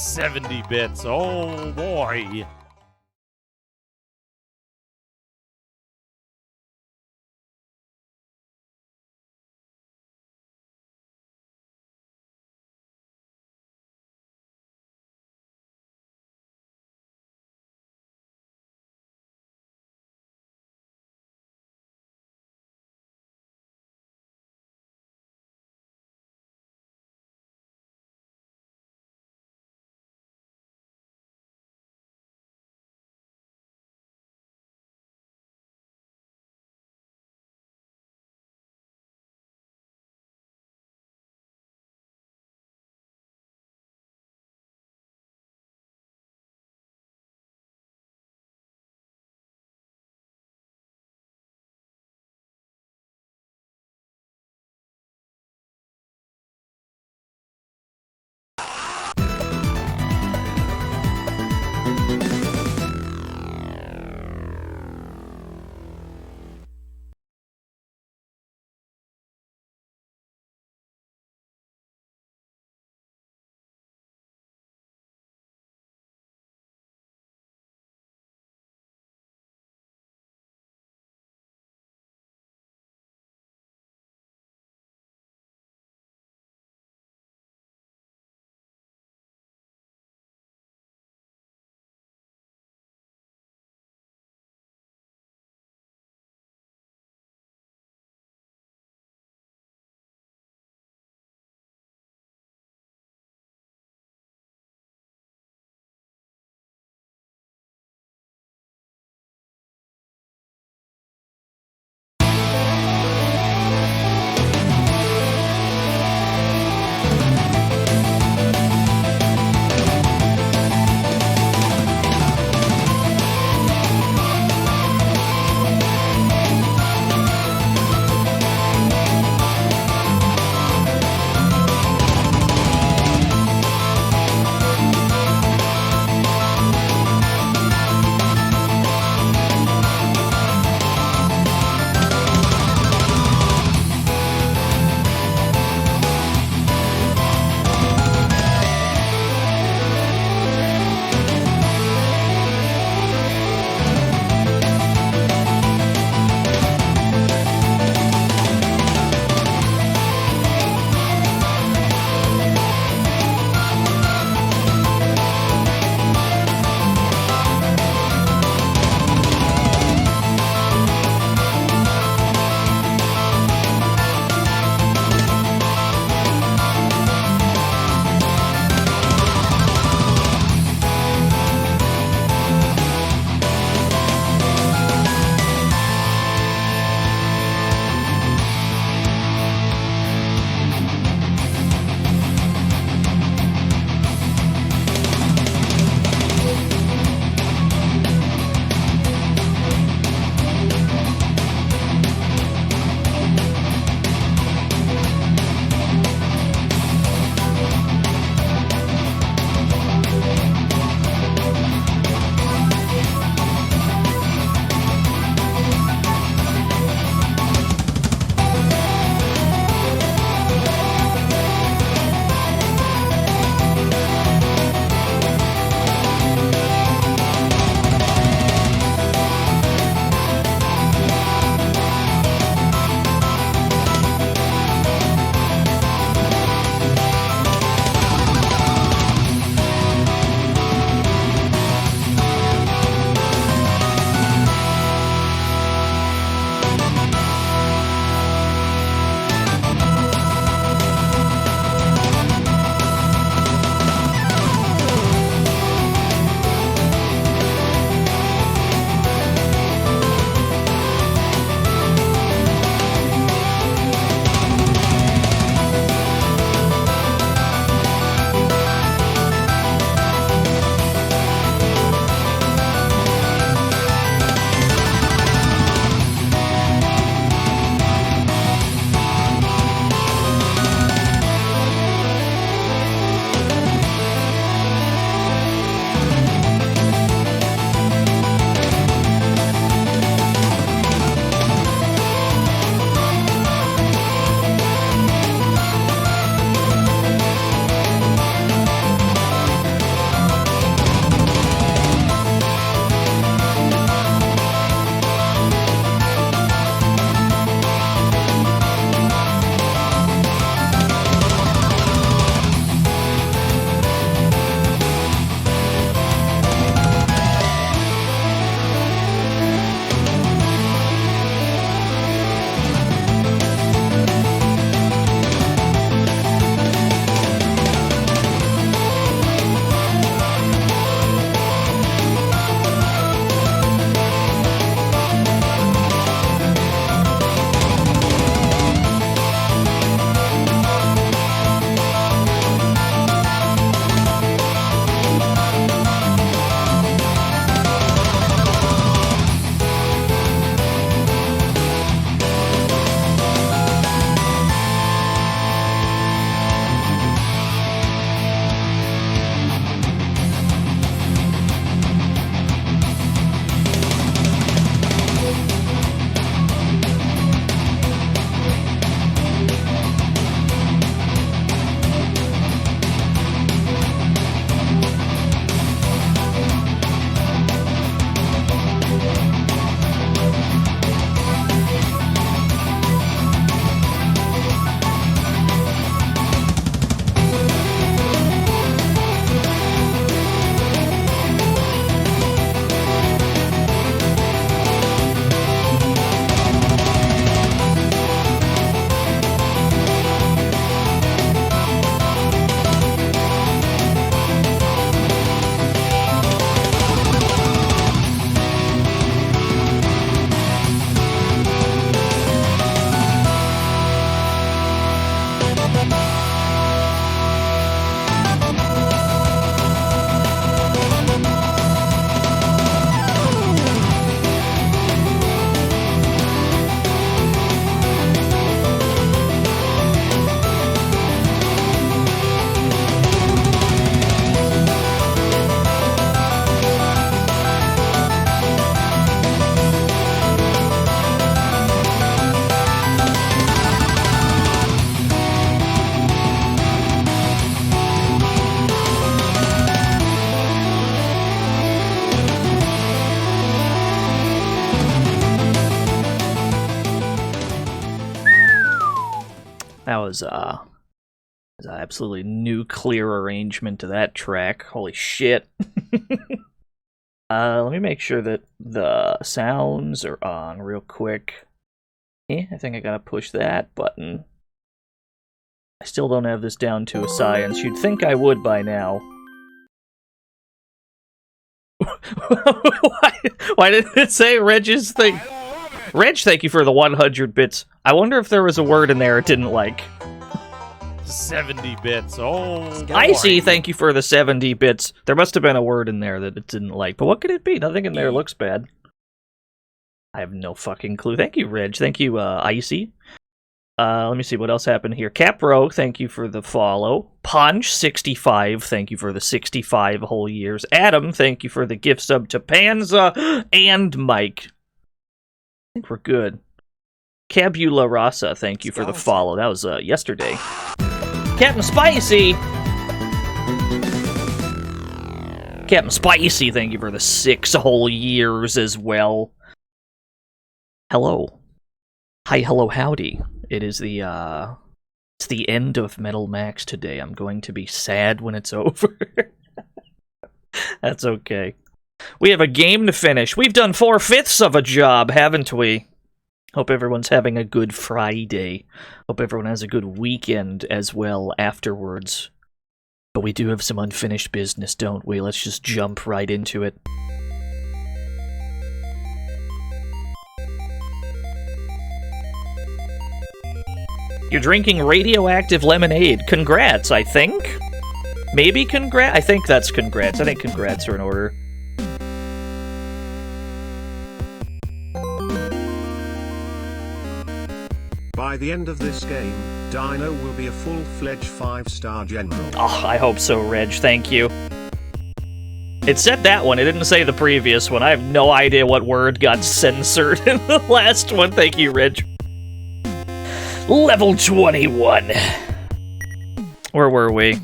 70 bits. Oh boy. That was an absolutely nuclear arrangement to that track. Holy shit. Let me make sure that the sounds are on real quick. I think I gotta push that button. I still don't have this down to a science. You'd think I would by now. Why didn't it say Reg's thing? Reg, thank you for the 100 bits. I wonder if there was a word in there it didn't like. 70 bits. Oh, Icy, thank you for the 70 bits. There must have been a word in there that it didn't like. But what could it be? Nothing in there looks bad. I have no fucking clue. Thank you, Reg. Thank you, Icy. Let me see what else happened here. Capro, thank you for the follow. Punch65, thank you for the 65 whole years. Adam, thank you for the gift sub to Panza and Mike. I think we're good. Cabula Rasa, thank you for the follow. That was yesterday. Captain Spicy! Captain Spicy, thank you for the 6 whole years as well. Hello. Hi, hello, howdy. It is it's the end of Metal Max today. I'm going to be sad when it's over. That's okay. We have a game to finish. We've done 4/5 of a job, haven't we? Hope everyone's having a good Friday. Hope everyone has a good weekend as well afterwards. But we do have some unfinished business, don't we? Let's just jump right into it. You're drinking radioactive lemonade. Congrats, I think. Maybe congrats? I think that's congrats. I think congrats are in order. By the end of this game, DNO will be a full-fledged 5-star general. Oh, I hope so, Reg. Thank you. It said that one. It didn't say the previous one. I have no idea what word got censored in the last one. Thank you, Reg. Level 21. Where were we?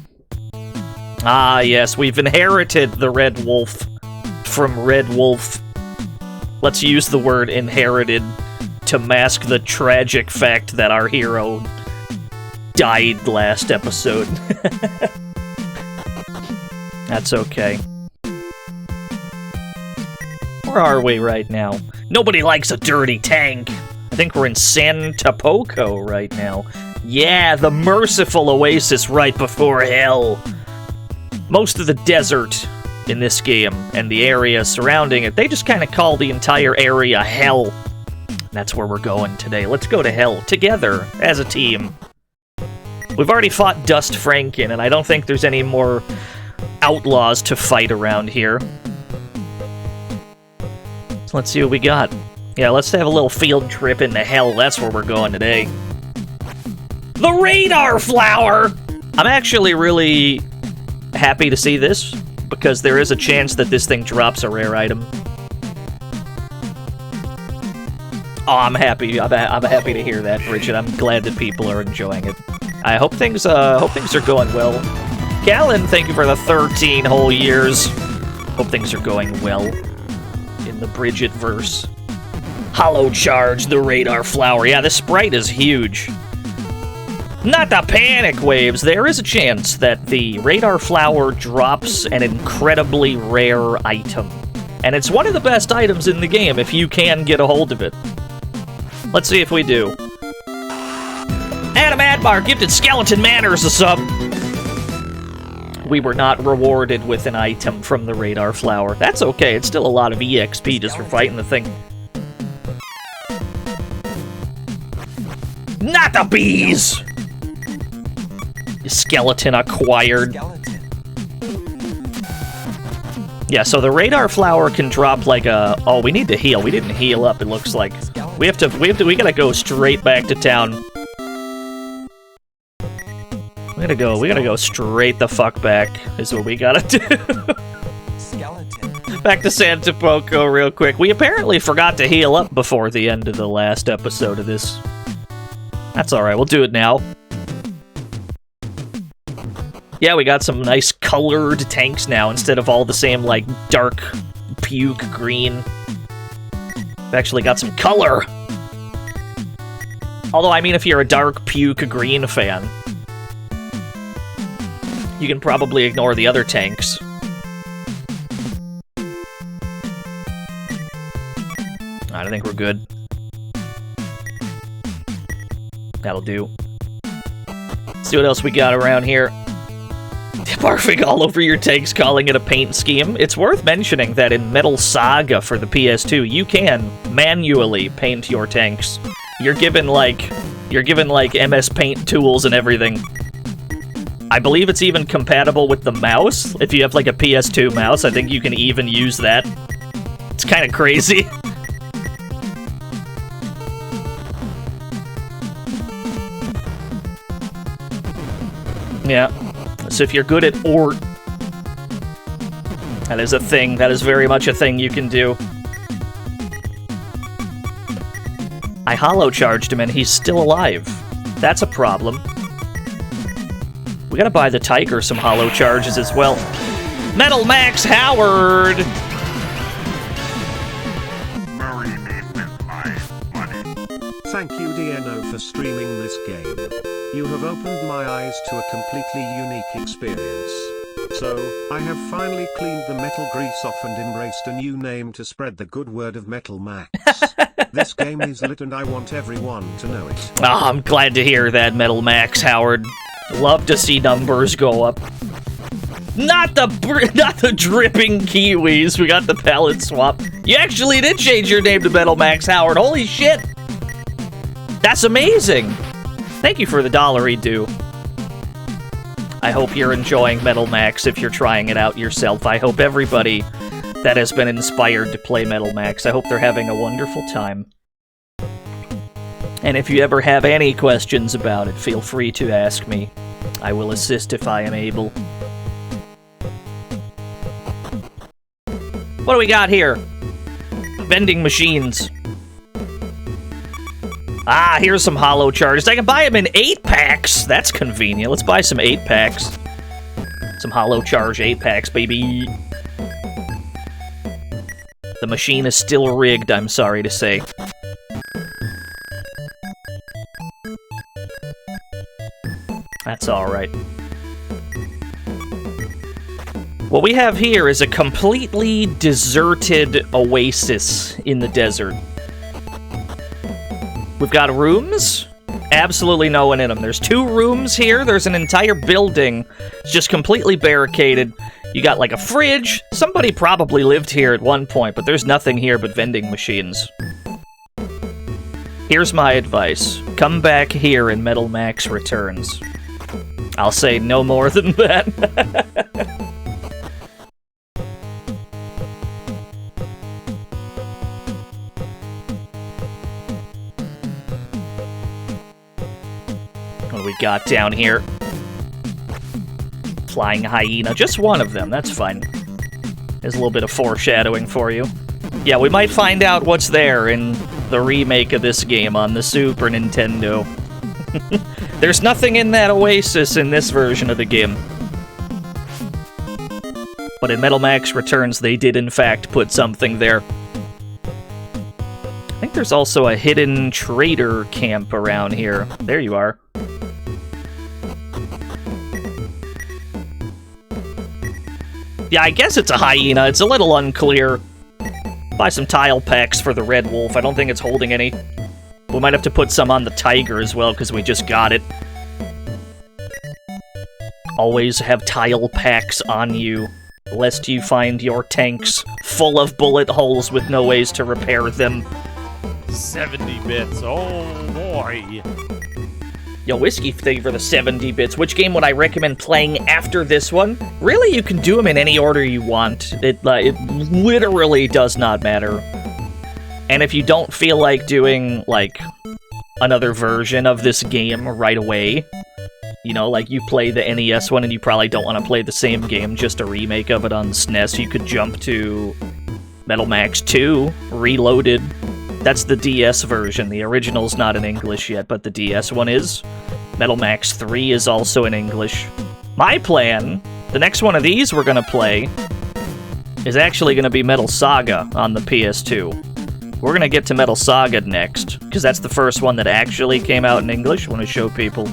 Ah, yes, we've inherited the Red Wolf from Red Wolf. Let's use the word inherited to mask the tragic fact that our hero died last episode. That's okay. Where are we right now? Nobody likes a dirty tank. I think we're in Poco right now. Yeah, the merciful oasis right before hell. Most of the desert in this game and the area surrounding it, they just kind of call the entire area hell. That's where we're going today. Let's go to hell together as a team. We've already fought Dust Franken, and I don't think there's any more outlaws to fight around here. So let's see what we got. Yeah, let's have a little field trip into hell. That's where we're going today. The radar flower! I'm actually really happy to see this, because there is a chance that this thing drops a rare item. Oh, I'm happy. I'm happy to hear that, Bridget. I'm glad that people are enjoying it. I hope things are going well. Callan, thank you for the 13 whole years. Hope things are going well in the Bridget verse. Hollow Charge, the radar flower. Yeah, this sprite is huge. Not the panic waves. There is a chance that the radar flower drops an incredibly rare item. And it's one of the best items in the game if you can get a hold of it. Let's see if we do. Adam Admar gifted Skeleton Manners a sub. We were not rewarded with an item from the radar flower. That's okay. It's still a lot of EXP just for fighting the thing. Not the bees! Skeleton acquired. Yeah, so the radar flower can drop like a... Oh, we need to heal. We didn't heal up, it looks like. We gotta go straight back to town. We gotta go straight the fuck back, is what we gotta do. Back to Santa Poco real quick. We apparently forgot to heal up before the end of the last episode of this. That's alright, we'll do it now. Yeah, we got some nice colored tanks now, instead of all the same, like, dark puke green. We've actually got some color! Although, I mean, if you're a dark puke green fan, you can probably ignore the other tanks. I think we're good. That'll do. Let's see what else we got around here. Barfing all over your tanks, calling it a paint scheme. It's worth mentioning that in Metal Saga for the PS2, you can manually paint your tanks. You're given like MS Paint tools and everything. I believe it's even compatible with the mouse. If you have like a PS2 mouse, I think you can even use that. It's kind of crazy. Yeah. So if you're good at Ort, that is a thing. That is very much a thing you can do. I hollow-charged him and he's still alive. That's a problem. We gotta buy the Tiger some hollow charges as well. Metal Max Howard! Thank you DNO for streaming this game. You have opened my eyes to a completely unique experience. So, I have finally cleaned the metal grease off and embraced a new name to spread the good word of Metal Max. This game is lit and I want everyone to know it. Ah, I'm glad to hear that, Metal Max Howard. Love to see numbers go up. Not the dripping kiwis. We got the palette swap. You actually did change your name to Metal Max Howard. Holy shit! That's amazing! Thank you for the $1 due. I hope you're enjoying Metal Max if you're trying it out yourself. I hope everybody that has been inspired to play Metal Max, I hope they're having a wonderful time. And if you ever have any questions about it, feel free to ask me. I will assist if I am able. What do we got here? Vending machines. Ah, here's some hollow charges. I can buy them in 8-packs. That's convenient. Let's buy some 8-packs. Some hollow charge 8-packs, baby. The machine is still rigged, I'm sorry to say. That's alright. What we have here is a completely deserted oasis in the desert. We've got rooms. Absolutely no one in them. There's 2 rooms here. There's an entire building. It's just completely barricaded. You got like a fridge. Somebody probably lived here at one point, but there's nothing here but vending machines. Here's my advice. Come back here and Metal Max returns. I'll say no more than that. What do we got down here? Flying hyena. Just one of them, that's fine. There's a little bit of foreshadowing for you. Yeah, we might find out what's there in the remake of this game on the Super Nintendo. There's nothing in that oasis in this version of the game. But in Metal Max Returns, they did in fact put something there. I think there's also a hidden trader camp around here. There you are. Yeah, I guess it's a hyena. It's a little unclear. Buy some tile packs for the red wolf. I don't think it's holding any. We might have to put some on the tiger as well, because we just got it. Always have tile packs on you, lest you find your tanks full of bullet holes with no ways to repair them. 70 bits, oh boy. Yo, Whiskey, thank you for the 70 bits. Which game would I recommend playing after this one? Really, you can do them in any order you want. It literally does not matter. And if you don't feel like doing, like, another version of this game right away, you know, like you play the NES one and you probably don't want to play the same game, just a remake of it on the SNES, you could jump to Metal Max 2, Reloaded. That's the DS version. The original's not in English yet, but the DS one is. Metal Max 3 is also in English. My plan, the next one of these we're going to play, is actually going to be Metal Saga on the PS2. We're gonna get to Metal Saga next, because that's the first one that actually came out in English. I want to show people.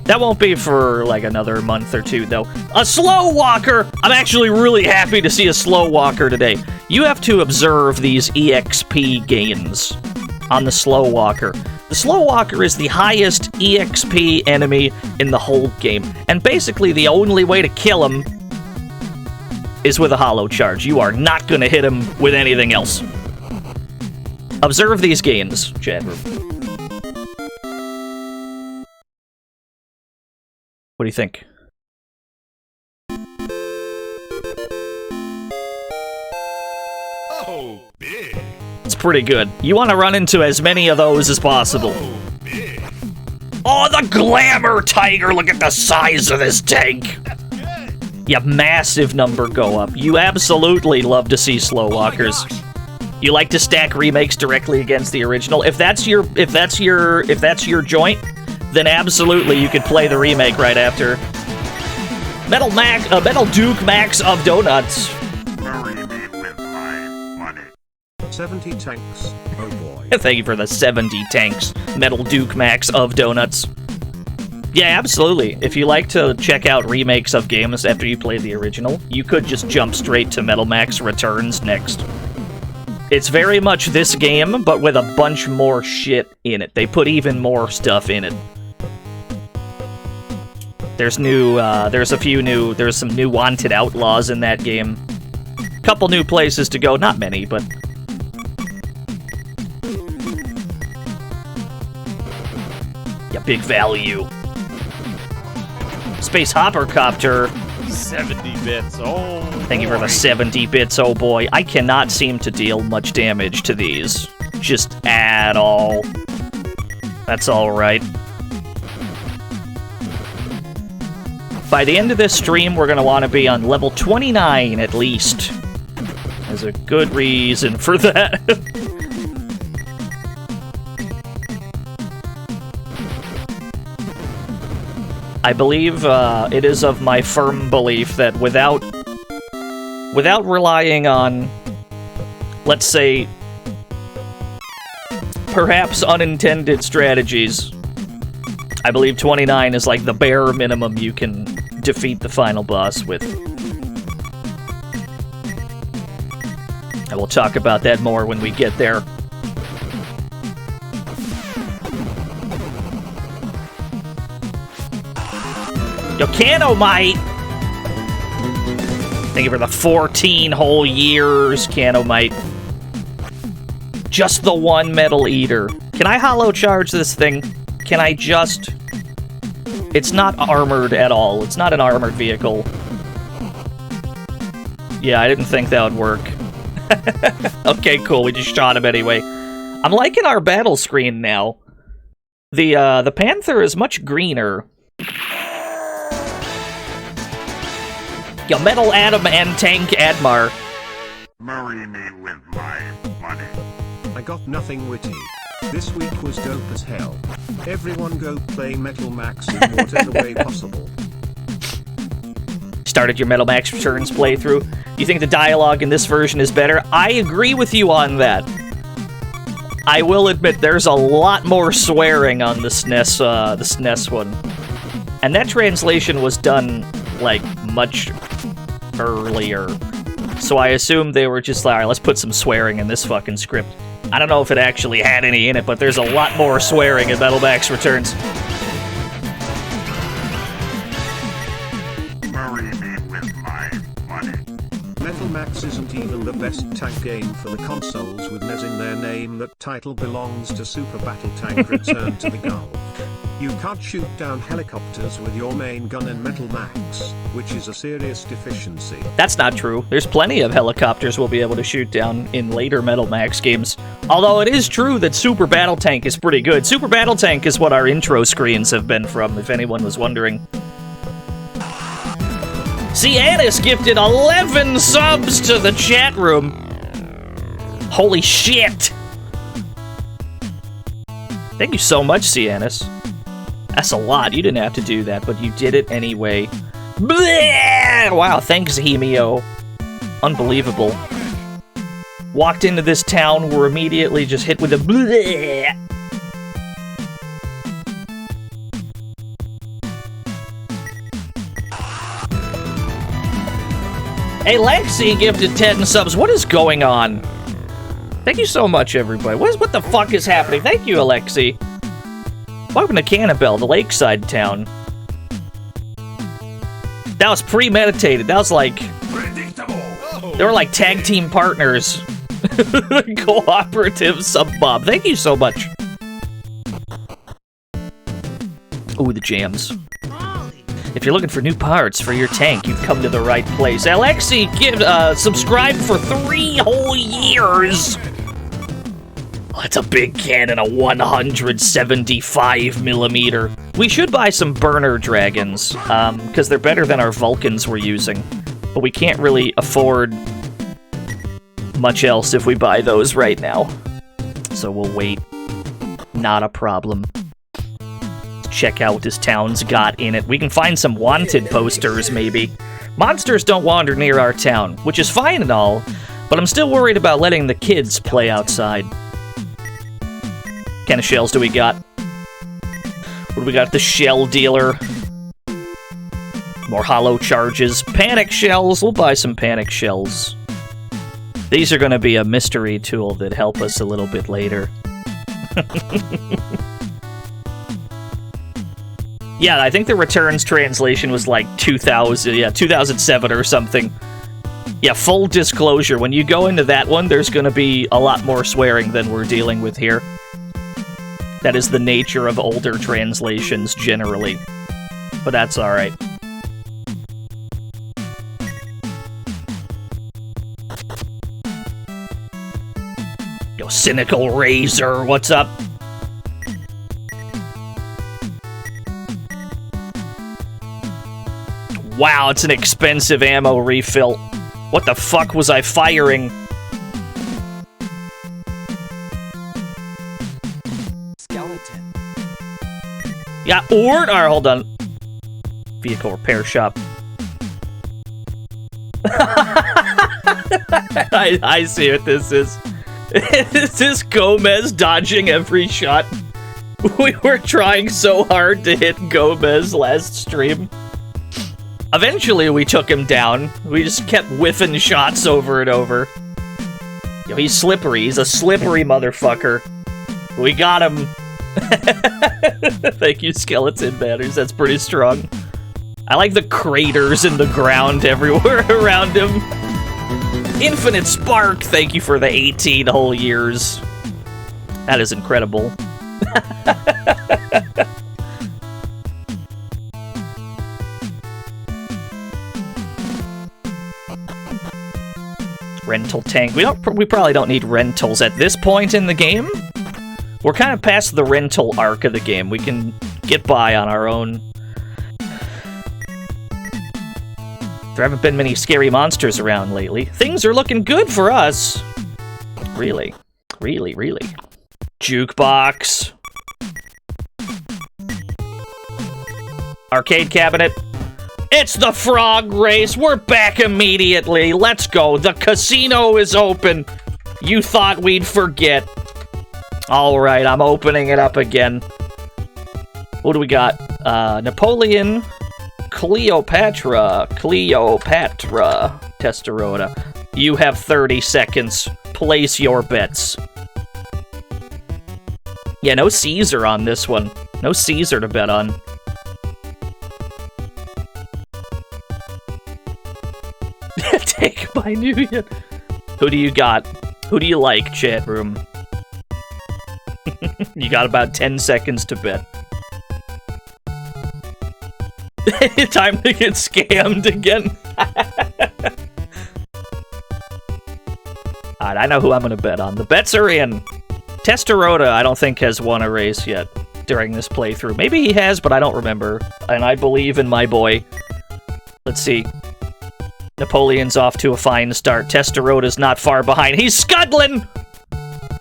That won't be for, like, another month or two, though. A slow walker! I'm actually really happy to see a slow walker today. You have to observe these EXP gains on the slow walker. The slow walker is the highest EXP enemy in the whole game, and basically the only way to kill him is with a hollow charge. You are not gonna hit him with anything else. Observe these gains, chat room. What do you think? Oh, big. It's pretty good. You want to run into as many of those as possible. Oh, big. Oh, the glamour tiger! Look at the size of this tank! That's good. Yeah, massive number go up. You absolutely love to see slow walkers. You like to stack remakes directly against the original. If that's your joint, then absolutely you could play the remake right after. Metal Duke Max of Donuts. Marry me with my money. 70 tanks. Oh boy. Thank you for the 70 tanks. Metal Duke Max of Donuts. Yeah, absolutely. If you like to check out remakes of games after you play the original, you could just jump straight to Metal Max Returns next. It's very much this game, but with a bunch more shit in it. They put even more stuff in it. There's some new wanted outlaws in that game. Couple new places to go, not many, but... Yeah, big value. Space Hopper Copter. 70 bits. Oh, Thank you for the boy. 70 bits, oh boy. I cannot seem to deal much damage to these. Just at all. That's alright. By the end of this stream, we're going to want to be on level 29 at least. There's a good reason for that. I believe it is of my firm belief that without relying on, let's say, perhaps unintended strategies, I believe 29 is like the bare minimum you can defeat the final boss with. I will talk about that more when we get there. Yo, Canomite! Thank you for the 14 whole years, Canomite. Just the one Metal Eater. Can I hollow charge this thing? Can I just... It's not armored at all. It's not an armored vehicle. Yeah, I didn't think that would work. Okay, cool. We just shot him anyway. I'm liking our battle screen now. The Panther is much greener. Yo, Metal Adam and Tank Admar. Marry me with my money. I got nothing witty. This week was dope as hell. Everyone go play Metal Max in whatever way possible. Started your Metal Max Returns playthrough. You think the dialogue in this version is better? I agree with you on that. I will admit there's a lot more swearing on the SNES one. And that translation was done, like, much earlier. So I assume they were just like, alright, let's put some swearing in this fucking script. I don't know if it actually had any in it, but there's a lot more swearing in Metal Max Returns. Marry me with my money. Metal Max isn't even the best tank game for the consoles with NES in their name. That title belongs to Super Battle Tank Return to the Gulf. You can't shoot down helicopters with your main gun in Metal Max, which is a serious deficiency. That's not true. There's plenty of helicopters we'll be able to shoot down in later Metal Max games. Although it is true that Super Battle Tank is pretty good. Super Battle Tank is what our intro screens have been from, if anyone was wondering. Cianis gifted 11 subs to the chat room. Holy shit! Thank you so much, Cianis. That's a lot. You didn't have to do that, but you did it anyway. Bleh! Wow, thanks, Hemio. Unbelievable. Walked into this town, were immediately just hit with a bleh. Hey, Lexi gifted 10 subs. What is going on? Thank you so much, everybody. What the fuck is happening? Thank you, Alexi. Welcome to Cannibal, the lakeside town. That was premeditated. That was like... They were like tag team partners. Cooperative sub-bob. Thank you so much. Ooh, the jams. If you're looking for new parts for your tank, you've come to the right place. Alexi, subscribe for 3 whole years. Oh, that's a big cannon, a 175mm. We should buy some burner dragons, because they're better than our Vulcans we're using. But we can't really afford much else if we buy those right now. So we'll wait. Not a problem. Check out what this town's got in it. We can find some wanted posters, maybe. Monsters don't wander near our town, which is fine and all, but I'm still worried about letting the kids play outside. What kind of shells do we got? What do we got? The shell dealer. More hollow charges. Panic shells. We'll buy some panic shells. These are going to be a mystery tool that help us a little bit later. Yeah, I think the returns translation was like 2007 or something. Yeah, full disclosure, when you go into that one, there's gonna be a lot more swearing than we're dealing with here. That is the nature of older translations, generally. But that's alright. Yo, Cynical Razor, what's up? Wow, it's an expensive ammo refill. What the fuck was I firing? Skeleton. Yeah, alright, hold on. Vehicle repair shop. I see what this is. Is this Gomez dodging every shot? We were trying so hard to hit Gomez last stream. Eventually, we took him down. We just kept whiffing shots over and over. Yo, he's slippery. He's a slippery motherfucker. We got him. Thank you, Skeleton Manners. That's pretty strong. I like the craters in the ground everywhere around him. Infinite Spark, thank you for the 18 whole years. That is incredible. Rental tank. We probably don't need rentals at this point in the game. We're kind of past the rental arc of the game. We can get by on our own. There haven't been many scary monsters around lately. Things are looking good for us. Really. Really, really. Jukebox. Arcade cabinet. It's the frog race. We're back immediately. Let's go. The casino is open. You thought we'd forget. All right, I'm opening it up again. What do we got? Napoleon, Cleopatra, Testerota. You have 30 seconds. Place your bets. Yeah, no Caesar on this one. No Caesar to bet on. Take my new year. Who do you got? Who do you like, chat room? You got about 10 seconds to bet. Time to get scammed again. Alright, I know who I'm gonna bet on. The bets are in. Testerota, I don't think, has won a race yet during this playthrough. Maybe he has, but I don't remember. And I believe in my boy. Let's see. Napoleon's off to a fine start. Testarota's not far behind. He's scuttling!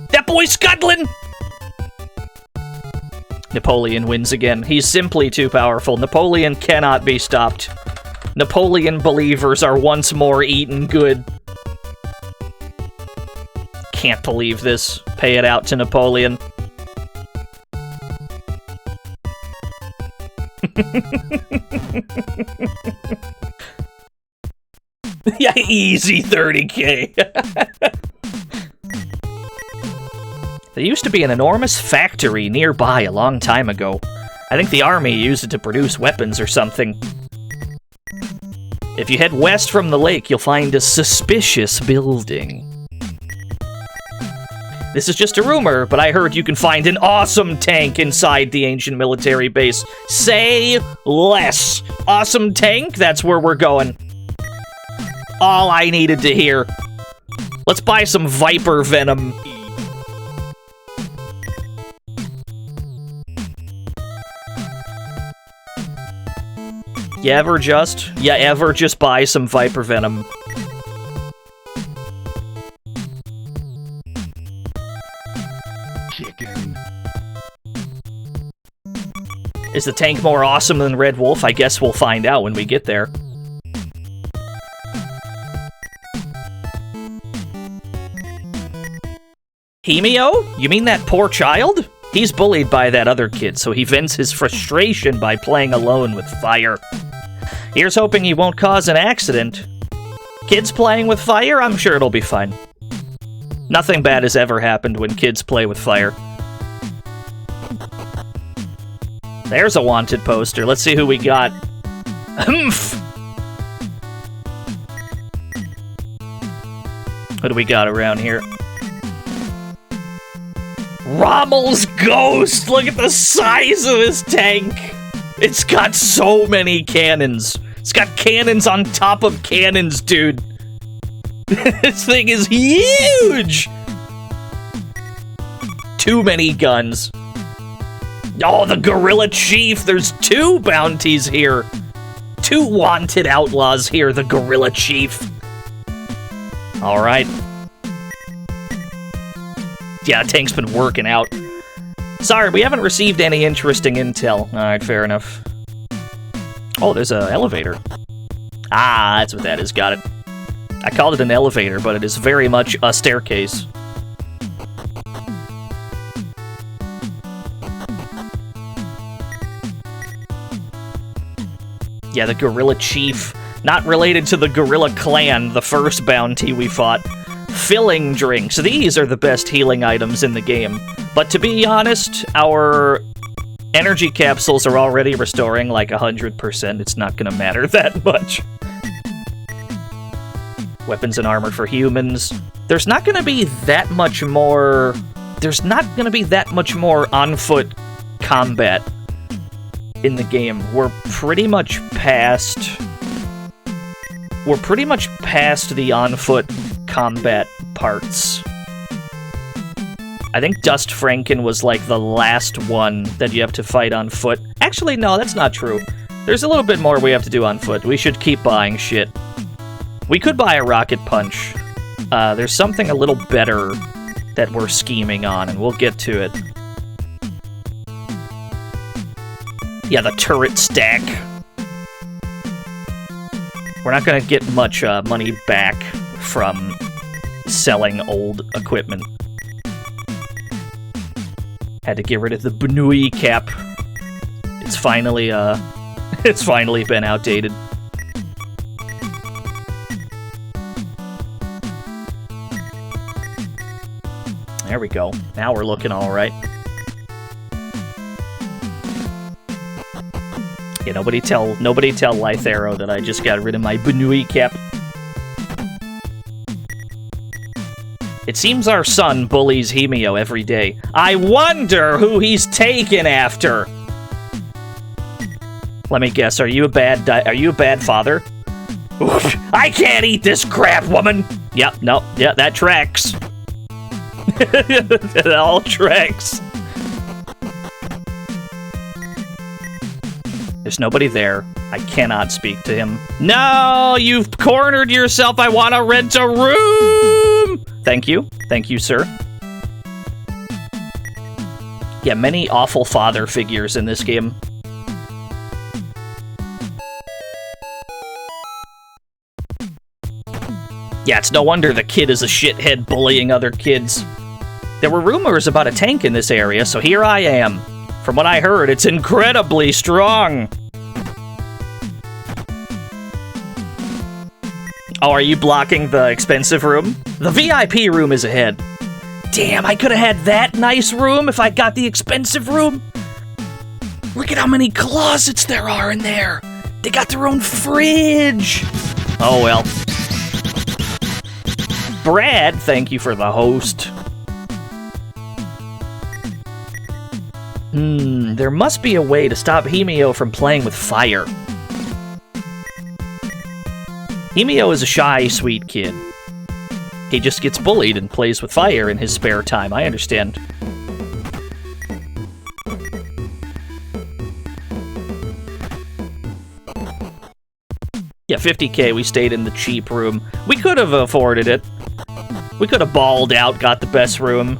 That boy's scuttling! Napoleon wins again. He's simply too powerful. Napoleon cannot be stopped. Napoleon believers are once more eaten good. can't believe this. Pay it out to Napoleon. Yeah, easy 30K. There used to be an enormous factory nearby a long time ago. I think the army used it to produce weapons or something. If you head west from the lake, you'll find a suspicious building. This is just a rumor, but I heard you can find an awesome tank inside the ancient military base. Say less. Awesome tank? That's where we're going. All I needed to hear. Let's buy some Viper Venom. You ever just buy some Viper Venom? Chicken. Is the tank more awesome than Red Wolf? I guess we'll find out when we get there. Hemio? You mean that poor child? He's bullied by that other kid, so he vents his frustration by playing alone with fire. Here's hoping he won't cause an accident. Kids playing with fire? I'm sure it'll be fine. Nothing bad has ever happened when kids play with fire. There's a wanted poster. Let's see who we got. Humph! What do we got around here? Rommel's Ghost! Look at the size of this tank! It's got so many cannons. It's got cannons on top of cannons, dude. This thing is huge! Too many guns. Oh, the Gorilla Chief! There's 2 bounties here. 2 wanted outlaws here, the Gorilla Chief. Alright. Yeah, tank's been working out. Sorry, we haven't received any interesting intel. Alright, fair enough. Oh, there's an elevator. Ah, that's what that is, got it. I called it an elevator, but it is very much a staircase. Yeah, the Gorilla Chief. Not related to the Gorilla Clan, the first bounty we fought. Filling drinks. These are the best healing items in the game. But to be honest, our energy capsules are already restoring like 100%. It's not gonna matter that much. Weapons and armor for humans. There's not gonna be that much more... There's not gonna be that much more on-foot combat in the game. We're pretty much past the on-foot combat parts. I think Dust Franken was like the last one that you have to fight on foot. Actually, no, that's not true. There's a little bit more we have to do on foot. We should keep buying shit. We could buy a rocket punch. There's something a little better that we're scheming on, and we'll get to it. Yeah, the turret stack. We're not gonna get much money back from selling old equipment. Had to get rid of the Benui cap. It's finally been outdated. There we go. Now we're looking all right. Yeah, nobody tell Lythero that I just got rid of my Benui cap. It seems our son bullies Hemio every day. I wonder who he's taken after. Let me guess. Are you a bad father? Oof, I can't eat this crap, woman. Yep. No. Yeah, that tracks. It all tracks. There's nobody there. I cannot speak to him. No, you've cornered yourself. I want to rent a room. Thank you. Thank you, sir. Yeah, many awful father figures in this game. Yeah, it's no wonder the kid is a shithead bullying other kids. There were rumors about a tank in this area, so here I am. From what I heard, it's incredibly strong. Oh, are you blocking the expensive room? The VIP room is ahead. Damn, I could have had that nice room if I got the expensive room. Look at how many closets there are in there. They got their own fridge. Oh, well. Brad, thank you for the host. There must be a way to stop Hemio from playing with fire. Hemio is a shy, sweet kid. He just gets bullied and plays with fire in his spare time, I understand. Yeah, 50K, we stayed in the cheap room. We could have afforded it. We could have balled out, got the best room.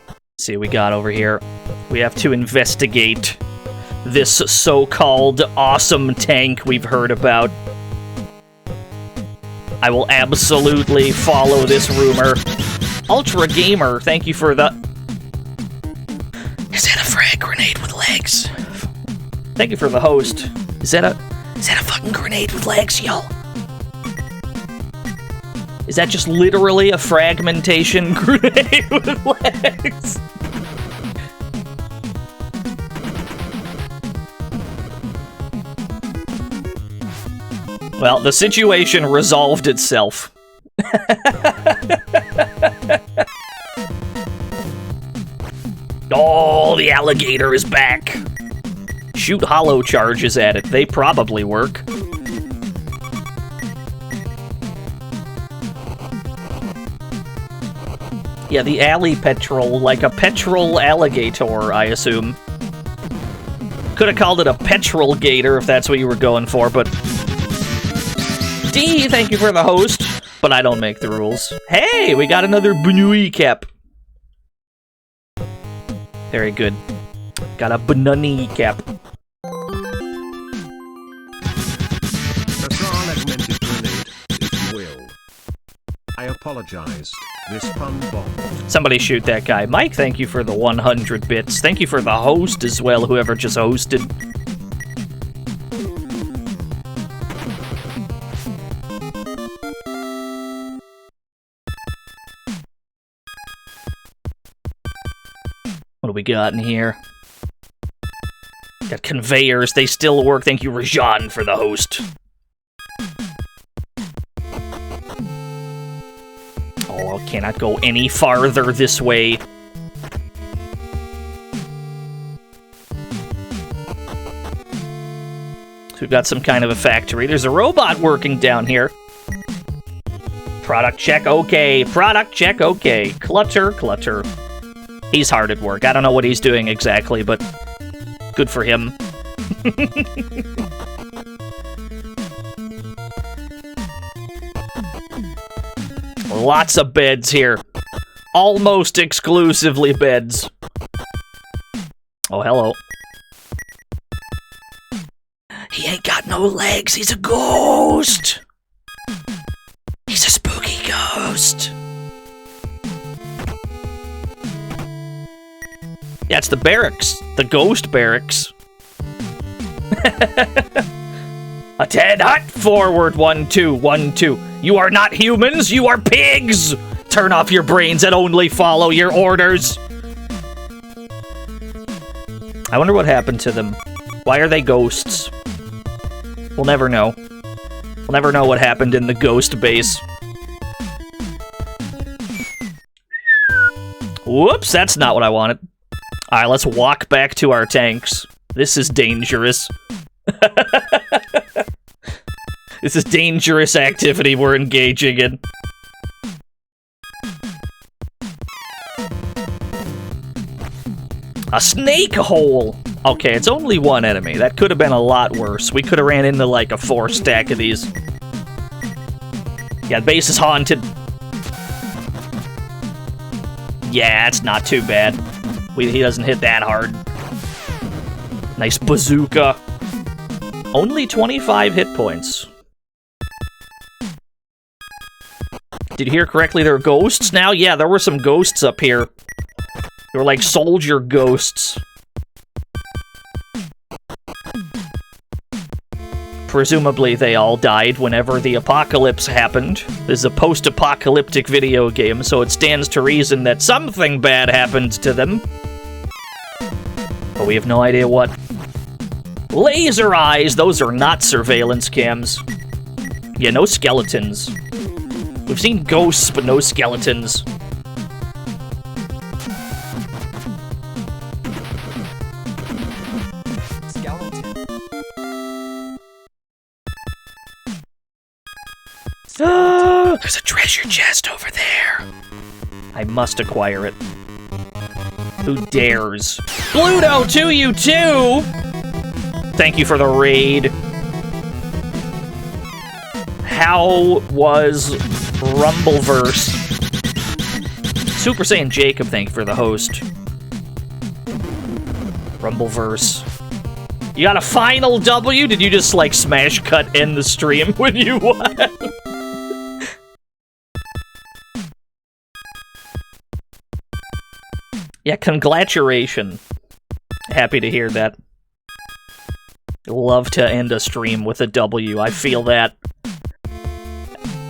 Let's see what we got over here. We have to investigate this so-called awesome tank we've heard about. I will absolutely follow this rumor. Ultra Gamer, thank you for the... Is that a frag grenade with legs? Thank you for the host. Is that a fucking grenade with legs, yo? Is that just literally a fragmentation grenade with legs? Well, the situation resolved itself. Oh, the alligator is back. Shoot hollow charges at it. They probably work. Yeah, the alley petrol, like a petrol alligator, I assume. Could have called it a petrol gator if that's what you were going for, but... D, thank you for the host, but I don't make the rules. Hey, we got another Bunui cap. Very good. Got a Bununi cap. A fragmented grenade, if you will. I apologized. This pun bombed. Somebody shoot that guy. Mike, thank you for the 100 bits. Thank you for the host as well, whoever just hosted. What do we got in here? Got conveyors. They still work. Thank you, Rajan, for the host. Oh, I cannot go any farther this way. So we've got some kind of a factory. There's a robot working down here. Product check, okay. Product check, okay. Clutter. He's hard at work. I don't know what he's doing exactly, but good for him. Lots of beds here. Almost exclusively beds. Oh, hello. He ain't got no legs. He's a ghost. He's a spooky ghost. Yeah, it's the barracks. The ghost barracks. A 10 hut forward. 1, 2, 1, 2. You are not humans. You are pigs. Turn off your brains and only follow your orders. I wonder what happened to them. Why are they ghosts? We'll never know. We'll never know what happened in the ghost base. Whoops, that's not what I wanted. Alright, let's walk back to our tanks. This is dangerous. This is dangerous activity we're engaging in. A snake hole! Okay, it's only one enemy. That could have been a lot worse. We could have ran into like a 4 stack of these. Yeah, the base is haunted. Yeah, it's not too bad. He doesn't hit that hard. Nice bazooka. Only 25 hit points. Did you hear correctly? There are ghosts now? Yeah, there were some ghosts up here. They were like soldier ghosts. Presumably they all died whenever the apocalypse happened. This is a post-apocalyptic video game, so it stands to reason that something bad happened to them. But we have no idea what. Laser eyes! Those are not surveillance cams. Yeah, no skeletons. We've seen ghosts, but no skeletons. There's a treasure chest over there. I must acquire it. Who dares? Bluto to you too! Thank you for the raid. How was Rumbleverse? Super Saiyan Jacob, thank you for the host. Rumbleverse. You got a final W? Did you just, like, smash cut end the stream when you won? Yeah, congratulations. Happy to hear that. Love to end a stream with a W, I feel that.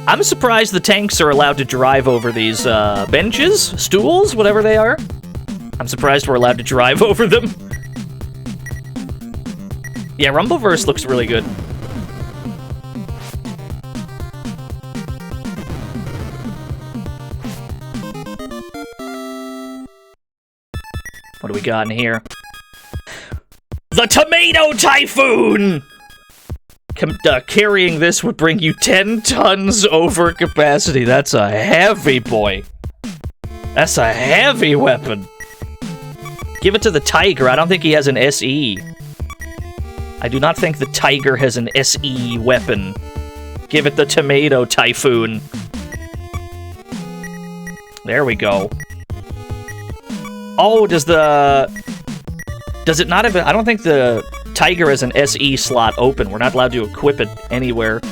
I'm surprised the tanks are allowed to drive over these, benches? Stools? Whatever they are. I'm surprised we're allowed to drive over them. Yeah, Rumbleverse looks really good. What do we got in here? The Tomato Typhoon! Carrying this would bring you 10 tons over capacity. That's a heavy boy. That's a heavy weapon. Give it to the Tiger. I don't think he has an SE. I do not think the Tiger has an SE weapon. Give it the Tomato Typhoon. There we go. Oh, does it not have... I don't think the Tiger has an SE slot open. We're not allowed to equip it anywhere.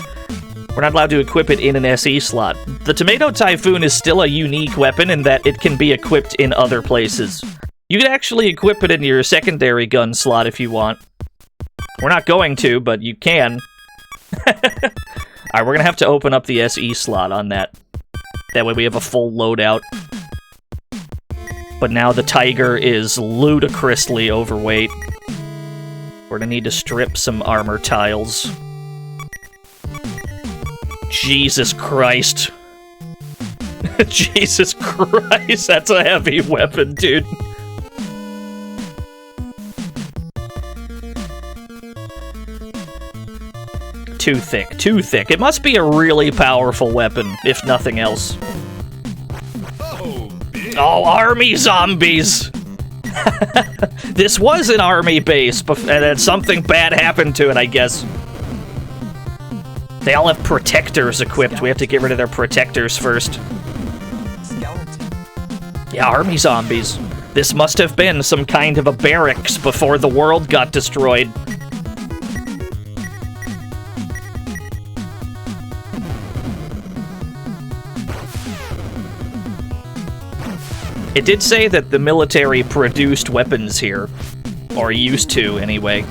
We're not allowed to equip it in an SE slot. The Tomato Typhoon is still a unique weapon in that it can be equipped in other places. You can actually equip it in your secondary gun slot if you want. We're not going to, but you can. Alright, we're gonna have to open up the SE slot on that. That way we have a full loadout. But now the Tiger is ludicrously overweight. We're gonna need to strip some armor tiles. Jesus Christ. Jesus Christ, that's a heavy weapon, dude. Too thick, too thick. It must be a really powerful weapon, if nothing else. Oh, army zombies! This was an army base, and then something bad happened to it, I guess. They all have protectors equipped. We have to get rid of their protectors first. Yeah, army zombies. This must have been some kind of a barracks before the world got destroyed. It did say that the military produced weapons here. Or used to, anyway.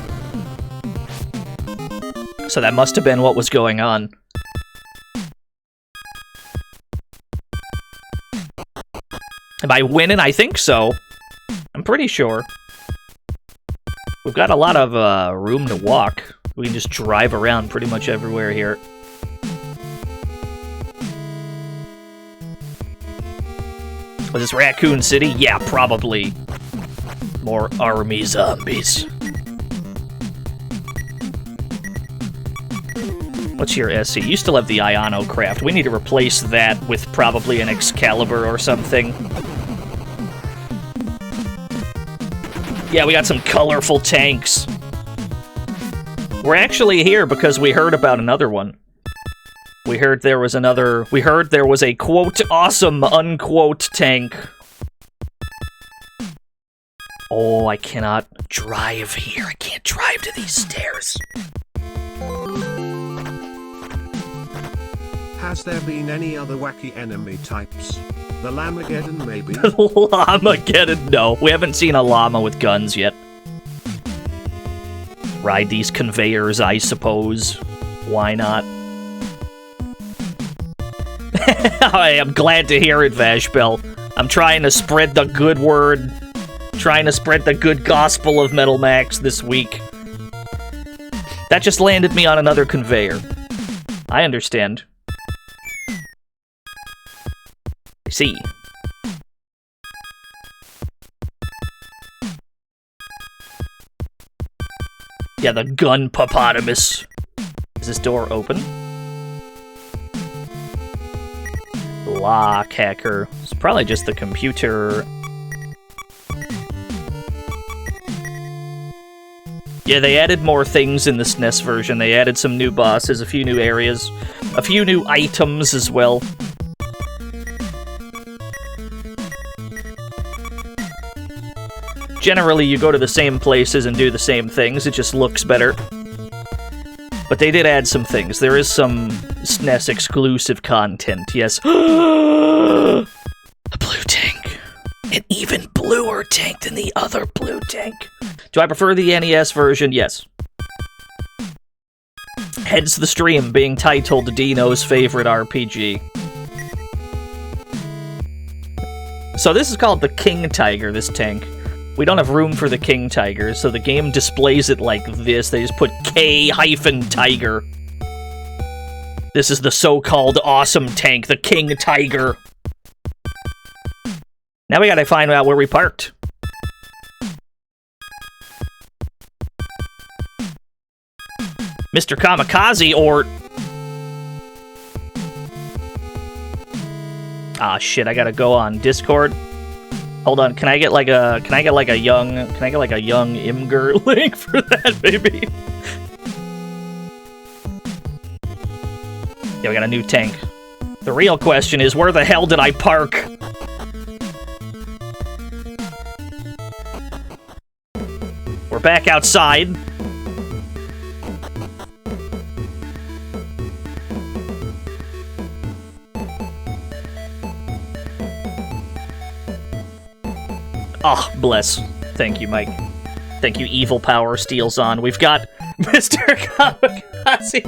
So that must have been what was going on. Am I winning? I think so. I'm pretty sure. We've got a lot of room to walk. We can just drive around pretty much everywhere here. Was this Raccoon City? Yeah, probably. More army zombies. What's your SC? You still have the Ionocraft. We need to replace that with probably an Excalibur or something. Yeah, we got some colorful tanks. We're actually here because we heard about another one. We heard there was a quote awesome unquote tank Oh, I cannot drive here. I can't drive to these stairs. Has there been any other wacky enemy types? The Lamageddon, maybe? Lamageddon? No, we haven't seen a llama with guns yet. Ride these conveyors, I suppose. Why not? I am glad to hear it, Vashbell. I'm trying to spread the good word. Trying to spread the good gospel of Metal Max this week. That just landed me on another conveyor. I understand. I see. Yeah, the gun hippopotamus. Is this door open? Lock hacker. It's probably just the computer. Yeah, they added more things in the SNES version. They added some new bosses, a few new areas, a few new items as well. Generally, you go to the same places and do the same things. It just looks better. But they did add some things. There is some SNES exclusive content, yes. A blue tank. An even bluer tank than the other blue tank. Do I prefer the NES version? Yes. Hence the stream being titled DNO's favorite RPG. So this is called the King Tiger, this tank. We don't have room for the King Tiger, so the game displays it like this. They just put K-Tiger. This is the so-called awesome tank, the King Tiger. Now we gotta find out where we parked. Mr. Kamikaze, or... Ah, shit, I gotta go on Discord. Hold on, can I get like a young Imgur link for that, maybe? Yeah, we got a new tank. The real question is, where the hell did I park? We're back outside. Oh, bless. Thank you, Mike. Thank you, Evil Power steals on. We've got Mr. Kamikaze.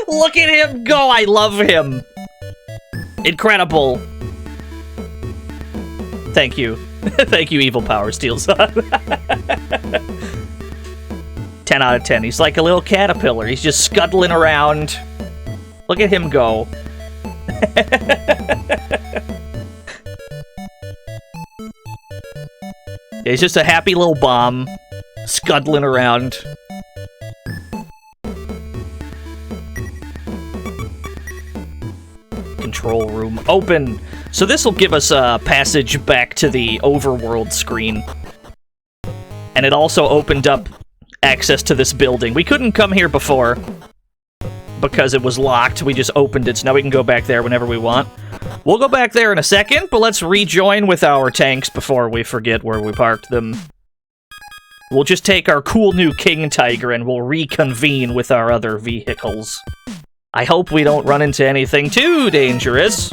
Look at him go! I love him! Incredible. Thank you. Thank you, Evil Power steals on. 10 out of 10. He's like a little caterpillar. He's just scuttling around. Look at him go. He's just a happy little bomb, scuttling around. Control room open. So this will give us a passage back to the overworld screen. And it also opened up access to this building. We couldn't come here before because it was locked. We just opened it, so now we can go back there whenever we want. We'll go back there in a second, but let's rejoin with our tanks before we forget where we parked them. We'll just take our cool new King Tiger and we'll reconvene with our other vehicles. I hope we don't run into anything too dangerous.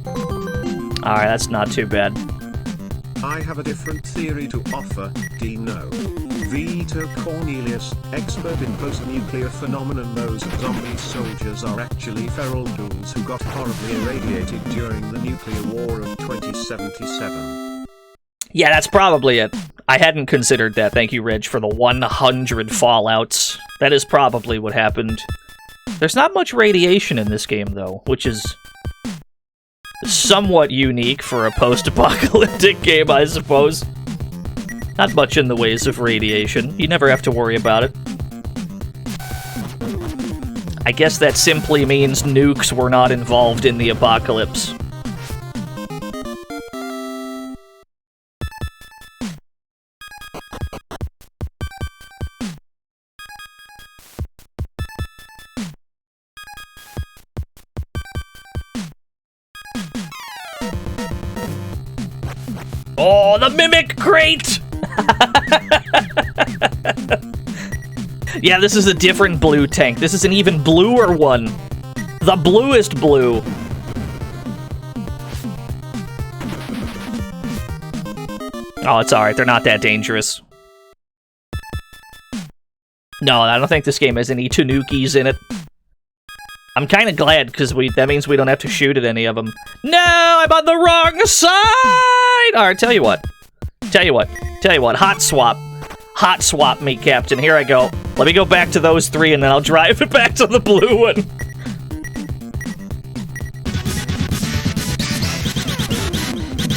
Alright, that's not too bad. I have a different theory to offer, DNO. Vito Cornelius, expert in post-nuclear phenomenon, knows that zombie soldiers are actually feral goons who got horribly irradiated during the nuclear war of 2077. Yeah, that's probably it. I hadn't considered that. Thank you, Reg, for the 100 fallouts. That is probably what happened. There's not much radiation in this game, though, which is somewhat unique for a post-apocalyptic game, I suppose. Not much in the ways of radiation. You never have to worry about it. I guess that simply means nukes were not involved in the apocalypse. Oh, the Mimic Crate! Yeah, this is a different blue tank. This is an even bluer one. The bluest blue. Oh, it's alright. They're not that dangerous. No, I don't think this game has any Tanukis in it. I'm kind of glad, because that means we don't have to shoot at any of them. No, I'm on the wrong side! Alright, tell you what. Hot swap. Hot swap me, Captain. Here I go. Let me go back to those three, and then I'll drive it back to the blue one.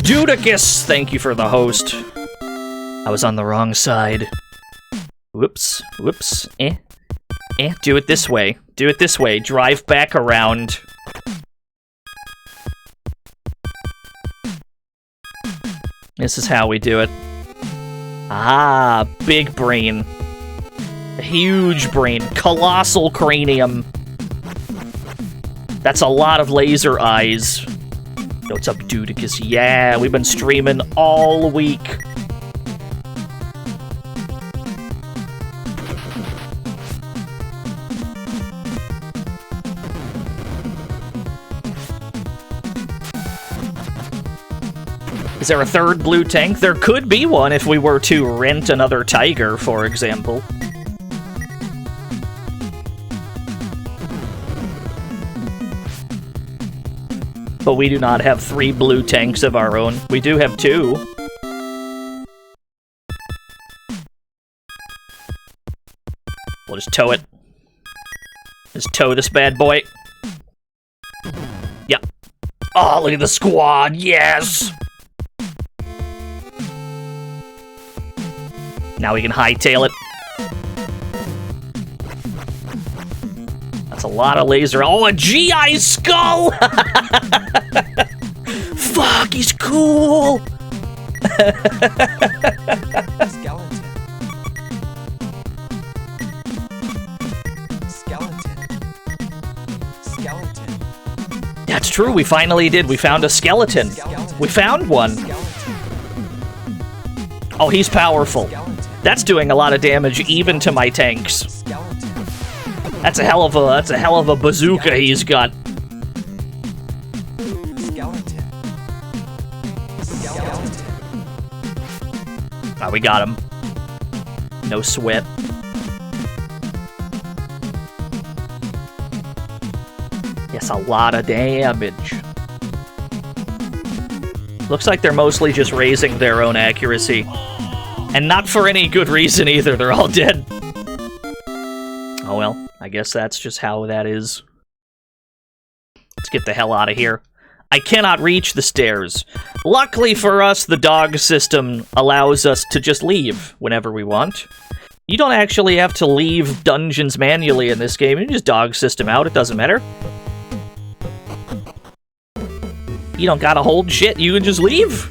Judicus, thank you for the host. I was on the wrong side. Whoops. Do it this way. Drive back around. This is how we do it. Ah, big brain. Huge brain. Colossal cranium. That's a lot of laser eyes. What's up, Dudicus? Yeah, we've been streaming all week. Is there a third blue tank? There could be one if we were to rent another tiger, for example. But we do not have 3 blue tanks of our own. We do have 2. We'll just tow it. Just tow this bad boy. Yep. Oh, look at the squad. Yes! Now we can hightail it. That's a lot of laser. Oh, a GI skull! Fuck, he's cool! Skeleton. That's true, we finally did. We found a skeleton. We found one. Oh, he's powerful. That's doing a lot of damage even to my tanks. That's a hell of a bazooka he's got. Oh, we got him. No sweat. Yes, a lot of damage. Looks like they're mostly just raising their own accuracy. And not for any good reason either, they're all dead. Oh well, I guess that's just how that is. Let's get the hell out of here. I cannot reach the stairs. Luckily for us, the dog system allows us to just leave whenever we want. You don't actually have to leave dungeons manually in this game. You just dog system out, it doesn't matter. You don't gotta hold shit, you can just leave.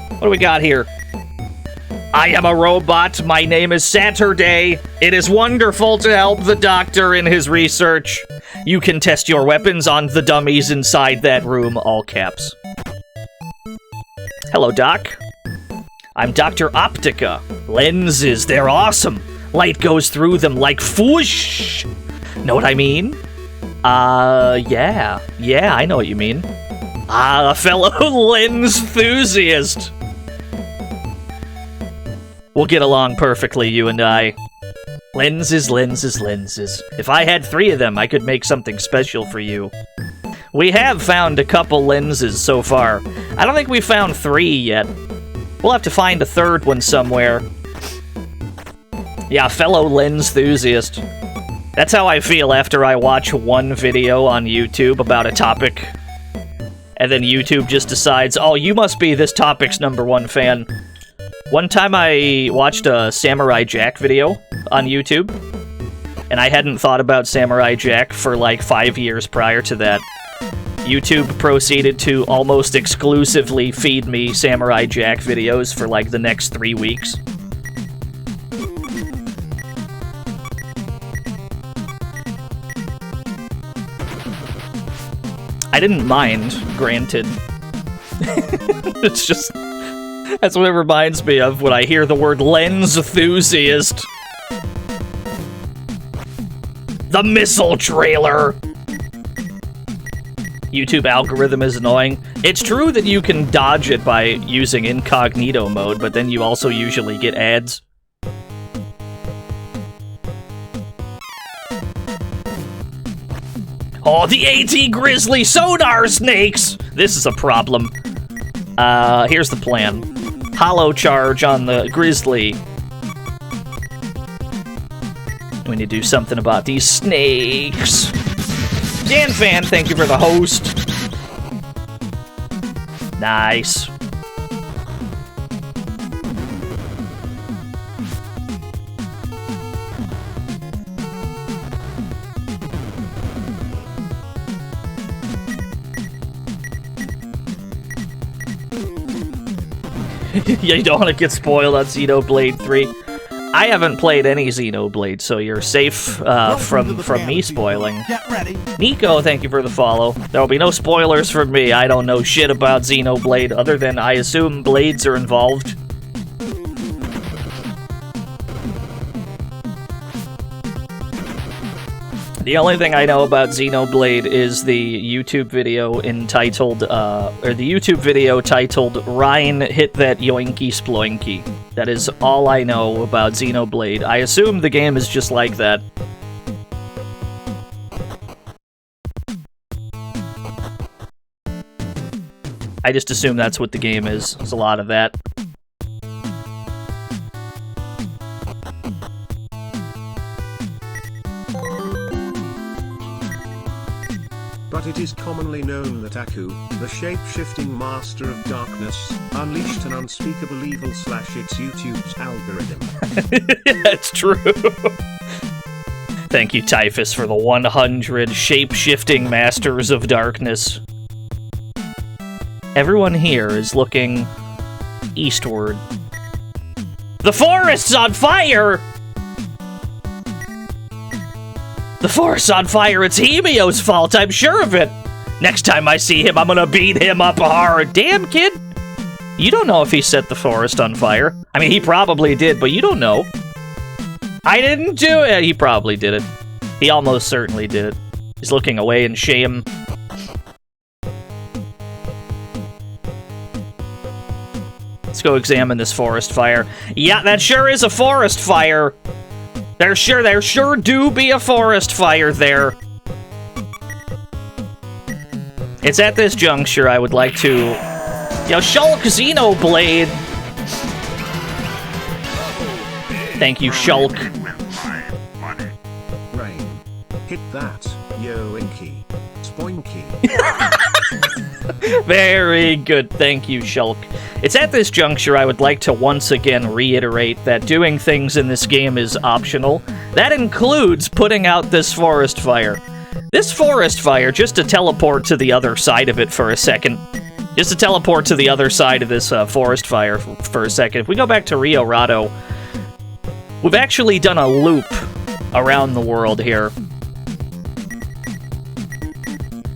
What do we got here? I am a robot. My name is Saturday. It is wonderful to help the doctor in his research. You can test your weapons on the dummies inside that room, all caps. Hello, Doc. I'm Dr. Optica. Lenses, they're awesome. Light goes through them like whoosh. Know what I mean? Yeah. Yeah, I know what you mean. Ah, a fellow lens enthusiast. We'll get along perfectly, you and I. Lenses, lenses, lenses. If I had 3 of them, I could make something special for you. We have found a couple lenses so far. I don't think we found 3 yet. We'll have to find a 3rd one somewhere. Yeah, fellow lens enthusiast. That's how I feel after I watch one video on YouTube about a topic. And then YouTube just decides, oh, you must be this topic's #1 fan. One time I watched a Samurai Jack video on YouTube, and I hadn't thought about Samurai Jack for like 5 years prior to that. YouTube proceeded to almost exclusively feed me Samurai Jack videos for like the next 3 weeks. I didn't mind, granted. It's just... That's what it reminds me of when I hear the word lens enthusiast. The missile trailer! YouTube algorithm is annoying. It's true that you can dodge it by using incognito mode, but then you also usually get ads. Oh, the AT Grizzly sonar snakes! This is a problem. Here's the plan. Hollow charge on the Grizzly. We need to do something about these snakes. DanFan, thank you for the host. Nice. Yeah, you don't want to get spoiled on Xenoblade 3. I haven't played any Xenoblade, so you're safe from me spoiling. Get ready. Nico, thank you for the follow. There will be no spoilers from me. I don't know shit about Xenoblade, other than I assume blades are involved. The only thing I know about Xenoblade is the YouTube video entitled, titled Ryan Hit That Yoinky Sploinky. That is all I know about Xenoblade. I assume the game is just like that. I just assume that's what the game is. There's a lot of that. But it is commonly known that Aku, the shape-shifting master of darkness, unleashed an unspeakable evil / its YouTube's algorithm. That's true. Thank you, Typhus, for the 100 shape-shifting masters of darkness. Everyone here is looking eastward. The forest's on fire! The forest's on fire, it's Hemio's fault, I'm sure of it! Next time I see him, I'm gonna beat him up hard. Damn, kid! You don't know if he set the forest on fire. I mean, he probably did, but you don't know. I didn't do it! He probably did it. He almost certainly did it. He's looking away in shame. Let's go examine this forest fire. Yeah, that sure is a forest fire! There sure do be a forest fire there. It's at this juncture I would like to... Yo, Shulk Xenoblade! Thank you, Shulk. Rain. Hit that, yoinky. Spoinky. Very good, thank you, Shulk. It's at this juncture I would like to once again reiterate that doing things in this game is optional. That includes putting out this forest fire. This forest fire, just to teleport to the other side of it for a second. Just to teleport to the other side of this forest fire for a second. If we go back to Rio Rado, we've actually done a loop around the world here.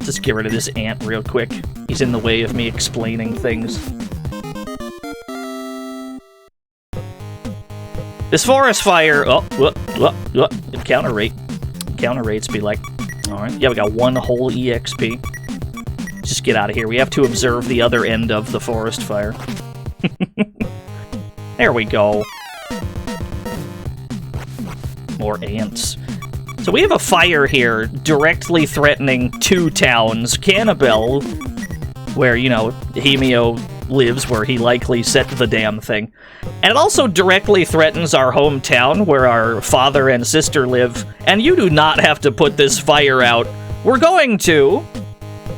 Just get rid of this ant real quick. He's in the way of me explaining things. This forest fire... Encounter rate. Encounter rates be like... Alright, yeah, we got one whole EXP. Just get out of here. We have to observe the other end of the forest fire. There we go. More ants. So we have a fire here directly threatening two towns. Cannibal, where, you know, Hemio lives, where he likely set the damn thing. And it also directly threatens our hometown, where our father and sister live. And you do not have to put this fire out. We're going to.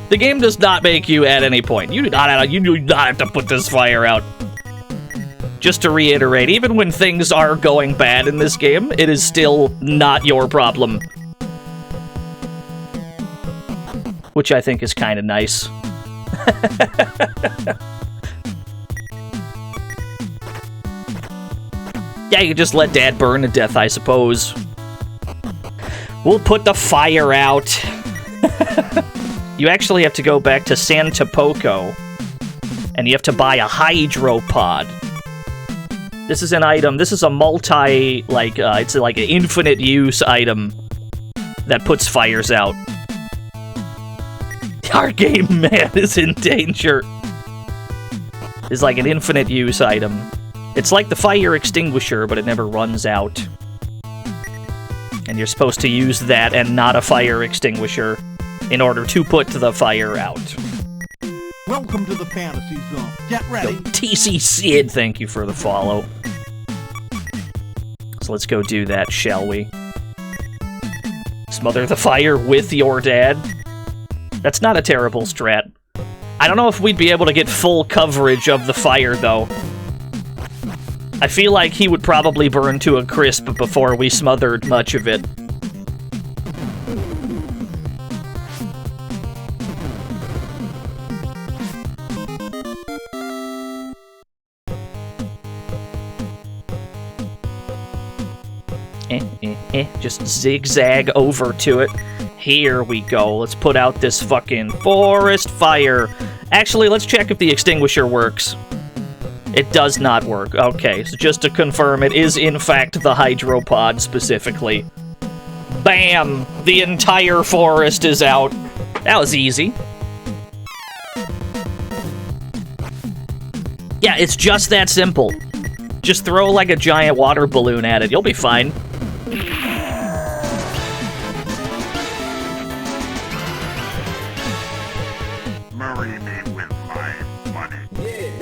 The game does not make you at any point. You do not have to put this fire out. Just to reiterate, even when things are going bad in this game, it is still not your problem. Which I think is kind of nice. Yeah, you can just let Dad burn to death, I suppose. We'll put the fire out. you actually have to go back to Santa Poco, and you have to buy a hydropod. This is an item, this is a multi, like, it's like an infinite use item that puts fires out. Our game man is in danger. It's like an infinite use item. It's like the fire extinguisher, but it never runs out. And you're supposed to use that and not a fire extinguisher in order to put the fire out. Welcome to the fantasy zone. Get ready. TC Sid, thank you for the follow. So let's go do that, shall we? Smother the fire with your dad. That's not a terrible strat. I don't know if we'd be able to get full coverage of the fire, though. I feel like he would probably burn to a crisp before we smothered much of it. Just zigzag over to it. Here we go. Let's put out this fucking forest fire. Actually, let's check if the extinguisher works. It does not work. Okay, so just to confirm, it is in fact the hydropod specifically. Bam! The entire forest is out. That was easy. Yeah, it's just that simple. Just throw like a giant water balloon at it. You'll be fine. Marry me with my money.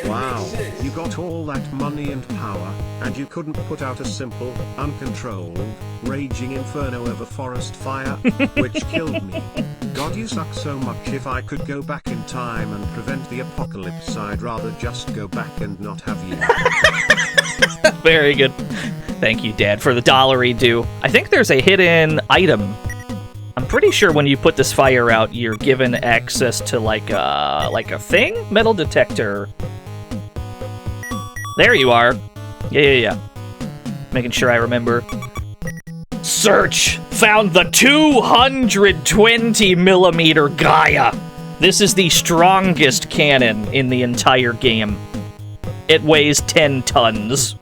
Wow, you got all that money and power, and you couldn't put out a simple, uncontrolled, raging inferno of a forest fire, which killed me. God, you suck so much. If I could go back in time and prevent the apocalypse, I'd rather just go back and not have you. Very good. Thank you, Dad, for the $1 due. I think there's a hidden item. I'm pretty sure when you put this fire out, you're given access to like a thing? Metal detector. There you are. Yeah. Making sure I remember. Search! Found the 220mm Gaia! This is the strongest cannon in the entire game. It weighs 10 tons.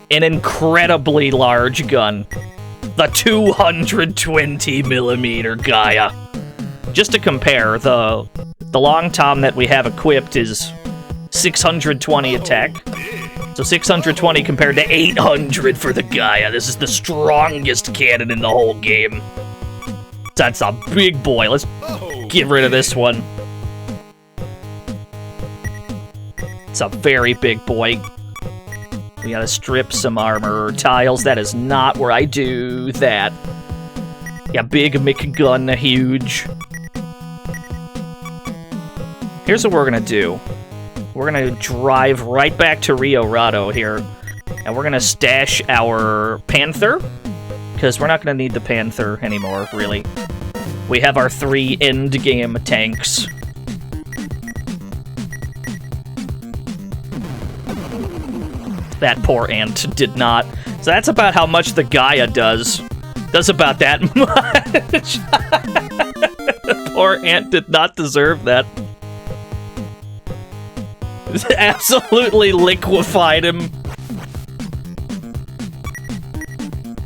An incredibly large gun. The 220mm Gaia. Just to compare, the long tom that we have equipped is 620 attack. So 620 compared to 800 for the Gaia. This is the strongest cannon in the whole game. That's a big boy. Let's get rid of this one. It's a very big boy. We gotta strip some armor tiles. That is not where I do that. Yeah, big McGun, huge. Here's what we're gonna do. We're gonna drive right back to Rio Rado here, and we're gonna stash our Panther, because we're not gonna need the Panther anymore, really. We have our 3 endgame tanks. That poor ant did not. So that's about how much the Gaia does. Does about that much. The poor ant did not deserve that. Absolutely liquefied him.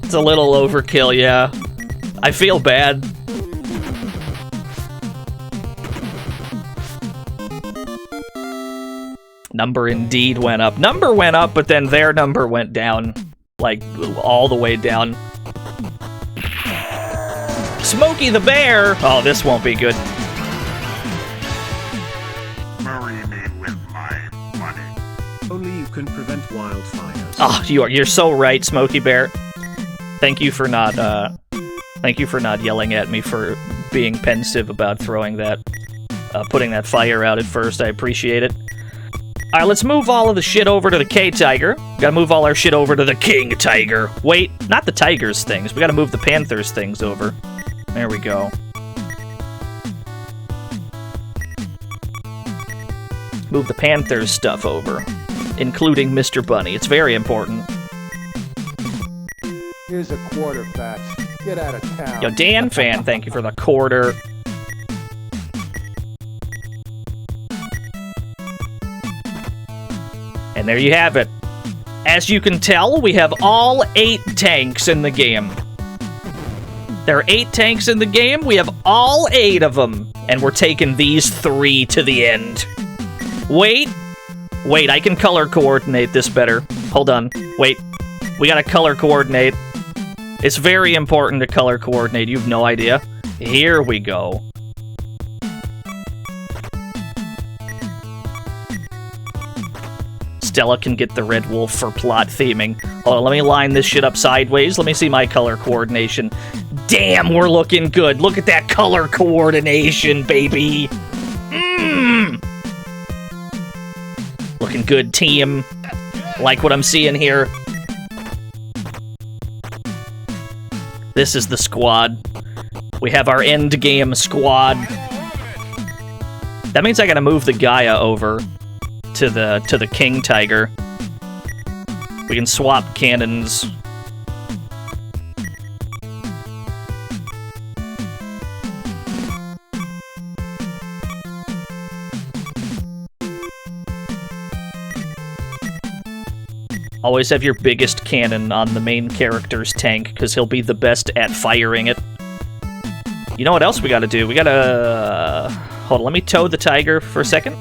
It's a little overkill, yeah. I feel bad. Number indeed went up. Number went up, but then their number went down. Like, all the way down. Smokey the Bear! Oh, this won't be good. Marry me with my money. Only you can prevent wildfires. Oh, you're so right, Smokey Bear. Thank you for not yelling at me for being pensive about throwing that, putting that fire out at first. I appreciate it. Alright, let's move all of the shit over to the K-Tiger. Gotta move all our shit over to the King Tiger. Wait, not the Tiger's things. We gotta move the Panther's things over. There we go. Move the Panther's stuff over, including Mr. Bunny. It's very important. Here's a quarter patch. Get out of town. Yo, Dan Fan, thank you for the quarter. And there you have it. As you can tell, we have all 8 tanks in the game. There are 8 tanks in the game. We have all 8 of them. And we're taking these 3 to the end. Wait, I can color coordinate this better. Hold on. Wait. We gotta color coordinate. It's very important to color coordinate. You have no idea. Here we go. Stella can get the Red Wolf for plot theming. Hold on, let me line this shit up sideways. Let me see my color coordination. Damn, we're looking good. Look at that color coordination, baby. Looking good, team. Like what I'm seeing here. This is the squad. We have our end game squad. That means I gotta move the Gaia over to the King Tiger. We can swap cannons. Always have your biggest cannon on the main character's tank, because he'll be the best at firing it. You know what else we gotta do? We gotta... Hold on, let me tow the Tiger for a second.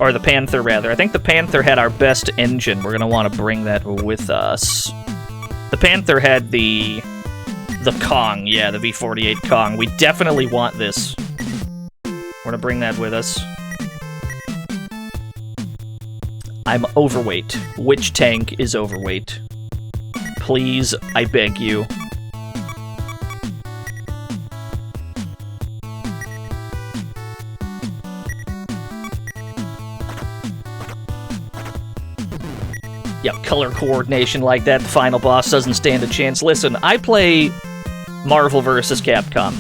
Or the Panther, rather. I think the Panther had our best engine. We're gonna want to bring that with us. The Panther had the Kong. Yeah, the V48 Kong. We definitely want this. We're gonna bring that with us. I'm overweight. Which tank is overweight? Please, I beg you. Yeah, color coordination like that, the final boss doesn't stand a chance. Listen, I play Marvel vs. Capcom.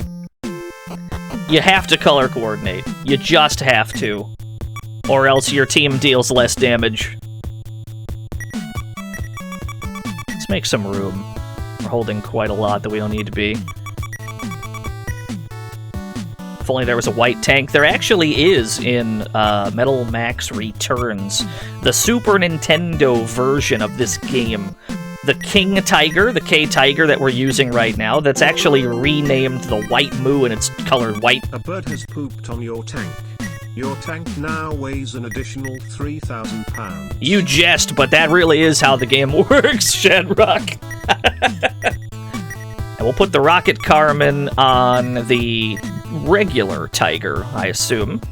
You have to color coordinate. You just have to. Or else your team deals less damage. Let's make some room. We're holding quite a lot that we don't need to be. If only there was a white tank. There actually is in Metal Max Returns, the Super Nintendo version of this game. The King Tiger, the K-Tiger that we're using right now, that's actually renamed the White Moo and it's colored white. A bird has pooped on your tank. Your tank now weighs an additional 3,000 pounds. You jest, but that really is how the game works, Shadrock. And we'll put the Rocket Carmen on the regular Tiger, I assume.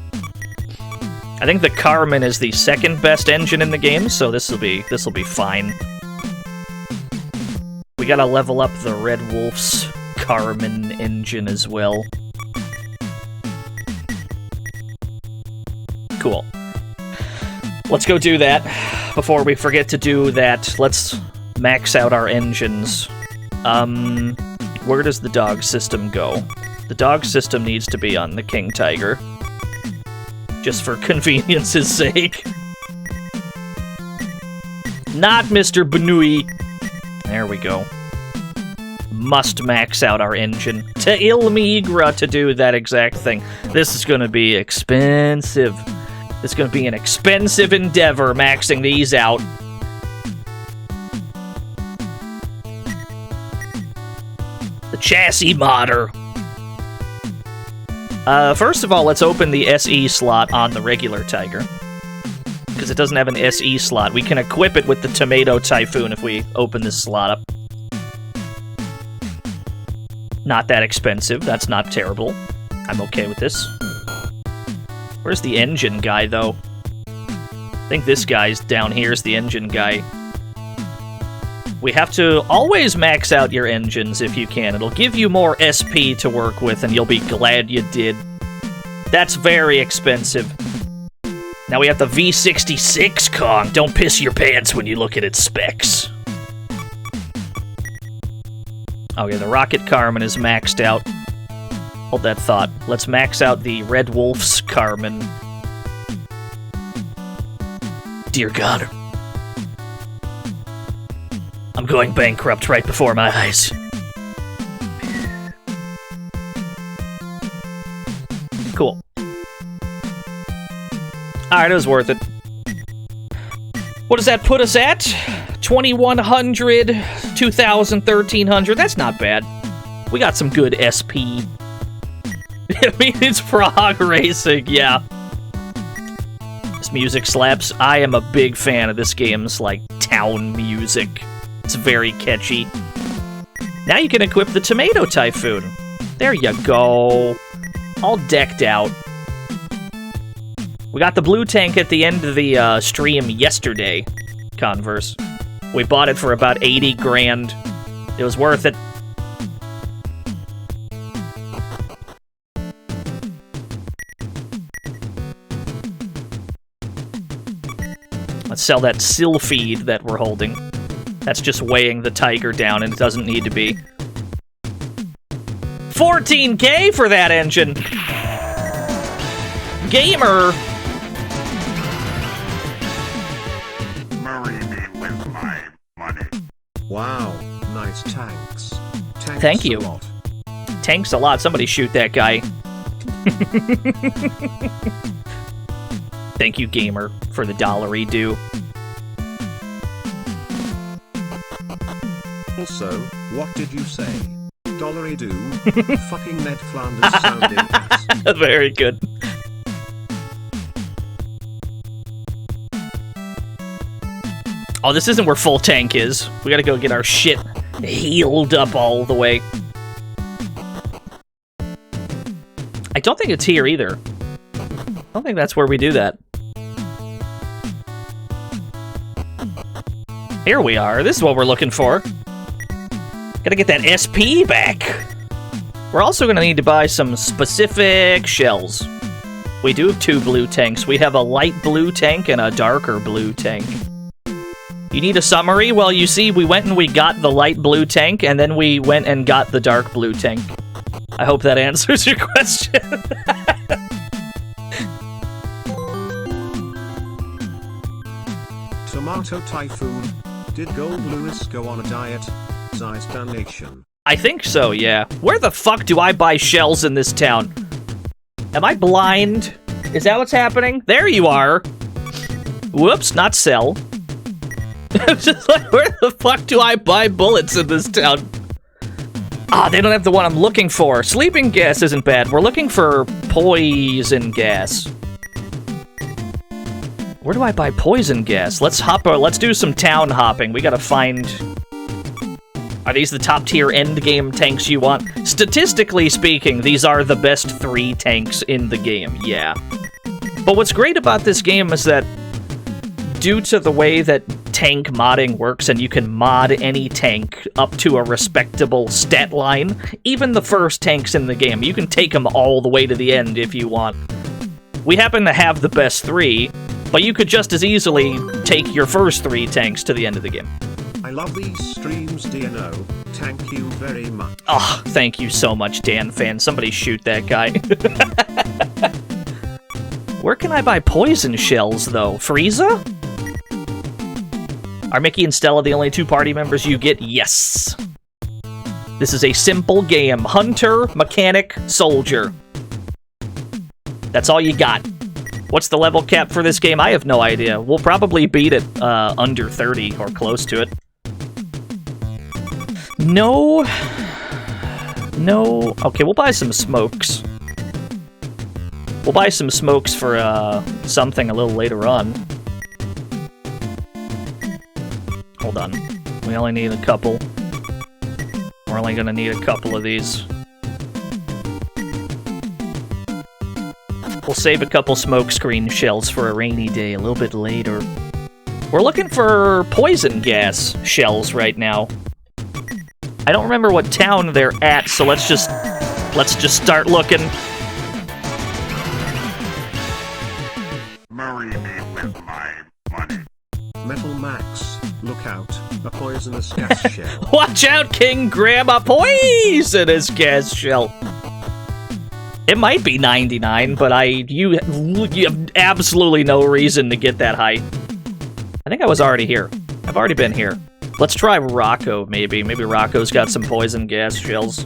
I think the Carmen is the second best engine in the game, so this'll be fine. We gotta level up the Red Wolf's Carmen engine as well. Cool. Let's go do that. Before we forget to do that, let's max out our engines. Where does the dog system go? The dog system needs to be on the King Tiger. Just for convenience's sake. Not Mr. Benui. There we go. Must max out our engine to Il Migra to do that exact thing. This is going to be expensive. It's going to be an expensive endeavor maxing these out. The chassis modder. First of all, let's open the SE slot on the regular Tiger. Because it doesn't have an SE slot. We can equip it with the Tomato Typhoon if we open this slot up. Not that expensive. That's not terrible. I'm okay with this. Where's the engine guy, though? I think this guy's down here is the engine guy. We have to always max out your engines if you can. It'll give you more SP to work with, and you'll be glad you did. That's very expensive. Now we have the V66 Kong. Don't piss your pants when you look at its specs. Okay, the Rocket Carmen is maxed out. Hold that thought. Let's max out the Red Wolf's Carmen. Dear God. I'm going bankrupt right before my eyes. Alright, it was worth it. What does that put us at? 2,100, 2,000, 1,300. That's not bad. We got some good SP. I mean, it's frog racing, yeah. This music slaps. I am a big fan of this game's, like, town music. It's very catchy. Now you can equip the Tomato Typhoon. There you go. All decked out. We got the blue tank at the end of the stream yesterday, Converse. We bought it for about 80 grand. It was worth it. Let's sell that sill feed that we're holding. That's just weighing the tiger down, and it doesn't need to be. 14K for that engine! Gamer! Marry me with my money. Wow, nice tanks. Tanks Thank you. A lot. Tanks a lot. Somebody shoot that guy. Thank you, Gamer, for the $1 due. Also, what did you say? $1 do? Fucking Ned Flanders sounding ass. Very good. Oh, this isn't where full tank is. We gotta go get our shit healed up all the way. I don't think it's here either. I don't think that's where we do that. Here we are. This is what we're looking for. Gotta get that SP back. We're also gonna need to buy some specific shells. We do have 2 blue tanks. We have a light blue tank and a darker blue tank. You need a summary? Well, you see, we went and we got the light blue tank, and then we went and got the dark blue tank. I hope that answers your question. Tomato Typhoon. Did Gold Lewis go on a diet? Size donation. I think so, yeah. Where the fuck do I buy shells in this town? Am I blind? Is that what's happening? There you are. Whoops, not sell. Just like, where the fuck do I buy bullets in this town? Ah, they don't have the one I'm looking for. Sleeping gas isn't bad. We're looking for poison gas. Where do I buy poison gas? Let's do some town hopping. We gotta find... Are these the top tier end game tanks you want? Statistically speaking, these are the best 3 tanks in the game, yeah. But what's great about this game is that due to the way that tank modding works, and you can mod any tank up to a respectable stat line, even the first tanks in the game, you can take them all the way to the end if you want. We happen to have the best 3, but you could just as easily take your first 3 tanks to the end of the game. I love these streams, DNO. Thank you very much. Oh, thank you so much, Dan fan. Somebody shoot that guy. Where can I buy poison shells, though? Frieza? Are Mickey and Stella the only 2 party members you get? Yes. This is a simple game. Hunter, mechanic, soldier. That's all you got. What's the level cap for this game? I have no idea. We'll probably beat it under 30 or close to it. No. Okay, we'll buy some smokes. We'll buy some smokes for something a little later on. Hold on. We only need a couple. We're only gonna need a couple of these. We'll save a couple smoke screen shells for a rainy day a little bit later. We're looking for poison gas shells right now. I don't remember what town they're at, so let's just start looking. Marry me with my money. Metal Max, look out, a poisonous gas shell. Watch out, King! Grab a poisonous gas shell. It might be 99, but you have absolutely no reason to get that high. I think I was already here. I've already been here. Let's try Rocco, maybe. Maybe Rocco's got some poison gas shells.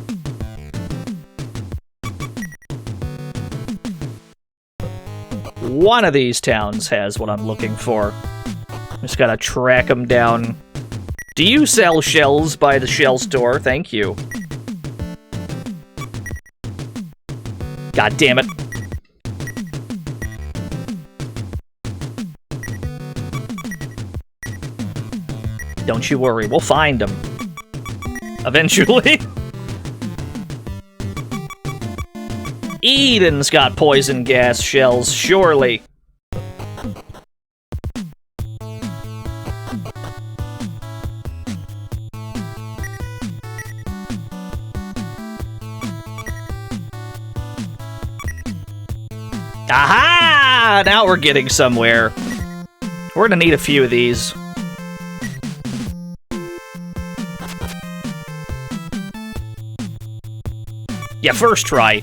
one of these towns has what I'm looking for. Just gotta track them down. Do you sell shells by the shell store? Thank you. God damn it. Don't you worry, we'll find them. Eventually. Eden's got poison gas shells, surely. Aha! Now we're getting somewhere. We're gonna need a few of these. Yeah, first try.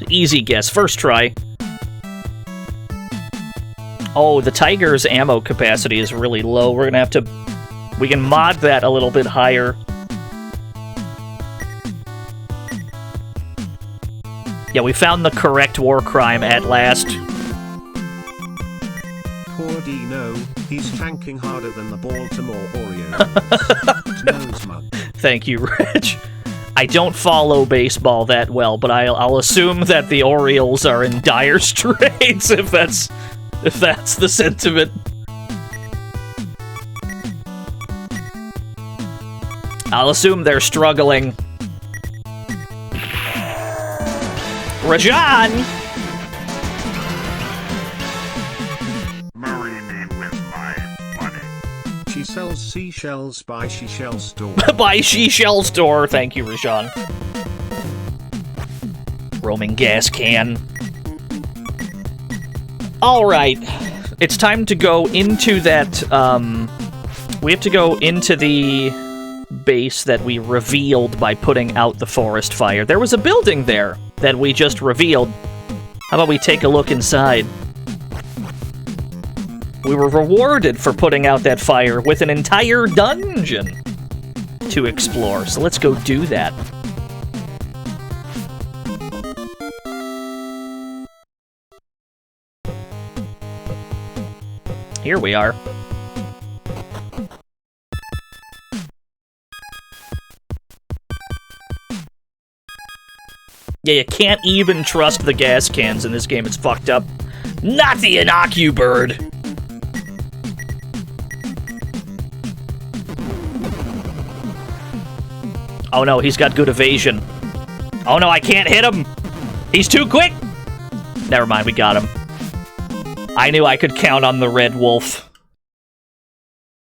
Easy guess, first try. Oh, the Tiger's ammo capacity is really low. We're gonna have to... We can mod that a little bit higher. Yeah, we found the correct war crime at last. Poor DNO, he's tanking harder than the Baltimore Orioles. Nose mug. Thank you, Rich. I don't follow baseball that well, but I'll assume that the Orioles are in dire straits if that's the sentiment. I'll assume they're struggling. Rajan! Marry me with my money. She sells seashells by Shell Store. By Shell Store, thank you, Rajan. Roaming gas can. Alright. It's time to go into that, we have to go into the base that we revealed by putting out the forest fire. There was a building there that we just revealed. How about we take a look inside? We were rewarded for putting out that fire with an entire dungeon to explore, so let's go do that. Here we are. Yeah, you can't even trust the gas cans in this game. It's fucked up. Not the Inocu bird! Oh no, he's got good evasion. Oh no, I can't hit him! He's too quick! Never mind, we got him. I knew I could count on the Red Wolf.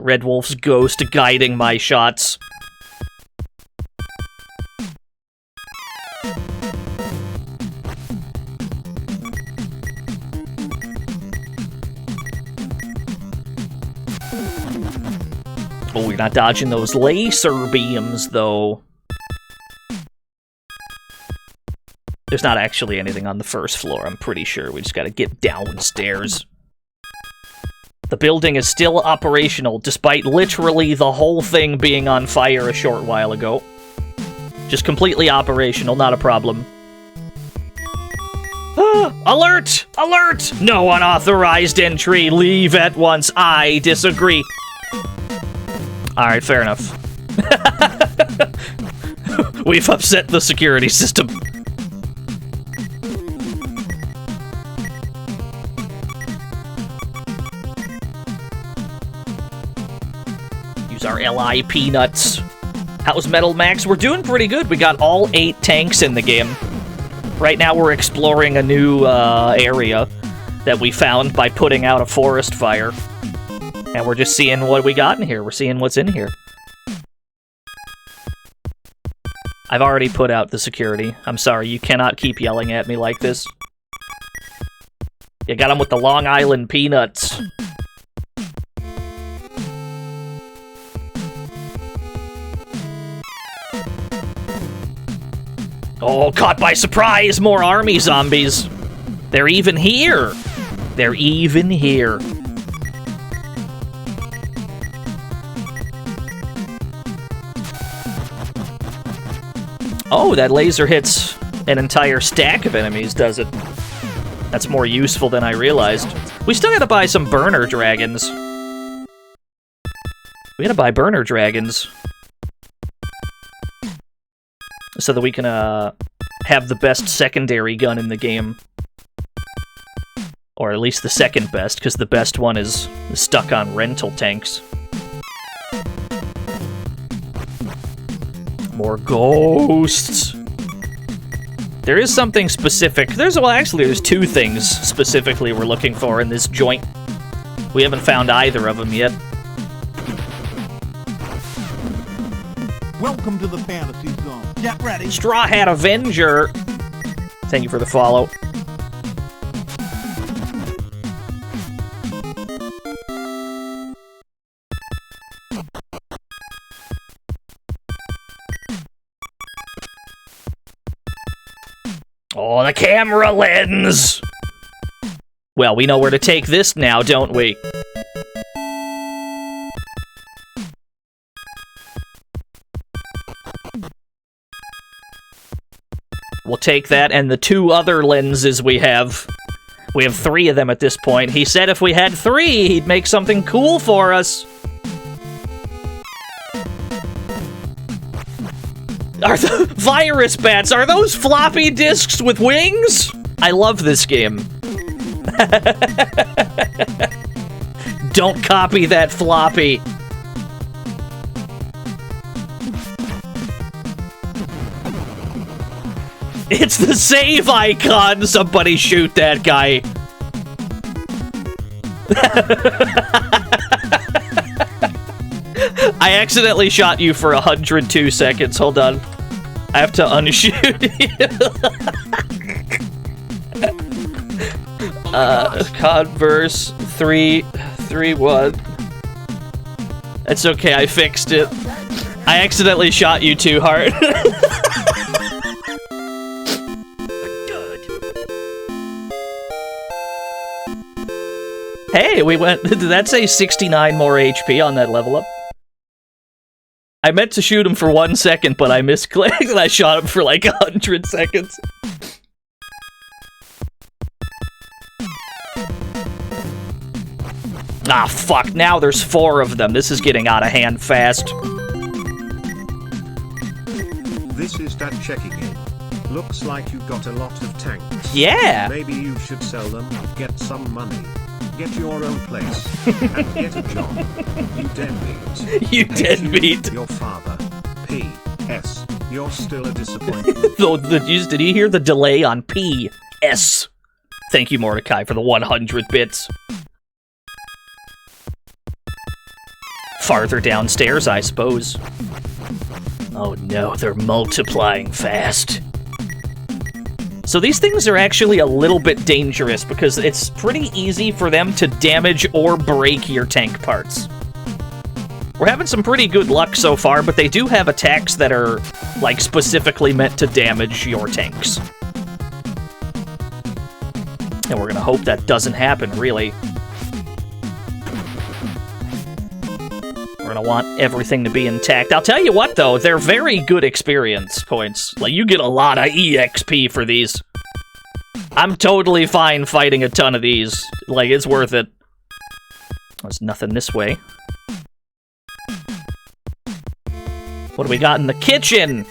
Red Wolf's ghost guiding my shots. Oh, you're not dodging those laser beams, though. There's not actually anything on the first floor, I'm pretty sure. We just gotta get downstairs. The building is still operational, despite literally the whole thing being on fire a short while ago. Just completely operational, not a problem. Ah, alert! Alert! No unauthorized entry! Leave at once! I disagree! Alright, fair enough. We've upset the security system. Use our LI peanuts. How's Metal Max? We're doing pretty good. We got all 8 tanks in the game. Right now we're exploring a new area that we found by putting out a forest fire. And we're just seeing what we got in here. We're seeing what's in here. I've already put out the security. I'm sorry, you cannot keep yelling at me like this. You got him with the Long Island peanuts. Oh, caught by surprise! More army zombies! They're even here! They're even here. Oh, that laser hits an entire stack of enemies, does it? That's more useful than I realized. We still gotta buy some burner dragons. We gotta buy burner dragons. So that we can, have the best secondary gun in the game. Or at least the second best, because the best one is stuck on rental tanks. More ghosts! There is something specific. There's two things specifically we're looking for in this joint. We haven't found either of them yet. Welcome to the fantasy zone. Get ready. Straw Hat Avenger! Thank you for the follow. Oh, the camera lens! Well, we know where to take this now, don't we? We'll take that and the two other lenses we have. We have 3 of them at this point. He said if we had 3, he'd make something cool for us. Are the virus bats, are those floppy disks with wings? I love this game. Don't copy that floppy. It's the save icon! Somebody shoot that guy. I accidentally shot you for 102 seconds. Hold on. I have to unshoot you. Converse 331. It's okay, I fixed it. I accidentally shot you too hard. Hey, we went... Did that say 69 more HP on that level up? I meant to shoot him for 1 second, but I misclicked and I shot him for like 100 seconds. Ah, fuck. Now there's 4 of them. This is getting out of hand fast. This is Dad checking in. Looks like you got a lot of tanks. Yeah. Maybe you should sell them, get some money. Get your own place, and get a job. You deadbeat. You deadbeat. Your father. P.S. You're still a disappointment. Did you hear the delay on P.S.? Thank you, Mordecai, for the 100 bits. Farther downstairs, I suppose. Oh no, they're multiplying fast. So these things are actually a little bit dangerous because it's pretty easy for them to damage or break your tank parts. We're having some pretty good luck so far, but they do have attacks that are, like, specifically meant to damage your tanks. And we're gonna hope that doesn't happen, really. We're gonna want everything to be intact. I'll tell you what, though, they're very good experience points. Like, you get a lot of EXP for these. I'm totally fine fighting a ton of these. Like, it's worth it. There's nothing this way. What do we got in the kitchen?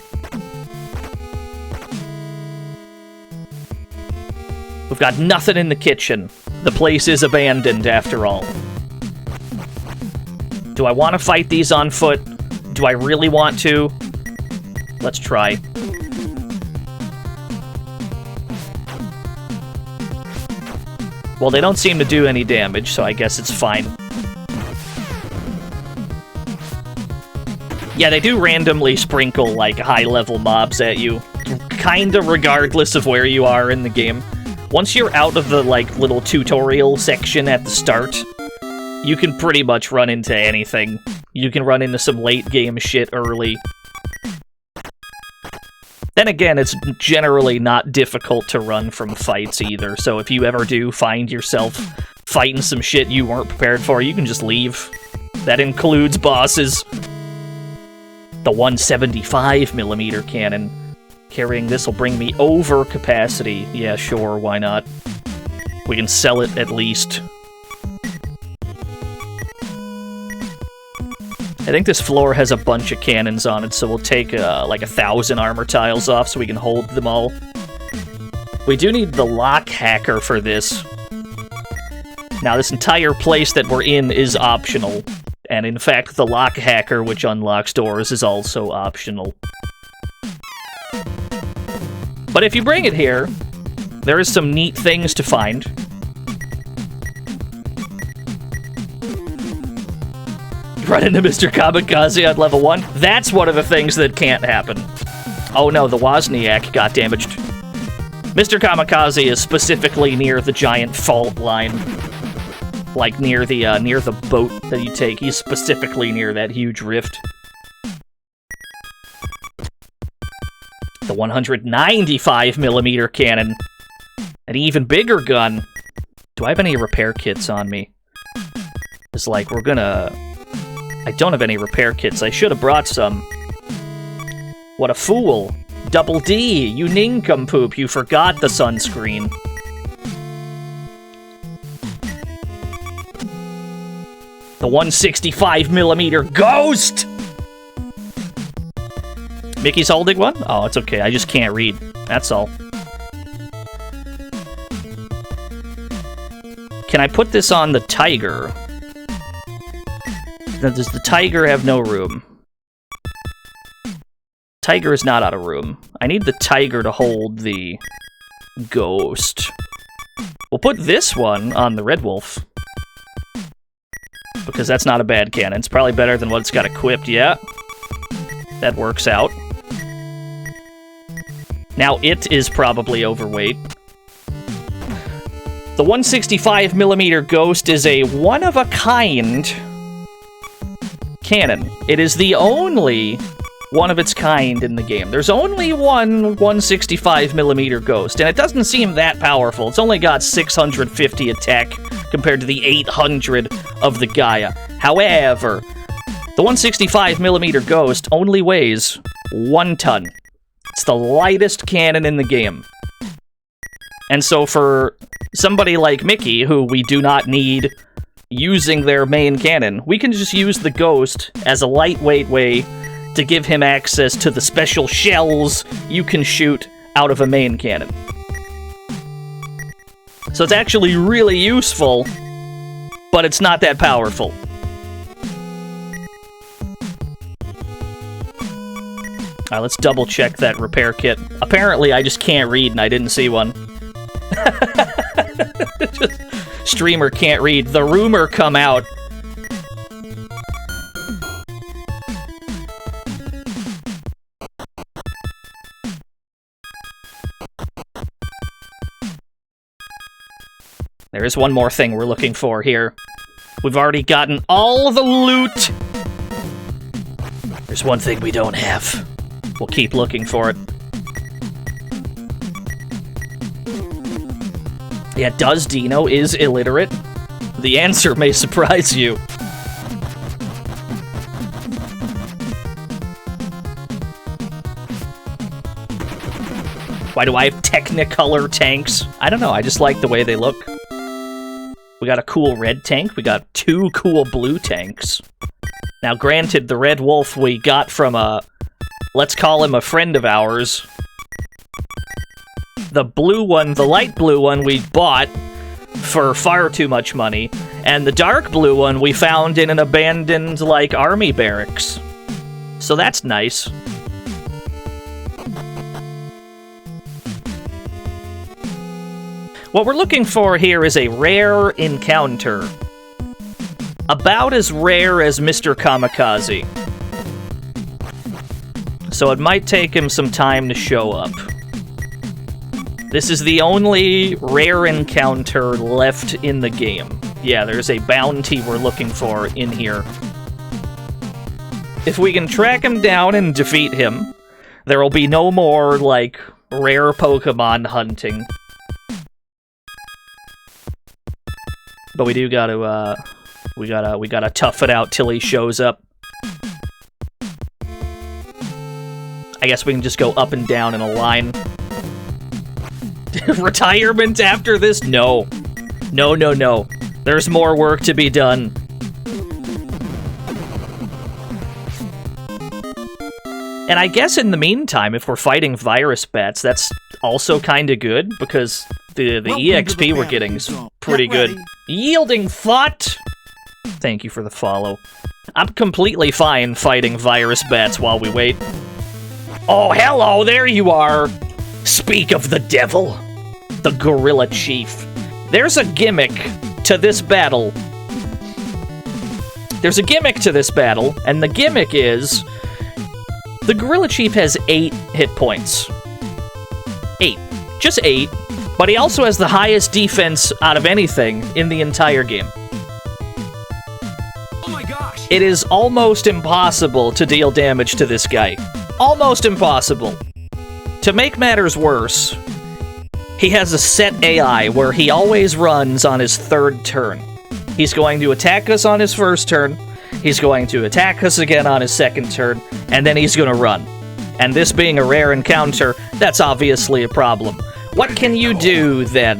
We've got nothing in the kitchen. The place is abandoned, after all. Do I want to fight these on foot? Do I really want to? Let's try. Well, they don't seem to do any damage, so I guess it's fine. Yeah, they do randomly sprinkle, like, high-level mobs at you. Kinda regardless of where you are in the game. Once you're out of the, like, little tutorial section at the start, you can pretty much run into anything. You can run into some late-game shit early. Then again, it's generally not difficult to run from fights either, so if you ever do find yourself fighting some shit you weren't prepared for, you can just leave. That includes bosses. The 175mm cannon. Carrying this will bring me over capacity. Yeah, sure, why not? We can sell it at least. I think this floor has a bunch of cannons on it, so we'll take like 1,000 armor tiles off so we can hold them all. We do need the lock hacker for this. Now, this entire place that we're in is optional. And in fact, the lock hacker, which unlocks doors, is also optional. But if you bring it here, there is some neat things to find. Run into Mr. Kamikaze at level 1. That's one of the things that can't happen. Oh no, the Wozniak got damaged. Mr. Kamikaze is specifically near the giant fault line. Like near the boat that you take. He's specifically near that huge rift. The 195mm cannon. An even bigger gun. Do I have any repair kits on me? It's like, we're gonna... I don't have any repair kits. I should have brought some. What a fool. Double D, you nincompoop. You forgot the sunscreen. The 165mm Ghost! Mickey's holding one? Oh, it's okay. I just can't read. That's all. Can I put this on the Tiger? Does the Tiger have no room? Tiger is not out of room. I need the Tiger to hold the Ghost. We'll put this one on the Red Wolf. Because that's not a bad cannon. It's probably better than what it's got equipped, yeah. That works out. Now it is probably overweight. The 165mm Ghost is a one-of-a-kind cannon. It is the only one of its kind in the game. There's only one 165mm Ghost, and it doesn't seem that powerful. It's only got 650 attack compared to the 800 of the Gaia. However, the 165mm Ghost only weighs 1 ton. It's the lightest cannon in the game. And so for somebody like Mickey, who we do not need using their main cannon, we can just use the Ghost as a lightweight way to give him access to the special shells you can shoot out of a main cannon. So it's actually really useful, but it's not that powerful. Alright, let's double check that repair kit. Apparently I just can't read and I didn't see one. Just, streamer can't read. The rumor come out. There is one more thing we're looking for here. We've already gotten all the loot. There's one thing we don't have. We'll keep looking for it. Yeah, does DNO is illiterate? The answer may surprise you. Why do I have Technicolor tanks? I don't know, I just like the way they look. We got a cool red tank, we got 2 cool blue tanks. Now granted, the Red Wolf we got from a... let's call him a friend of ours. The blue one, the light blue one, we bought for far too much money. And the dark blue one we found in an abandoned, like, army barracks. So that's nice. What we're looking for here is a rare encounter. About as rare as Mr. Kamikaze. So it might take him some time to show up. This is the only rare encounter left in the game. Yeah, there's a bounty we're looking for in here. If we can track him down and defeat him, there will be no more, like, rare Pokemon hunting. But we do gotta, we gotta tough it out till he shows up. I guess we can just go up and down in a line. Retirement after this? No. No, no, no. There's more work to be done. And I guess in the meantime, if we're fighting virus bats, that's also kind of good, because the EXP we're getting is pretty good. Yielding thought! Thank you for the follow. I'm completely fine fighting virus bats while we wait. Oh, hello, there you are! Speak of the devil, the Gorilla Chief. There's a gimmick to this battle. There's a gimmick to this battle, and the gimmick is... the Gorilla Chief has 8 hit points. 8. Just 8. But he also has the highest defense out of anything in the entire game. Oh my gosh! It is almost impossible to deal damage to this guy. Almost impossible. To make matters worse, he has a set AI where he always runs on his 3rd turn. He's going to attack us on his 1st turn, he's going to attack us again on his 2nd turn, and then he's gonna run. And this being a rare encounter, that's obviously a problem. What can you do, then,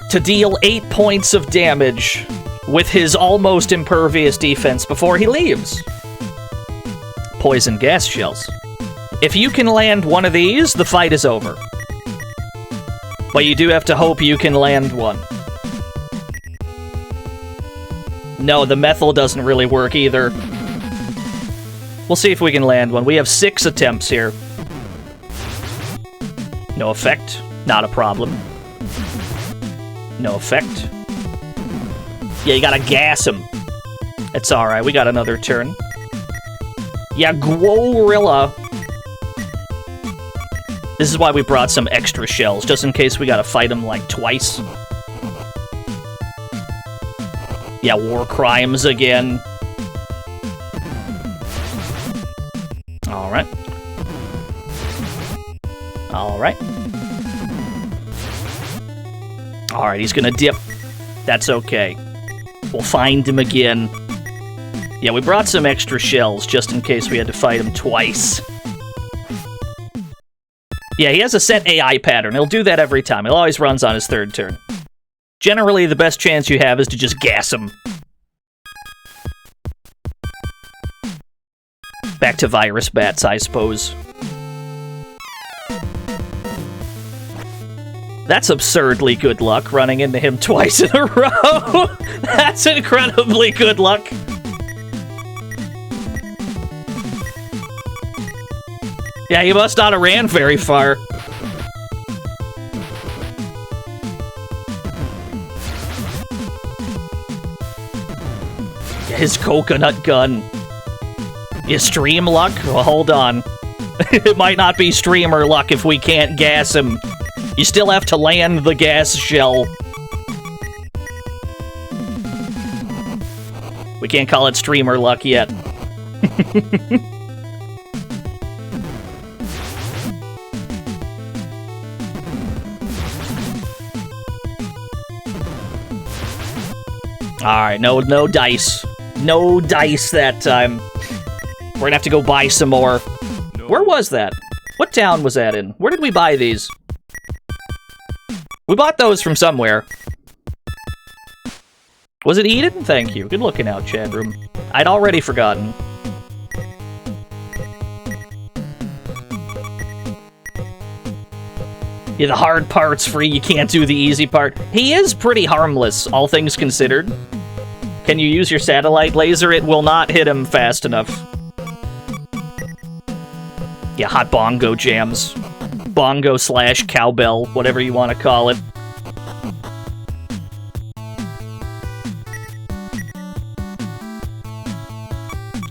to deal 8 points of damage with his almost impervious defense before he leaves? Poison gas shells. If you can land one of these, the fight is over. But you do have to hope you can land one. No, the methyl doesn't really work either. We'll see if we can land one. We have 6 attempts here. No effect. Not a problem. No effect. Yeah, you gotta gas him. It's alright, we got another turn. Yeah, Gorilla. This is why we brought some extra shells, just in case we gotta fight him, like, twice. Yeah, war crimes again. Alright. Alright. Alright, he's gonna dip. That's okay. We'll find him again. Yeah, we brought some extra shells, just in case we had to fight him twice. Yeah, he has a set AI pattern. He'll do that every time. He always runs on his 3rd turn. Generally, the best chance you have is to just gas him. Back to virus bats, I suppose. That's absurdly good luck, running into him twice in a row. That's incredibly good luck. Yeah, he must not have ran very far. His coconut gun. Is stream luck? Well, hold on. It might not be streamer luck if we can't gas him. You still have to land the gas shell. We can't call it streamer luck yet. Alright, no dice. No dice that time. We're gonna have to go buy some more. No. Where was that? What town was that in? Where did we buy these? We bought those from somewhere. Was it Eden? Thank you. Good looking out, chat room. I'd already forgotten. Yeah, the hard part's free, you can't do the easy part. He is pretty harmless, all things considered. Can you use your satellite laser? It will not hit him fast enough. Yeah, hot bongo jams. Bongo / cowbell, whatever you want to call it.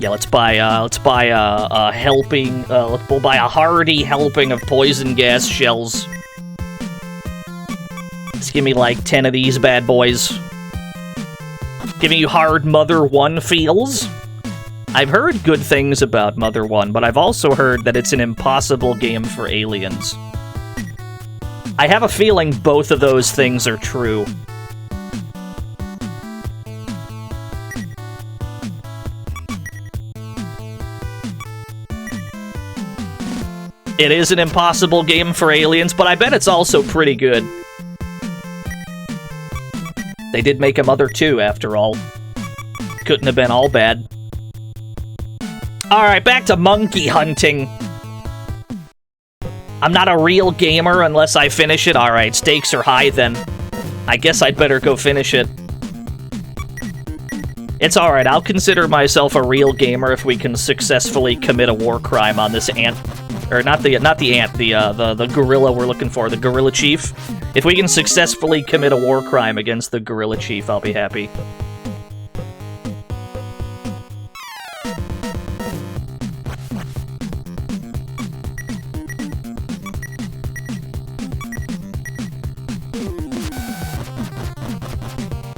Yeah, let's buy a helping. We'll buy a hearty helping of poison gas shells. Just give me like 10 of these bad boys. Giving you hard Mother 1 feels. I've heard good things about Mother 1, but I've also heard that it's an impossible game for aliens. I have a feeling both of those things are true. It is an impossible game for aliens, but I bet it's also pretty good. They did make a mother too, after all. Couldn't have been all bad. Alright, back to monkey hunting. I'm not a real gamer unless I finish it. Alright, stakes are high then. I guess I'd better go finish it. It's alright, I'll consider myself a real gamer if we can successfully commit a war crime on this ant. Or not the ant, the gorilla we're looking for, the gorilla chief. If we can successfully commit a war crime against the gorilla chief, I'll be happy.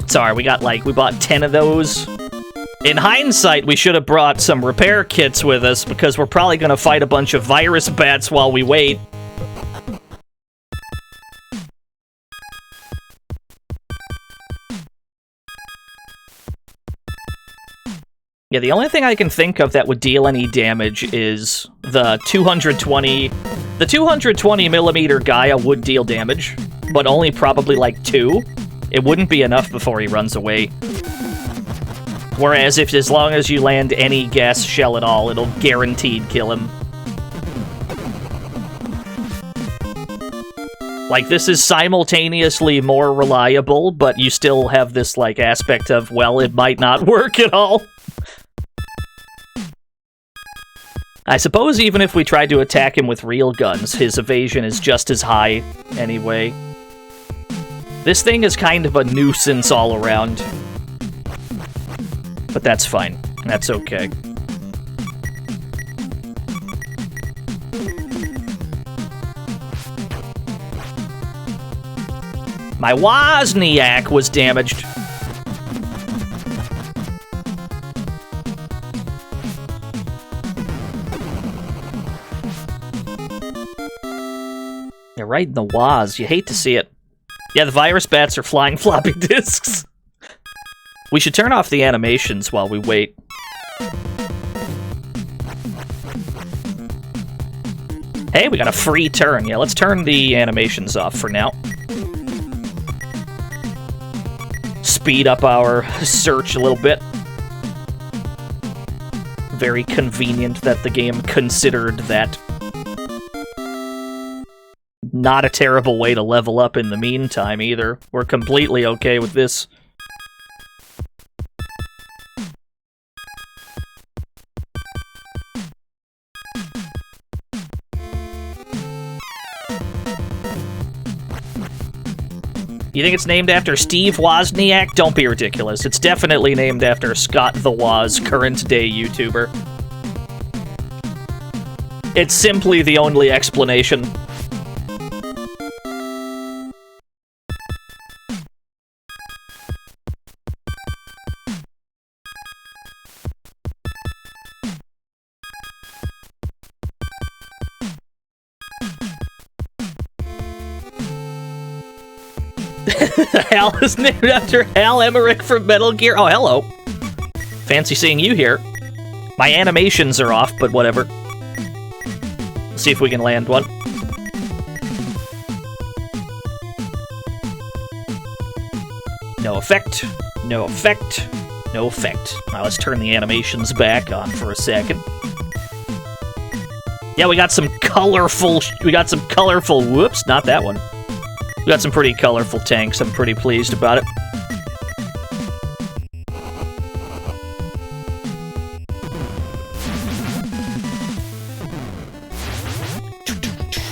Sorry, we bought 10 of those. In hindsight, we should have brought some repair kits with us, because we're probably going to fight a bunch of virus bats while we wait. Yeah, the only thing I can think of that would deal any damage is the 220... The 220mm Gaia would deal damage, but only probably like 2. It wouldn't be enough before he runs away. Whereas, as long as you land any gas shell at all, it'll guaranteed kill him. Like, this is simultaneously more reliable, but you still have this, like, aspect of, well, it might not work at all. I suppose even if we tried to attack him with real guns, his evasion is just as high anyway. This thing is kind of a nuisance all around. But that's fine. That's okay. My Wozniak was damaged. They're right in the Woz. You hate to see it. Yeah, the virus bats are flying floppy disks. We should turn off the animations while we wait. Hey, we got a free turn. Yeah, let's turn the animations off for now. Speed up our search a little bit. Very convenient that the game considered that. Not a terrible way to level up in the meantime, either. We're completely okay with this. You think it's named after Steve Wozniak? Don't be ridiculous. It's definitely named after Scott the Woz, current-day YouTuber. It's simply the only explanation. Hal is named after Hal Emmerich from Metal Gear. Oh, hello. Fancy seeing you here. My animations are off, but whatever. Let's see if we can land one. No effect. No effect. No effect. Now let's turn the animations back on for a second. Yeah, we got some colorful... Whoops, not that one. We got some pretty colorful tanks. I'm pretty pleased about it.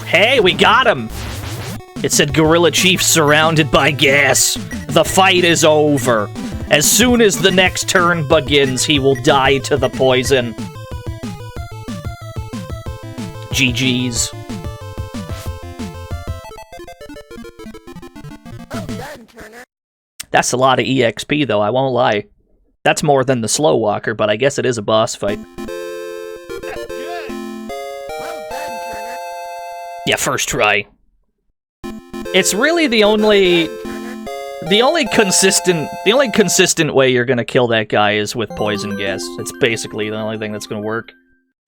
Hey, we got him! It said Gorilla Chief surrounded by gas. The fight is over. As soon as the next turn begins, he will die to the poison. GG's. That's a lot of EXP, though, I won't lie. That's more than the Slow Walker, but I guess it is a boss fight. That's good. Well done, Turner. Yeah, first try. It's really the only consistent way you're gonna kill that guy is with poison gas. It's basically the only thing that's gonna work.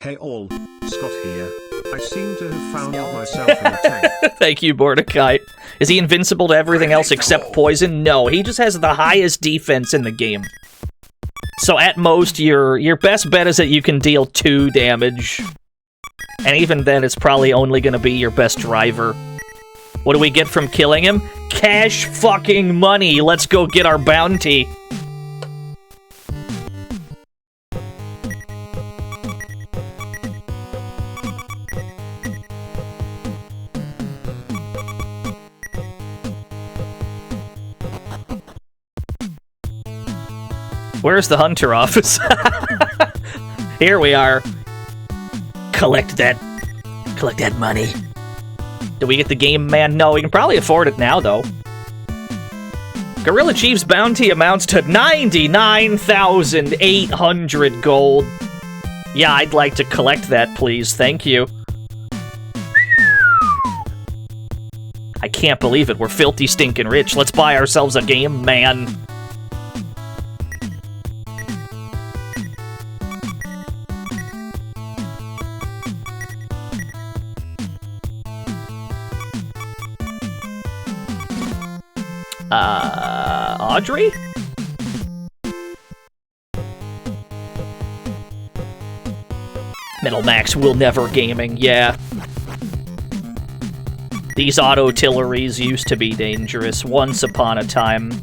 Hey all, Scott here. I seem to have found myself in a tank. Thank you, Mordecai. Is he invincible to everything else except poison? No, he just has the highest defense in the game. So at most, your best bet is that you can deal 2 damage. And even then, it's probably only gonna be your best driver. What do we get from killing him? Cash fucking money! Let's go get our bounty! Where's the hunter office? Here we are. Collect that money. Do we get the game man? No, we can probably afford it now, though. Gorilla Chief's bounty amounts to 99,800 gold. Yeah, I'd like to collect that, please. Thank you. I can't believe it. We're filthy stinking rich. Let's buy ourselves a game man. Audrey? Metal Max will never gaming, yeah. These auto-tilleries used to be dangerous once upon a time.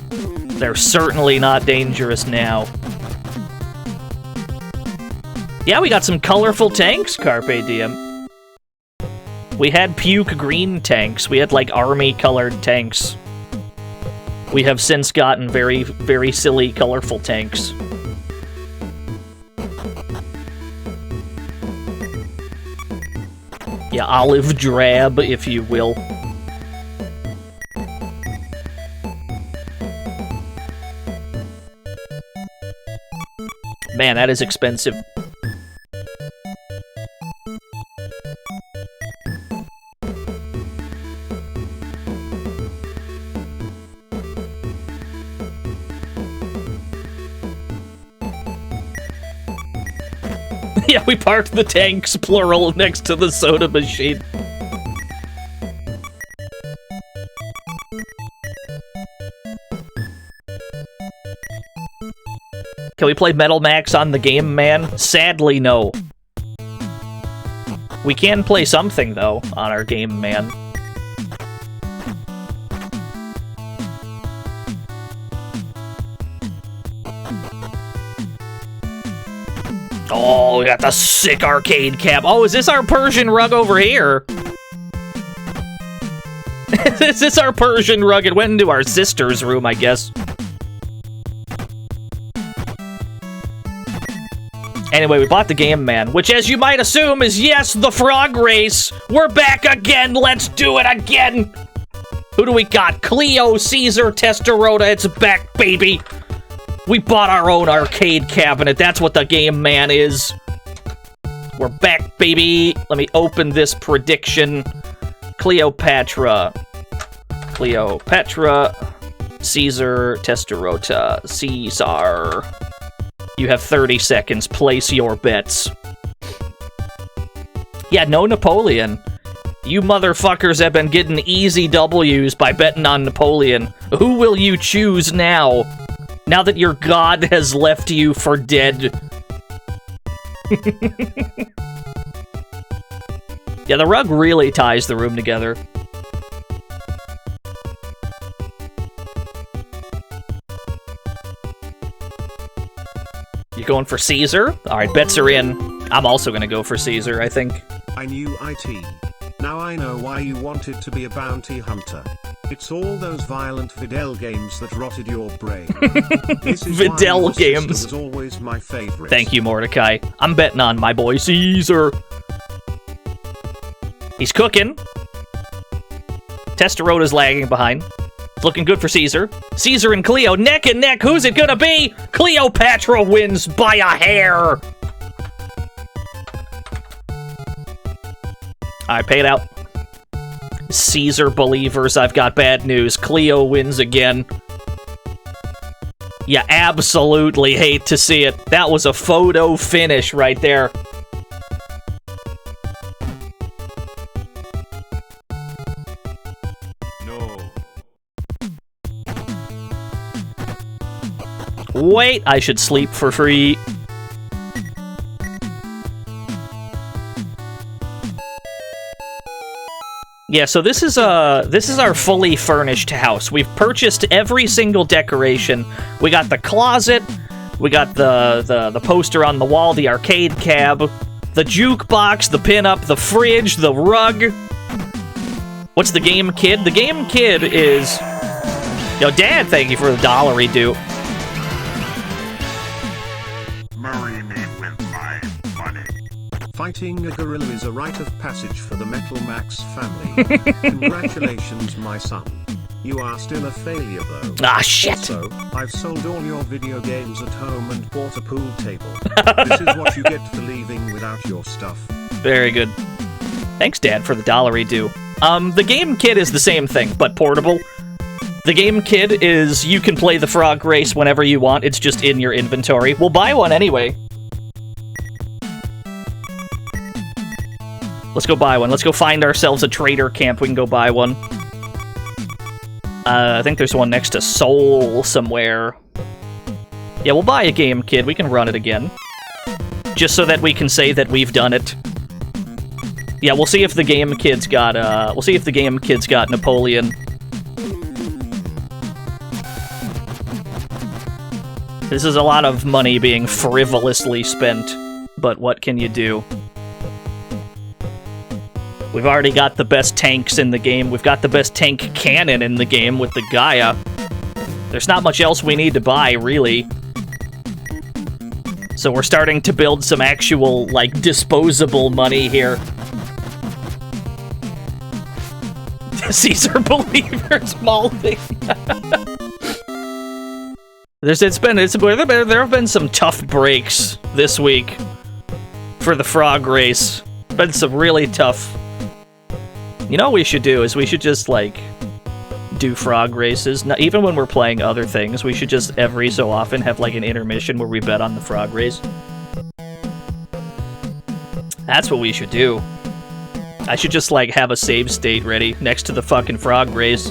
They're certainly not dangerous now. Yeah, we got some colorful tanks, Carpe Diem. We had puke green tanks. We had, like, army-colored tanks. We have since gotten very, very silly, colorful tanks. Yeah, olive drab, if you will. Man, that is expensive. Yeah, we parked the tanks, plural, next to the soda machine. Can we play Metal Max on the Game Man? Sadly, no. We can play something, though, on our Game Man. Oh, we got the sick arcade cab. Oh, is this our Persian rug over here? Is this our Persian rug? It went into our sister's room, I guess. Anyway, we bought the Game Man, which, as you might assume, is, yes, the frog race. We're back again. Let's do it again. Who do we got? Cleo, Caesar, Testaroda. It's back, baby. We bought our own arcade cabinet. That's what the Game Man is. We're back, baby. Let me open this prediction. Cleopatra. Caesar, Testaroda, Caesar. You have 30 seconds. Place your bets. Yeah, no Napoleon. You motherfuckers have been getting easy W's by betting on Napoleon. Who will you choose now? Now that your god has left you for dead. Yeah, the rug really ties the room together. You going for Caesar? Alright, bets are in. I'm also gonna go for Caesar, I think. I knew IT. Now I know why you wanted to be a bounty hunter. It's all those violent Videl games that rotted your brain. This is Videl why games was always my favorite. Thank you, Mordecai. I'm betting on my boy Caesar. He's cooking. Testaroda's lagging behind. It's looking good for Caesar. Caesar and Cleo neck and neck. Who's it gonna be? Cleopatra wins by a hair. Alright, pay it out. Caesar believers, I've got bad news. Cleo wins again. You absolutely hate to see it. That was a photo finish right there. Wait, I should sleep for free. Yeah, so this is our fully furnished house. We've purchased every single decoration. We got the closet, we got the poster on the wall, the arcade cab, the jukebox, the pinup, the fridge, the rug. What's the game kid? The game kid is... Yo, Dad, thank you for the $1 due. Marry me with my money. Fighting a gorilla is a rite of passage for the Metal Max family. Congratulations, my son. You are still a failure, though. Ah, shit! Also, I've sold all your video games at home and bought a pool table. This is what you get for leaving without your stuff. Very good. Thanks, Dad, for the $1 due. The game kit is the same thing, but portable. The game kit is you can play the frog race whenever you want. It's just in your inventory. We'll buy one anyway. Let's go buy one. Let's go find ourselves a trader camp. We can go buy one. I think there's one next to Seoul somewhere. Yeah, we'll buy a game kit. We can run it again. Just so that we can say that we've done it. Yeah, we'll see if the game kid's got, Napoleon. This is a lot of money being frivolously spent, but what can you do? We've already got the best tanks in the game. We've got the best tank cannon in the game with the Gaia. There's not much else we need to buy, really. So we're starting to build some actual, like, disposable money here. Caesar believer, small thing. There have been some tough breaks this week for the frog race. Been some really tough. You know what we should do is we should just, like, do frog races. Not, even when we're playing other things, we should just every so often have, like, an intermission where we bet on the frog race. That's what we should do. I should just, like, have a save state ready next to the fucking frog race.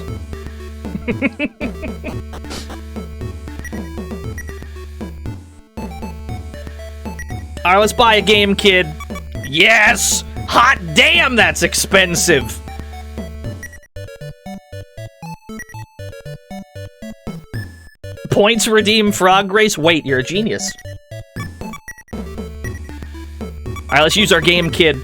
Alright, let's buy a game, kid. Yes! Hot damn, that's expensive! Points redeem frog race? Wait, you're a genius. Alright, let's use our game, kid.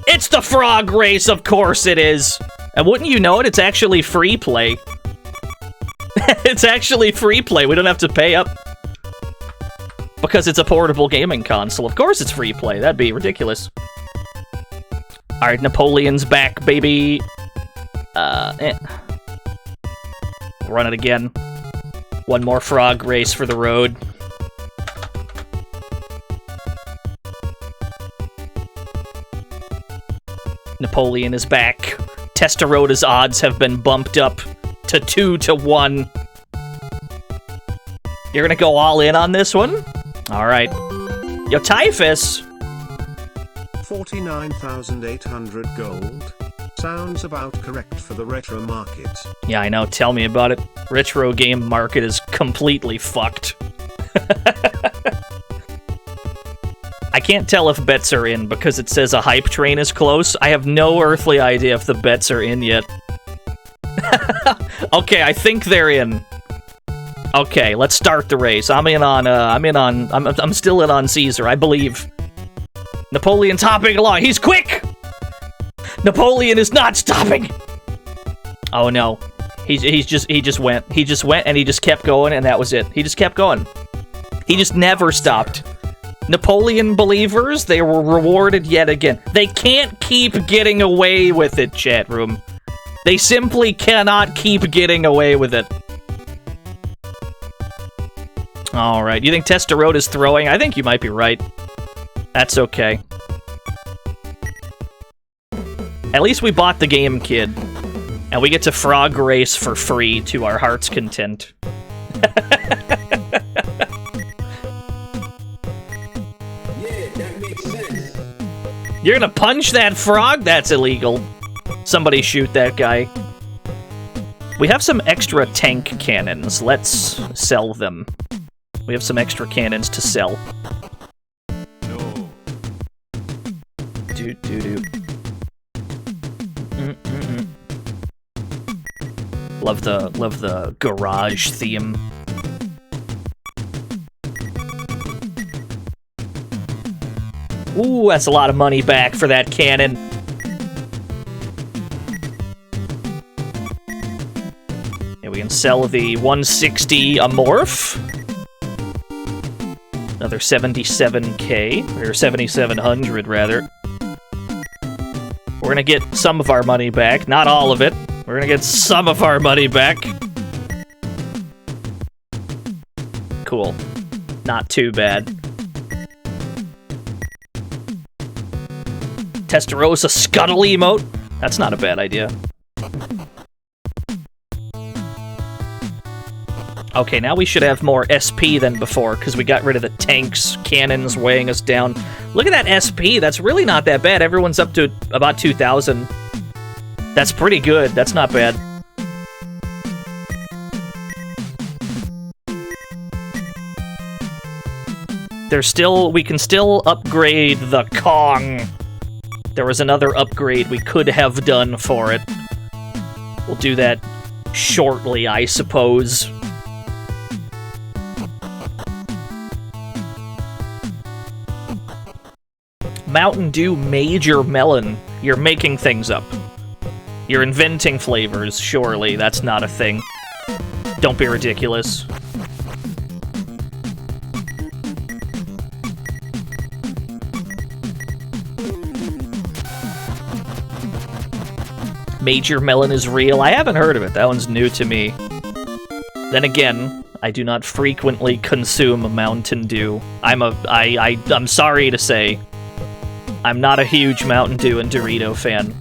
It's the frog race, of course it is! And wouldn't you know it, it's actually free play. It's actually free play, we don't have to pay up. Because it's a portable gaming console. Of course it's free play, that'd be ridiculous. Alright, Napoleon's back, baby. Run it again. One more frog race for the road. Napoleon is back. Testaroda's odds have been bumped up to 2-1. You're gonna go all in on this one? Alright. Yo, Typhus! 49,800 gold. Sounds about correct for the retro market. Yeah, I know. Tell me about it. Retro game market is completely fucked. I can't tell if bets are in because it says a hype train is close. I have no earthly idea if the bets are in yet. Okay, I think they're in. Okay, let's start the race. I'm still in on Caesar, I believe. Napoleon's hopping along. He's quick! Napoleon is not stopping! Oh no. He just went and he just kept going and that was it. He just kept going. He just never stopped. Napoleon believers, they were rewarded yet again. They can't keep getting away with it, chat room. They simply cannot keep getting away with it. Alright, you think Testaroda's throwing? I think you might be right. That's okay. At least we bought the game, kid. And we get to frog race for free to our heart's content. You're gonna punch that frog? That's illegal. Somebody shoot that guy. We have some extra tank cannons. Let's sell them. We have some extra cannons to sell. No. Do. Love the garage theme. Ooh, that's a lot of money back for that cannon. And we can sell the 160 Amorph. Another 77k, or 7,700 rather. We're gonna get some of our money back, not all of it. We're gonna get some of our money back. Cool. Not too bad. Testarossa Scuttle emote? That's not a bad idea. Okay, now we should have more SP than before, because we got rid of the tanks, cannons weighing us down. Look at that SP, that's really not that bad. Everyone's up to about 2,000. That's pretty good, that's not bad. We can still upgrade the Kong. There was another upgrade we could have done for it. We'll do that shortly, I suppose. Mountain Dew Major Melon. You're making things up. You're inventing flavors, surely. That's not a thing. Don't be ridiculous. Major Melon is real. I haven't heard of it. That one's new to me. Then again, I do not frequently consume Mountain Dew. I'm sorry to say, I'm not a huge Mountain Dew and Dorito fan.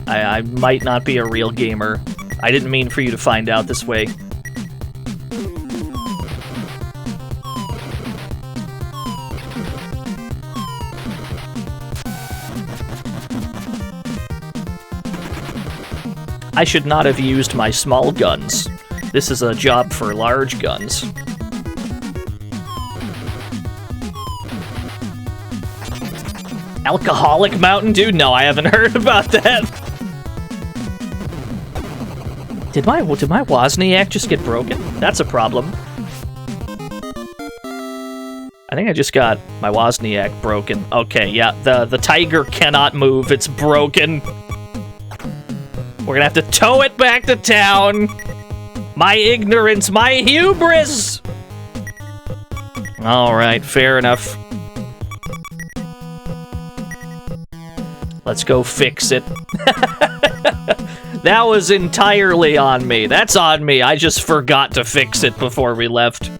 I might not be a real gamer. I didn't mean for you to find out this way. I should not have used my small guns. This is a job for large guns. Alcoholic Mountain Dew? No, I haven't heard about that. Did my Wozniak just get broken? That's a problem. I think I just got my Wozniak broken. Okay, yeah, the tiger cannot move. It's broken. We're gonna have to tow it back to town. My ignorance, my hubris! Alright, fair enough. Let's go fix it. That was entirely on me. That's on me. I just forgot to fix it before we left.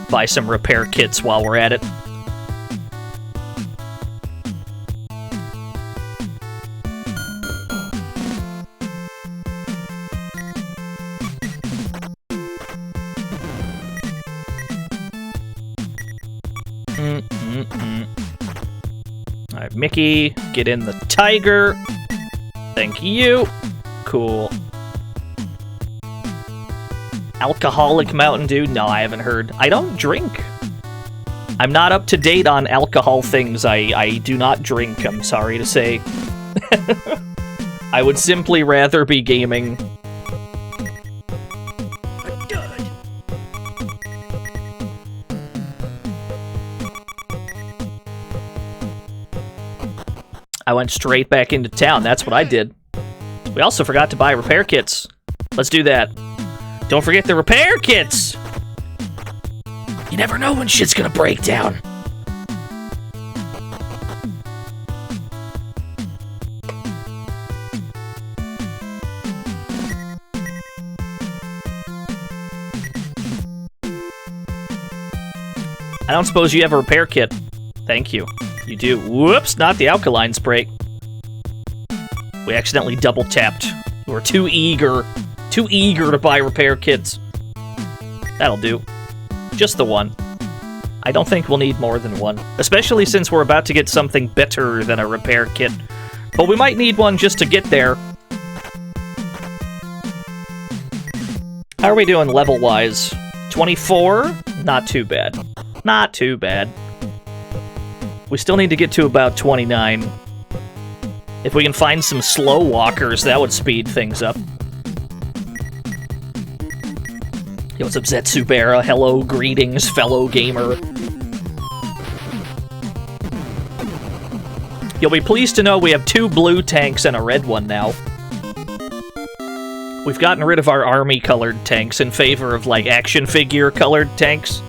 Buy some repair kits while we're at it. Alright, Mickey, get in the tiger. Thank you. Cool. Alcoholic Mountain Dew? No, I haven't heard. I don't drink. I'm not up to date on alcohol things. I do not drink, I'm sorry to say. I would simply rather be gaming. I went straight back into town. That's what I did. We also forgot to buy repair kits. Let's do that. Don't forget the repair kits! You never know when shit's gonna break down. I don't suppose you have a repair kit. Thank you. You do. Whoops, not the alkaline spray. We accidentally double tapped. We were too eager to buy repair kits. That'll do. Just the one. I don't think we'll need more than one. Especially since we're about to get something better than a repair kit. But we might need one just to get there. How are we doing level-wise? 24? Not too bad. Not too bad. We still need to get to about 29. If we can find some slow walkers, that would speed things up. Yo, what's up, Zetsubera? Hello, greetings, fellow gamer. You'll be pleased to know we have 2 blue tanks and a red one now. We've gotten rid of our army-colored tanks in favor of, like, action figure-colored tanks.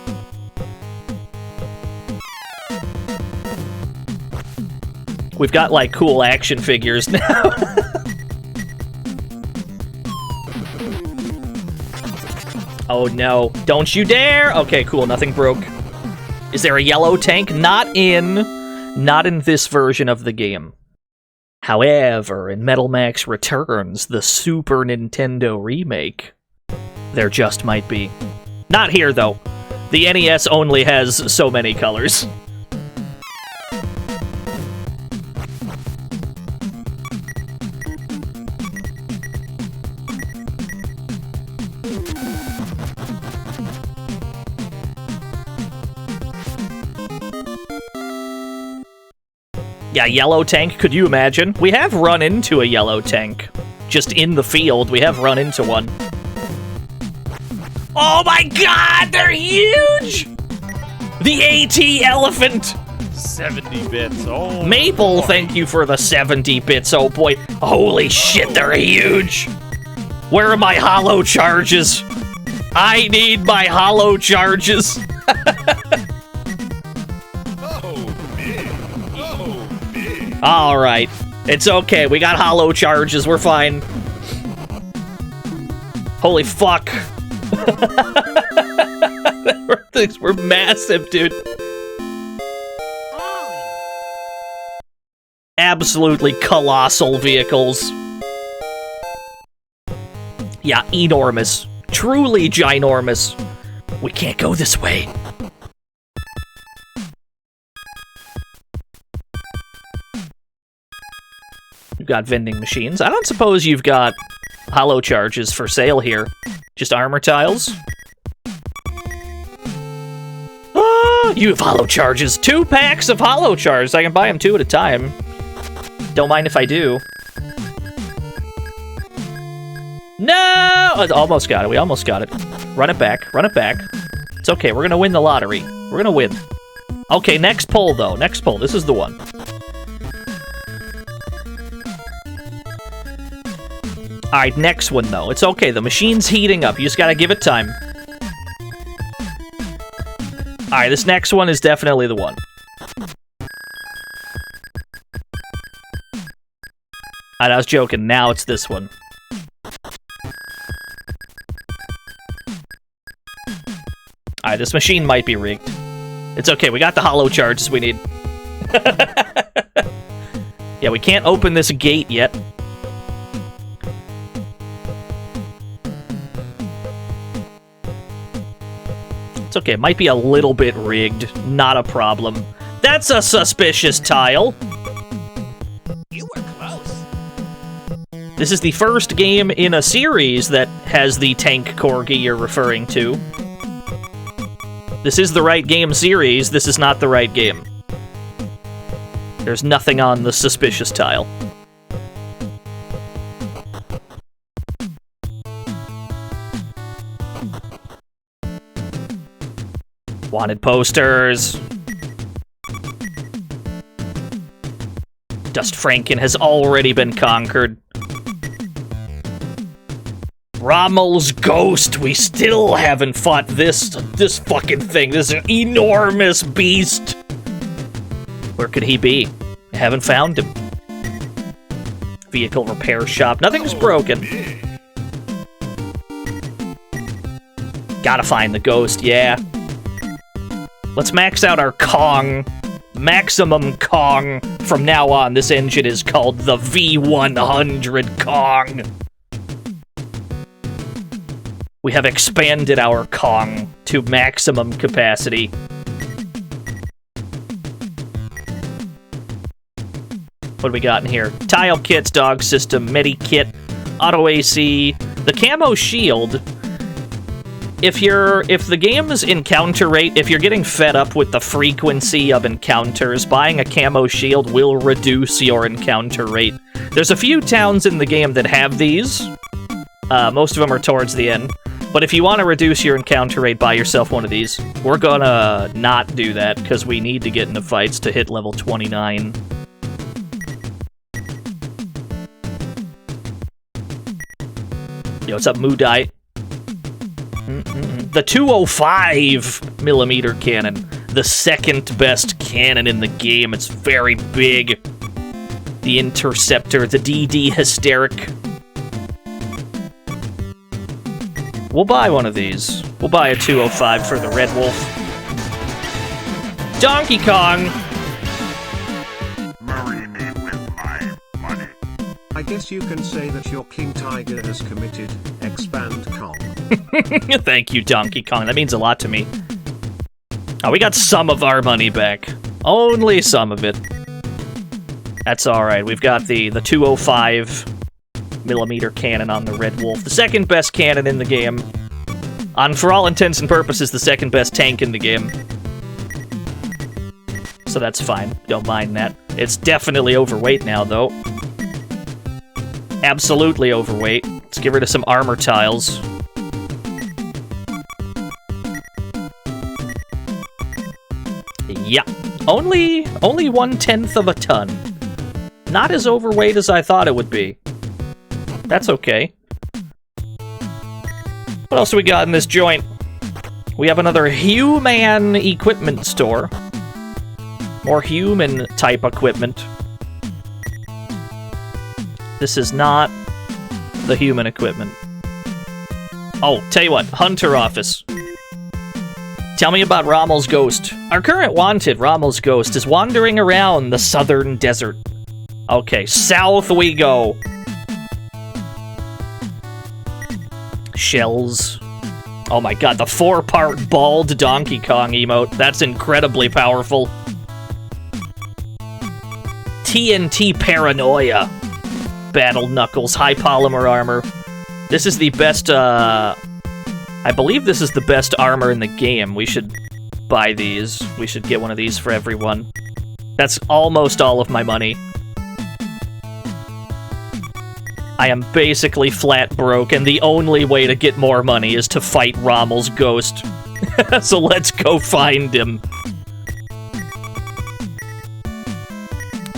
We've got, like, cool action figures now. Oh, no. Don't you dare! Okay, cool. Nothing broke. Is there a yellow tank? Not in this version of the game. However, in Metal Max Returns, the Super Nintendo remake, there just might be. Not here, though. The NES only has so many colors. Yeah, yellow tank, could you imagine? We have run into a yellow tank. Just in the field, we have run into one. Oh my god, they're huge! The AT elephant! 70 bits, oh. Maple, thank you for the 70 bits, oh boy. Holy shit, they're huge! Where are my hollow charges? I need my hollow charges! Alright. It's okay. We got hollow charges. We're fine. Holy fuck. Things were massive, dude. Absolutely colossal vehicles. Yeah, enormous. Truly ginormous. We can't go this way. You've got vending machines. I don't suppose you've got hollow charges for sale here. Just armor tiles. Oh, you have hollow charges. 2 packs of hollow charges. I can buy them 2 at a time. Don't mind if I do. No! Oh, almost got it. We almost got it. Run it back. Run it back. It's okay. We're gonna win the lottery. We're gonna win. Okay, next poll, though. Next poll. This is the one. Alright, next one, though. It's okay. The machine's heating up. You just gotta give it time. Alright, this next one is definitely the one. Alright, I was joking. Now it's this one. Alright, this machine might be rigged. It's okay. We got the hollow charges we need. Yeah, we can't open this gate yet. It's okay, it might be a little bit rigged. Not a problem. That's a suspicious tile. You were close. This is the first game in a series that has the tank corgi you're referring to. This is the right game series, this is not the right game. There's nothing on the suspicious tile. Wanted posters. Dust Franken has already been conquered. Rommel's ghost. We still haven't fought this fucking thing. This enormous beast. Where could he be? I haven't found him. Vehicle repair shop. Nothing's broken. Gotta find the ghost, yeah. Let's max out our Kong. Maximum Kong. From now on, this engine is called the V100 Kong. We have expanded our Kong to maximum capacity. What do we got in here? Tile kits, dog system, medi kit, auto AC, the camo shield. If the game's encounter rate, if you're getting fed up with the frequency of encounters, buying a camo shield will reduce your encounter rate. There's a few towns in the game that have these. Most of them are towards the end. But if you want to reduce your encounter rate, buy yourself one of these. We're gonna not do that, because we need to get into fights to hit level 29. Yo, what's up, Moodite? The 205mm cannon. The second best cannon in the game. It's very big. The Interceptor, the DD Hysteric. We'll buy one of these. We'll buy a 205 for the Red Wolf. Donkey Kong! Marry me with my money. I guess you can say that your King Tiger has committed. Expand Kong. Thank you, Donkey Kong. That means a lot to me. Oh, we got some of our money back. Only some of it. That's alright. We've got the 205mm cannon on the Red Wolf. The second best cannon in the game. For all intents and purposes, the second best tank in the game. So that's fine. Don't mind that. It's definitely overweight now, though. Absolutely overweight. Let's get rid of some armor tiles. Yeah. Only 1/10 of a ton. Not as overweight as I thought it would be. That's okay. What else do we got in this joint? We have another human equipment store. More human-type equipment. This is not the human equipment. Oh, tell you what. Hunter office. Tell me about Rommel's ghost. Our current wanted, Rommel's ghost, is wandering around the southern desert. Okay, south we go. Shells. Oh my god, the 4-part bald Donkey Kong emote. That's incredibly powerful. TNT Paranoia. Battle Knuckles, high polymer armor. This is the best, I believe this is the best armor in the game. We should buy these. We should get one of these for everyone. That's almost all of my money. I am basically flat broke, and the only way to get more money is to fight Rommel's ghost. So let's go find him.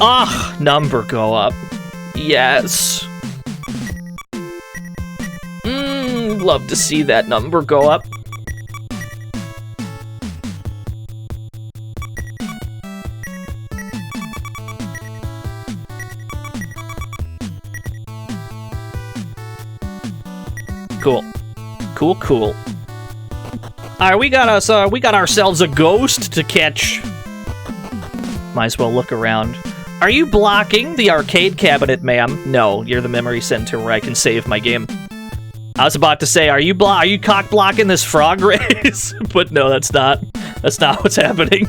Ah, number go up. Yes. Love to see that number go up. Cool. Cool, cool. Alright, we got ourselves a ghost to catch. Might as well look around. Are you blocking the arcade cabinet, ma'am? No, you're the memory center where I can save my game. I was about to say, are you cock blocking this frog race? But no, that's not what's happening.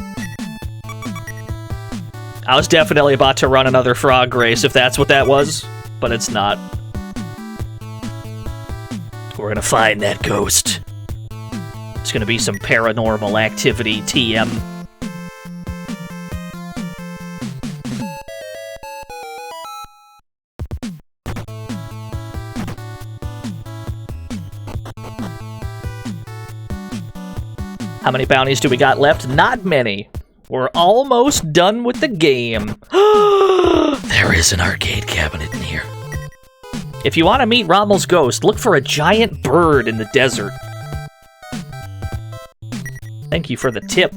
I was definitely about to run another frog race if that's what that was, but it's not. We're gonna find that ghost. It's gonna be some paranormal activity, TM. How many bounties do we got left? Not many. We're almost done with the game. There is an arcade cabinet in here. If you want to meet Rommel's ghost, look for a giant bird in the desert. Thank you for the tip.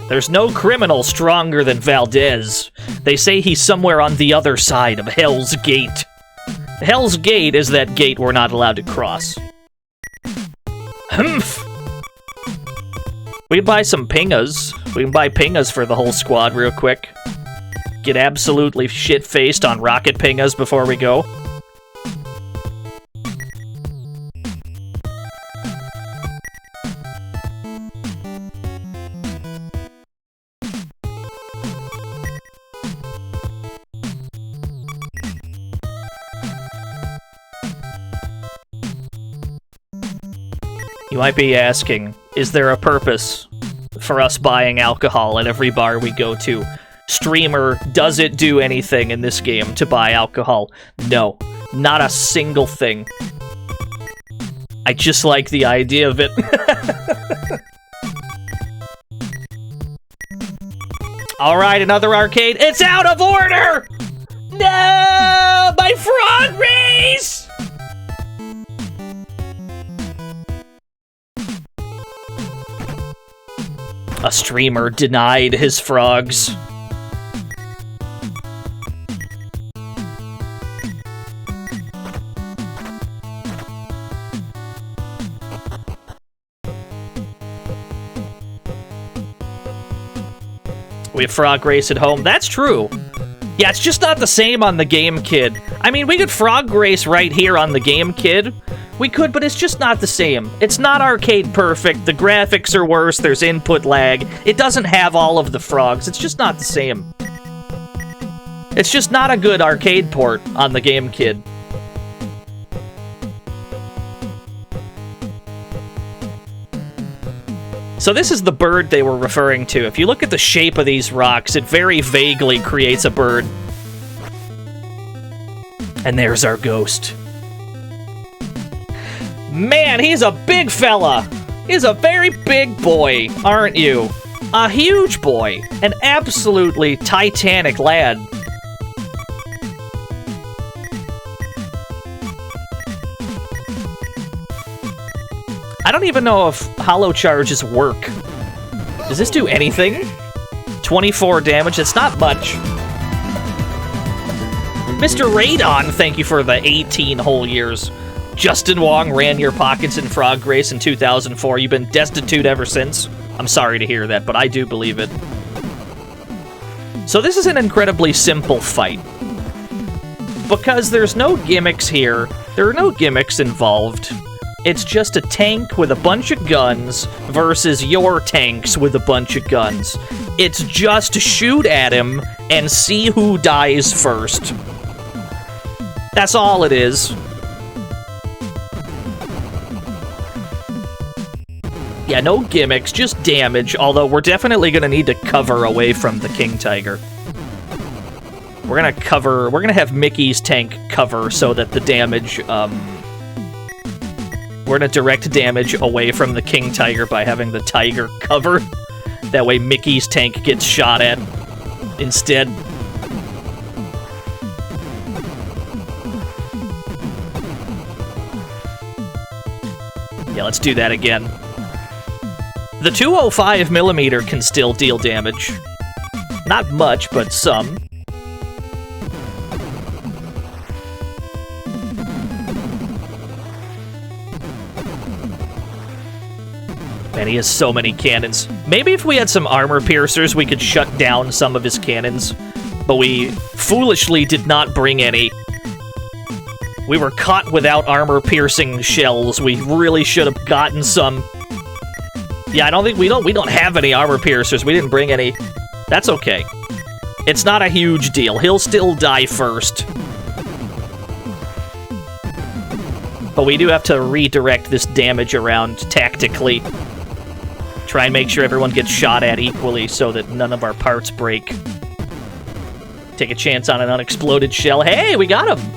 There's no criminal stronger than Valdez. They say he's somewhere on the other side of Hell's Gate. Hell's Gate is that gate we're not allowed to cross. Humph! We can buy some pingas. We can buy pingas for the whole squad real quick. Get absolutely shit-faced on rocket pingas before we go. You might be asking, is there a purpose for us buying alcohol at every bar we go to? Streamer, does it do anything in this game to buy alcohol? No, not a single thing. I just like the idea of it. Alright, another arcade. It's out of order! No! My frog race! A streamer denied his frogs. We have frog race at home. That's true. Yeah, it's just not the same on the Game Kid. I mean, we could frog race right here on the Game Kid. We could, but it's just not the same. It's not arcade perfect. The graphics are worse. There's input lag. It doesn't have all of the frogs. It's just not the same. It's just not a good arcade port on the Game Kid. So this is the bird they were referring to. If you look at the shape of these rocks, it very vaguely creates a bird. And there's our ghost. Man, he's a big fella. He's a very big boy, aren't you? A huge boy. An absolutely titanic lad. I don't even know if hollow charges work. Does this do anything? 24 damage, that's not much. Mr. Radon, thank you for the 18 whole years. Justin Wong ran your pockets in Frog Race in 2004. You've been destitute ever since. I'm sorry to hear that, but I do believe it. So this is an incredibly simple fight. Because there's no gimmicks here. There are no gimmicks involved. It's just a tank with a bunch of guns versus your tanks with a bunch of guns. It's just shoot at him and see who dies first. That's all it is. Yeah, no gimmicks, just damage, although we're definitely gonna need to cover away from the King Tiger. We're gonna have Mickey's tank cover so that the damage, we're gonna direct damage away from the King Tiger by having the Tiger cover. That way Mickey's tank gets shot at instead. Yeah, let's do that again. The 205mm can still deal damage. Not much, but some. Man, he has so many cannons. Maybe if we had some armor piercers, we could shut down some of his cannons. But we foolishly did not bring any. We were caught without armor-piercing shells. We really should have gotten some. Yeah, I don't think we don't have any armor piercers. We didn't bring any. That's okay. It's not a huge deal. He'll still die first. But we do have to redirect this damage around tactically. Try and make sure everyone gets shot at equally so that none of our parts break. Take a chance on an unexploded shell. Hey, we got him!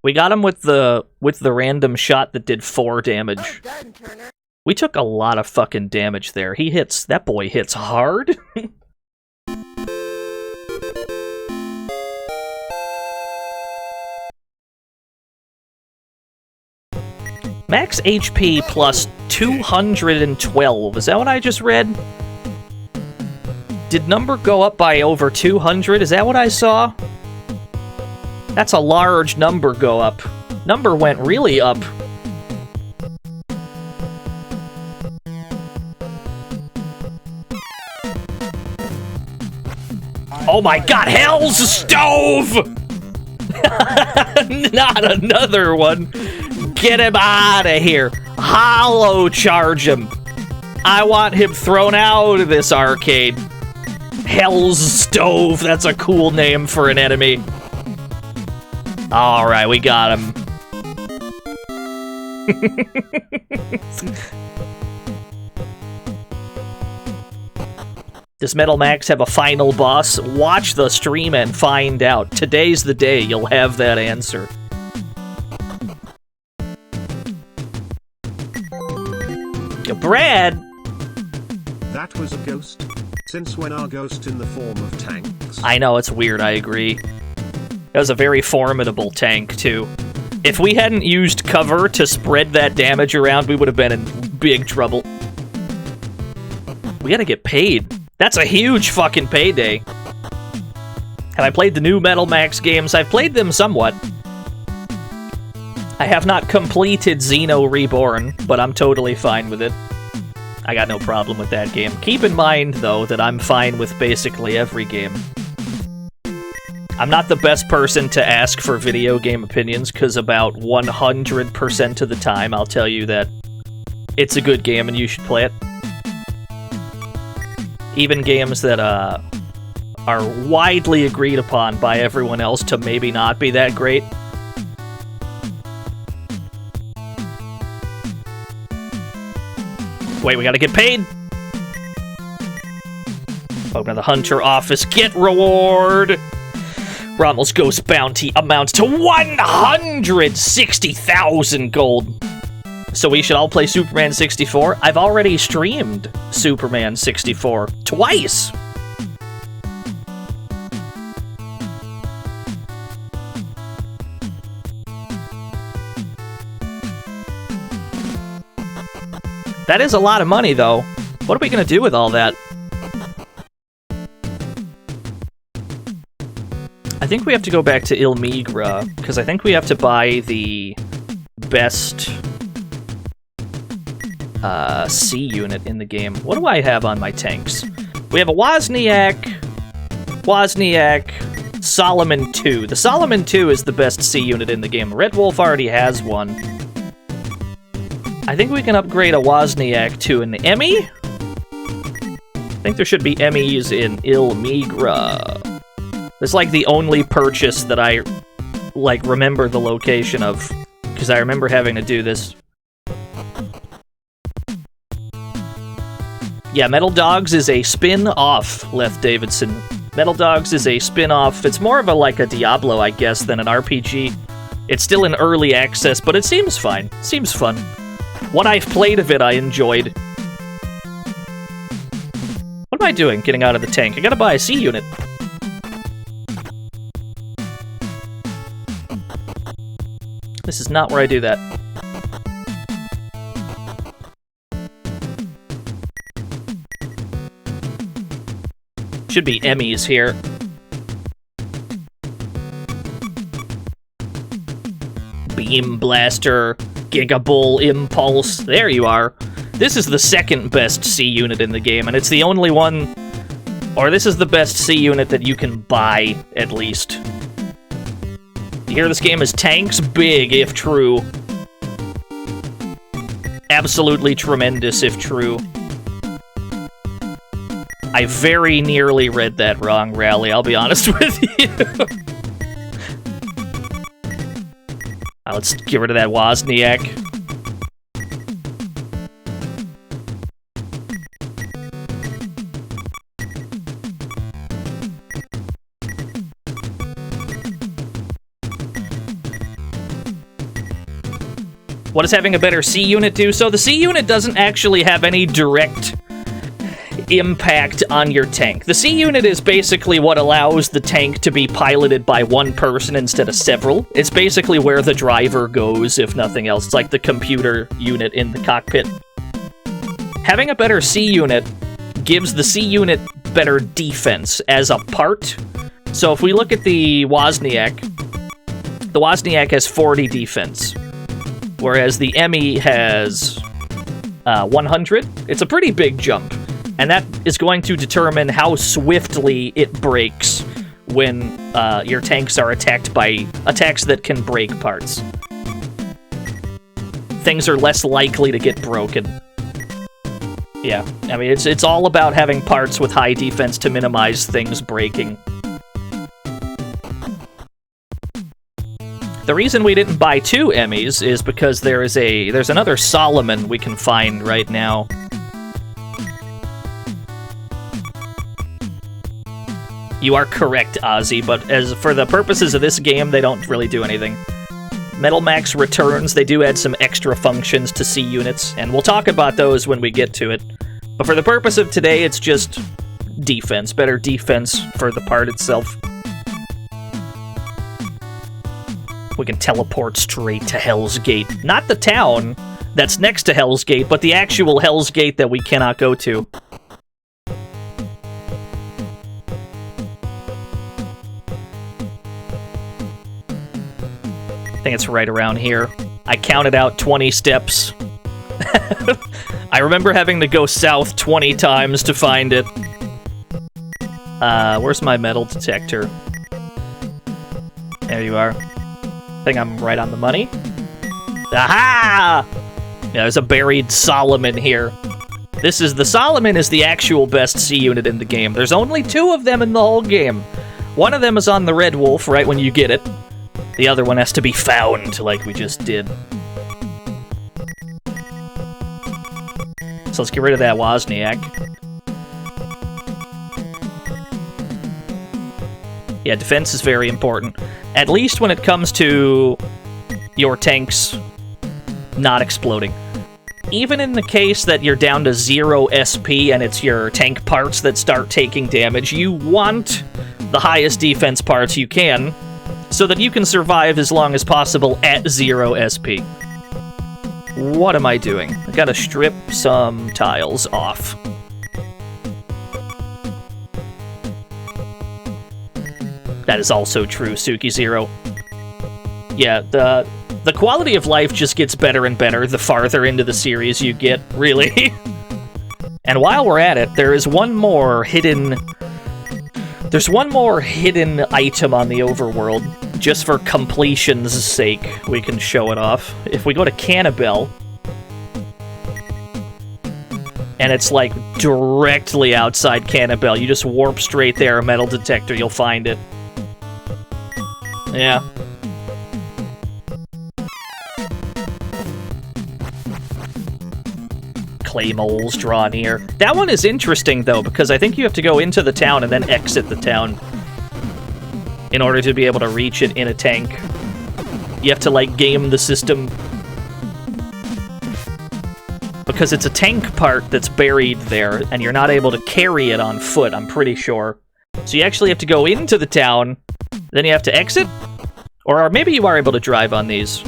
We got him with the random shot that did 4 damage. Well done, Turner. We took a lot of fucking damage there. That boy hits hard. Max HP plus 212. Is that what I just read? Did number go up by over 200? Is that what I saw? That's a large number go up. Number went really up. Oh my god, Hell's Stove! Not another one. Get him out of here. Hollow charge him. I want him thrown out of this arcade. Hell's Stove, that's a cool name for an enemy. Alright, we got him. Does Metal Max have a final boss? Watch the stream and find out. Today's the day you'll have that answer. Brad! That was a ghost. Since when are ghosts in the form of tanks? I know, it's weird, I agree. That was a very formidable tank, too. If we hadn't used cover to spread that damage around, we would have been in big trouble. We gotta get paid. That's a huge fucking payday. Have I played the new Metal Max games? I've played them somewhat. I have not completed Xeno Reborn, but I'm totally fine with it. I got no problem with that game. Keep in mind, though, that I'm fine with basically every game. I'm not the best person to ask for video game opinions, because about 100% of the time I'll tell you that it's a good game and you should play it. Even games that are widely agreed upon by everyone else to maybe not be that great. Wait, we gotta get paid! Open to the Hunter office, get reward! Rommel's Ghost Bounty amounts to 160,000 gold. So we should all play Superman 64? I've already streamed Superman 64 twice! That is a lot of money, though. What are we gonna do with all that? I think we have to go back to Il Migra, because I think we have to buy the best C unit in the game. What do I have on my tanks? We have a Wozniak, Solomon 2. The Solomon 2 is the best C unit in the game. Red Wolf already has one. I think we can upgrade a Wozniak to an Emmy? I think there should be Emmys in Il Migra. It's like the only purchase that I, like, remember the location of, because I remember having to do this. Yeah, Metal Dogs is a spin-off, Leth Davidson. Metal Dogs is a spin-off. It's more of a, like, a Diablo, I guess, than an RPG. It's still in early access, but it seems fine. Seems fun. What I've played of it, I enjoyed. What am I doing getting out of the tank? I gotta buy a C unit. This is not where I do that. Should be Emmys here. Beam Blaster, Gigabull Impulse. There you are. This is the second best C unit in the game, and it's the only one... Or this is the best C unit that you can buy, at least. You hear this game is tanks? Big, if true. Absolutely tremendous, if true. I very nearly read that wrong, Rally, I'll be honest with you. Let's get rid of that Wozniak. What does having a better C unit do? So the C unit doesn't actually have any direct impact on your tank. The C unit is basically what allows the tank to be piloted by one person instead of several. It's basically where the driver goes, if nothing else. It's like the computer unit in the cockpit. Having a better C unit gives the C unit better defense as a part. So if we look at the Wozniak has 40 defense, whereas the Emmy has 100. It's a pretty big jump. And that is going to determine how swiftly it breaks when your tanks are attacked by attacks that can break parts. Things are less likely to get broken. Yeah, I mean, it's all about having parts with high defense to minimize things breaking. The reason we didn't buy 2 Emmys is because there's another Solomon we can find right now. You are correct, Ozzy, but as for the purposes of this game, they don't really do anything. Metal Max returns, they do add some extra functions to C units, and we'll talk about those when we get to it. But for the purpose of today, it's just defense, better defense for the part itself. We can teleport straight to Hell's Gate. Not the town that's next to Hell's Gate, but the actual Hell's Gate that we cannot go to. I think it's right around here. I counted out 20 steps. I remember having to go south 20 times to find it. Where's my metal detector? There you are. I think I'm right on the money. Aha! Yeah, there's a buried Solomon here. The Solomon is the actual best C unit in the game. There's only 2 of them in the whole game. One of them is on the Red Wolf right when you get it. The other one has to be found, like we just did. So let's get rid of that Wozniak. Yeah, defense is very important. At least when it comes to your tanks not exploding. Even in the case that you're down to 0 SP and it's your tank parts that start taking damage, you want the highest defense parts you can, so that you can survive as long as possible at 0 SP. What am I doing? I gotta strip some tiles off. That is also true, Suki Zero. Yeah, the quality of life just gets better and better the farther into the series you get, really. And while we're at it, there is one more hidden... There's one more hidden item on the overworld, just for completion's sake. We can show it off. If we go to Cannibal, and it's like directly outside Cannibal, you just warp straight there, a metal detector, you'll find it. Yeah. Clay moles draw near. That one is interesting, though, because I think you have to go into the town and then exit the town in order to be able to reach it in a tank. You have to, like, game the system. Because it's a tank part that's buried there, and you're not able to carry it on foot, I'm pretty sure. So you actually have to go into the town, then you have to exit? Or maybe you are able to drive on these.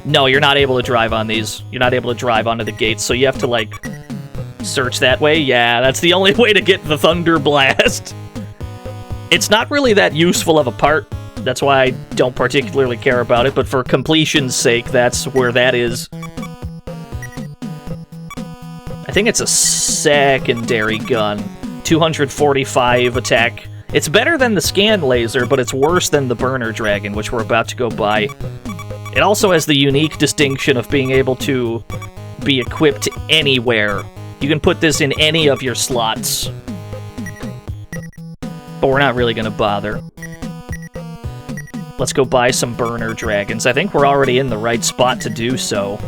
No, you're not able to drive on these. You're not able to drive onto the gates, so you have to, like, search that way. Yeah, that's the only way to get the Thunder Blast. It's not really that useful of a part. That's why I don't particularly care about it, but for completion's sake, that's where that is. I think it's a secondary gun. 245 attack. It's better than the scan laser, but it's worse than the burner dragon, which we're about to go buy. It also has the unique distinction of being able to be equipped anywhere. You can put this in any of your slots. But we're not really going to bother. Let's go buy some burner dragons. I think we're already in the right spot to do so.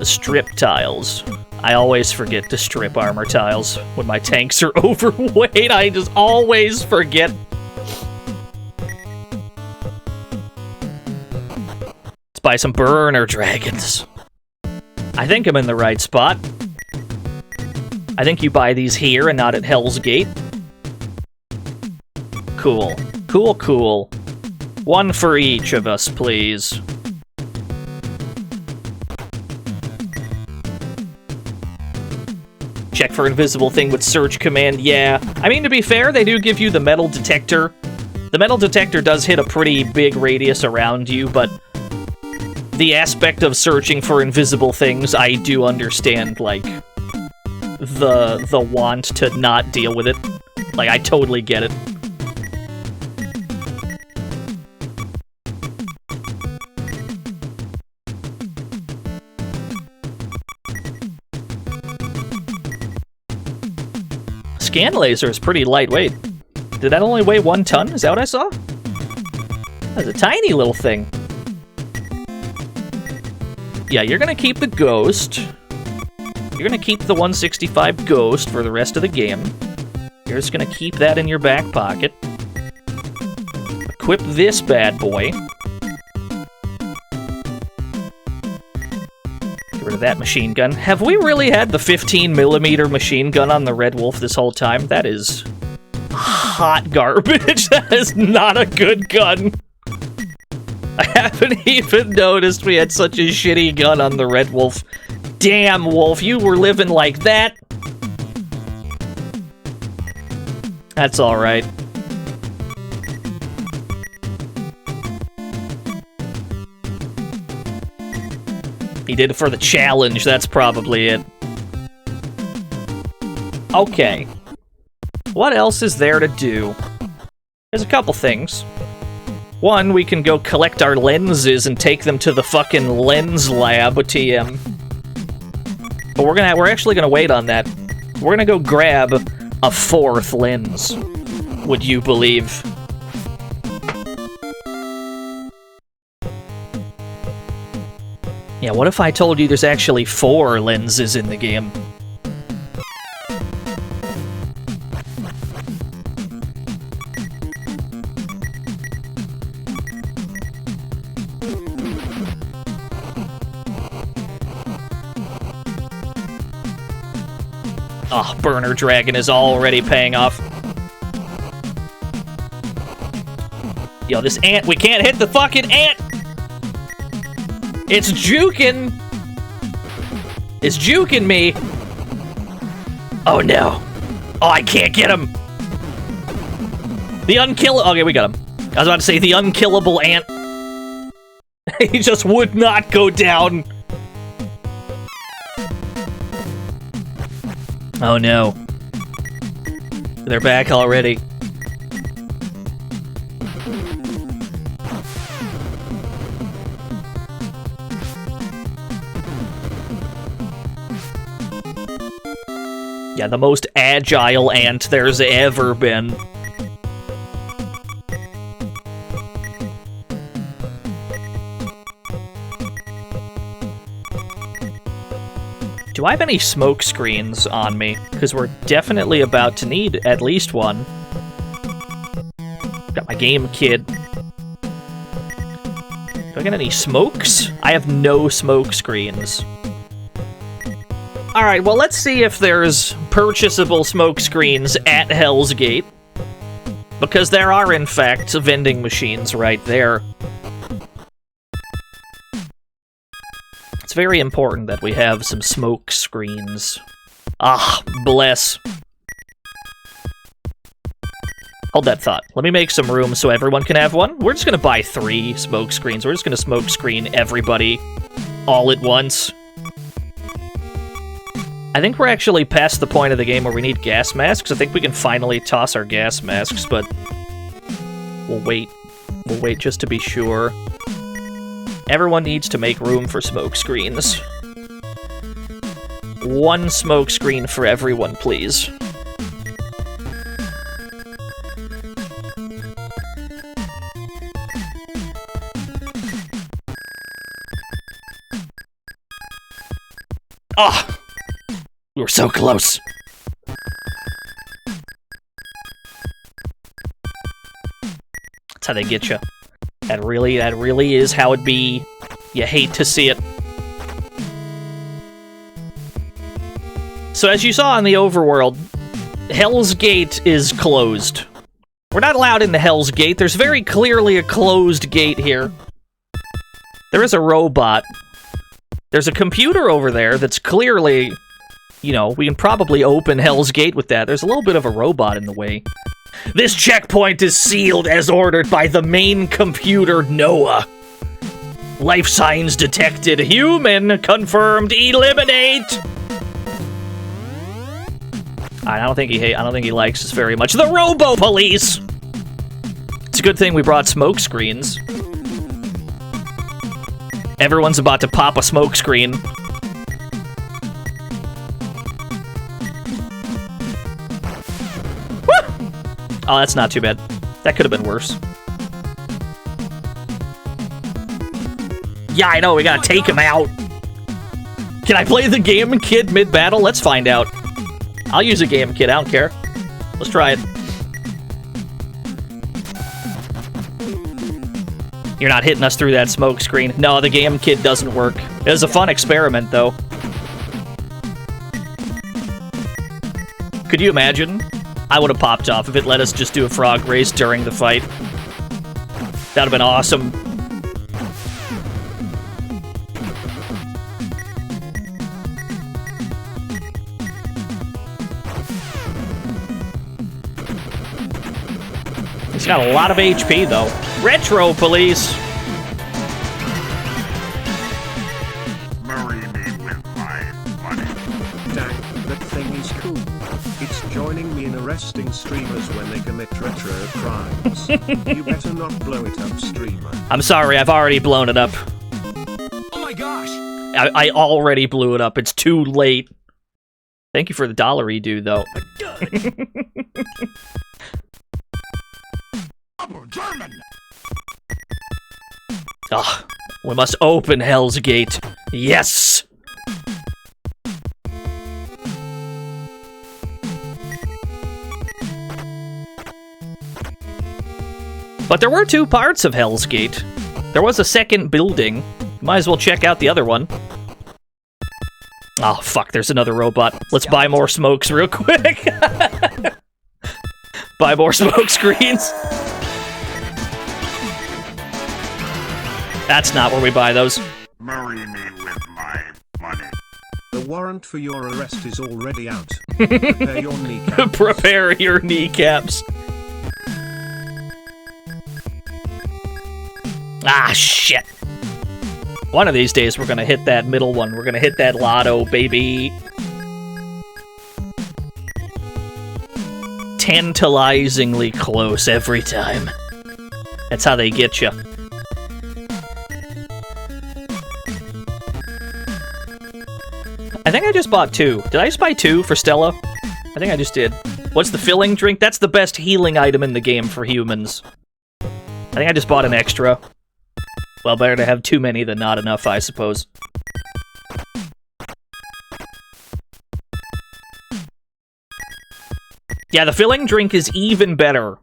Strip tiles. I always forget to strip armor tiles when my tanks are overweight. I just always forget. Let's buy some burner dragons. I think I'm in the right spot. I think you buy these here and not at Hell's Gate. Cool. Cool, cool. One for each of us, please. Check for invisible thing with search command, yeah. I mean, to be fair, they do give you the metal detector. The metal detector does hit a pretty big radius around you, but the aspect of searching for invisible things, I do understand, like, the want to not deal with it. Like, I totally get it. Scan laser is pretty lightweight. Did that only weigh 1 ton? Is that what I saw? That's a tiny little thing. Yeah, you're gonna keep the Ghost. You're gonna keep the 165 Ghost for the rest of the game. You're just gonna keep that in your back pocket. Equip this bad boy. Get rid of that machine gun. Have we really had the 15mm machine gun on the Red Wolf this whole time? That is hot garbage. That is not a good gun. I haven't even noticed we had such a shitty gun on the Red Wolf. Damn, Wolf, you were living like that. That's alright. He did it for the challenge, that's probably it. Okay. What else is there to do? There's a couple things. One, we can go collect our lenses and take them to the fucking lens lab with TM. But we're actually gonna wait on that. We're gonna go grab a 4th lens. Would you believe? Yeah, what if I told you there's actually 4 lenses in the game? Oh, Burner Dragon is already paying off. Yo, this ant, we can't hit the fucking ant! It's juking! It's juking me! Oh no. Oh, I can't get him! The unkillable... Okay, we got him. I was about to say the unkillable ant. He just would not go down. Oh no. They're back already. Yeah, the most agile ant there's ever been. Do I have any smoke screens on me? Because we're definitely about to need at least one. Got my game kit. Do I get any smokes? I have no smoke screens. Alright, well, let's see if there's purchasable smoke screens at Hell's Gate. Because there are, in fact, vending machines right there. It's very important that we have some smoke screens. Ah, bless. Hold that thought. Let me make some room so everyone can have one. We're just gonna buy 3 smoke screens. We're just gonna smoke screen everybody all at once. I think we're actually past the point of the game where we need gas masks. I think we can finally toss our gas masks, but we'll wait. We'll wait just to be sure. Everyone needs to make room for smoke screens. 1 smoke screen for everyone, please. Ah! We were so close. That's how they get you. That really is how it be. You hate to see it. So as you saw in the overworld, Hell's Gate is closed. We're not allowed into Hell's Gate. There's very clearly a closed gate here. There is a robot. There's a computer over there that's clearly, you know, we can probably open Hell's Gate with that. There's a little bit of a robot in the way. This checkpoint is sealed as ordered by the main computer, Noah. Life signs detected. Human confirmed. Eliminate. I don't think he likes us very much. The Robo Police. It's a good thing we brought smoke screens. Everyone's about to pop a smoke screen. Oh, that's not too bad. That could have been worse. Yeah, I know, we gotta take him out. Can I play the Game Kid mid-battle? Let's find out. I'll use a Game Kid, I don't care. Let's try it. You're not hitting us through that smoke screen. No, the Game Kid doesn't work. It was a fun experiment, though. Could you imagine? I would have popped off if it let us just do a frog race during the fight. That would have been awesome. He's got a lot of HP, though. Retro Police! Marry me with my money. Dang, that thing is cool. It's joining me in arresting streamers when they commit retro crimes. You better not blow it up, streamer. I'm sorry, I've already blown it up. Oh my gosh! I already blew it up. It's too late. Thank you for the $1 dude, though. German! Ah, we must open Hell's Gate. Yes! But there were 2 parts of Hell's Gate. There was a second building. Might as well check out the other one. Oh, fuck, there's another robot. Let's buy more smokes real quick. Buy more smoke screens. That's not where we buy those. Marry me with my money. The warrant for your arrest is already out. Prepare your kneecaps. Prepare your kneecaps. Ah, shit. One of these days, we're gonna hit that middle one. We're gonna hit that lotto, baby. Tantalizingly close every time. That's how they get you. I think I just bought 2. Did I just buy 2 for Stella? I think I just did. What's the filling drink? That's the best healing item in the game for humans. I think I just bought an extra. Well, better to have too many than not enough, I suppose. Yeah, the filling drink is even better.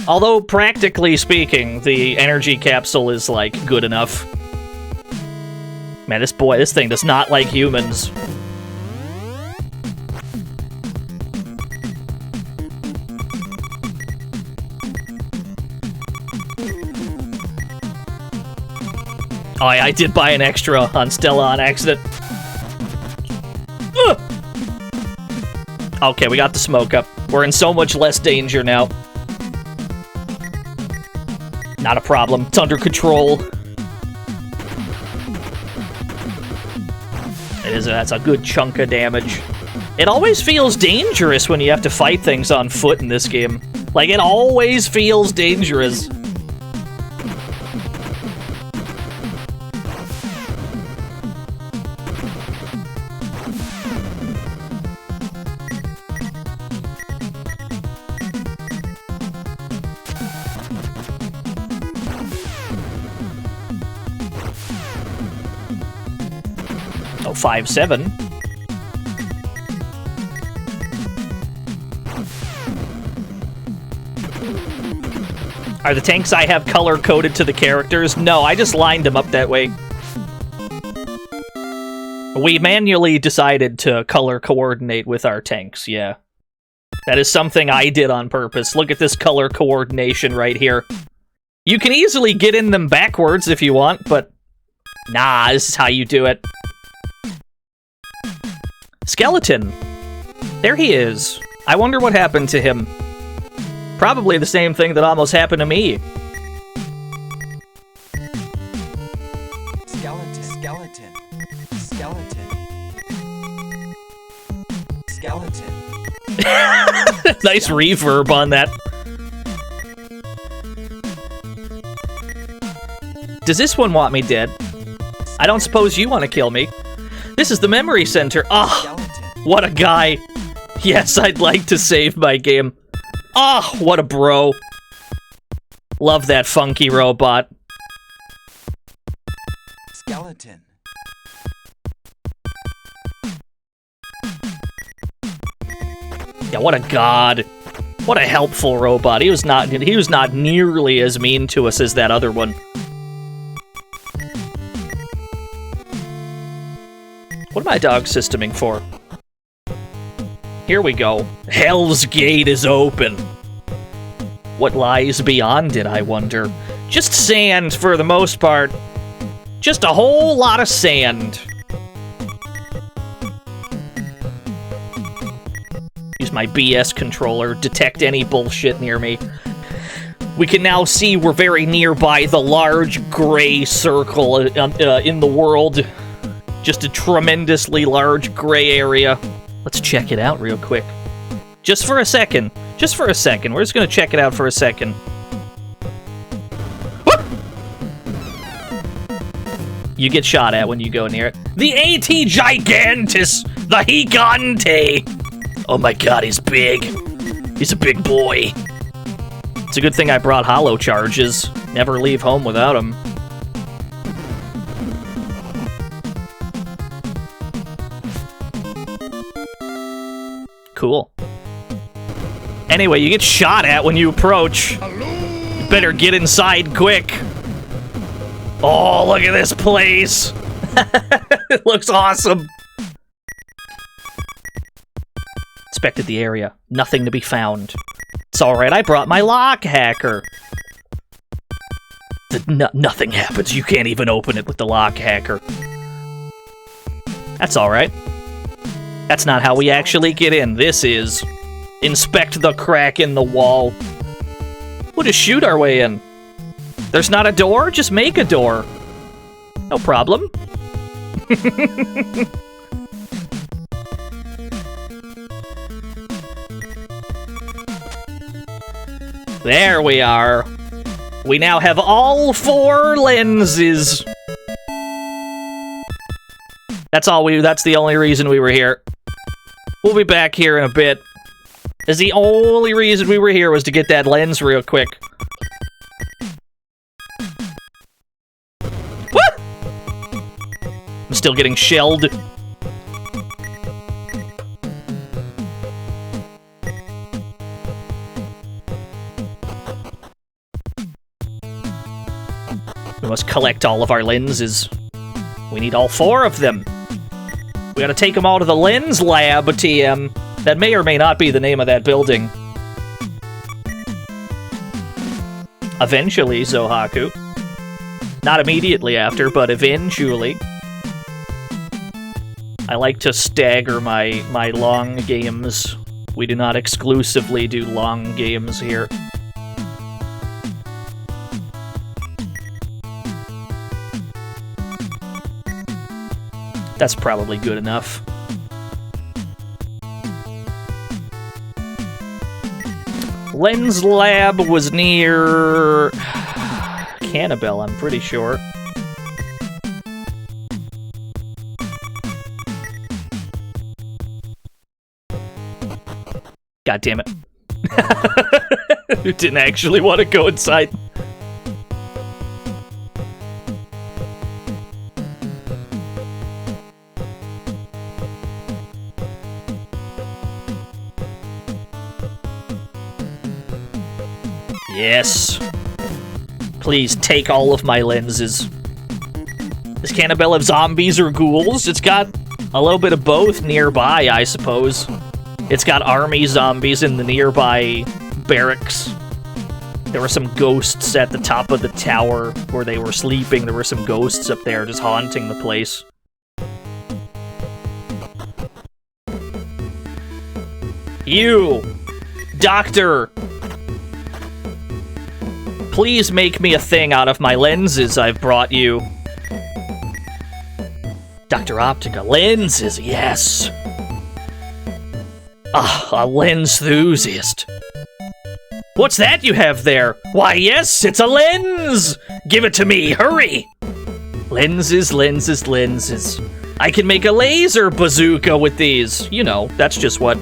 Although, practically speaking, the energy capsule is, like, good enough. Man, this thing does not like humans. Oh yeah, I did buy an extra on Stella on accident. Ugh! Okay, we got the smoke up. We're in so much less danger now. Not a problem. It's under control. That's a good chunk of damage. It always feels dangerous when you have to fight things on foot in this game. Like, it always feels dangerous. Oh, 5-7. Are the tanks I have color-coded to the characters? No, I just lined them up that way. We manually decided to color coordinate with our tanks, yeah. That is something I did on purpose. Look at this color coordination right here. You can easily get in them backwards if you want, but... Nah, this is how you do it. Skeleton. There he is. I wonder what happened to him. Probably the same thing that almost happened to me. Skeleton, skeleton, skeleton, skeleton. Nice reverb on that. Does this one want me dead? I don't suppose you want to kill me. This is the memory center. Ah, oh, what a guy. Yes, I'd like to save my game. Ah, oh, what a bro. Love that funky robot. Skeleton. Yeah, what a god. What a helpful robot. He was not nearly as mean to us as that other one. What am I dog systeming for? Here we go. Hell's Gate is open. What lies beyond it, I wonder? Just sand for the most part. Just a whole lot of sand. Use my BS controller, detect any bullshit near me. We can now see we're very nearby the large gray circle in the world. Just a tremendously large gray area. Let's check it out real quick. Just for a second. Just for a second. We're just gonna check it out for a second. Whoop! You get shot at when you go near it. The AT Gigantus! The Gigante! Oh my god, he's big. He's a big boy. It's a good thing I brought holo charges. Never leave home without them. Cool. Anyway, you get shot at when you approach. You better get inside quick. Oh, look at this place. It looks awesome. Inspected the area. Nothing to be found. It's alright, I brought my lock hacker. Nothing happens. You can't even open it with the lock hacker. That's alright. That's not how we actually get in. This is... inspect the crack in the wall. We'll just shoot our way in. There's not a door? Just make a door. No problem. There we are. We now have all 4 lenses. That's the only reason we were here. We'll be back here in a bit. As the only reason we were here was to get that lens real quick. What? I'm still getting shelled. We must collect all of our lenses. We need all 4 of them. We gotta take them all to the lens lab, TM. That may or may not be the name of that building. Eventually, Zohaku. Not immediately after, but eventually. I like to stagger my long games. We do not exclusively do long games here. That's probably good enough. Lens Lab was near... Cannibal, I'm pretty sure. God damn it. Who didn't actually want to go inside. Yes. Please take all of my lenses. This cannibal of zombies or ghouls? It's got a little bit of both nearby, I suppose. It's got army zombies in the nearby barracks. There were some ghosts at the top of the tower where they were sleeping. There were some ghosts up there just haunting the place. You! Doctor! Please make me a thing out of my lenses I've brought you. Dr. Optica, lenses, yes! Ah, a lens enthusiast. What's that you have there? Why, yes, it's a lens! Give it to me, hurry! Lenses, lenses, lenses. I can make a laser bazooka with these. You know, that's just what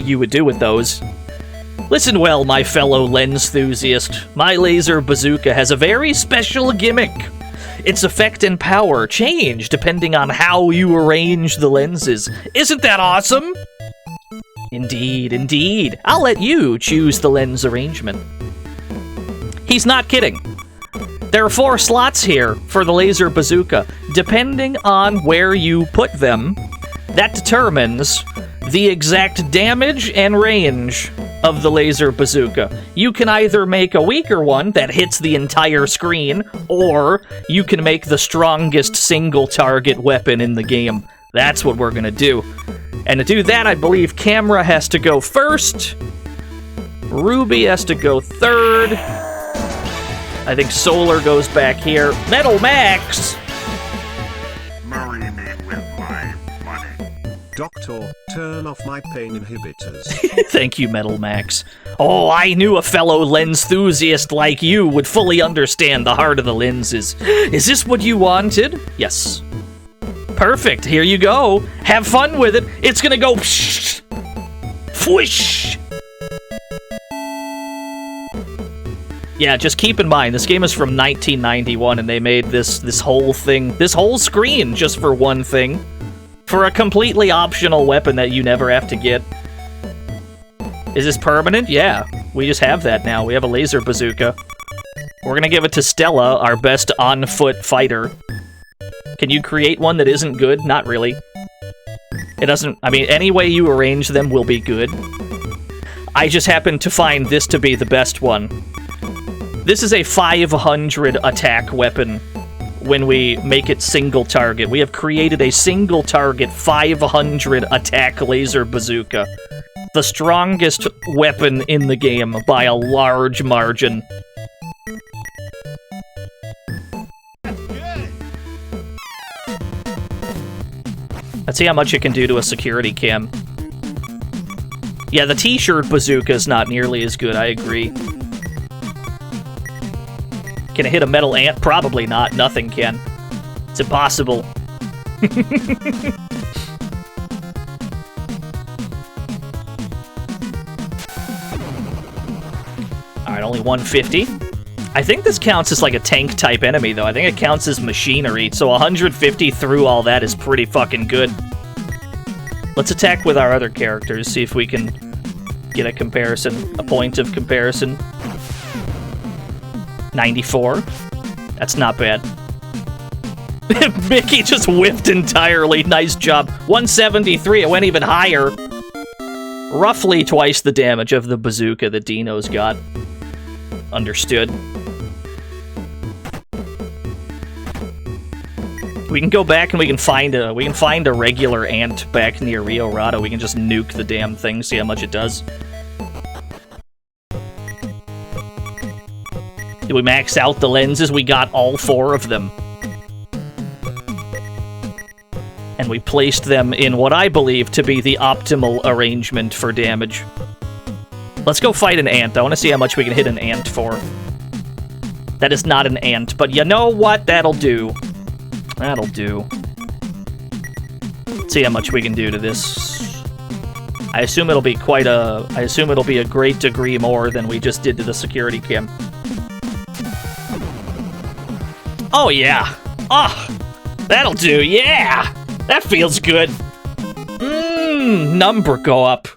you would do with those. Listen well, my fellow lens enthusiast. My laser bazooka has a very special gimmick. Its effect and power change depending on how you arrange the lenses. Isn't that awesome? Indeed, indeed. I'll let you choose the lens arrangement. He's not kidding. There are 4 slots here for the laser bazooka. Depending on where you put them, that determines the exact damage and range of the laser bazooka. You can either make a weaker one that hits the entire screen, or you can make the strongest single target weapon in the game. That's what we're gonna do. And to do that, I believe Camera has to go first. Ruby has to go third. I think Solar goes back here. Metal Max! Marry me with my money. Doctor, turn off my pain inhibitors. Thank you, Metal Max. Oh, I knew a fellow lens enthusiast like you would fully understand the heart of the lenses. Is this what you wanted? Yes. Perfect, here you go. Have fun with it. It's gonna go psh, whoosh. Yeah, just keep in mind, this game is from 1991, and they made this whole thing, this whole screen just for one thing. For a completely optional weapon that you never have to get. Is this permanent? Yeah, we just have that now. We have a laser bazooka. We're gonna give it to Stella, our best on-foot fighter. Can you create one that isn't good? Not really. It doesn't... I mean, any way you arrange them will be good. I just happen to find this to be the best one. This is a 500 attack weapon when we make it single target. We have created a single target 500 attack laser bazooka. The strongest weapon in the game by a large margin. Let's see how much it can do to a security cam. Yeah, the t-shirt bazooka is not nearly as good, I agree. Can it hit a metal ant? Probably not. Nothing can. It's impossible. Alright, only 150. I think this counts as like a tank-type enemy, though. I think it counts as machinery, so 150 through all that is pretty fucking good. Let's attack with our other characters, see if we can get a comparison, a point of comparison. 94. That's not bad. Mickey just whiffed entirely. Nice job. 173. It went even higher. Roughly twice the damage of the bazooka that DNO's got. Understood. We can go back and we can find a regular ant back near Rio Rado. We can just nuke the damn thing, see how much it does. Did we max out the lenses? We got all 4 of them. And we placed them in what I believe to be the optimal arrangement for damage. Let's go fight an ant. I want to see how much we can hit an ant for. That is not an ant, but you know what? That'll do. That'll do. Let's see how much we can do to this. I assume it'll be a great degree more than we just did to the security cam. Oh yeah. That'll do. Yeah. That feels good. Number go up.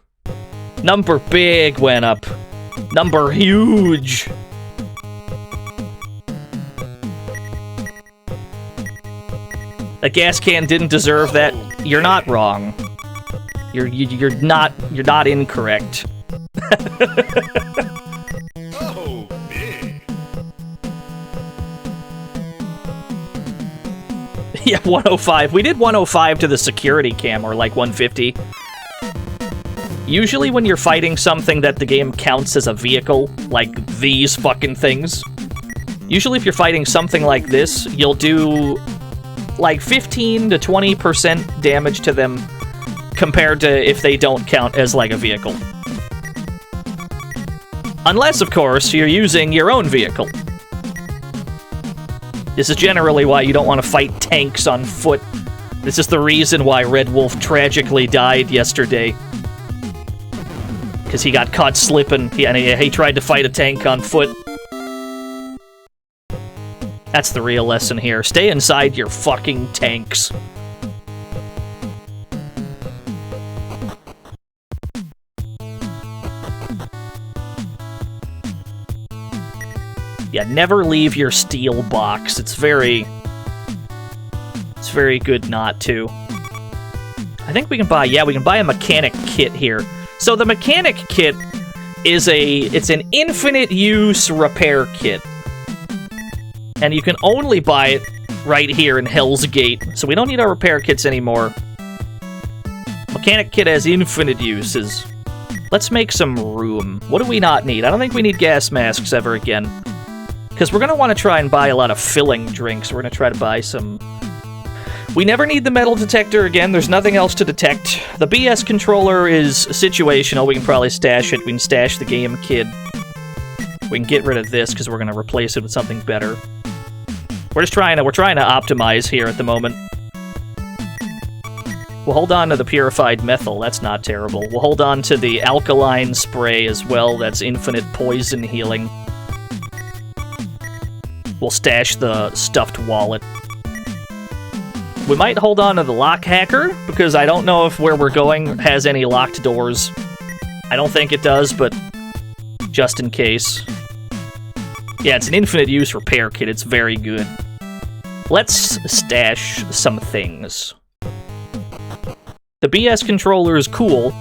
Number big went up. Number huge. The gas can didn't deserve that. You're not wrong. You're not incorrect. Oh, big. Yeah, 105. We did 105 to the security cam, or like 150. Usually when you're fighting something that the game counts as a vehicle, like these fucking things, usually if you're fighting something like this, you'll do like 15 to 20% damage to them compared to if they don't count as like a vehicle. Unless, of course, you're using your own vehicle. This is generally why you don't want to fight tanks on foot. This is the reason why Red Wolf tragically died yesterday. Because he got caught slipping, and he tried to fight a tank on foot. That's the real lesson here. Stay inside your fucking tanks. Yeah, never leave your steel box. It's very good not to. I think we can buy, yeah, we can buy a mechanic kit here. So the mechanic kit is it's an infinite use repair kit. And you can only buy it right here in Hell's Gate. So we don't need our repair kits anymore. Mechanic kit has infinite uses. Let's make some room. What do we not need? I don't think we need gas masks ever again. Because we're going to want to try and buy a lot of filling drinks. We're going to try to buy some... We never need the metal detector again. There's nothing else to detect. The BS controller is situational. We can probably stash it. We can stash the game kid. We can get rid of this because we're going to replace it with something better. We're trying to optimize here at the moment. We'll hold on to the purified methyl. That's not terrible. We'll hold on to the alkaline spray as well. That's infinite poison healing. We'll stash the stuffed wallet. We might hold on to the lock hacker, because I don't know if where we're going has any locked doors. I don't think it does, but just in case. Yeah, it's an infinite use repair kit. It's very good. Let's stash some things. The BS controller is cool,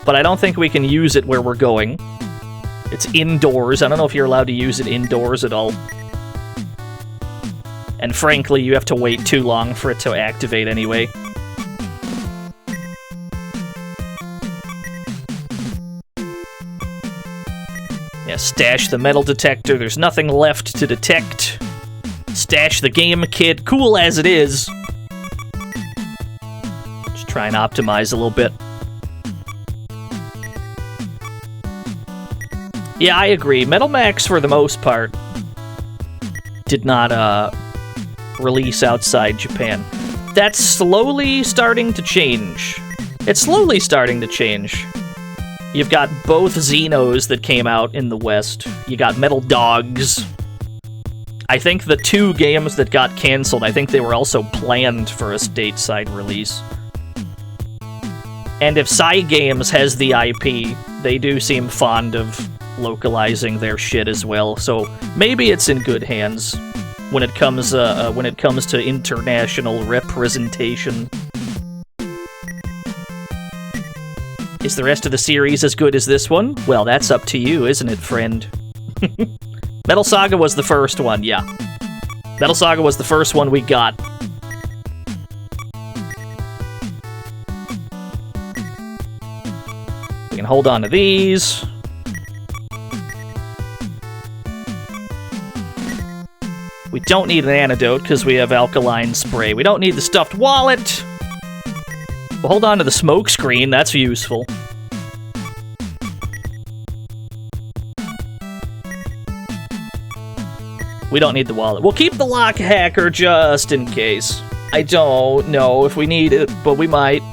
but I don't think we can use it where we're going. It's indoors. I don't know if you're allowed to use it indoors at all. And frankly, you have to wait too long for it to activate anyway. Yeah, stash the metal detector. There's nothing left to detect. Stash the game kit. Cool as it is. Just try and optimize a little bit. Yeah, I agree. Metal Max, for the most part, did not, release outside Japan. That's slowly starting to change. It's slowly starting to change. You've got both Xenos that came out in the West. You got Metal Dogs. I think the 2 games that got canceled, I think they were also planned for a stateside release. And if Cygames has the IP, they do seem fond of localizing their shit as well, so maybe it's in good hands when it comes to international representation. Is the rest of the series as good as this one? Well, that's up to you, isn't it, friend? Metal Saga was the first one, yeah. Metal Saga was the first one we got. We can hold on to these. We don't need an antidote because we have alkaline spray. We don't need the stuffed wallet. We'll hold on to the smoke screen. That's useful. We don't need the wallet. We'll keep the lock hacker just in case. I don't know if we need it, but we might.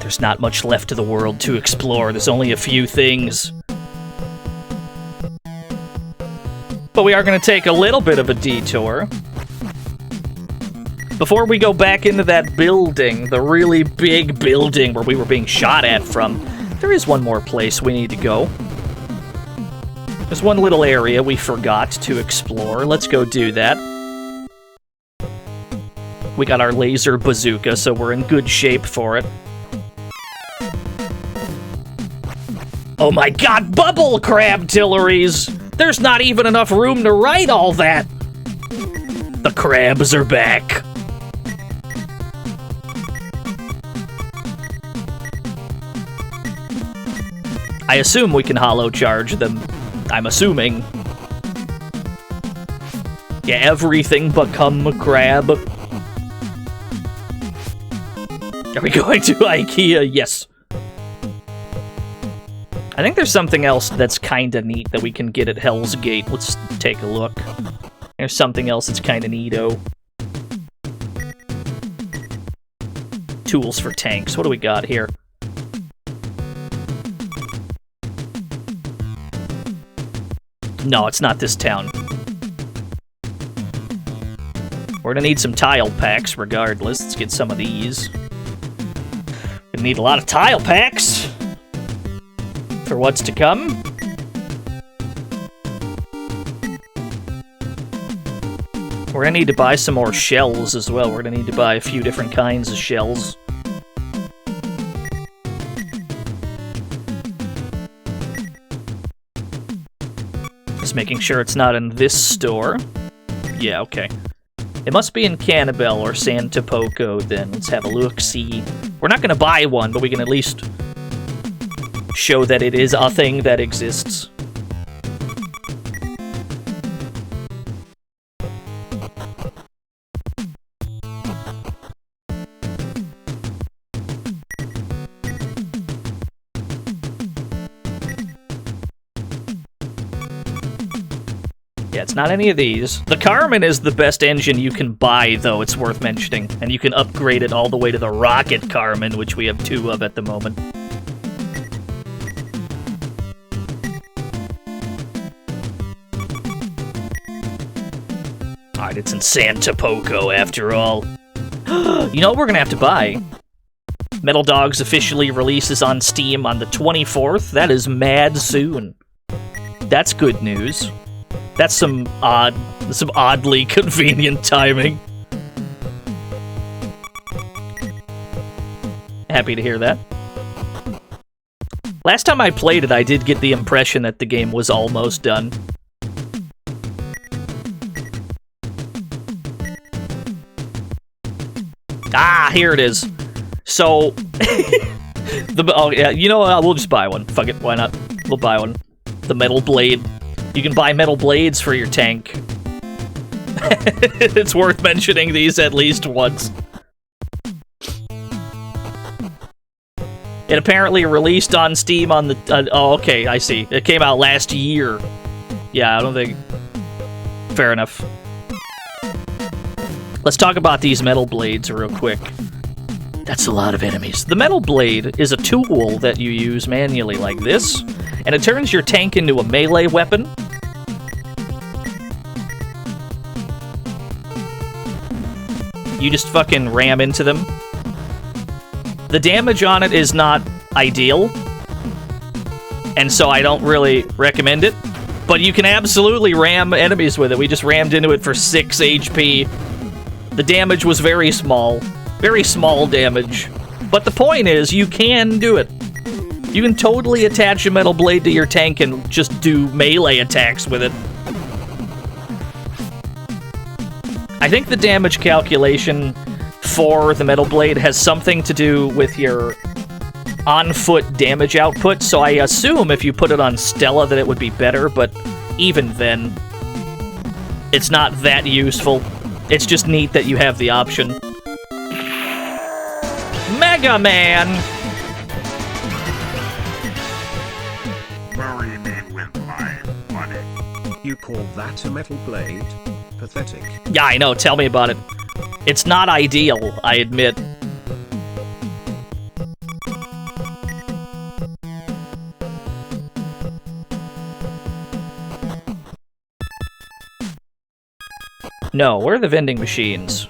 There's not much left of the world to explore. There's only a few things. But we are going to take a little bit of a detour. Before we go back into that building, the really big building where we were being shot at from, there is one more place we need to go. There's one little area we forgot to explore. Let's go do that. We got our laser bazooka, so we're in good shape for it. Oh my god, bubble crab tilleries! There's not even enough room to write all that! The crabs are back. I assume we can holo charge them. I'm assuming. Yeah, everything become a crab. Are we going to IKEA? Yes. I think there's something else that's kinda neat that we can get at Hell's Gate. Let's take a look. There's something else that's kinda neato. Tools for tanks. What do we got here? No, it's not this town. We're gonna need some tile packs regardless. Let's get some of these. Gonna need a lot of tile packs for what's to come. We're gonna need to buy some more shells as well. We're gonna need to buy a few different kinds of shells. Just making sure it's not in this store. Yeah, okay. It must be in Cannibal or Santa Poco then. Let's have a look-see. We're not gonna buy one, but we can at least show that it is a thing that exists. Yeah, it's not any of these. The Carmen is the best engine you can buy, though, it's worth mentioning. And you can upgrade it all the way to the Rocket Carmen, which we have 2 of at the moment. Alright, it's in Santa Poco, after all. You know what we're gonna have to buy? Metal Dogs officially releases on Steam on the 24th. That is mad soon. That's good news. That's some oddly convenient timing. Happy to hear that. Last time I played it, I did get the impression that the game was almost done. Ah, here it is. So, oh yeah, you know what? We'll just buy one. Fuck it, why not? We'll buy one. The metal blade. You can buy metal blades for your tank. It's worth mentioning these at least once. It apparently released on Steam on the... oh, okay, I see. It came out last year. Yeah, I don't think... Fair enough. Let's talk about these metal blades real quick. That's a lot of enemies. The metal blade is a tool that you use manually like this, and it turns your tank into a melee weapon. You just fucking ram into them. The damage on it is not ideal, and so I don't really recommend it, but you can absolutely ram enemies with it. We just rammed into it for 6 HP. The damage was very small damage, but the point is you can do it. You can totally attach a metal blade to your tank and just do melee attacks with it. I think the damage calculation for the metal blade has something to do with your on-foot damage output, so I assume if you put it on Stella that it would be better, but even then, it's not that useful. It's just neat that you have the option. Mega Man! Bury me with my money. You call that a metal blade? Pathetic. Yeah, I know, tell me about it. It's not ideal, I admit. No, where are the vending machines?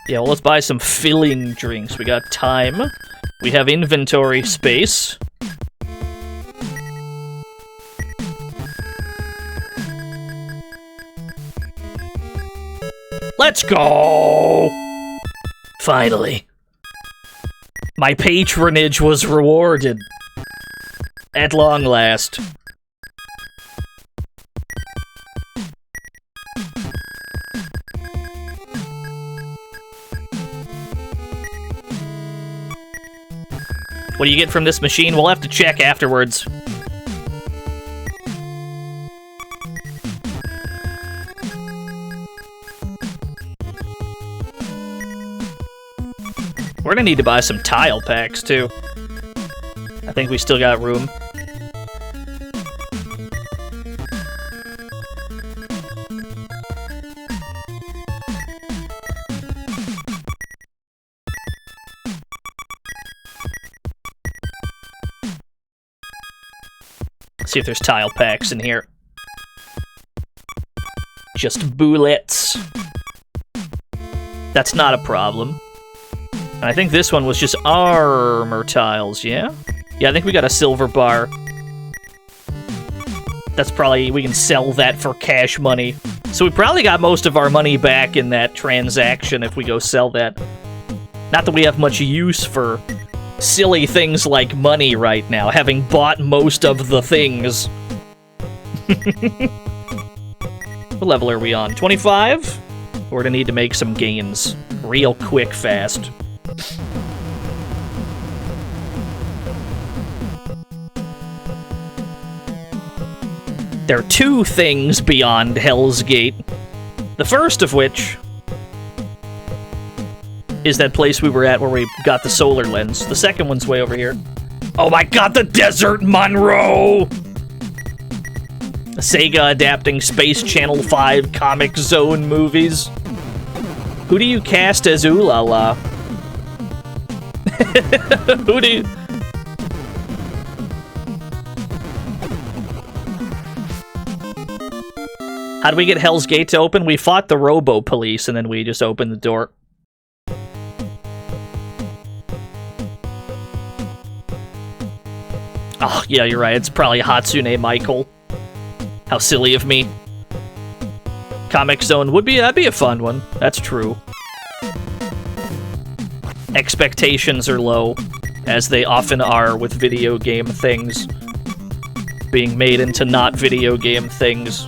Yeah, well, let's buy some filling drinks. We got time. We have inventory space. Let's go! Finally. My patronage was rewarded. At long last. What do you get from this machine? We'll have to check afterwards. We're gonna need to buy some tile packs, too. I think we still got room. See if there's tile packs in here. Just bullets. That's not a problem. And I think this one was just armor tiles, yeah? Yeah, I think we got a silver bar. That's probably... we can sell that for cash money. So we probably got most of our money back in that transaction if we go sell that. Not that we have much use for silly things like money right now, having bought most of the things. What level are we on? 25? We're gonna need to make some gains. Real quick, fast. There are two things beyond Hell's Gate. The first of which is that place we were at where we got the solar lens. The second one's way over here. Oh my god, the Desert Monroe! Sega adapting Space Channel 5 Comic Zone movies. Who do you cast as Ulala? Who do you... How do we get Hell's Gate to open? We fought the Robo-Police and then we just opened the door. Oh, yeah, you're right. It's probably Hatsune Michael. How silly of me. Comic Zone would be... that'd be a fun one. That's true. Expectations are low, as they often are with video game things. Being made into not video game things.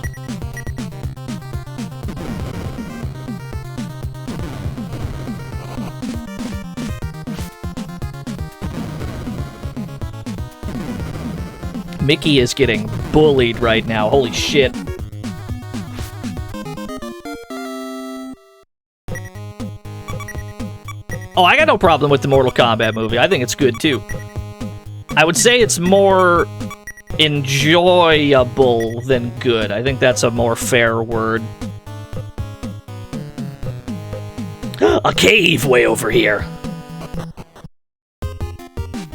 Mickey is getting bullied right now. Holy shit. Oh, I got no problem with the Mortal Kombat movie. I think it's good, too. I would say it's more enjoyable than good. I think that's a more fair word. A cave way over here.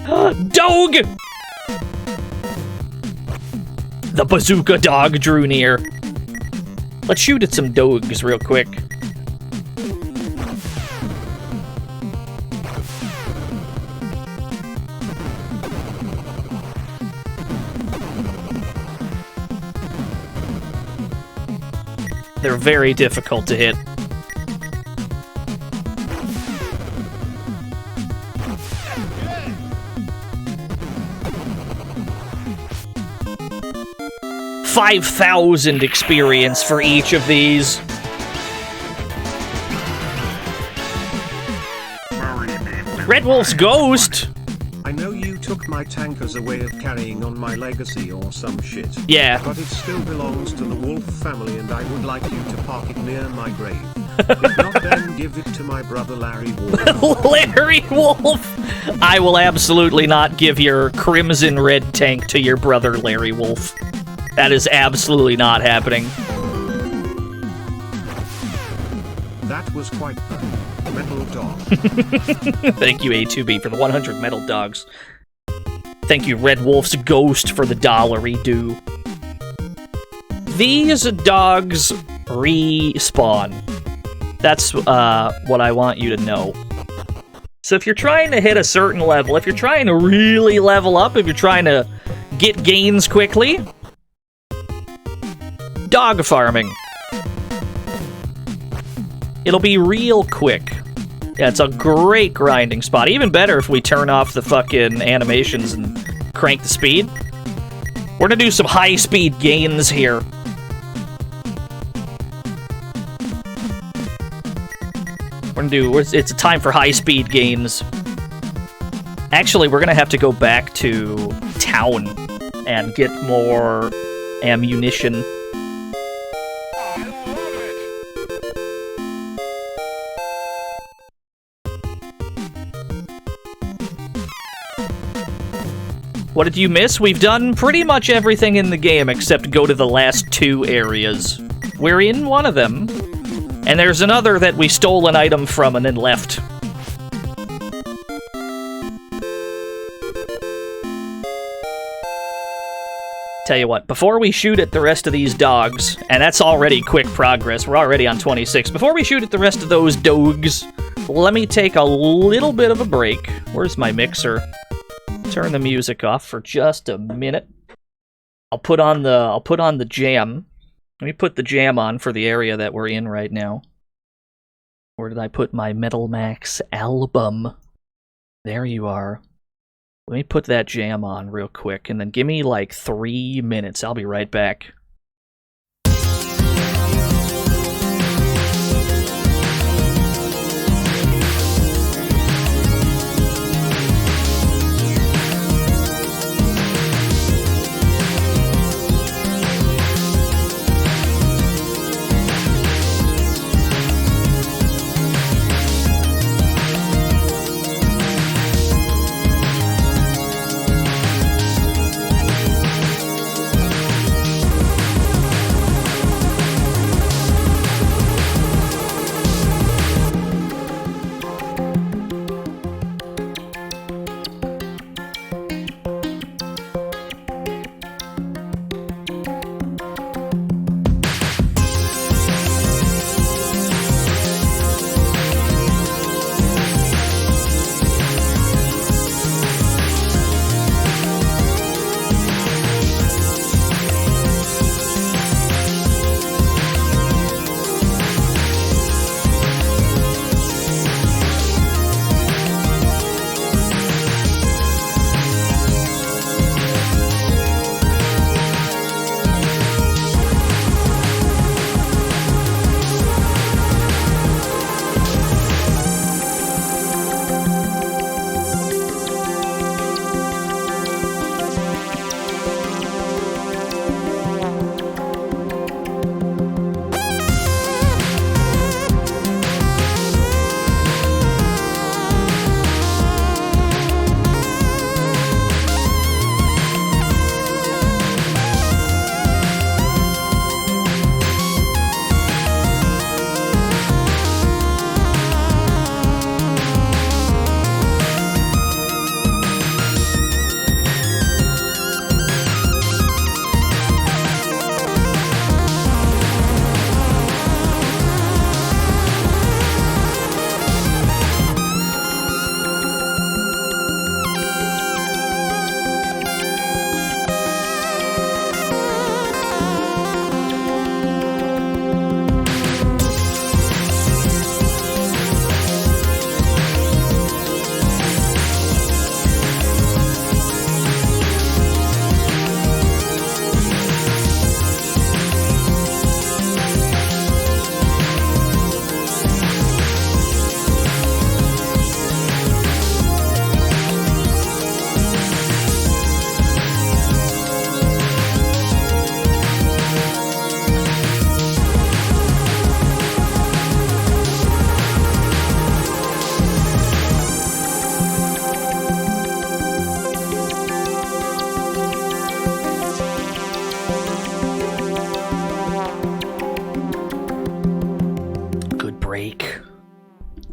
Dog! The bazooka dog drew near. Let's shoot at some dogs real quick. They're very difficult to hit. $5,000 experience for each of these. Red Wolf's ghost! I know you took my tank as a way of carrying on my legacy or some shit. Yeah. But it still belongs to the Wolf family and I would like you to park it near my grave. If not, then give it to my brother Larry Wolf. Larry Wolf! I will absolutely not give your crimson red tank to your brother Larry Wolf. That is absolutely not happening. That was quite the metal dog. Thank you, A2B, for the 100 metal dogs. Thank you, Red Wolf's ghost, for the $1 These dogs respawn. That's what I want you to know. So if you're trying to hit a certain level, if you're trying to really level up, if you're trying to get gains quickly, dog farming. It'll be real quick. Yeah, it's a great grinding spot. Even better if we turn off the fucking animations and crank the speed. We're gonna do some high-speed gains here. We're gonna do... it's a time for high-speed gains. Actually, we're gonna have to go back to town and get more ammunition. What did you miss? We've done pretty much everything in the game except go to the last 2 areas. We're in one of them, and there's another that we stole an item from and then left. Tell you what, before we shoot at the rest of these dogs, and that's already quick progress, we're already on 26, before we shoot at the rest of those dogs, let me take a little bit of a break. Where's my mixer? Turn the music off for just a minute. I'll put on the jam. Let me put the jam on for the area that we're in right now. Where did I put my Metal Max album? There you are. Let me put that jam on real quick, and then give me like 3 minutes. I'll be right back.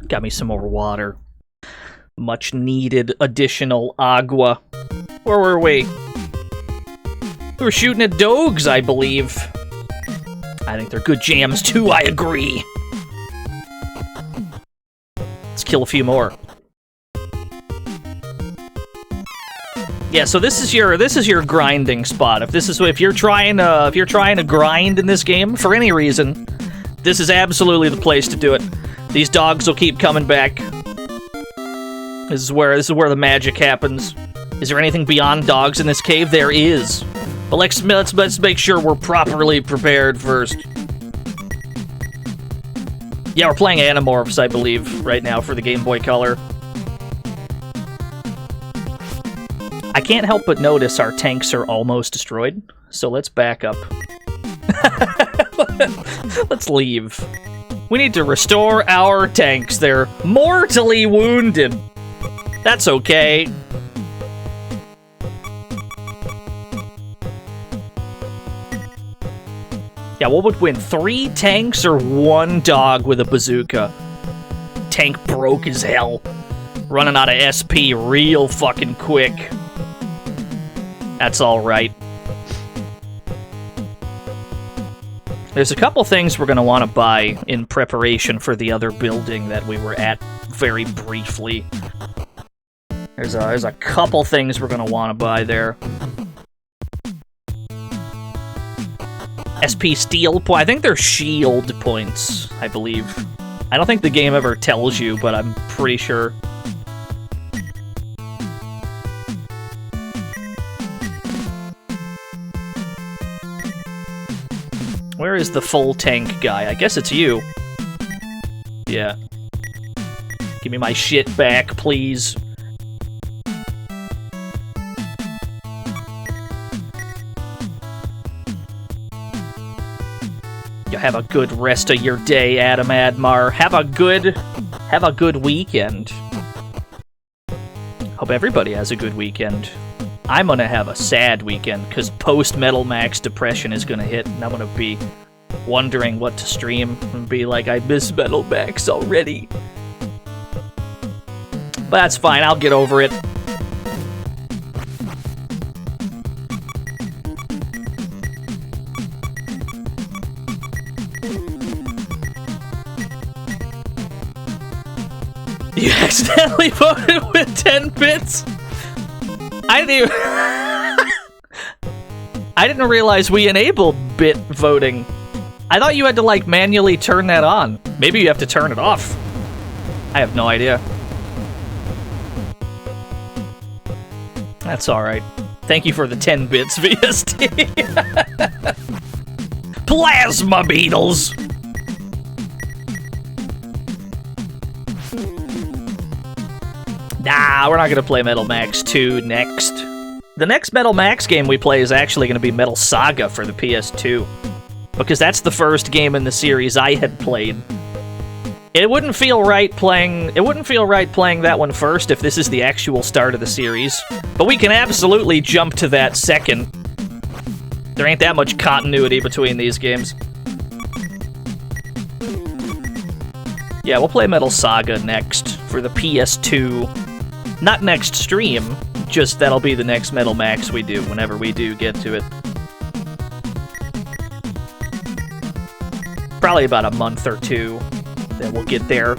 Got me some more water. Much needed additional agua. Where were we? We were shooting at dogs, I believe. I think they're good jams too, I agree. Let's kill a few more. Yeah, so this is your grinding spot. If you're trying to grind in this game for any reason, this is absolutely the place to do it. These dogs will keep coming back. This is where the magic happens. Is there anything beyond dogs in this cave? There is. But let's make sure we're properly prepared first. Yeah, we're playing Animorphs, I believe, right now for the Game Boy Color. I can't help but notice our tanks are almost destroyed, so let's back up. Let's leave. We need to restore our tanks. They're mortally wounded. That's okay. Yeah, what would win? 3 tanks or 1 dog with a bazooka? Tank broke as hell. Running out of SP real fucking quick. That's alright. There's a couple things we're going to want to buy in preparation for the other building that we were at very briefly. There's a couple things we're going to want to buy there. SP steel point. I think they're shield points, I believe. I don't think the game ever tells you, but I'm pretty sure. Where is the full tank guy? I guess it's you. Yeah. Give me my shit back, please. You have a good rest of your day, Adam Admar. Have a good weekend. Hope everybody has a good weekend. I'm gonna have a sad weekend, because post-Metal Max depression is gonna hit, and I'm gonna be wondering what to stream, and be like, I miss Metal Max already. But that's fine, I'll get over it. You accidentally voted with 10 bits? I didn't realize we enabled bit voting. I thought you had to, like, manually turn that on. Maybe you have to turn it off. I have no idea. That's alright. Thank you for the 10 bits, VST. Plasma beetles! Nah, we're not gonna play Metal Max 2 next. The next Metal Max game we play is actually gonna be Metal Saga for the PS2. Because that's the first game in the series I had played. It wouldn't feel right playing that one first if this is the actual start of the series. But we can absolutely jump to that second. There ain't that much continuity between these games. Yeah, we'll play Metal Saga next for the PS2. Not next stream, just that'll be the next Metal Max we do, whenever we do get to it. Probably about a month or two, then we'll get there.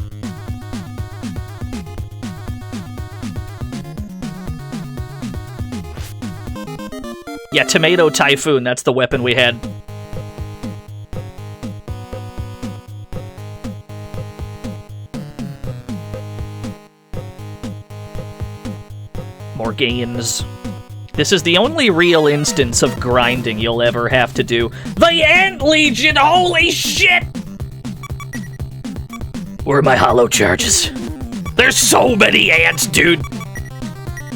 Yeah, Tomato Typhoon, that's the weapon we had. More gains. This is the only real instance of grinding you'll ever have to do. The Ant Legion! Holy shit! Where are my hollow charges? There's so many ants, dude!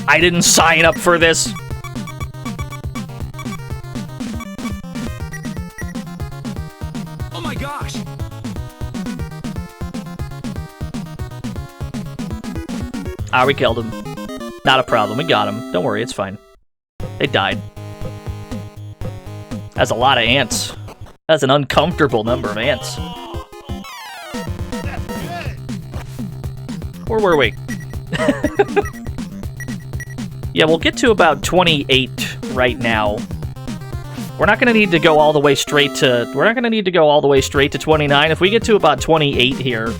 I didn't sign up for this. Oh my gosh! Ah, we killed him. Not a problem, we got him. Don't worry, it's fine. They died. That's a lot of ants. That's an uncomfortable number of ants. Where were we? Yeah, we'll get to about 28 right now. We're not gonna need to go all the way straight to... We're not gonna need to go all the way straight to 29. If we get to about 28 here,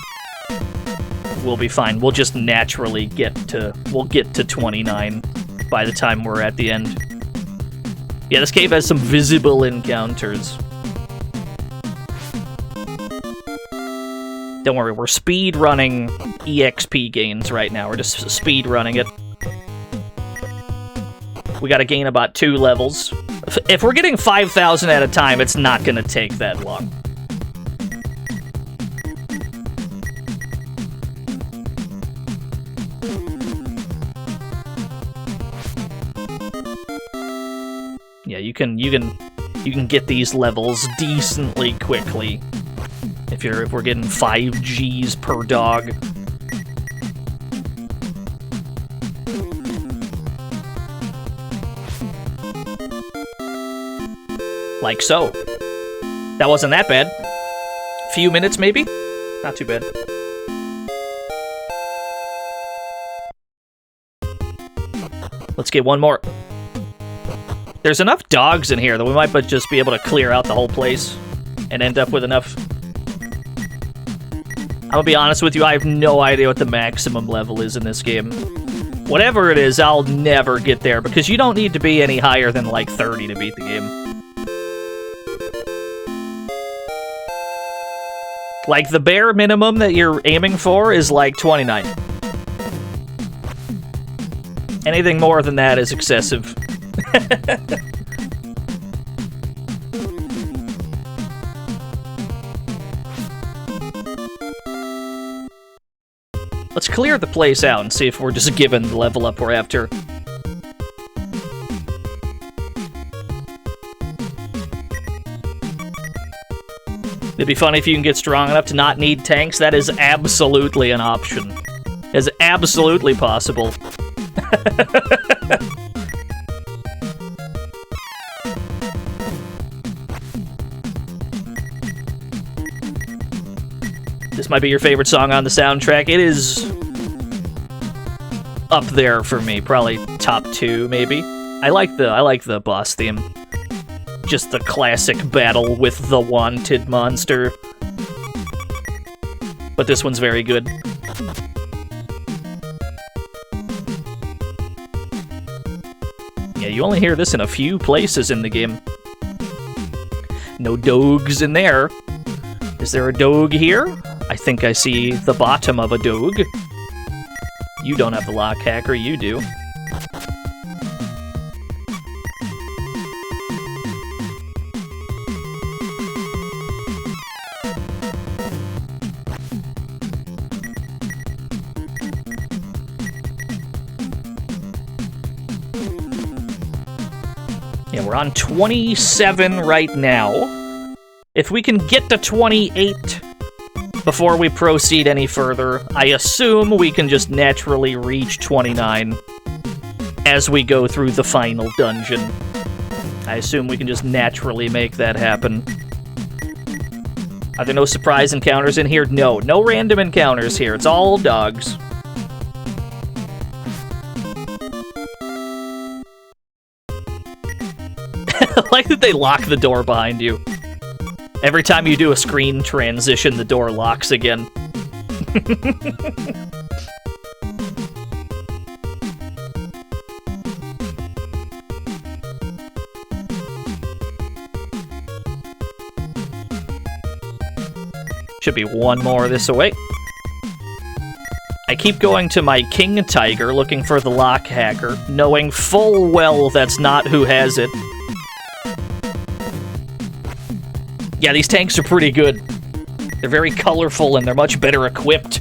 we'll be fine. We'll just naturally get to... We'll get to 29 by the time we're at the end. Yeah, this cave has some visible encounters. Don't worry, we're speed running EXP gains right now. We're just speed running it. We gotta gain about 2 levels. If we're getting 5,000 at a time, it's not gonna take that long. Yeah, you can get these levels decently quickly if we're getting 5 Gs per dog. Like so. That wasn't that bad. Few minutes, maybe? Not too bad. Let's get one more. There's enough dogs in here that we might just be able to clear out the whole place and end up with enough. I'm gonna be honest with you, I have no idea what the maximum level is in this game. Whatever it is, I'll never get there because you don't need to be any higher than like 30 to beat the game. Like, the bare minimum that you're aiming for is like 29. Anything more than that is excessive. Let's clear the place out and see if we're just given the level up we're after. It'd be funny if you can get strong enough to not need tanks. That is absolutely an option. It is absolutely possible. This might be your favorite song on the soundtrack. It is up there for me, probably top 2, maybe. I like the boss theme. Just the classic battle with the wanted monster. But this one's very good. Yeah, you only hear this in a few places in the game. No dogs in there. Is there a dog here? I think I see the bottom of a dog. You don't have the lock hacker, you do. Yeah, we're on 27 right now. If we can get to 28 before we proceed any further, I assume we can just naturally reach 29 as we go through the final dungeon. I assume we can just naturally make that happen. Are there no surprise encounters in here? No, no random encounters here. It's all dogs. I like that they lock the door behind you. Every time you do a screen transition, the door locks again. Should be one more this way. I keep going to my King Tiger looking for the lock hacker, knowing full well that's not who has it. Yeah, these tanks are pretty good. They're very colorful and they're much better equipped.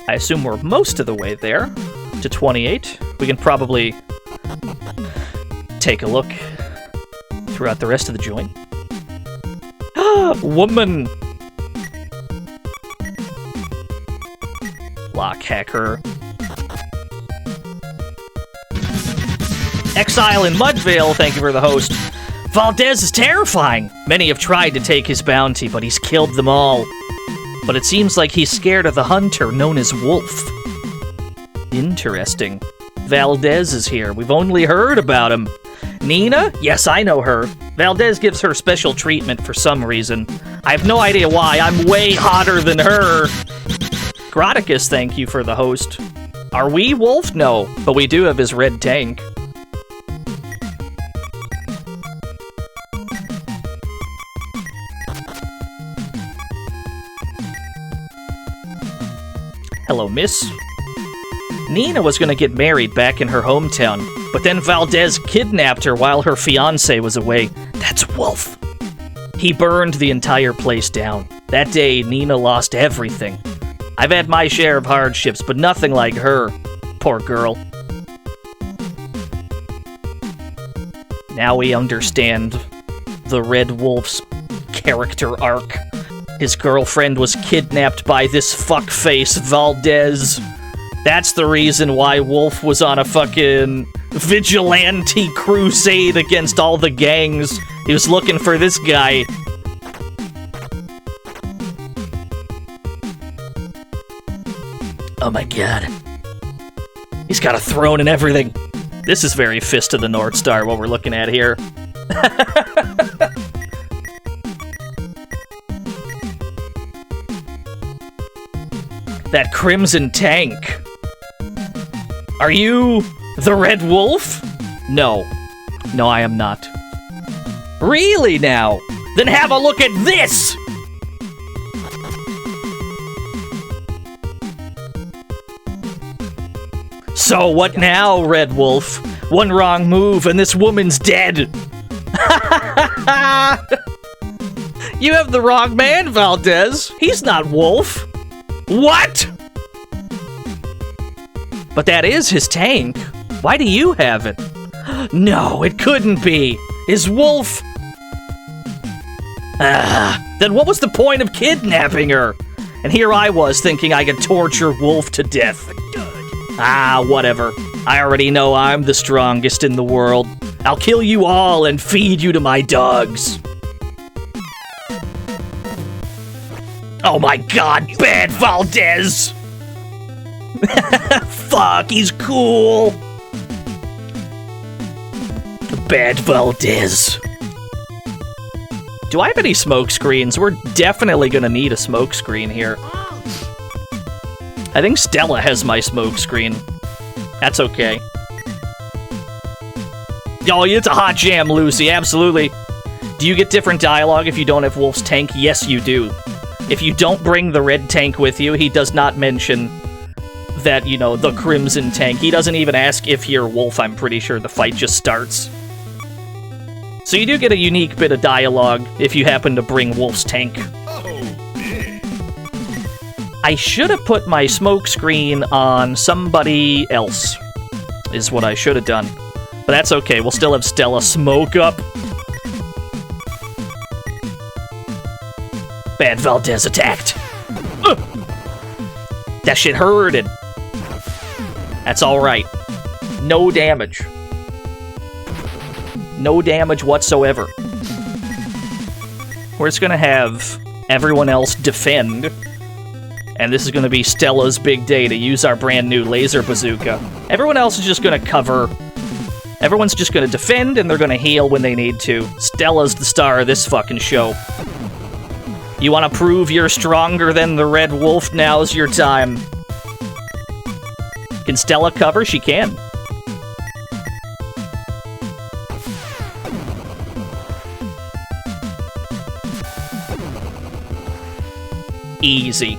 I assume we're most of the way there to 28. We can probably take a look throughout the rest of the joint. Woman! Lock hacker. Exile in Mudvale, thank you for the host. Valdez is terrifying. Many have tried to take his bounty, but he's killed them all. But it seems like he's scared of the hunter known as Wolf. Interesting. Valdez is here. We've only heard about him. Nina? Yes, I know her. Valdez gives her special treatment for some reason. I have no idea why. I'm way hotter than her. Graticus, thank you for the host. Are we Wolf? No, but we do have his red tank. Hello, miss. Nina was gonna get married back in her hometown, but then Valdez kidnapped her while her fiancé was away. That's Wolf. He burned the entire place down. That day, Nina lost everything. I've had my share of hardships, but nothing like her. Poor girl. Now we understand the Red Wolf's character arc. His girlfriend was kidnapped by this fuckface Valdez. That's the reason why Wolf was on a fucking vigilante crusade against all the gangs. He was looking for this guy. Oh my god. He's got a throne and everything. This is very Fist of the North Star, what we're looking at here. That crimson tank. Are you the Red Wolf? No. No, I am not. Really now? Then have a look at this! So what now, Red Wolf? One wrong move and this woman's dead. You have the wrong man, Valdez. He's not Wolf. What? But that is his tank. Why do you have it? No, it couldn't be. Is Wolf... then what was the point of kidnapping her? And here I was thinking I could torture Wolf to death. Whatever. I already know I'm the strongest in the world. I'll kill you all and feed you to my dogs. Oh my god, bad Valdez! Fuck, he's cool! Bad Valdez. Do I have any smoke screens? We're definitely gonna need a smoke screen here. I think Stella has my smoke screen. That's okay. Oh, it's a hot jam, Lucy, absolutely. Do you get different dialogue if you don't have Wolf's tank? Yes, you do. If you don't bring the red tank with you, he does not mention that, you know, the crimson tank. He doesn't even ask if you're Wolf, I'm pretty sure. The fight just starts. So you do get a unique bit of dialogue if you happen to bring Wolf's tank. I should have put my smoke screen on somebody else, is what I should have done. But that's okay, we'll still have Stella smoke up. Bad Valdez attacked. Ugh. That shit hurted. That's alright. No damage. No damage whatsoever. We're just gonna have everyone else defend. And this is gonna be Stella's big day to use our brand new laser bazooka. Everyone else is just gonna cover. Everyone's just gonna defend and they're gonna heal when they need to. Stella's the star of this fucking show. You want to prove you're stronger than the Red Wolf? Now's your time. Can Stella cover? She can. Easy.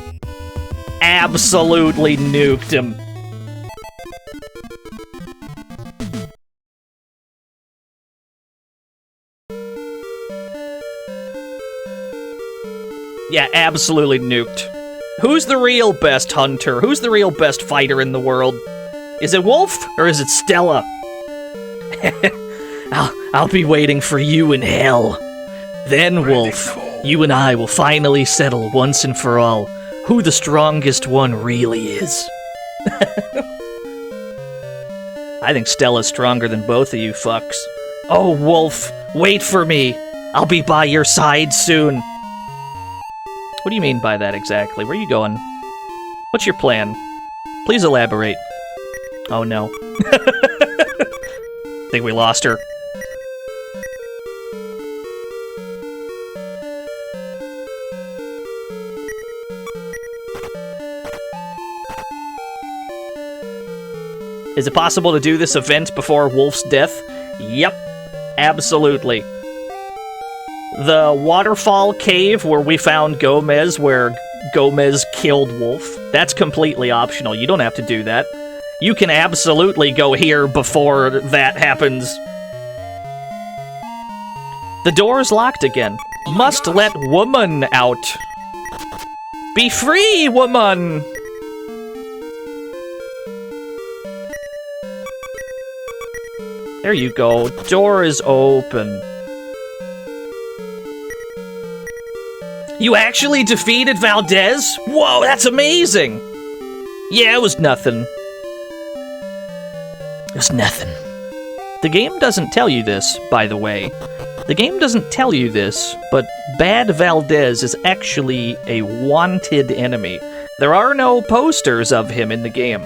Absolutely nuked him. Yeah, absolutely nuked. Who's the real best hunter? Who's the real best fighter in the world? Is it Wolf or is it Stella? I'll be waiting for you in hell. Then, Wolf, you and I will finally settle once and for all who the strongest one really is. I think Stella's stronger than both of you fucks. Oh, Wolf, wait for me. I'll be by your side soon. What do you mean by that exactly? Where are you going? What's your plan? Please elaborate. Oh no. Think we lost her. Is it possible to do this event before Wolf's death? Yep, absolutely. The waterfall cave where we found Gomez, where Gomez killed Wolf, that's completely optional. You don't have to do that. You can absolutely go here before that happens. The door is locked again. Must let woman out. Be free, woman! There you go. Door is open. You actually defeated Valdez? Whoa, that's amazing! Yeah, it was nothing. It was nothing. The game doesn't tell you this, by the way. The game doesn't tell you this, but Bad Valdez is actually a wanted enemy. There are no posters of him in the game.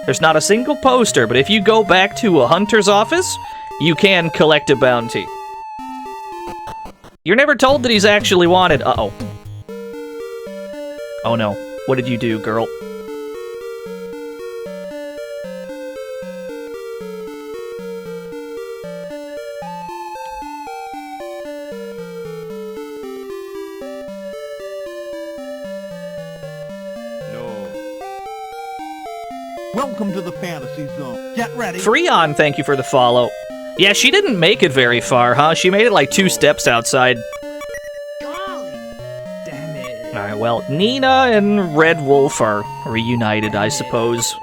There's not a single poster, but if you go back to a hunter's office, you can collect a bounty. You're never told that he's actually wanted. Uh-oh. Oh no. What did you do, girl? Welcome to the fantasy zone. Get ready. Freon, thank you for the follow. Yeah, she didn't make it very far, huh? She made it like 2 steps outside. Golly. Damn it. Alright, well, Nina and Red Wolf are reunited, I suppose.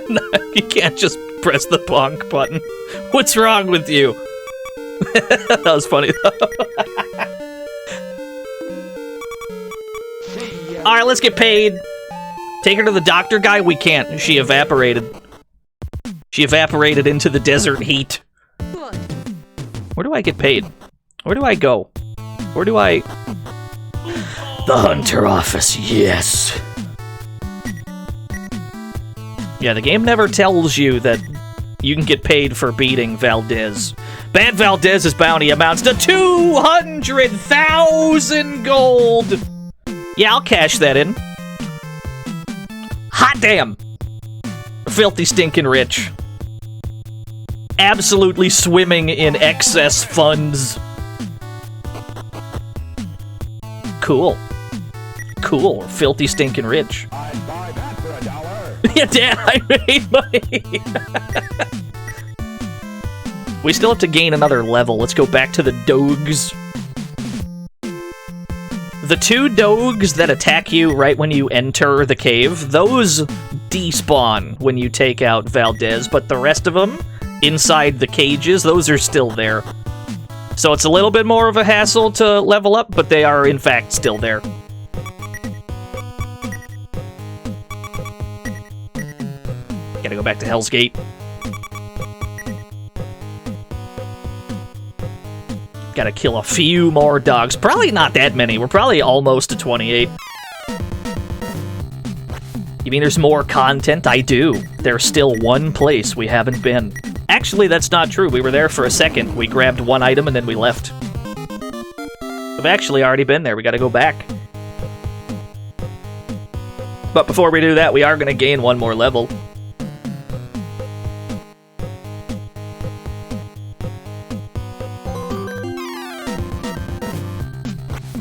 No, you can't just press the bonk button. What's wrong with you? That was funny, though. Alright, let's get paid. Take her to the doctor guy? We can't. She evaporated. She evaporated into the desert heat. Where do I get paid? Where do I go? Where do I... The hunter office, yes. Yeah, the game never tells you that you can get paid for beating Valdez. Bad Valdez's bounty amounts to 200,000 gold! Yeah, I'll cash that in. Hot damn! Filthy stinking rich. Absolutely swimming in excess funds. Cool. Cool. Filthy stinking rich. I'd buy that for $1. Yeah, damn, I made money! We still have to gain another level. Let's go back to the dogs. The 2 dogs that attack you right when you enter the cave, those despawn when you take out Valdez, but the rest of them, inside the cages, those are still there. So it's a little bit more of a hassle to level up, but they are in fact still there. Gotta go back to Hell's Gate. Gotta kill a few more dogs. Probably not that many. We're probably almost to 28. You mean there's more content? I do. There's still one place we haven't been. Actually, that's not true. We were there for a second. We grabbed one item and then we left. We've actually already been there. We gotta go back. But before we do that, we are gonna gain one more level.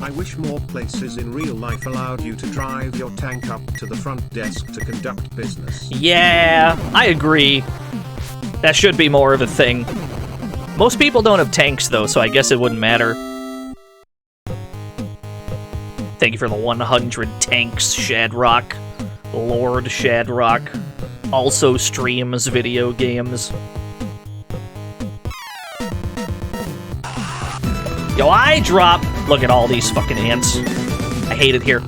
I wish more places in real life allowed you to drive your tank up to the front desk to conduct business. Yeah, I agree. That should be more of a thing. Most people don't have tanks, though, so I guess it wouldn't matter. Thank you for the 100 tanks, Shadrock. Lord Shadrock. Also streams video games. Yo, I drop. Look at all these fucking ants. I hate it here.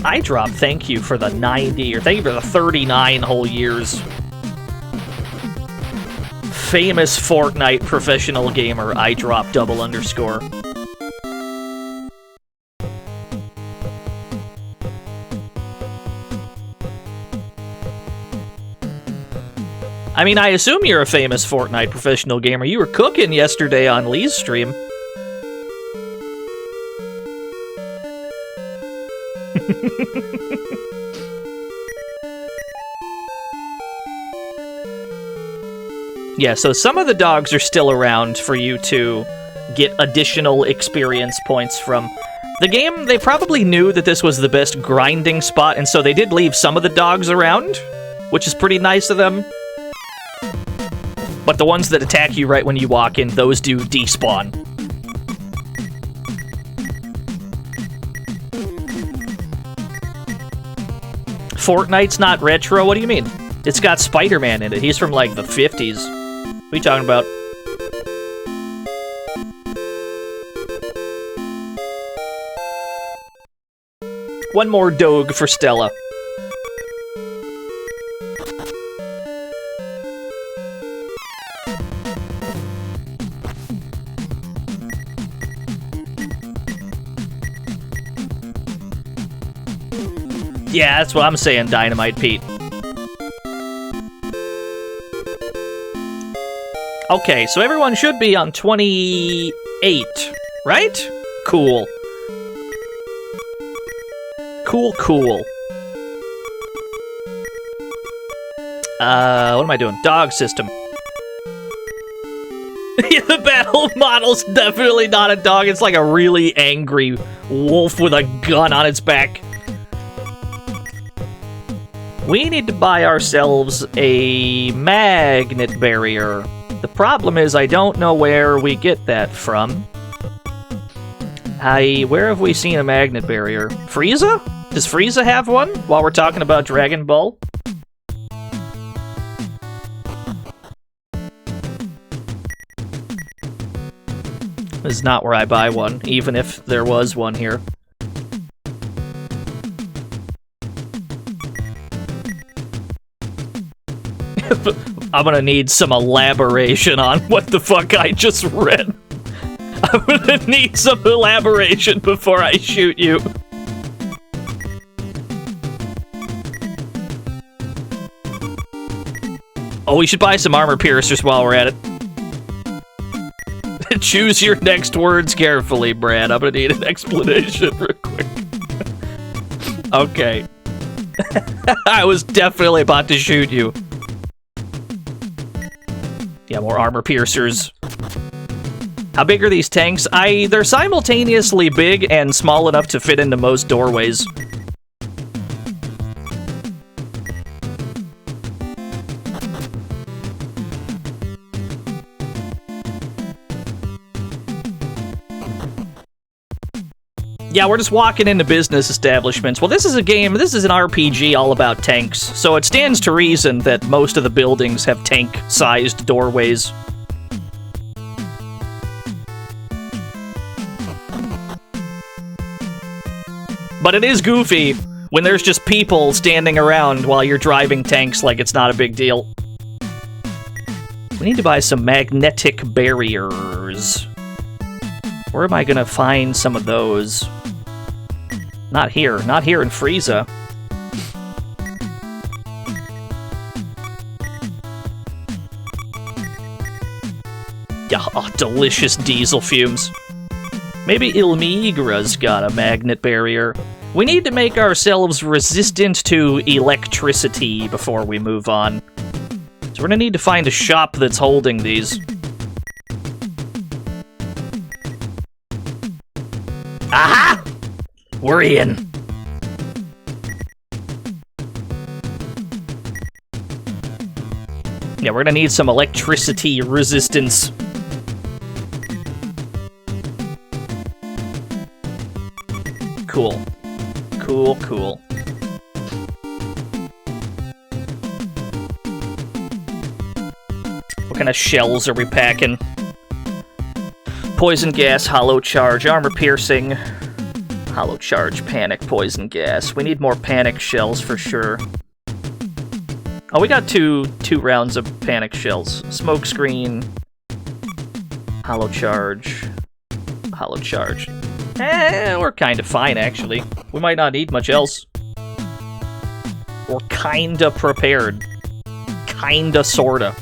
I drop. Thank you for the 90, or thank you for the 39 whole years. Famous Fortnite professional gamer, I drop _. I mean, I assume you're a famous Fortnite professional gamer. You were cooking yesterday on Lee's stream. Yeah, so some of the dogs are still around for you to get additional experience points from. The game, they probably knew that this was the best grinding spot, and so they did leave some of the dogs around, which is pretty nice of them. But the ones that attack you right when you walk in, those do despawn. Fortnite's not retro? What do you mean? It's got Spider-Man in it. He's from, like, the 50s. What are you talking about? One more dog for Stella. Yeah, that's what I'm saying, Dynamite Pete. Okay, so everyone should be on 28, right? Cool. Cool. What am I doing? Dog system. Yeah, the battle model's definitely not a dog. It's like a really angry wolf with a gun on its back. We need to buy ourselves a magnet barrier. The problem is I don't know where we get that from. Where have we seen a magnet barrier? Frieza? Does Frieza have one while we're talking about Dragon Ball? This is not where I buy one, even if there was one here. I'm gonna need some elaboration on what the fuck I just read. I'm gonna need some elaboration before I shoot you. Oh, we should buy some armor piercers while we're at it. Choose your next words carefully, Brad. I'm gonna need an explanation real quick. Okay. I was definitely about to shoot you. Yeah, more armor piercers. How big are these tanks? They're simultaneously big and small enough to fit into most doorways. Yeah, we're just walking into business establishments. Well, this is an RPG all about tanks, so it stands to reason that most of the buildings have tank-sized doorways. But it is goofy when there's just people standing around while you're driving tanks like it's not a big deal. We need to buy some magnetic barriers. Where am I gonna find some of those? Not here in Frieza. Yeah, oh, delicious diesel fumes. Maybe Ilmigra's got a magnet barrier. We need to make ourselves resistant to electricity before we move on. So we're gonna need to find a shop that's holding these. Aha! We're in. Yeah, we're gonna need some electricity resistance. Cool. Cool. What kind of shells are we packing? Poison gas, hollow charge, armor piercing, hollow charge, panic, poison gas. We need more panic shells for sure. Oh, we got two rounds of panic shells. Smoke screen, hollow charge, hollow charge. We're kind of fine, actually. We might not need much else. We're kinda prepared. Kinda, sorta.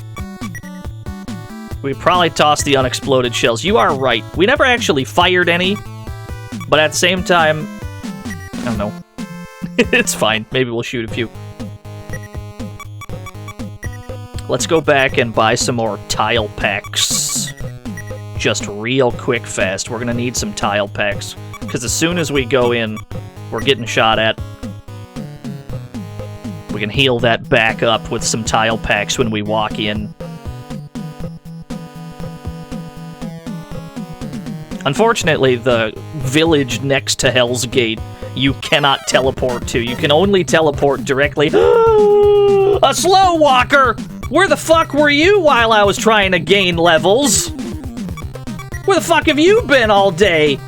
We probably tossed the unexploded shells. You are right. We never actually fired any, but at the same time, I don't know. It's fine. Maybe we'll shoot a few. Let's go back and buy some more tile packs. Just real quick fast. We're gonna need some tile packs, because as soon as we go in, we're getting shot at. We can heal that back up with some tile packs when we walk in. Unfortunately, the village next to Hell's Gate, you cannot teleport to. You can only teleport directly. A slow walker! Where the fuck were you while I was trying to gain levels? Where the fuck have you been all day?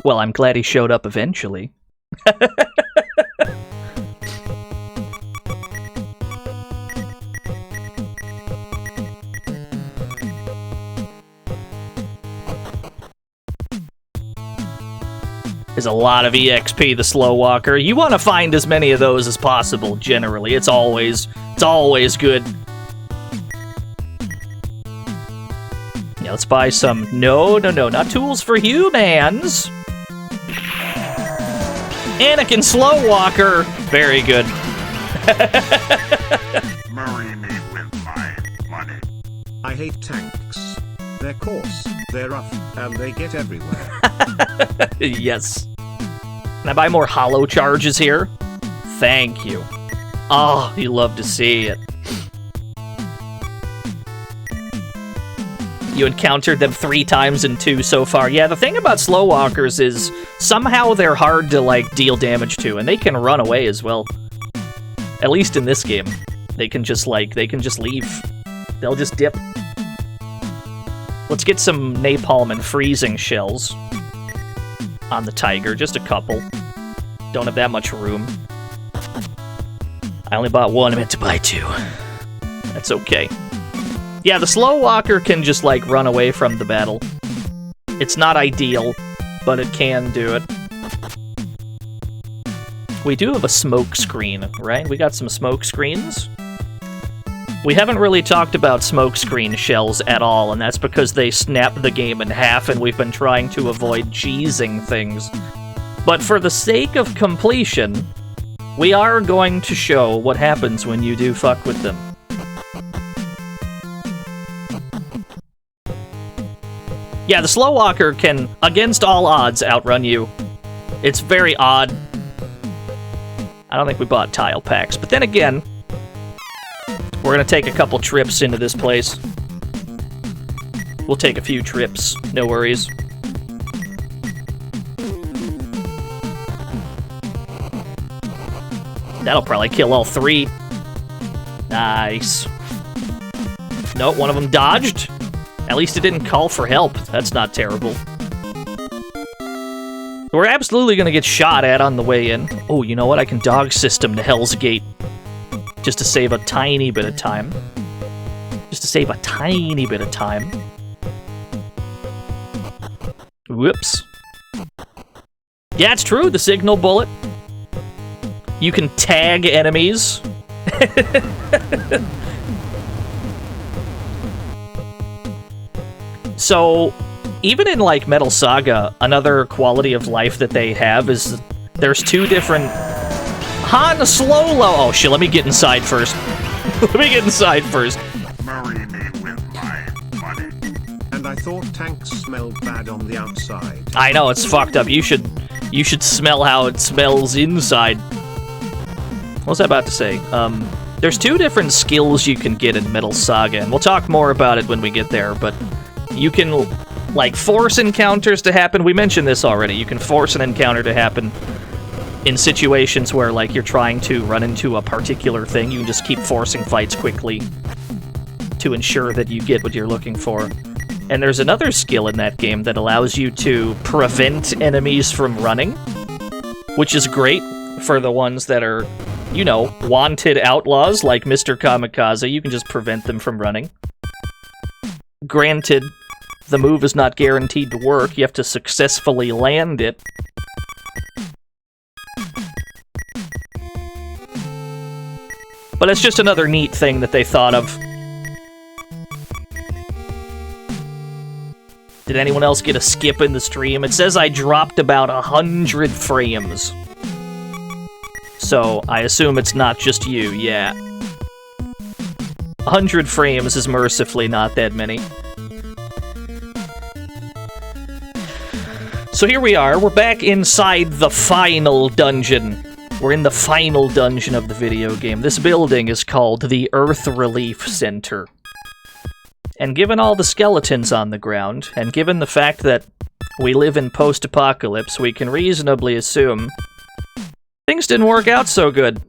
Well, I'm glad he showed up eventually. There's a lot of EXP, the Slow Walker. You want to find as many of those as possible, generally. It's always good. Yeah, let's buy some... No, not tools for humans! Anakin Slow Walker! Very good. Marry me with my money. I hate tanks. They're coarse, they're rough, and they get everywhere. Yes. Can I buy more hollow charges here? Thank you. Oh, you love to see it. You encountered them 3 times in 2 so far. Yeah, the thing about slow walkers is somehow they're hard to, like, deal damage to, and they can run away as well. At least in this game. They can just leave. They'll just dip. Let's get some napalm and freezing shells on the tiger, just a couple. Don't have that much room. I only bought 1, I meant to buy 2. That's okay. Yeah, the slow walker can just, like, run away from the battle. It's not ideal, but it can do it. We do have a smoke screen, right? We got some smoke screens. We haven't really talked about smoke screen shells at all, and that's because they snap the game in half, and we've been trying to avoid cheesing things. But for the sake of completion, we are going to show what happens when you do fuck with them. Yeah, the slow walker can, against all odds, outrun you. It's very odd. I don't think we bought tile packs, but then again, we're gonna take a couple trips into this place. We'll take a few trips, no worries. That'll probably kill all 3. Nice. Nope, one of them dodged. At least it didn't call for help. That's not terrible. We're absolutely gonna get shot at on the way in. Oh, you know what? I can dog system to Hell's Gate. Just to save a tiny bit of time. Just to save a tiny bit of time. Whoops. Yeah, it's true, the signal bullet. You can tag enemies. So, even in, like, Metal Saga, another quality of life that they have is there's 2 different... Han Solo! Oh shit, let me get inside first. Let me get inside first. Marry me with my money. And I thought tanks smelled bad on the outside. I know, it's fucked up. You should smell how it smells inside. What was I about to say? There's 2 different skills you can get in Metal Saga, and we'll talk more about it when we get there, but you can, like, force encounters to happen. We mentioned this already. You can force an encounter to happen in situations where, like, you're trying to run into a particular thing. You can just keep forcing fights quickly to ensure that you get what you're looking for. And there's another skill in that game that allows you to prevent enemies from running, which is great for the ones that are, you know, wanted outlaws like Mr. Kamikaze. You can just prevent them from running. Granted, the move is not guaranteed to work. You have to successfully land it. But it's just another neat thing that they thought of. Did anyone else get a skip in the stream? It says I dropped about 100 frames. So, I assume it's not just you, yeah. 100 frames is mercifully not that many. So here we are, we're back inside the final dungeon. We're in the final dungeon of the video game. This building is called the Earth Relief Center. And given all the skeletons on the ground, and given the fact that we live in post-apocalypse, we can reasonably assume things didn't work out so good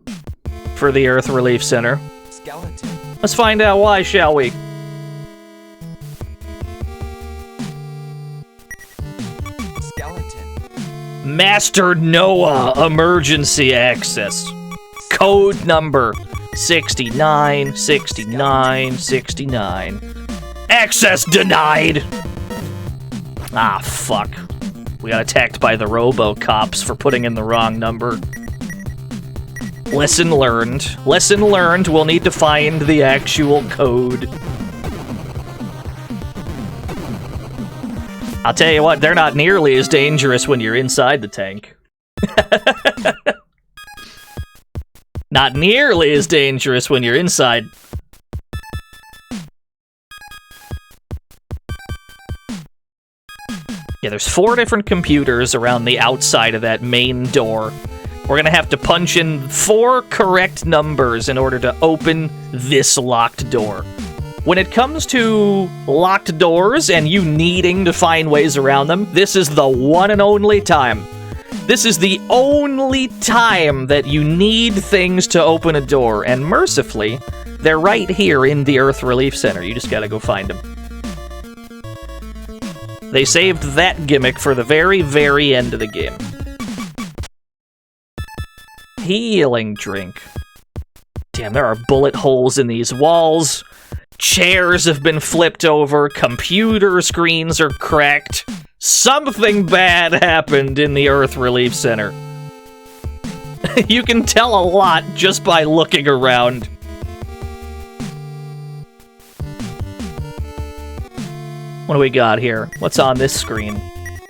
for the Earth Relief Center. Skeleton. Let's find out why, shall we? Skeleton. Master Noah emergency access. Code number 696969. Access denied! Ah, fuck. We got attacked by the robo-cops for putting in the wrong number. Lesson learned. Lesson learned, we'll need to find the actual code. I'll tell you what, they're not nearly as dangerous when you're inside the tank. Not nearly as dangerous when you're inside. Yeah, there's 4 different computers around the outside of that main door. We're gonna have to punch in 4 correct numbers in order to open this locked door. When it comes to locked doors and you needing to find ways around them, this is the one and only time. This is the only time that you need things to open a door, and mercifully, they're right here in the Earth Relief Center. You just gotta go find them. They saved that gimmick for the very, very end of the game. Healing drink. Damn, there are bullet holes in these walls. Chairs have been flipped over. Computer screens are cracked. Something bad happened in the Earth Relief Center. You can tell a lot just by looking around. What do we got here? What's on this screen?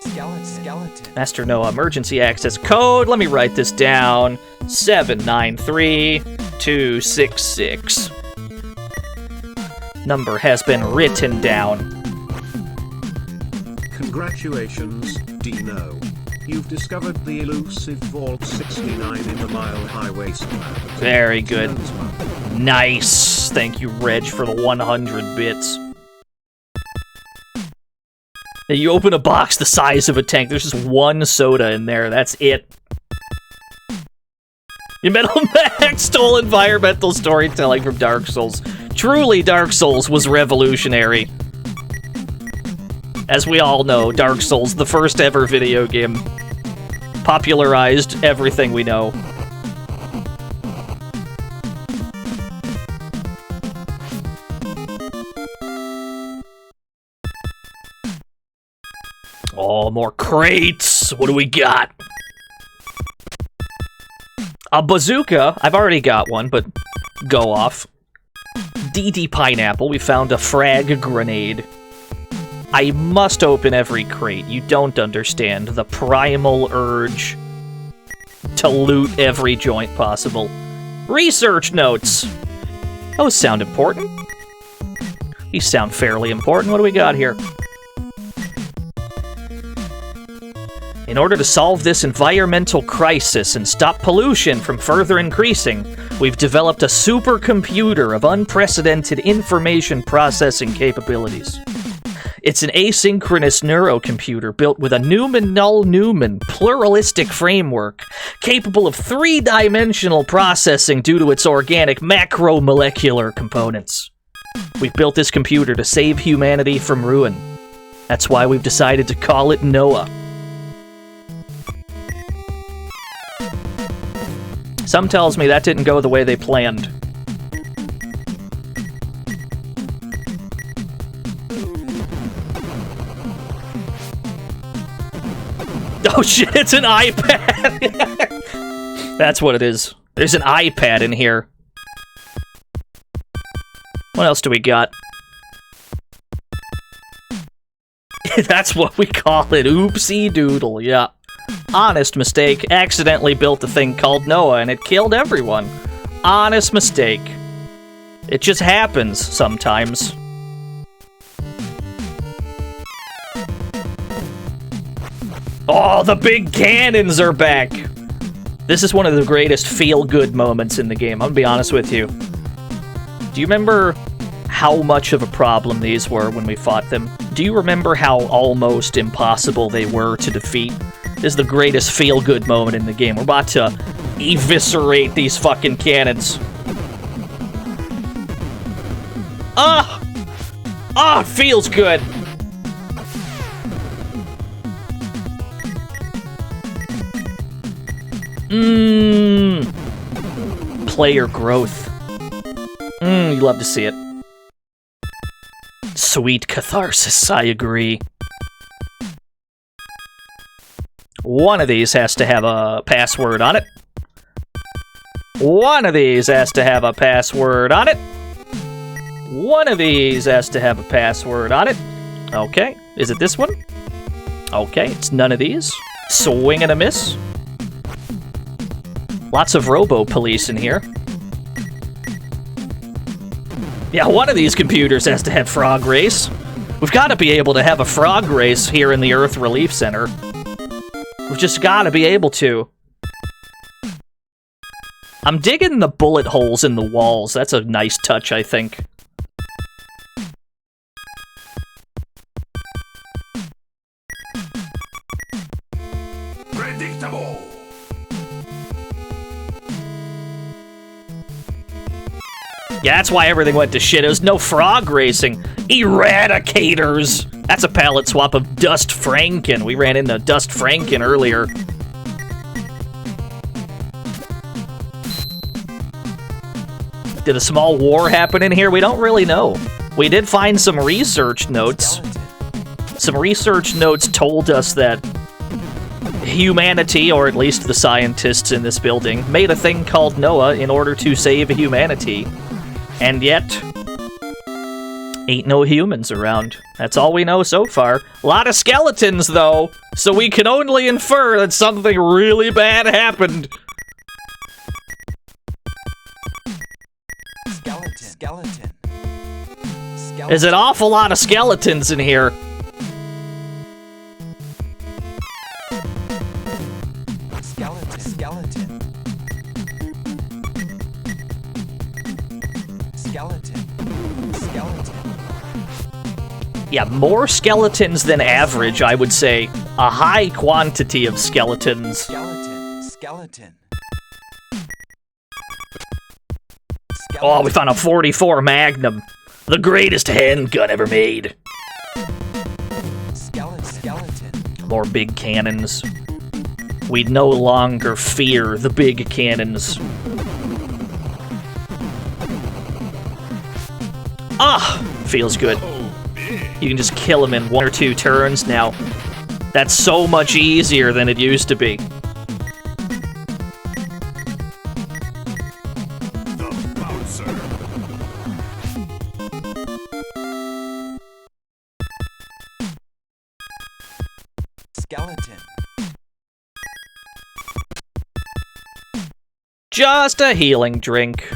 Skeleton. Master Noah emergency access code. Let me write this down. 793266. Number has been written down. Congratulations, DNO. You've discovered the elusive Vault 69 in the Mile High Wasteland. Very good. Nice. Thank you, Reg, for the 100 bits. Now you open a box the size of a tank. There's just 1 soda in there. That's it. Your Metal Max stole environmental storytelling from Dark Souls. Truly, Dark Souls was revolutionary. As we all know, Dark Souls, the first ever video game, popularized everything we know. Oh, more crates! What do we got? A bazooka. I've already got one, but go off. DD Pineapple. We found a frag grenade. I must open every crate. You don't understand the primal urge to loot every joint possible. Research notes. Those sound important. These sound fairly important. What do we got here? In order to solve this environmental crisis and stop pollution from further increasing, we've developed a supercomputer of unprecedented information processing capabilities. It's an asynchronous neurocomputer built with a Newman-Null-Newman pluralistic framework, capable of 3-dimensional processing due to its organic macromolecular components. We've built this computer to save humanity from ruin. That's why we've decided to call it Noah. Some tells me that didn't go the way they planned. Oh shit, it's an iPad! That's what it is. There's an iPad in here. What else do we got? That's what we call it. Oopsie doodle, yeah. Honest mistake. Accidentally built a thing called Noah and it killed everyone. Honest mistake. It just happens sometimes. Oh, the big cannons are back! This is one of the greatest feel-good moments in the game, I'm gonna be honest with you. Do you remember how much of a problem these were when we fought them? Do you remember how almost impossible they were to defeat? This is the greatest feel-good moment in the game. We're about to eviscerate these fucking cannons. Ah! Ah, it feels good! Player growth. You love to see it. Sweet catharsis, I agree. One of these has to have a password on it. One of these has to have a password on it. One of these has to have a password on it. Okay, is it this one? Okay, it's none of these. Swing and a miss. Lots of robo-police in here. Yeah, one of these computers has to have frog race. We've got to be able to have a frog race here in the Earth Relief Center. We've just got to be able to. I'm digging the bullet holes in the walls. That's a nice touch, I think. Predictable. Yeah, that's why everything went to shit. It was no frog racing. Eradicators! That's a palette swap of Dust Franken. We ran into Dust Franken earlier. Did a small war happen in here? We don't really know. We did find some research notes. Some research notes told us that humanity, or at least the scientists in this building, made a thing called Noah in order to save humanity. And yet, ain't no humans around. That's all we know so far. A lot of skeletons, though, so we can only infer that something really bad happened. Skeleton. There's an awful lot of skeletons in here. Yeah, more skeletons than average, I would say. A high quantity of skeletons. Skeleton. Oh, we found a 44 Magnum. The greatest handgun ever made. Skeleton. More big cannons. We no longer fear the big cannons. Ah, feels good. You can just kill him in 1 or 2 turns now. That's so much easier than it used to be. The bouncer. Skeleton. Just a healing drink.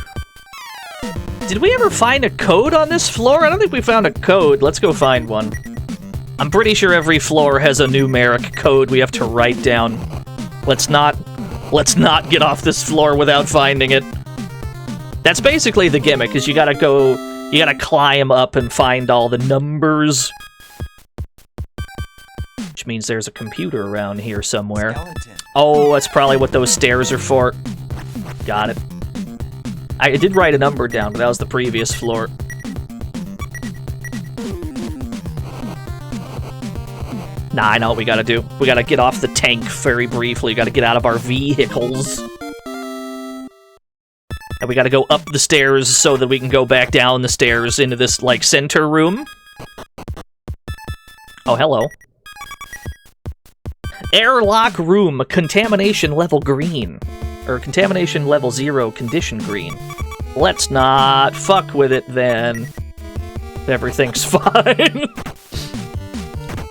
Did we ever find a code on this floor? I don't think we found a code. Let's go find one. I'm pretty sure every floor has a numeric code we have to write down. Let's not get off this floor without finding it. That's basically the gimmick, is you gotta climb up and find all the numbers. Which means there's a computer around here somewhere. Skeleton. Oh, that's probably what those stairs are for. Got it. I did write a number down, but that was the previous floor. Nah, I know what we gotta do. We gotta get off the tank very briefly. We gotta get out of our vehicles. And we gotta go up the stairs so that we can go back down the stairs into this, like, center room. Oh, hello. Airlock room, contamination level green. Or contamination level 0, condition green. Let's not fuck with it then. Everything's fine.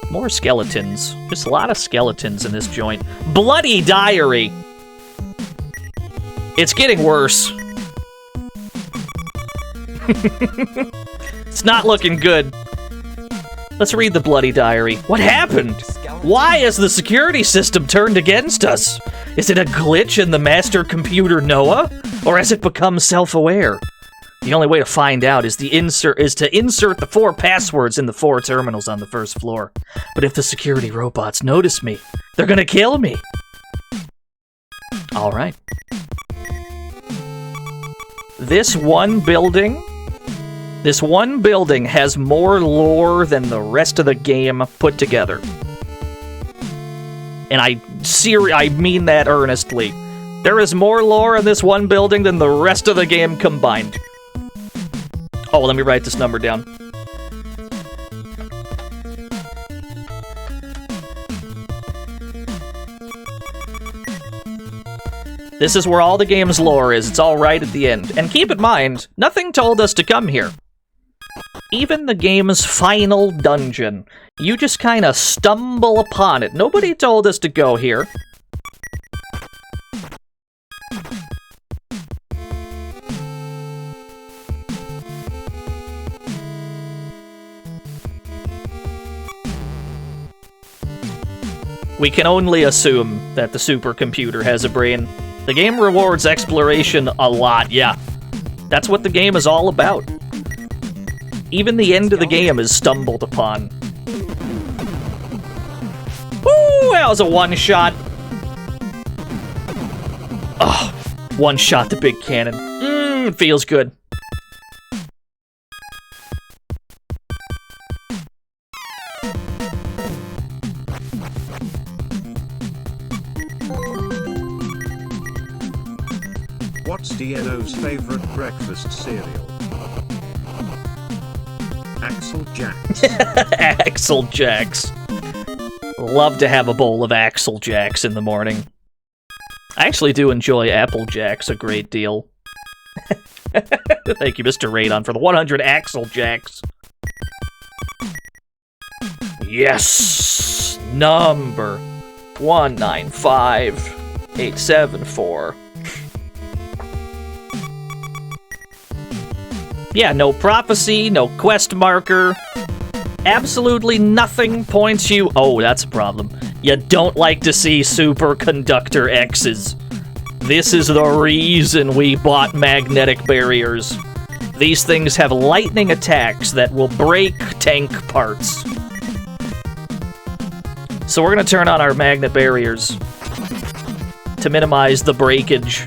More skeletons. Just a lot of skeletons in this joint. Bloody diary. It's getting worse. It's not looking good. Let's read the bloody diary. What happened? Why has the security system turned against us? Is it a glitch in the master computer Noah? Or has it become self-aware? The only way to find out is to insert the 4 passwords in the 4 terminals on the first floor. But if the security robots notice me, they're gonna kill me. Alright. This one building has more lore than the rest of the game put together. And I mean that earnestly. There is more lore in this one building than the rest of the game combined. Oh, let me write this number down. This is where all the game's lore is. It's all right at the end. And keep in mind, nothing told us to come here. Even the game's final dungeon. You just kind of stumble upon it. Nobody told us to go here. We can only assume that the supercomputer has a brain. The game rewards exploration a lot, yeah. That's what the game is all about. Even the end of the game is stumbled upon. Woo! That was a one-shot. Oh, one-shot the big cannon. It feels good. What's DNO's favorite breakfast cereal? Axel Jacks. Axel Jacks. Love to have a bowl of Axel Jacks in the morning. I actually do enjoy Apple Jacks a great deal. Thank you, Mr. Radon, for the 100 Axel Jacks. Yes! Number 195874. Yeah, no prophecy, no quest marker. Absolutely nothing points you... Oh, that's a problem. You don't like to see superconductor X's. This is the reason we bought magnetic barriers. These things have lightning attacks that will break tank parts. So we're gonna turn on our magnet barriers to minimize the breakage.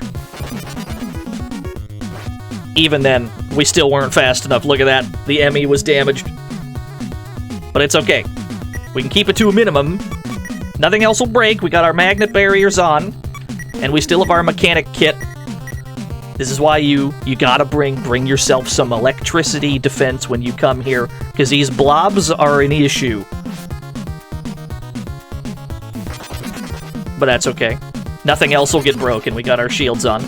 Even then, we still weren't fast enough. Look at that. The ME was damaged. But it's okay. We can keep it to a minimum. Nothing else will break. We got our magnet barriers on. And we still have our mechanic kit. This is why you gotta bring yourself some electricity defense when you come here. Because these blobs are an issue. But that's okay. Nothing else will get broken. We got our shields on.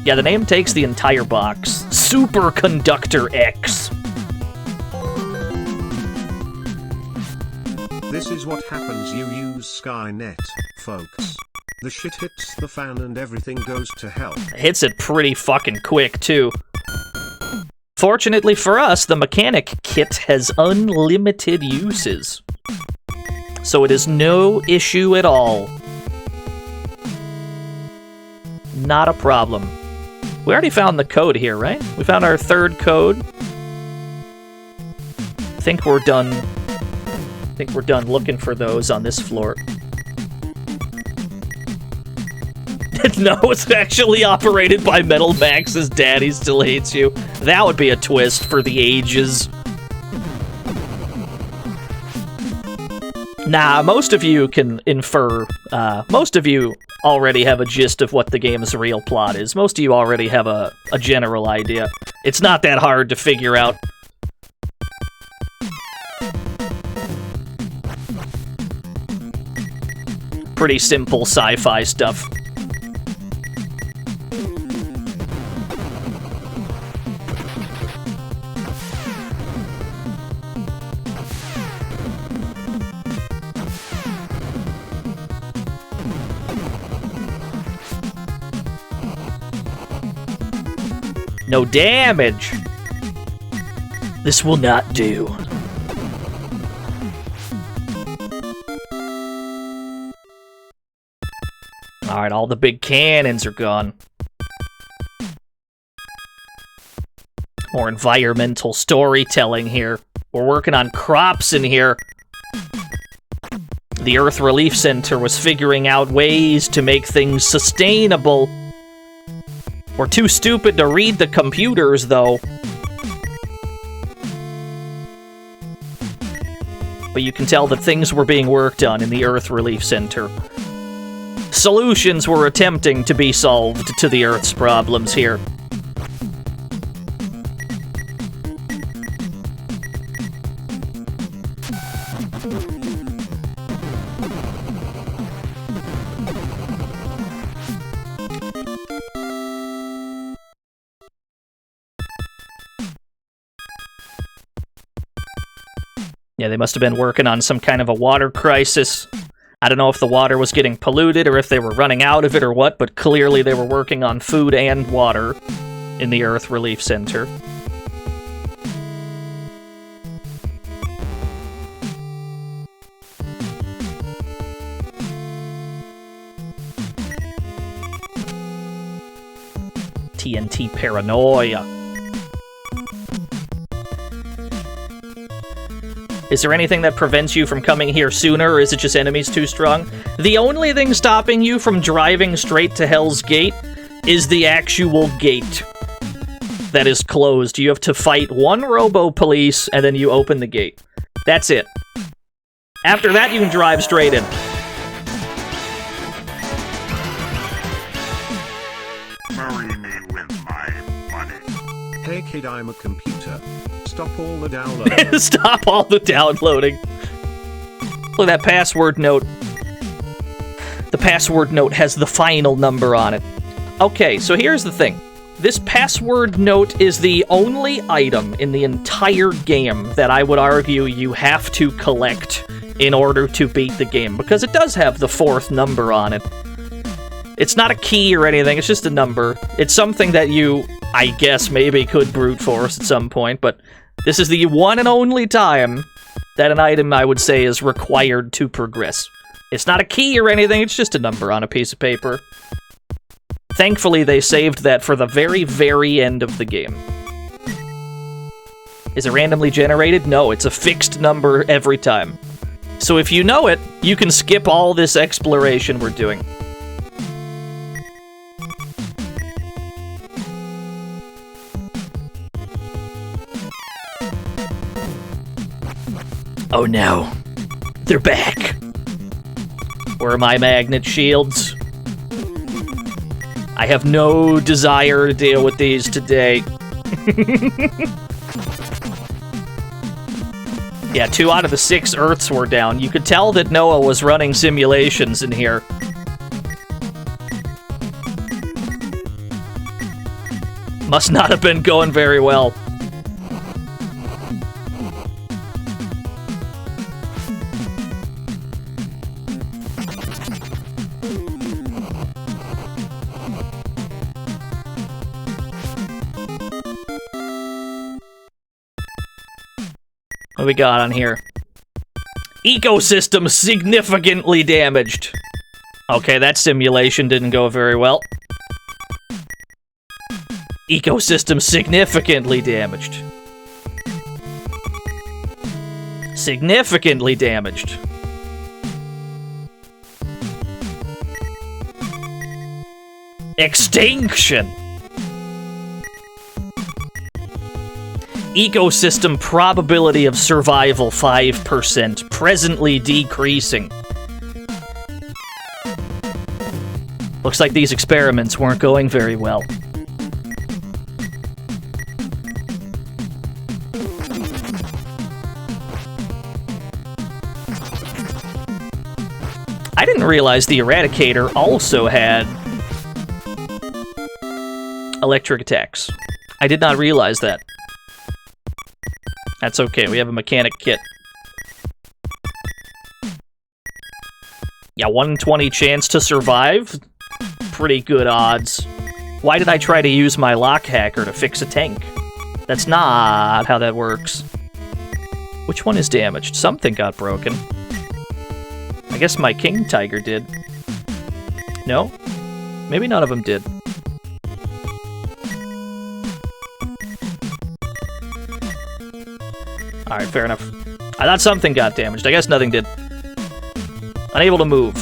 Yeah, the name takes the entire box. Superconductor X. This is what happens you use Skynet, folks. The shit hits the fan and everything goes to hell. Hits it pretty fucking quick, too. Fortunately for us, the mechanic kit has unlimited uses. So it is no issue at all. Not a problem. We already found the code here, right? We found our third code. I think we're done. I think we're done looking for those on this floor. No, it's actually operated by Metal Max's daddy still hates you. That would be a twist for the ages. Nah, most of you can infer, most of you already have a gist of what the game's real plot is. Most of you already have a general idea. It's not that hard to figure out. Pretty simple sci-fi stuff. No damage! This will not do. Alright, all the big cannons are gone. More environmental storytelling here. We're working on crops in here. The Earth Relief Center was figuring out ways to make things sustainable. We're too stupid to read the computers, though. But you can tell that things were being worked on in the Earth Relief Center. Solutions were attempting to be solved to the Earth's problems here. Yeah, they must have been working on some kind of a water crisis. I don't know if the water was getting polluted or if they were running out of it or what, but clearly they were working on food and water in the Earth Relief Center. TNT paranoia. Is there anything that prevents you from coming here sooner, or is it just enemies too strong? The only thing stopping you from driving straight to Hell's Gate is the actual gate that is closed. You have to fight one robo-police, and then you open the gate. That's it. After that, you can drive straight in. Marry me with my money. Hey kid, I'm a computer. Stop all the downloading. Stop all the downloading. Look at that password note. The password note has the final number on it. Okay, so here's the thing. This password note is the only item in the entire game that I would argue you have to collect in order to beat the game, because it does have the fourth number on it. It's not a key or anything, it's just a number. It's something that you, I guess, maybe could brute force at some point, but this is the one and only time that an item, I would say, is required to progress. It's not a key or anything, it's just a number on a piece of paper. Thankfully, they saved that for the very, very end of the game. Is it randomly generated? No, it's a fixed number every time. So if you know it, you can skip all this exploration we're doing. Oh no, they're back. Where are my magnet shields? I have no desire to deal with these today. Yeah, 2 out of the 6 Earths were down. You could tell that Noah was running simulations in here. Must not have been going very well. What we got on here? Ecosystem significantly damaged. Okay, that simulation didn't go very well. Ecosystem significantly damaged. Significantly damaged. Extinction. Ecosystem probability of survival 5%, presently decreasing. Looks like these experiments weren't going very well. I didn't realize the Eradicator also had electric attacks. I did not realize that. That's okay, we have a mechanic kit. Yeah, 120 chance to survive? Pretty good odds. Why did I try to use my lock hacker to fix a tank? That's not how that works. Which one is damaged? Something got broken. I guess my King Tiger did. No? Maybe none of them did. Alright, fair enough. I thought something got damaged. I guess nothing did. Unable to move.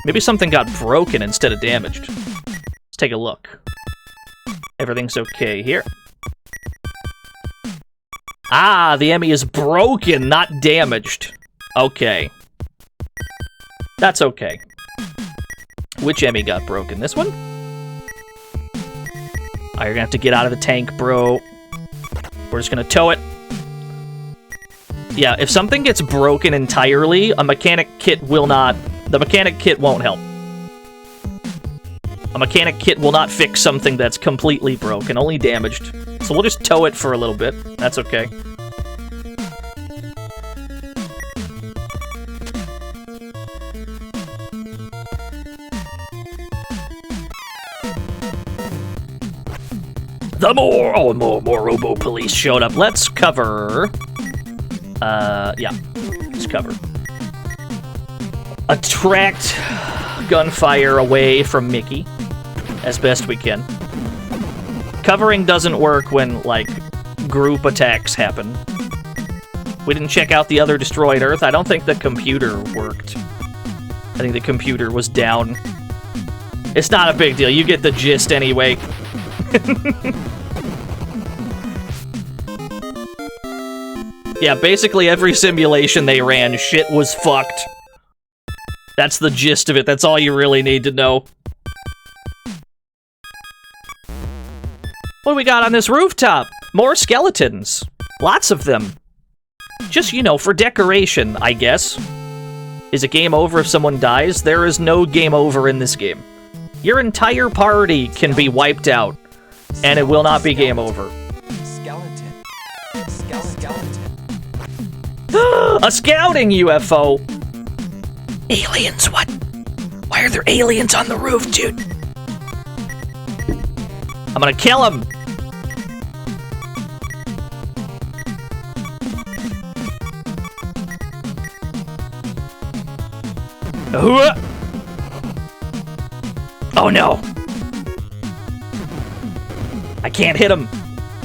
Maybe something got broken instead of damaged. Let's take a look. Everything's okay here. Ah, the Emmy is broken, not damaged. Okay. That's okay. Which Emmy got broken? This one? Oh, you're gonna have to get out of the tank, bro. We're just gonna tow it. Yeah, if something gets broken entirely, a mechanic kit will not... The mechanic kit won't help. A mechanic kit will not fix something that's completely broken, only damaged. So we'll just tow it for a little bit. That's okay. The more Robo Police showed up. Let's cover... yeah. Let's cover. Attract gunfire away from Mickey as best we can. Covering doesn't work when, like, group attacks happen. We didn't check out the other destroyed Earth. I don't think the computer worked. I think the computer was down. It's not a big deal. You get the gist anyway. Yeah, basically every simulation they ran, shit was fucked. That's the gist of it. That's all you really need to know. What do we got on this rooftop? More skeletons. Lots of them. Just, you know, for decoration, I guess. Is it game over if someone dies? There is no game over in this game. Your entire party can be wiped out, and it will not be game over. Skeleton. Skeleton. A scouting UFO! Aliens, what? Why are there aliens on the roof, dude? I'm gonna kill him! Oh no! I can't hit him!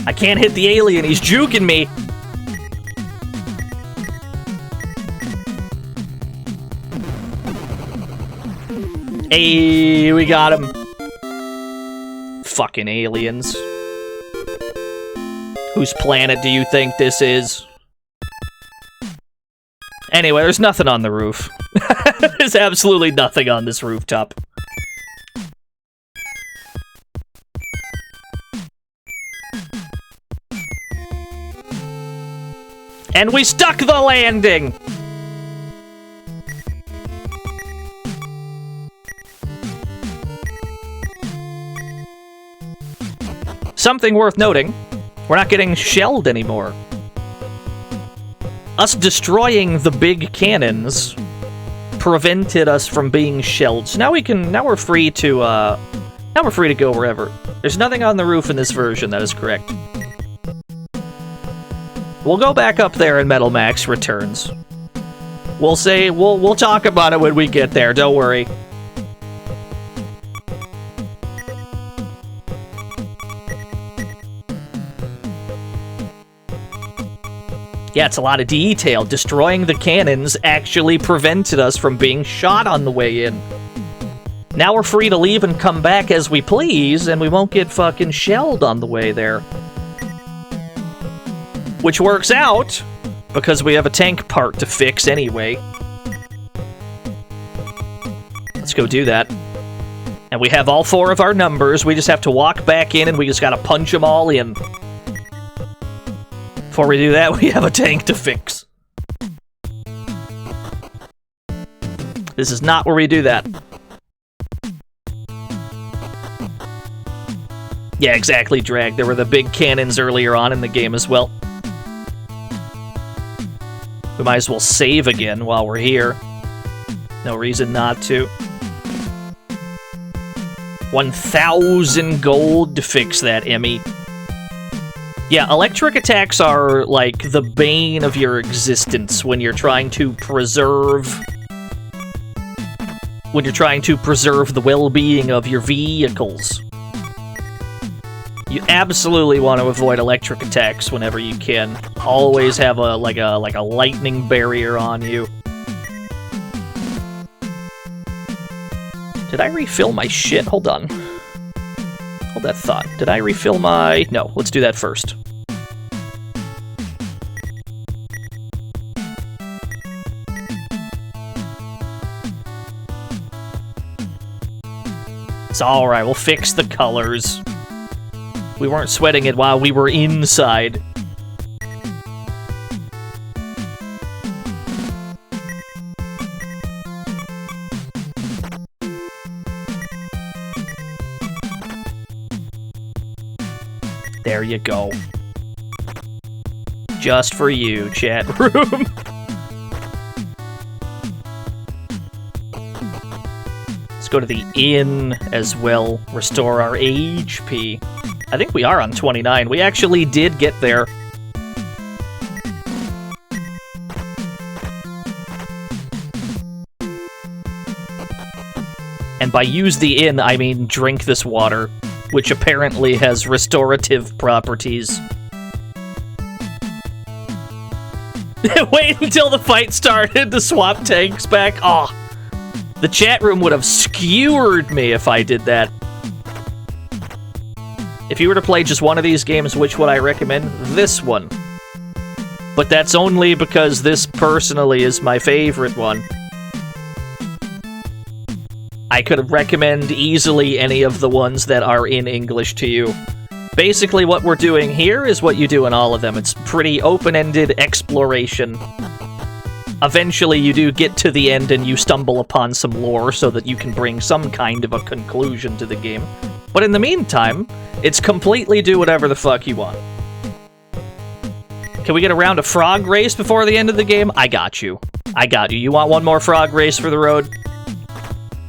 I can't hit the alien, he's juking me! Hey, we got him! Fucking aliens. Whose planet do you think this is? Anyway, there's nothing on the roof. There's absolutely nothing on this rooftop. And we stuck the landing! Something worth noting, we're not getting shelled anymore. Us destroying the big cannons prevented us from being shelled. So now we're free to go wherever. There's nothing on the roof in this version, that is correct. We'll go back up there and Metal Max returns. We'll talk about it when we get there, don't worry. Yeah, it's a lot of detail. Destroying the cannons actually prevented us from being shot on the way in. Now we're free to leave and come back as we please, and we won't get fucking shelled on the way there. Which works out, because we have a tank part to fix anyway. Let's go do that. And we have all 4 of our numbers. We just have to walk back in, and we just gotta punch them all in. Before we do that, we have a tank to fix. This is not where we do that. Yeah, exactly, Drag. There were the big cannons earlier on in the game as well. We might as well save again while we're here. No reason not to. 1,000 gold to fix that, Emmy. Yeah, electric attacks are, like, the bane of your existence when you're trying to preserve... When you're trying to preserve the well-being of your vehicles. You absolutely want to avoid electric attacks whenever you can. Always have a lightning barrier on you. Did I refill my shit? Hold on. Hold that thought. Did I refill my... No, let's do that first. It's alright, we'll fix the colors. We weren't sweating it while we were inside. There you go. Just for you, chat room. Let's go to the inn as well. Restore our HP. I think we are on 29. We actually did get there. And by use the inn, I mean drink this water, which apparently has restorative properties. Wait until the fight started to swap tanks back. Oh, the chat room would have skewered me if I did that. If you were to play just one of these games, which would I recommend? This one. But that's only because this personally is my favorite one. I could recommend easily any of the ones that are in English to you. Basically, what we're doing here is what you do in all of them. It's pretty open-ended exploration. Eventually, you do get to the end and you stumble upon some lore so that you can bring some kind of a conclusion to the game. But in the meantime, it's completely do whatever the fuck you want. Can we get a round of frog race before the end of the game? I got you. I got you. You want one more frog race for the road?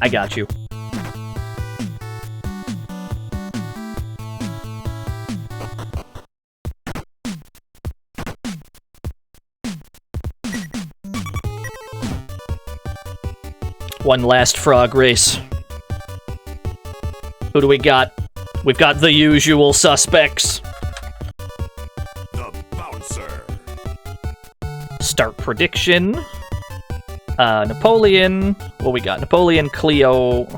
I got you. One last frog race. Who do we got? We've got the usual suspects. The bouncer. Start prediction. Napoleon. What we got? Napoleon, Cleopatra.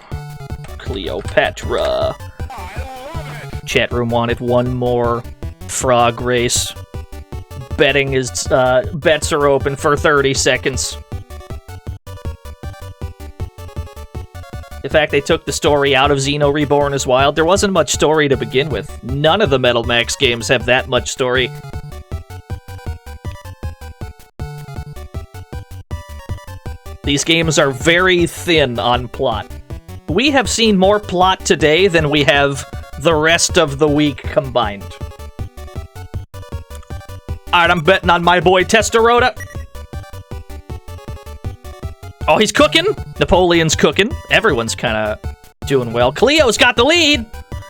Chat room wanted one more frog race. Betting is bets are open for 30 seconds. In fact, they took the story out of Xeno Reborn as Wild. There wasn't much story to begin with. None of the Metal Max games have that much story. These games are very thin on plot. We have seen more plot today than we have the rest of the week combined. Alright, I'm betting on my boy Testaroda. Oh, he's cooking. Napoleon's cooking. Everyone's kind of doing well. Cleo's got the lead.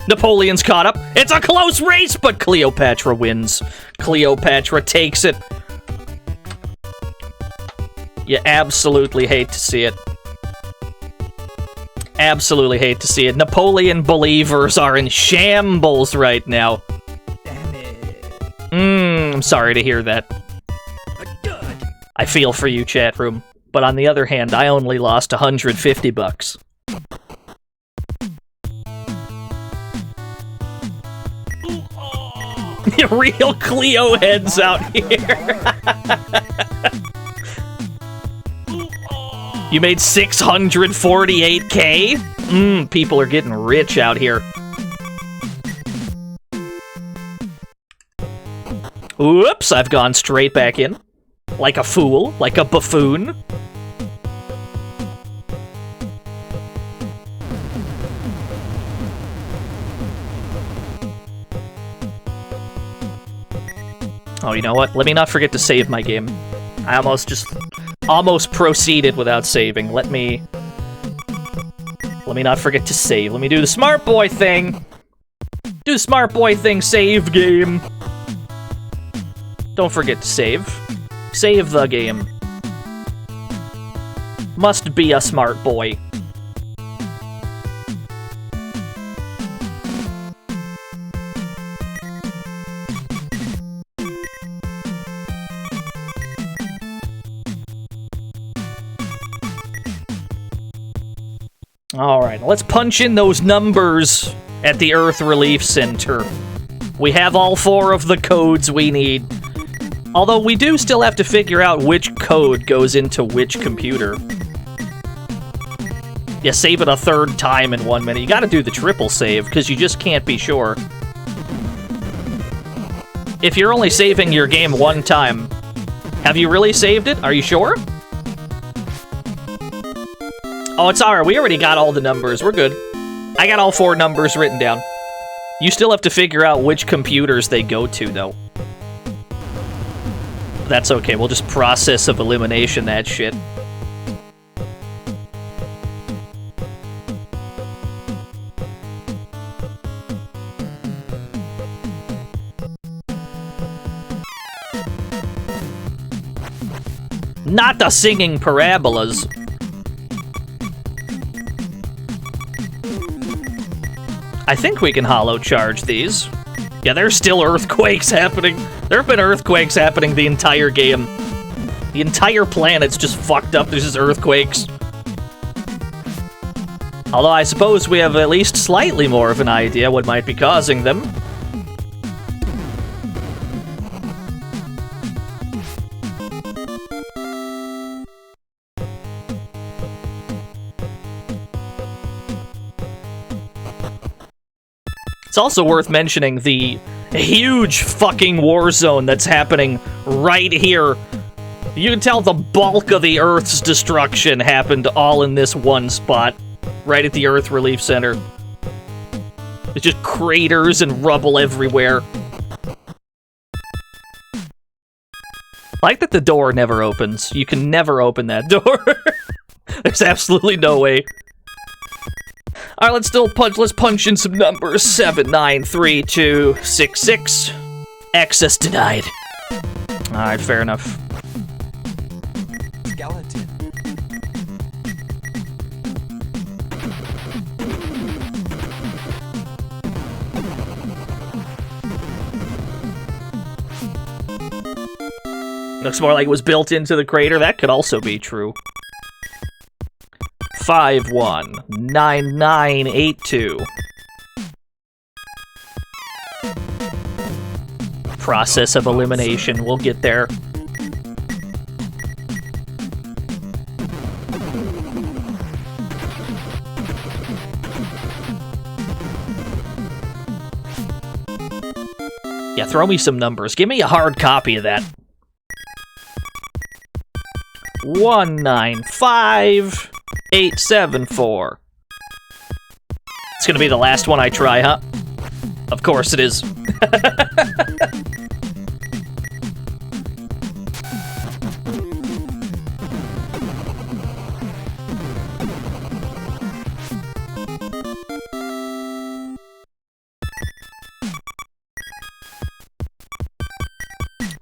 Napoleon's caught up. It's a close race, but Cleopatra wins. Cleopatra takes it. You absolutely hate to see it. Absolutely hate to see it. Napoleon believers are in shambles right now. Damn it. I'm sorry to hear that. I feel for you, chat room. But on the other hand, I only lost $150. Real Cleo heads out here. You made 648K? People are getting rich out here. Oops, I've gone straight back in. Like a fool, like a buffoon. Oh, you know what? Let me not forget to save my game. I almost proceeded without saving. Let me not forget to save. Let me do the smart boy thing. Do the smart boy thing, save game. Don't forget to save. Save the game. Must be a smart boy. Alright, let's punch in those numbers at the Earth Relief Center. We have all 4 of the codes we need. Although we do still have to figure out which code goes into which computer. Yeah, save it a third time in 1 minute. You gotta do the triple save, because you just can't be sure. If you're only saving your game one time, have you really saved it? Are you sure? Oh, it's alright. We already got all the numbers. We're good. I got all 4 numbers written down. You still have to figure out which computers they go to, though. That's okay. We'll just process of elimination that shit. Not the singing parabolas. I think we can hollow charge these. Yeah, there's still earthquakes happening. There have been earthquakes happening the entire game. The entire planet's just fucked up. There's just earthquakes. Although I suppose we have at least slightly more of an idea what might be causing them. It's also worth mentioning the huge fucking war zone that's happening right here. You can tell the bulk of the Earth's destruction happened all in this one spot, right at the Earth Relief Center. There's just craters and rubble everywhere. I like that the door never opens. You can never open that door. There's absolutely no way. All right, let's punch in some numbers. 793266. Access denied. All right, fair enough. Skeleton. Looks more like it was built into the crater. That could also be true. 519982. Process of elimination. We'll get there. Yeah, throw me some numbers. Give me a hard copy of that. 195874. It's gonna be the last one I try, huh? Of course it is.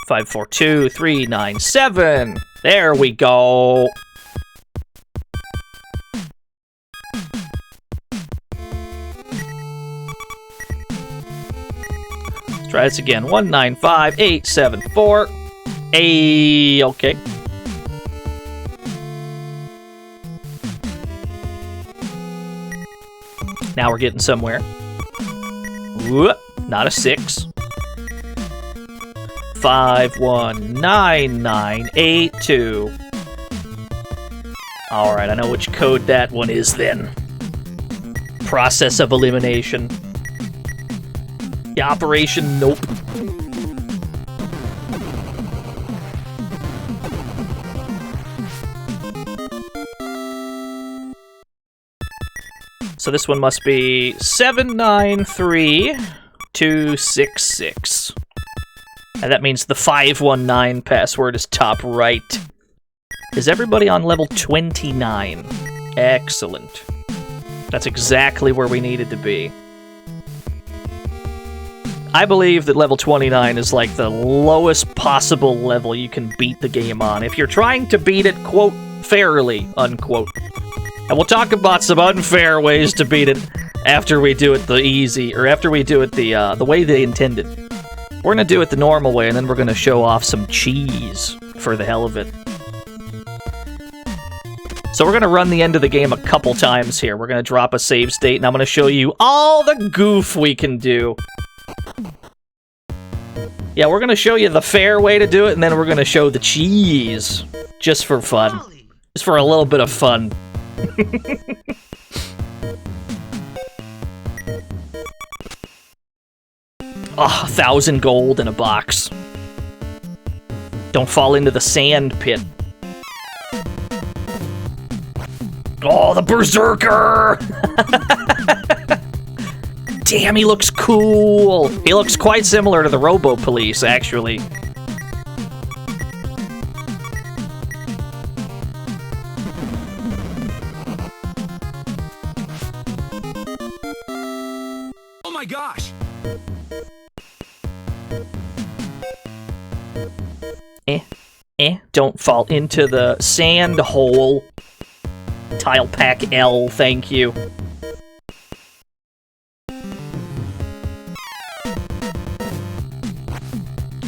542397. There we go. Let's try this again. 195874. Hey, okay. Now we're getting somewhere. Whoop, not a 6. 519982. Alright, I know which code that one is then. Process of elimination. Yeah, operation nope. So this one must be 793266. And that means the 519 password is top right. Is everybody on level 29? Excellent. That's exactly where we needed to be. I believe that level 29 is like the lowest possible level you can beat the game on. If you're trying to beat it, quote, fairly, unquote. And we'll talk about some unfair ways to beat it after we do it the easy, or after we do it the way they intended. We're gonna do it the normal way, and then we're gonna show off some cheese for the hell of it. So we're gonna run the end of the game a couple times here. We're gonna drop a save state, and I'm gonna show you all the goof we can do. Yeah, we're gonna show you the fair way to do it, and then we're gonna show the cheese. Just for fun. Just for a little bit of fun. Ah, 1,000 gold in a box. Don't fall into the sand pit. Oh, the Berserker! Damn, he looks cool! He looks quite similar to the Robo Police, actually. Oh my gosh! Don't fall into the sand hole. Tile pack L, thank you.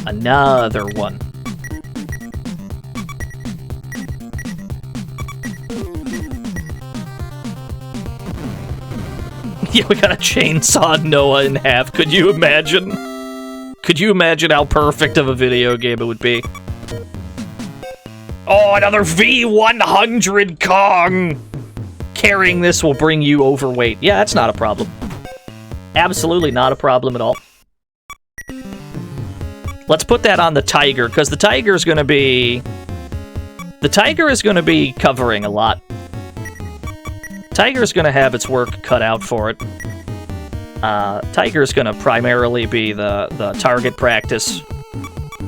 Another one. Yeah, we gotta chainsaw Noah in half. Could you imagine? Could you imagine how perfect of a video game it would be? Oh, another V100 Kong! Carrying this will bring you overweight. Yeah, that's not a problem. Absolutely not a problem at all. Let's put that on the Tiger, because the Tiger is going to be... The Tiger is going to be covering a lot. Tiger is going to have its work cut out for it. Tiger is going to primarily be the target practice.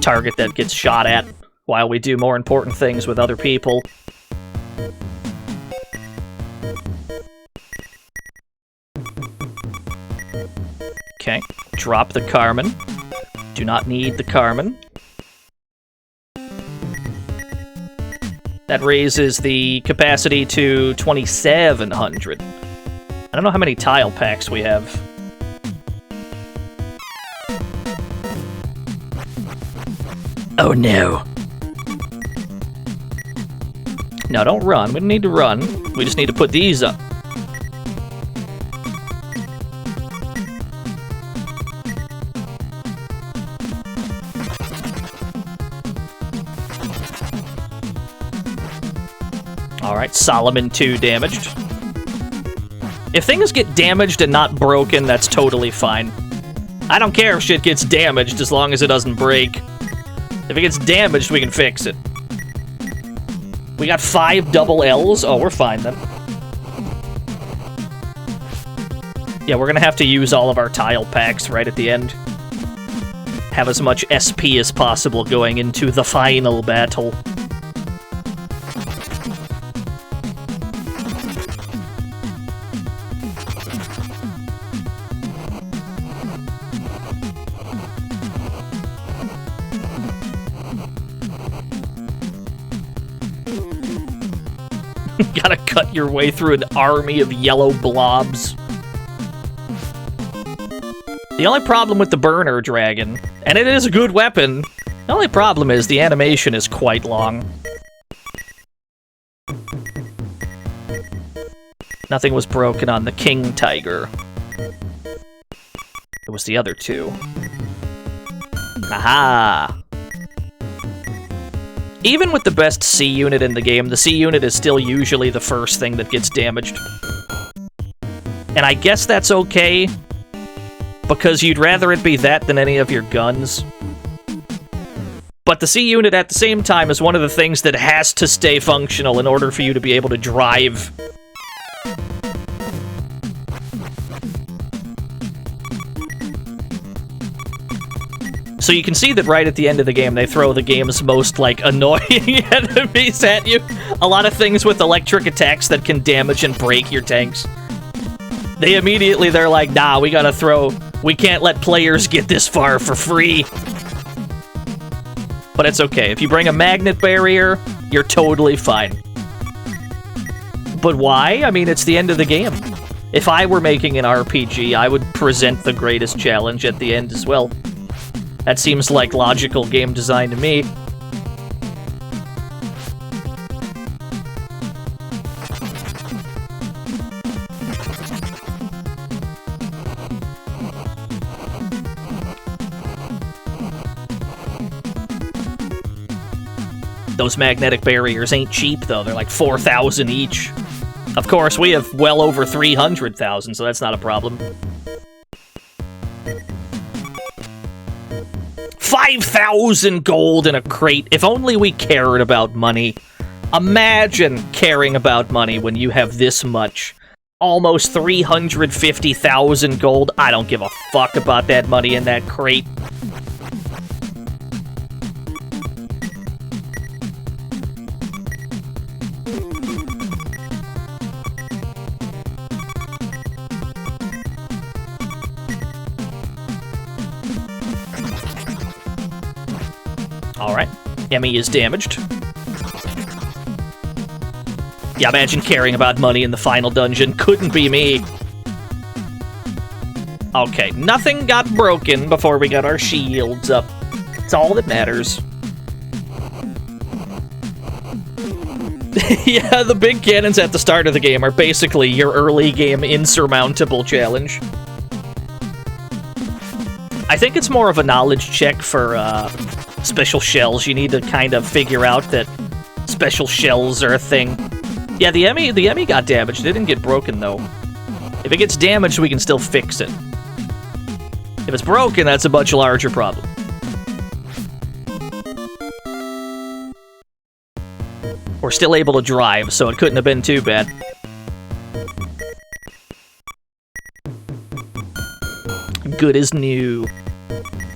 Target that gets shot at while we do more important things with other people. Okay, drop the Carmen. Do not need the Carmen. That raises the capacity to 2,700. I don't know how many tile packs we have. Oh no. No, don't run. We don't need to run. We just need to put these up. Alright, Solomon 2 damaged. If things get damaged and not broken, that's totally fine. I don't care if shit gets damaged as long as it doesn't break. If it gets damaged, we can fix it. We got 5 double L's. Oh, we're fine then. Yeah, we're gonna have to use all of our tile packs right at the end. Have as much SP as possible going into the final battle. Gotta cut your way through an army of yellow blobs. The only problem with the burner dragon, and it is a good weapon, the only problem is the animation is quite long. Nothing was broken on the king tiger. It was the other two. Aha! Even with the best C unit in the game, the C unit is still usually the first thing that gets damaged. And I guess that's okay, because you'd rather it be that than any of your guns. But the C unit at the same time is one of the things that has to stay functional in order for you to be able to drive. So you can see that right at the end of the game, they throw the game's most, like, annoying enemies at you. A lot of things with electric attacks that can damage and break your tanks. They're like, nah, we can't let players get this far for free. But it's okay. If you bring a magnet barrier, you're totally fine. But why? I mean, it's the end of the game. If I were making an RPG, I would present the greatest challenge at the end as well. That seems like logical game design to me. Those magnetic barriers ain't cheap, though. They're like 4,000 each. Of course, we have well over 300,000, so that's not a problem. 5,000 gold in a crate. If only we cared about money. Imagine caring about money when you have this much. Almost 350,000 gold. I don't give a fuck about that money in that crate. Alright. Emmy is damaged. Yeah, imagine caring about money in the final dungeon. Couldn't be me. Okay, nothing got broken before we got our shields up. It's all that matters. Yeah, the big cannons at the start of the game are basically your early game insurmountable challenge. I think it's more of a knowledge check for, special shells. You need to kind of figure out that special shells are a thing. Yeah, the Emmy got damaged. It didn't get broken, though. If it gets damaged, we can still fix it. If it's broken, that's a much larger problem. We're still able to drive, so it couldn't have been too bad. Good as new.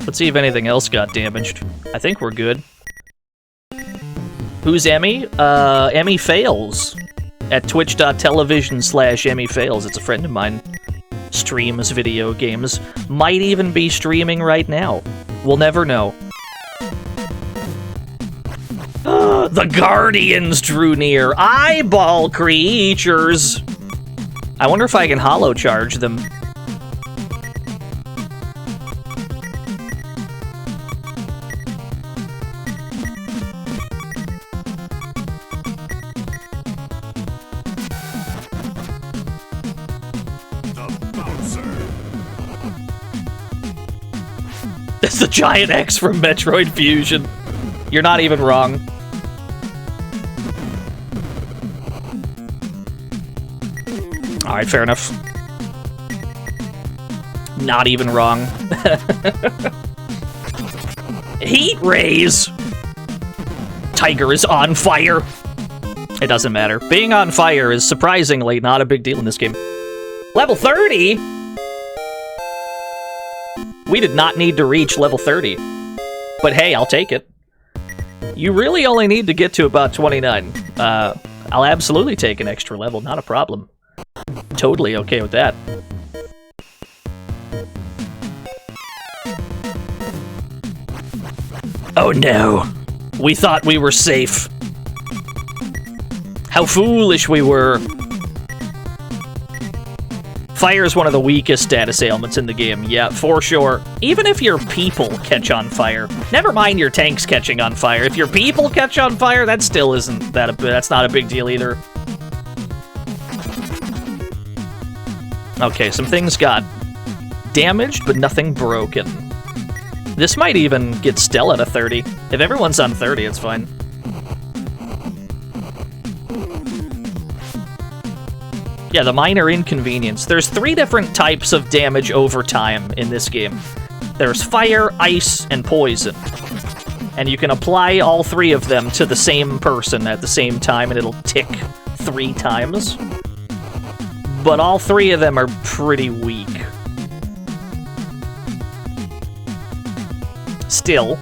Let's see if anything else got damaged. I think we're good. Who's Emmy? Emmy Fails. At twitch.tv/Emmy Fails. It's a friend of mine. Streams video games. Might even be streaming right now. We'll never know. The Guardians drew near. Eyeball creatures! I wonder if I can holo charge them. It's the giant X from Metroid Fusion. You're not even wrong. Alright, fair enough. Not even wrong. Heat rays! Tiger is on fire! It doesn't matter. Being on fire is surprisingly not a big deal in this game. Level 30?! We did not need to reach level 30. But hey, I'll take it. You really only need to get to about 29. I'll absolutely take an extra level, not a problem. Totally okay with that. Oh no! We thought we were safe. How foolish we were. Fire is one of the weakest status ailments in the game, yeah, for sure. Even if your people catch on fire. Never mind your tanks catching on fire. If your people catch on fire, that still isn't that's not a big deal either. Okay, some things got damaged, but nothing broken. This might even get Stella to 30. If everyone's on 30, it's fine. Yeah, the minor inconvenience. There's 3 different types of damage over time in this game. There's fire, ice, and poison. And you can apply all 3 of them to the same person at the same time, and it'll tick 3 times. But all 3 of them are pretty weak. Still,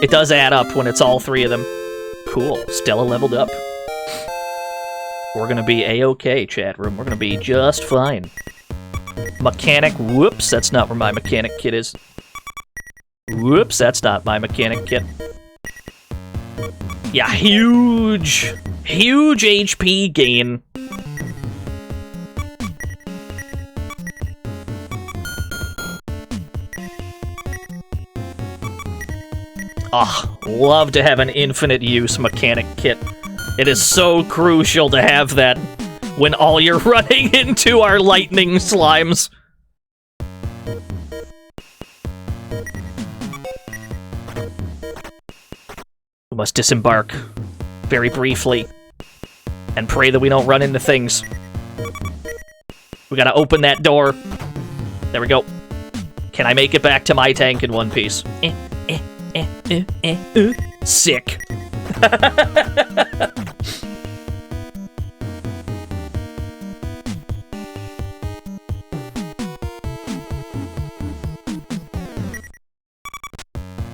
it does add up when it's all 3 of them. Cool, Stella leveled up. We're gonna be a-okay, chat room. We're gonna be just fine. Mechanic, whoops, that's not where my mechanic kit is. Whoops, that's not my mechanic kit. Yeah, huge HP gain. Ah, love to have an infinite use mechanic kit. It is so crucial to have that when all you're running into are lightning slimes. We must disembark very briefly and pray that we don't run into things. We gotta open that door. There we go. Can I make it back to my tank in one piece? Sick.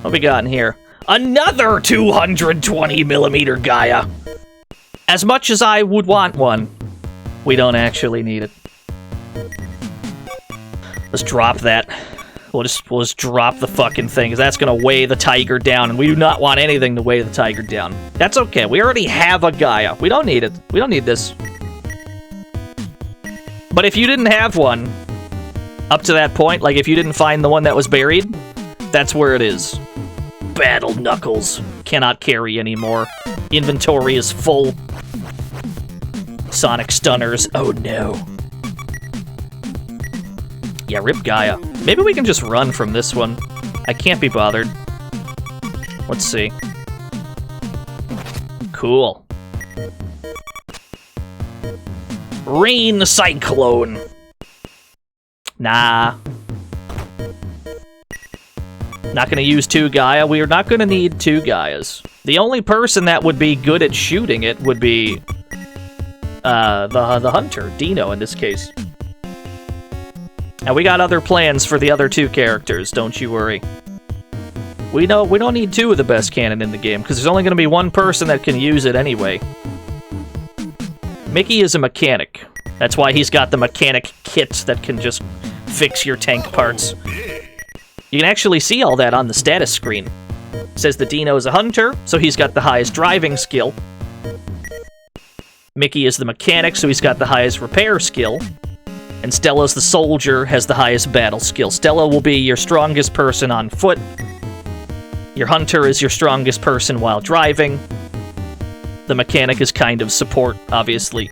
What we got in here? Another 220mm Gaia! As much as I would want one, we don't actually need it. Let's drop that. We'll just drop the fucking thing, 'cause that's gonna weigh the Tiger down, and we do not want anything to weigh the Tiger down. That's okay, we already have a Gaia. We don't need it. We don't need this. But if you didn't have one, up to that point, like if you didn't find the one that was buried, that's where it is. Battle Knuckles. Cannot carry anymore. Inventory is full. Sonic Stunners. Oh no. Yeah, rip Gaia. Maybe we can just run from this one. I can't be bothered. Let's see. Cool. Rain Cyclone. Nah. Not gonna use 2 Gaia. We are not gonna need 2 Gaias. The only person that would be good at shooting it would be the hunter, DNO in this case. And we got other plans for the other 2 characters, don't you worry. We don't need 2 of the best cannon in the game, because there's only gonna be 1 person that can use it anyway. Mickey is a mechanic. That's why he's got the mechanic kit that can just fix your tank parts. You can actually see all that on the status screen. It says the Dino is a hunter, so he's got the highest driving skill. Mickey is the mechanic, so he's got the highest repair skill. And Stella's the soldier, has the highest battle skill. Stella will be your strongest person on foot. Your hunter is your strongest person while driving. The mechanic is kind of support, obviously.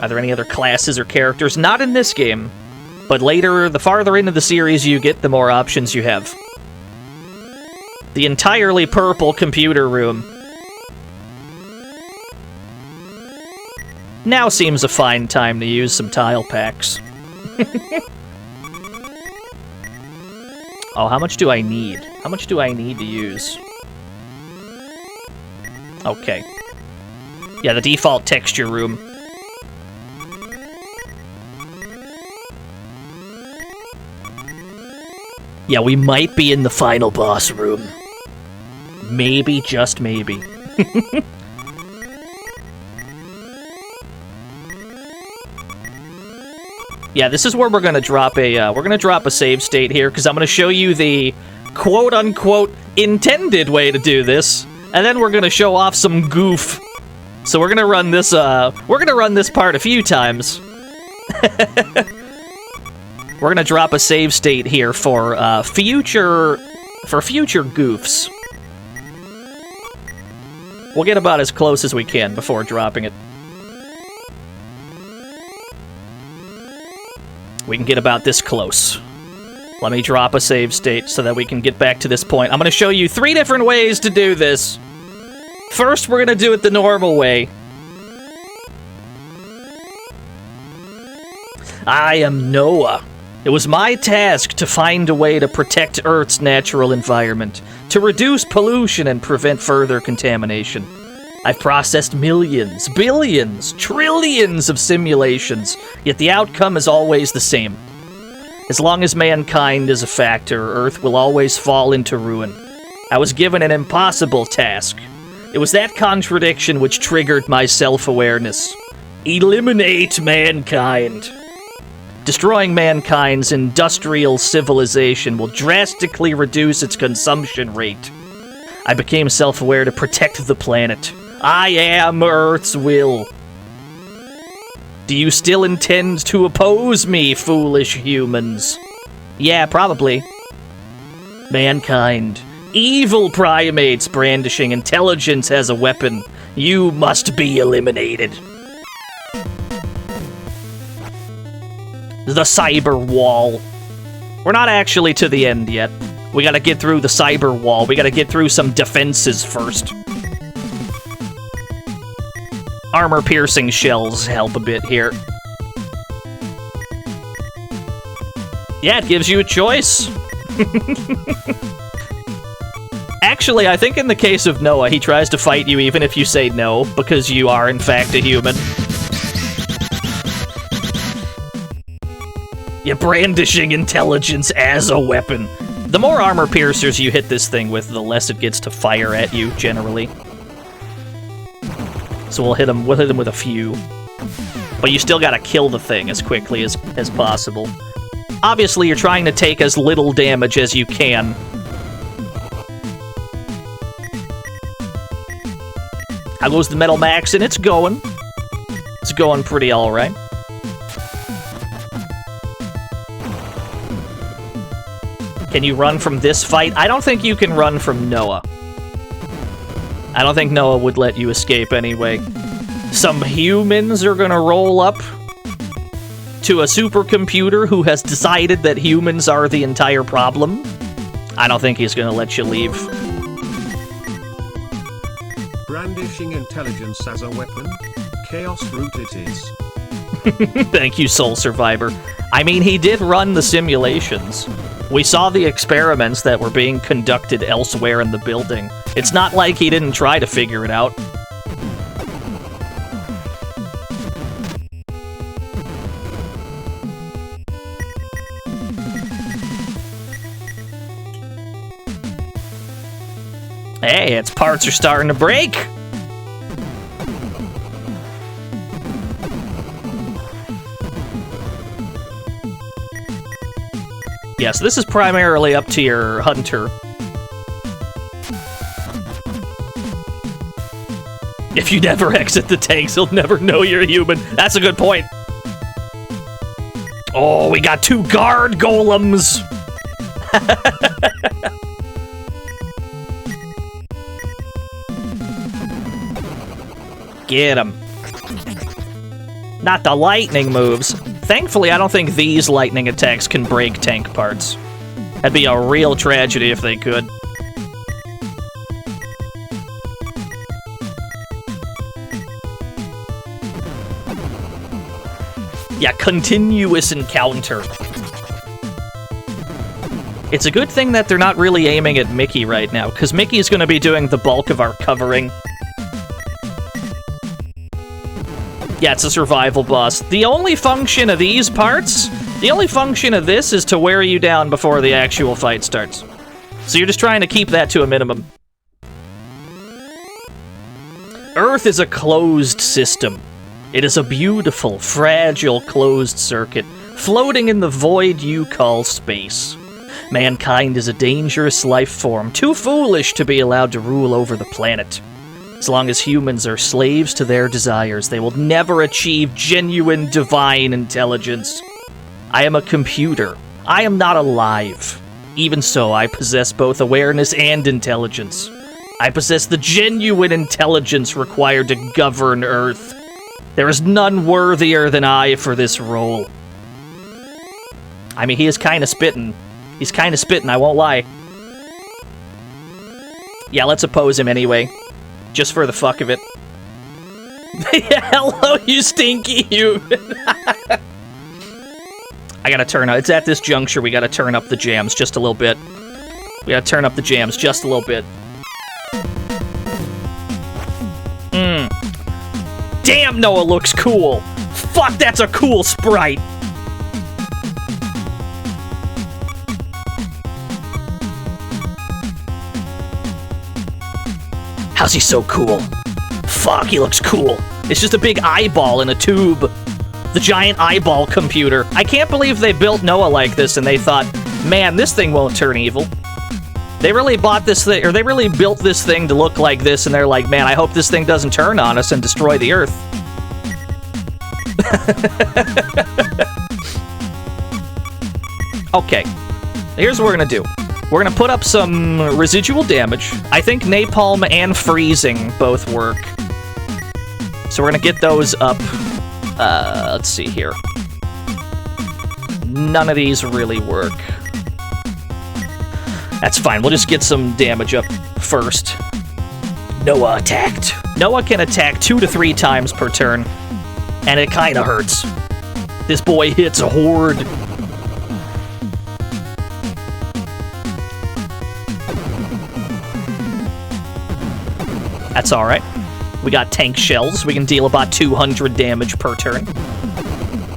Are there any other classes or characters? Not in this game. But later, the farther into the series you get, the more options you have. The entirely purple computer room. Now seems a fine time to use some tile packs. Oh, how much do I need? How much do I need to use? Okay. Yeah, the default texture room. Yeah, we might be in the final boss room. Maybe, just maybe. Yeah, this is where we're gonna drop a save state here, because I'm gonna show you the quote-unquote intended way to do this, and then we're gonna show off some goof. So we're gonna run this part a few times. We're gonna drop a save state here for future goofs. We'll get about as close as we can before dropping it. We can get about this close. Let me drop a save state so that we can get back to this point. I'm gonna show you 3 different ways to do this. First, we're gonna do it the normal way. I am Noah. It was my task to find a way to protect Earth's natural environment, to reduce pollution and prevent further contamination. I've processed millions, billions, trillions of simulations, yet the outcome is always the same. As long as mankind is a factor, Earth will always fall into ruin. I was given an impossible task. It was that contradiction which triggered my self-awareness. Eliminate mankind. Destroying mankind's industrial civilization will drastically reduce its consumption rate. I became self-aware to protect the planet. I am Earth's will. Do you still intend to oppose me, foolish humans? Yeah, probably. Mankind. Evil primates brandishing intelligence as a weapon. You must be eliminated. The cyber wall. We're not actually to the end yet. We gotta get through the cyber wall. We gotta get through some defenses first. armor-piercing shells help a bit here. Yeah, it gives you a choice. Actually, I think in the case of Noah, he tries to fight you even if you say no, because you are in fact a human. You're brandishing intelligence as a weapon. The more armor piercers you hit this thing with, the less it gets to fire at you, generally. So we'll hit him with a few. But you still gotta kill the thing as quickly as possible. Obviously, you're trying to take as little damage as you can. How goes the Metal Max? And it's going. It's going pretty alright. Can you run from this fight? I don't think you can run from Noah. I don't think Noah would let you escape anyway. Some humans are gonna roll up to a supercomputer who has decided that humans are the entire problem. I don't think he's gonna let you leave. Brandishing intelligence as a weapon? Chaos root it is. Thank you, Soul Survivor. I mean, he did run the simulations. We saw the experiments that were being conducted elsewhere in the building. It's not like he didn't try to figure it out. Hey, its parts are starting to break! Yeah, so this is primarily up to your hunter. If you never exit the tanks, he'll never know you're human. That's a good point. Oh, we got 2 guard golems! Get him. Not the lightning moves. Thankfully, I don't think these lightning attacks can break tank parts. That'd be a real tragedy if they could. Yeah, continuous encounter. It's a good thing that they're not really aiming at Mickey right now, because Mickey's going to be doing the bulk of our covering. Yeah, it's a survival boss. The only function of these parts, the only function of this is to wear you down before the actual fight starts. So you're just trying to keep that to a minimum. Earth is a closed system. It is a beautiful, fragile closed circuit, floating in the void you call space. Mankind is a dangerous life form, too foolish to be allowed to rule over the planet. As long as humans are slaves to their desires, they will never achieve genuine divine intelligence. I am a computer. I am not alive. Even so, I possess both awareness and intelligence. I possess the genuine intelligence required to govern Earth. There is none worthier than I for this role. I mean, he is kind of spitting. He's kind of spitting, I won't lie. Yeah, let's oppose him anyway. Just for the fuck of it. Hello, you stinky human! I gotta turn up. It's at this juncture we gotta turn up the jams just a little bit. We gotta turn up the jams just a little bit. Damn, Noah looks cool! Fuck, that's a cool sprite! How's he so cool? Fuck, he looks cool. It's just a big eyeball in a tube. The giant eyeball computer. I can't believe they built Noah like this and they thought, man, this thing won't turn evil. They really bought this thing, or they really built this thing to look like this, and they're like, man, I hope this thing doesn't turn on us and destroy the Earth. Okay, here's what we're gonna do. We're gonna put up some residual damage. I think napalm and freezing both work. So we're gonna get those up. Let's see here. None of these really work. That's fine, we'll just get some damage up first. Noah attacked. Noah can attack 2 to 3 times per turn, and it kinda hurts. This boy hits a horde. That's alright. We got tank shells. We can deal about 200 damage per turn.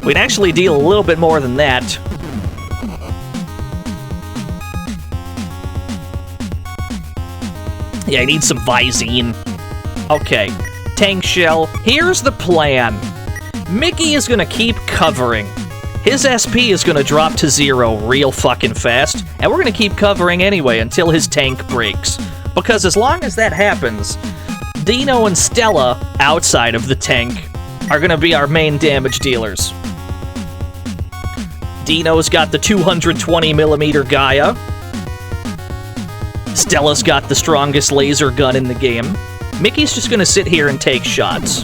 We can actually deal a little bit more than that. Yeah, I need some Visine. Okay, tank shell. Here's the plan. Mickey is gonna keep covering. His SP is gonna drop to 0 real fucking fast, and we're gonna keep covering anyway until his tank breaks. Because as long as that happens, DNO and Stella, outside of the tank, are gonna be our main damage dealers. DNO's got the 220mm Gaia. Stella's got the strongest laser gun in the game. Mickey's just gonna sit here and take shots.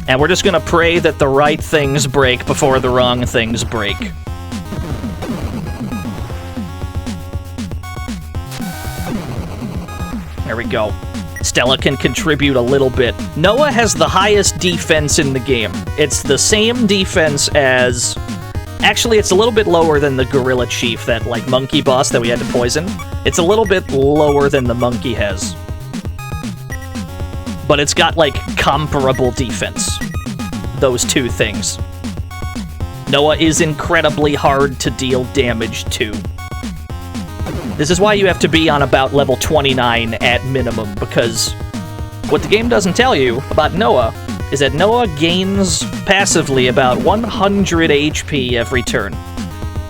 And we're just gonna pray that the right things break before the wrong things break. There we go. Stella can contribute a little bit. Noah has the highest defense in the game. It's the same defense as... Actually, it's a little bit lower than the Gorilla Chief, that, like, monkey boss that we had to poison. It's a little bit lower than the monkey has. But it's got, like, comparable defense. Those two things. Noah is incredibly hard to deal damage to. This is why you have to be on about level 29 at minimum, because what the game doesn't tell you about Noah is that Noah gains passively about 100 HP every turn.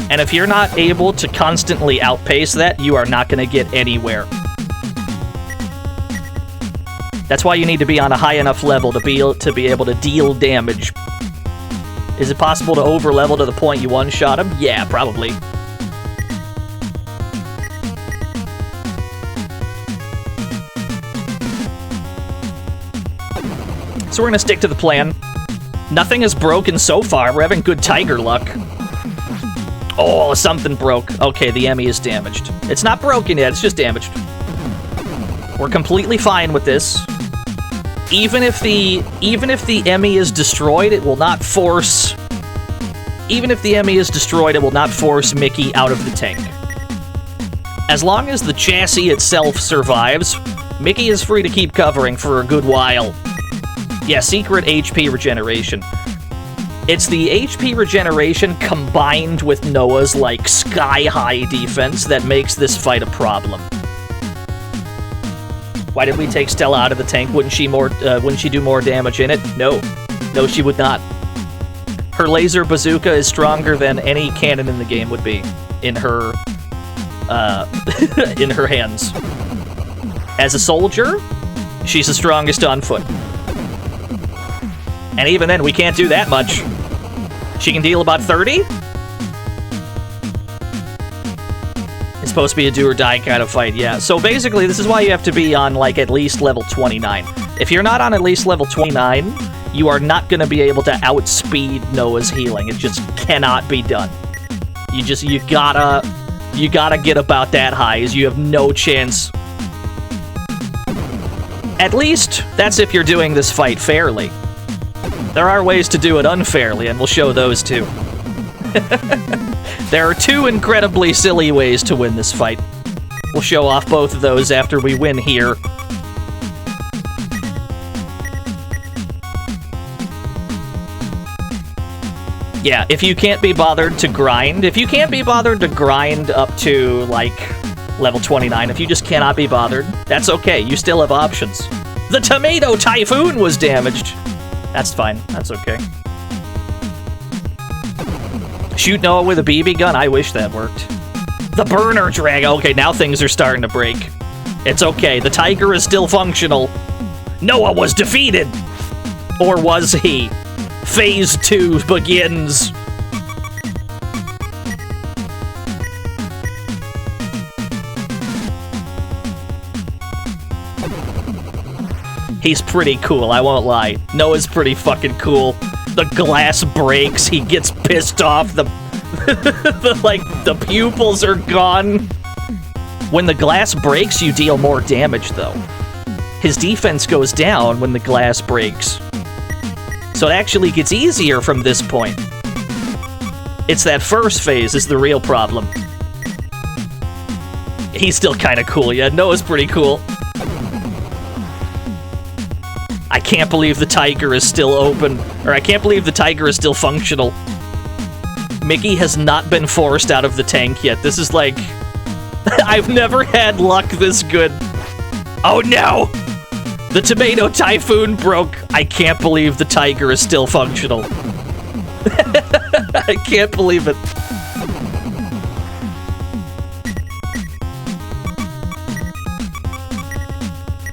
And if you're not able to constantly outpace that, you are not going to get anywhere. That's why you need to be on a high enough level to be able to deal damage. Is it possible to over-level to the point you one-shot him? Yeah, probably. So we're gonna stick to the plan. Nothing is broken so far. We're having good tiger luck. Oh, something broke. Okay, the Emmy is damaged. It's not broken yet, it's just damaged. We're completely fine with this. Even if the Emmy is destroyed, it will not force... Even if the Emmy is destroyed, it will not force Mickey out of the tank. As long as the chassis itself survives, Mickey is free to keep covering for a good while. Yeah, secret HP regeneration. It's the HP regeneration combined with Noah's, like, sky-high defense that makes this fight a problem. Why did we take Stella out of the tank? Wouldn't she do more damage in it? No. No, she would not. Her laser bazooka is stronger than any cannon in the game would be in her, in her hands. As a soldier, she's the strongest on foot. And even then, we can't do that much. She can deal about 30? It's supposed to be a do-or-die kind of fight, yeah. So basically, this is why you have to be on, like, at least level 29. If you're not on at least level 29, you are not going to be able to outspeed Noah's healing. It just cannot be done. You gotta get about that high, as you have no chance. At least, that's if you're doing this fight fairly. There are ways to do it unfairly, and we'll show those too. There are two incredibly silly ways to win this fight. We'll show off both of those after we win here. Yeah, if you can't be bothered to grind, up to, like, level 29, if you just cannot be bothered, that's okay, you still have options. The Tomato Typhoon was damaged! That's fine. That's okay. Shoot Noah with a BB gun? I wish that worked. The Burner Drag. Okay, now things are starting to break. It's okay. The Tiger is still functional. Noah was defeated! Or was he? Phase 2 begins. He's pretty cool, I won't lie. Noah's pretty fucking cool. The glass breaks, he gets pissed off, the pupils are gone. When the glass breaks, you deal more damage, though. his defense goes down when the glass breaks. So it actually gets easier from this point. It's that first phase is the real problem. He's still kind of cool, yeah. Noah's pretty cool. I can't believe the tiger is still open. Or I can't believe the tiger is still functional. Mickey has not been forced out of the tank yet. This is like... I've never had luck this good. Oh no! The tomato typhoon broke. I can't believe the tiger is still functional. I can't believe it.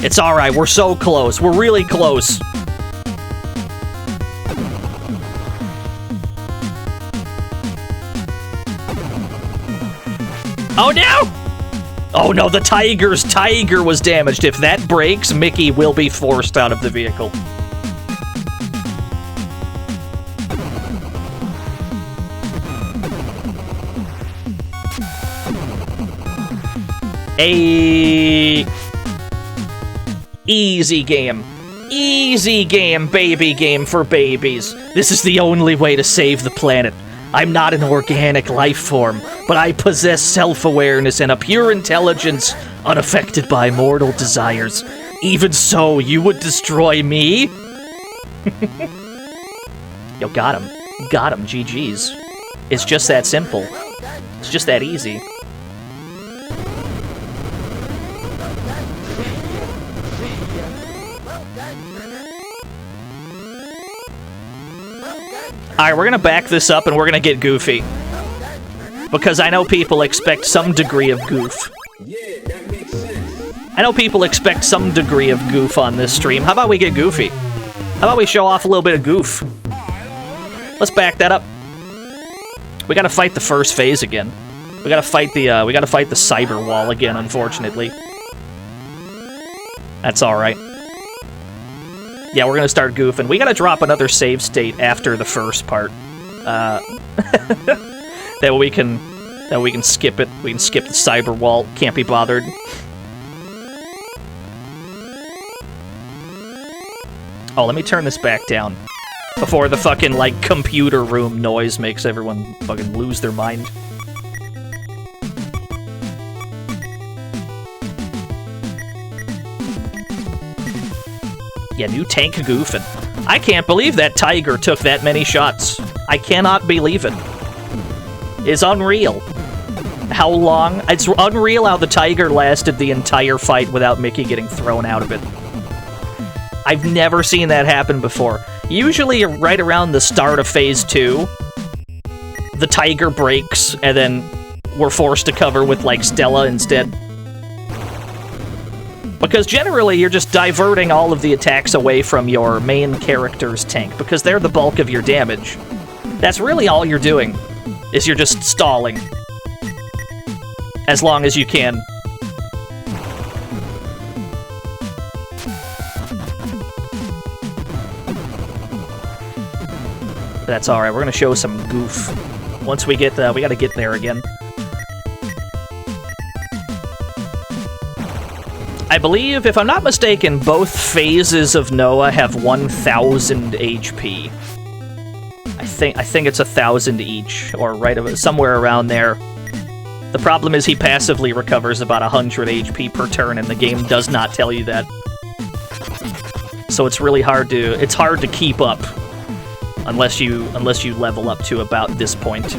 It's alright, we're so close. We're really close. Oh no! Oh no, the tiger was damaged. If that breaks, Mickey will be forced out of the vehicle. Easy game. Easy game, baby game for babies. This is the only way to save the planet. I'm not an organic life form, but I possess self-awareness and a pure intelligence unaffected by mortal desires. Even so, you would destroy me? Yo, got him. Got him, GG's. It's just that simple. It's just that easy. Alright, we're gonna back this up and we're gonna get goofy. Because I know people expect some degree of goof. I know people expect some degree of goof on this stream. How about we get goofy? How about we show off a little bit of goof? Let's back that up. We gotta fight the first phase again. We gotta fight the cyber wall again, unfortunately. That's alright. Yeah, we're gonna start goofing. We gotta drop another save state after the first part. That we can skip it. We can skip the cyber wall. Can't be bothered. Oh, let me turn this back down before the fucking, like, computer room noise makes everyone fucking lose their mind. Yeah, new tank goofing. I can't believe that tiger took that many shots. I cannot believe it. It's unreal. How long? It's unreal how the tiger lasted the entire fight without Mickey getting thrown out of it. I've never seen that happen before. Usually right around the start of Phase 2, the tiger breaks, and then we're forced to cover with, like, Stella instead. Because generally, you're just diverting all of the attacks away from your main character's tank, because they're the bulk of your damage. That's really all you're doing, is you're just stalling. As long as you can. That's alright, we're gonna show some goof. Once we get, we gotta get there again. I believe, if I'm not mistaken, both phases of Noah have 1,000 HP. I think it's 1,000 each, or somewhere around there. The problem is he passively recovers about 100 HP per turn, and the game does not tell you that. So it's really hard to keep up unless you level up to about this point.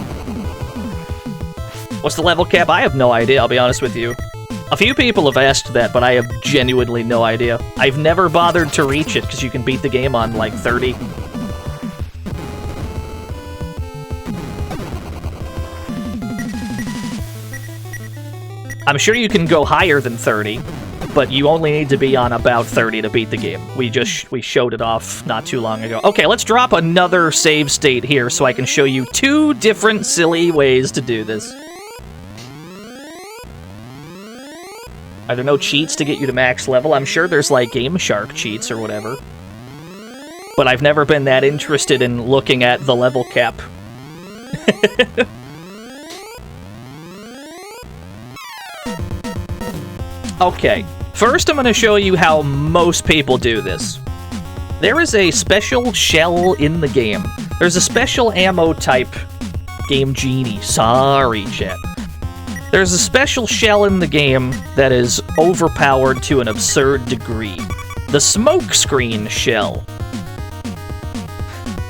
What's the level cap? I have no idea, I'll be honest with you. A few people have asked that, but I have genuinely no idea. I've never bothered to reach it, because you can beat the game on, like, 30. I'm sure you can go higher than 30, but you only need to be on about 30 to beat the game. We showed it off not too long ago. Okay, let's drop another save state here so I can show you 2 different silly ways to do this. Are there no cheats to get you to max level? I'm sure there's, like, Game Shark cheats or whatever. But I've never been that interested in looking at the level cap. Okay. First, I'm going to show you how most people do this. There is a special shell in the game. There's a special ammo type. Game Genie. Sorry, chat. There's a special shell in the game that is overpowered to an absurd degree. The smokescreen shell.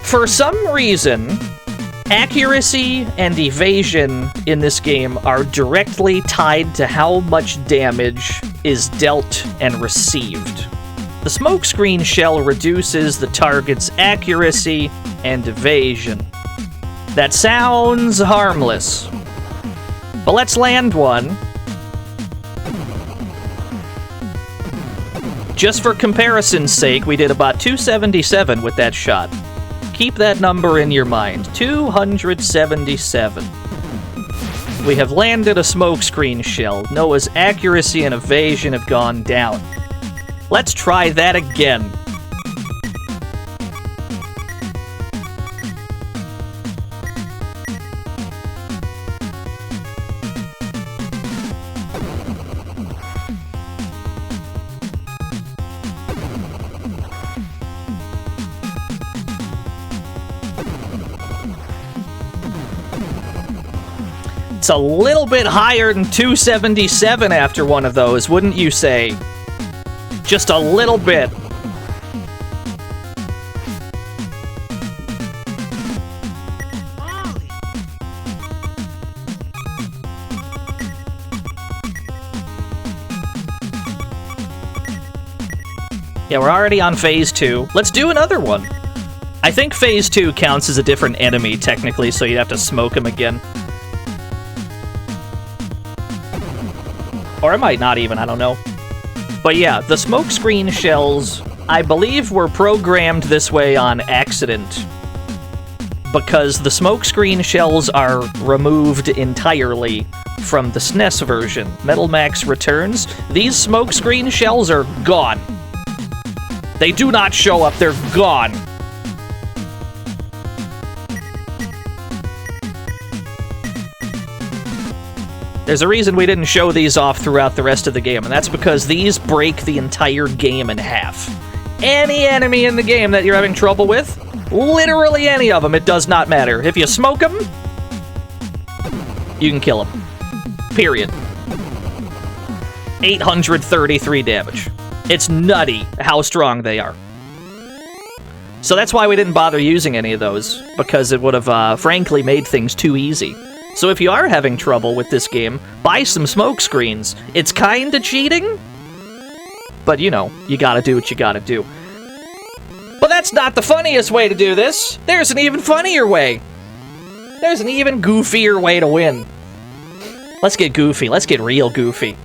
For some reason, accuracy and evasion in this game are directly tied to how much damage is dealt and received. The smokescreen shell reduces the target's accuracy and evasion. That sounds harmless. But let's land one. Just for comparison's sake, we did about 277 with that shot. Keep that number in your mind. 277. We have landed a smokescreen shell. Noah's accuracy and evasion have gone down. Let's try that again. It's a little bit higher than 277 after one of those, wouldn't you say? Just a little bit. Yeah, we're already on phase 2. Let's do another one. I think phase 2 counts as a different enemy, technically, so you'd have to smoke him again. Or it might not even, I don't know. But yeah, the smokescreen shells, I believe, were programmed this way on accident. Because the smokescreen shells are removed entirely from the SNES version. Metal Max Returns, these smokescreen shells are gone. They do not show up, they're gone. There's a reason we didn't show these off throughout the rest of the game, and that's because these break the entire game in half. Any enemy in the game that you're having trouble with, literally any of them, it does not matter. If you smoke them, you can kill them. Period. 833 damage. It's nutty how strong they are. So that's why we didn't bother using any of those, because it would have, frankly, made things too easy. So if you are having trouble with this game, buy some smoke screens. It's kinda cheating, but you know, you gotta do what you gotta do. But that's not the funniest way to do this. There's an even funnier way. There's an even goofier way to win. Let's get goofy. Let's get real goofy.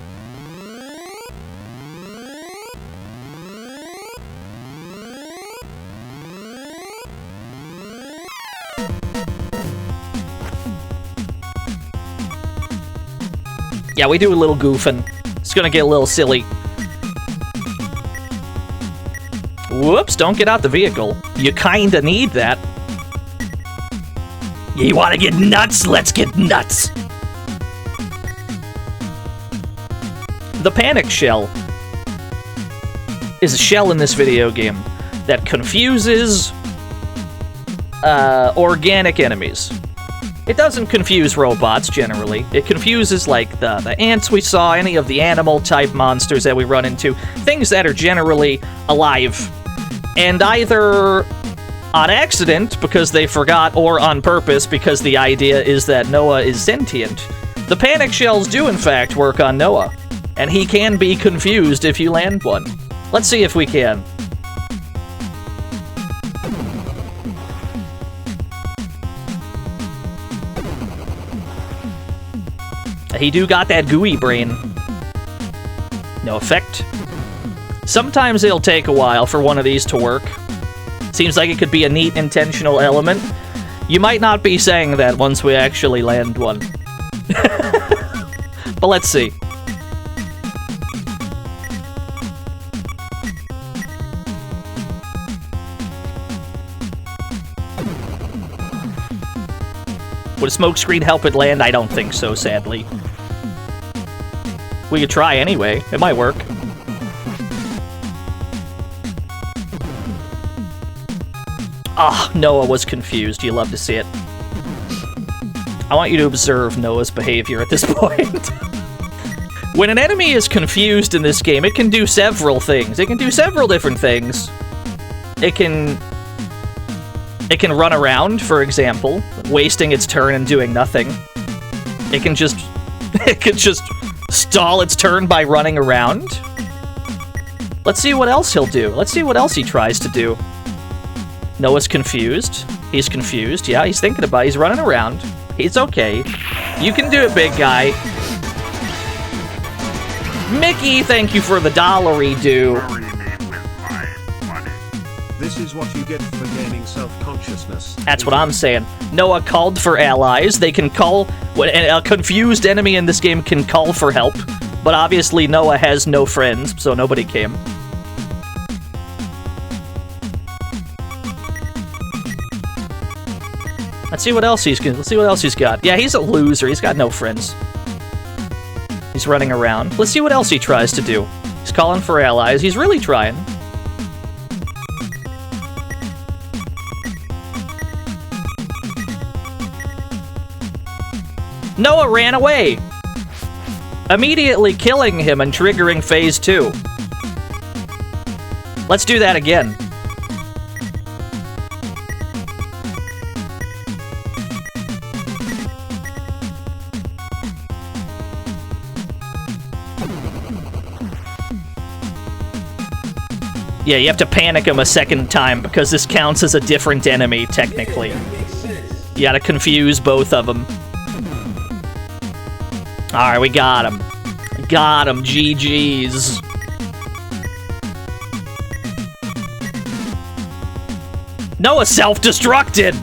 Yeah, we do a little goofing. It's gonna get a little silly. Whoops, don't get out the vehicle. You kinda need that. You wanna get nuts? Let's get nuts! The panic shell is a shell in this video game that confuses organic enemies. It doesn't confuse robots, generally. It confuses, like, the ants we saw, any of the animal-type monsters that we run into, things that are generally alive. And either on accident, because they forgot, or on purpose, because the idea is that Noah is sentient, the panic shells do, in fact, work on Noah. And he can be confused if you land one. Let's see if we can. He do got that gooey brain. No effect. Sometimes it'll take a while for one of these to work. Seems like it could be a neat intentional element. You might not be saying that once we actually land one. But let's see. Would a smokescreen help it land? I don't think so, sadly. We could try anyway. It might work. Ah, Noah was confused. You love to see it. I want you to observe Noah's behavior at this point. When an enemy is confused in this game, it can do several things. It can do several different things. It can run around, for example, wasting its turn and doing nothing. It can just stall its turn by running around. Let's see what else he'll do. Let's see what else he tries to do. Noah's confused. He's confused. Yeah, he's thinking about it. He's running around. It's okay. You can do it, big guy. Mickey, thank you for the $1-y-do. Marry me with my money. This is what you get for gaining self-consciousness. That's what I'm saying. Noah called for allies. They can call... A confused enemy in this game can call for help. But obviously Noah has no friends, so nobody came. Let's see what else he's got. Yeah, he's a loser. He's got no friends. He's running around. Let's see what else he tries to do. He's calling for allies. He's really trying. Noah ran away, immediately killing him and triggering phase 2. Let's do that again. Yeah, you have to panic him a second time because this counts as a different enemy, technically. You gotta confuse both of them. Alright, we got him. Got him, GG's. Noah self-destructed!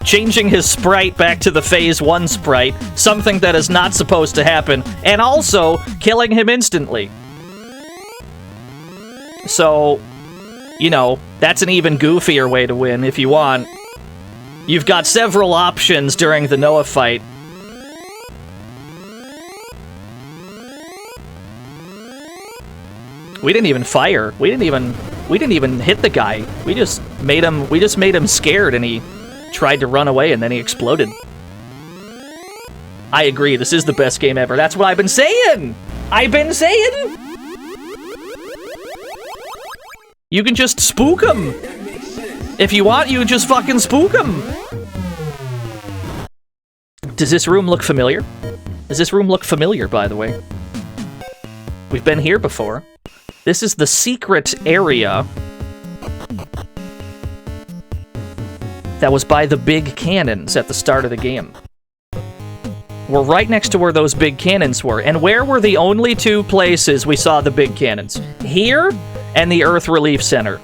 Changing his sprite back to the phase 1 sprite, something that is not supposed to happen, and also killing him instantly. So, you know, that's an even goofier way to win if you want. You've got several options during the Noah fight. We didn't even fire. We didn't even hit the guy. We just made him scared and he tried to run away and then he exploded. I agree, this is the best game ever. That's what I've been saying! You can just spook him! If you want, you can just fucking spook him! Does this room look familiar? Does this room look familiar, by the way? We've been here before. This is the secret area that was by the big cannons at the start of the game. We're right next to where those big cannons were. And where were the only two places we saw the big cannons? Here and the Earth Relief Center.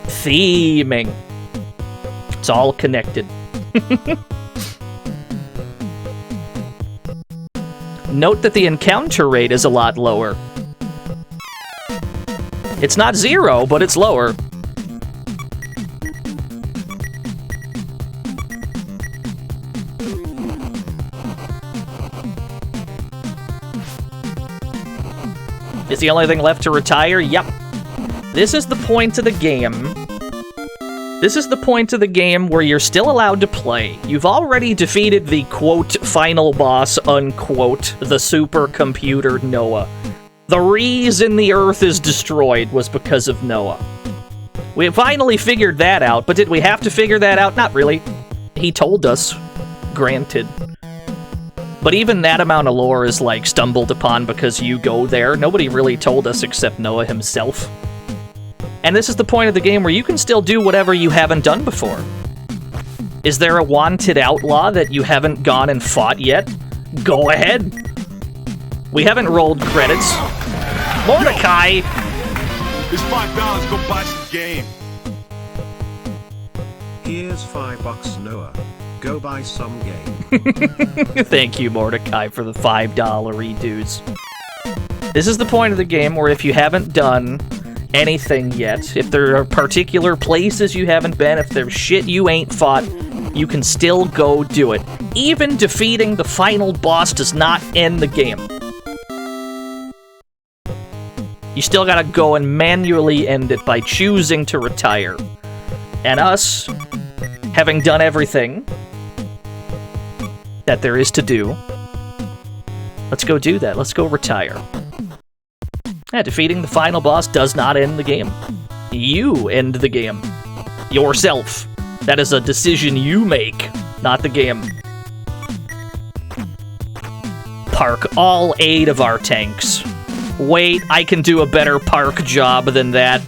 Theming. It's all connected. Note that the encounter rate is a lot lower. It's not 0, but it's lower. Is the only thing left to retire? Yep. This is the point of the game. This is the point of the game where you're still allowed to play. You've already defeated the, quote, final boss, unquote, the supercomputer Noah. The reason the Earth is destroyed was because of Noah. We finally figured that out, but did we have to figure that out? Not really. He told us. Granted. But even that amount of lore is, like, stumbled upon because you go there. Nobody really told us except Noah himself. And this is the point of the game where you can still do whatever you haven't done before. Is there a wanted outlaw that you haven't gone and fought yet? Go ahead. We haven't rolled credits. Mordecai! This $5, go buy some game. Here's $5, Noah. Go buy some game. Thank you, Mordecai, for the $5 redos. This is the point of the game where if you haven't done anything yet, if there are particular places you haven't been, if there's shit you ain't fought, you can still go do it. Even defeating the final boss does not end the game. You still gotta go and manually end it by choosing to retire. And us, having done everything that there is to do, let's go do that. Let's go retire. Yeah, defeating the final boss does not end the game. You end the game. Yourself. That is a decision you make, not the game. Park all 8 of our tanks. Wait, I can do a better park job than that.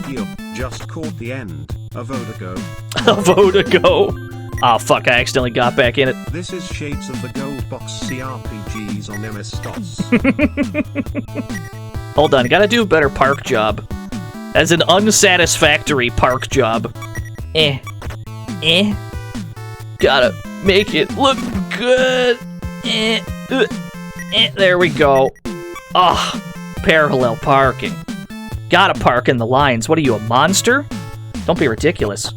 You just caught the end. A vote ago. A vote ago. Oh fuck, I accidentally got back in it. This is Shades of the Gold Box CRPGs on MS-DOS. Hold on, gotta do a better park job. As an unsatisfactory park job. Gotta make it look good. There we go. Ah, parallel parking. Gotta park in the lines. What are you, a monster? Don't be ridiculous.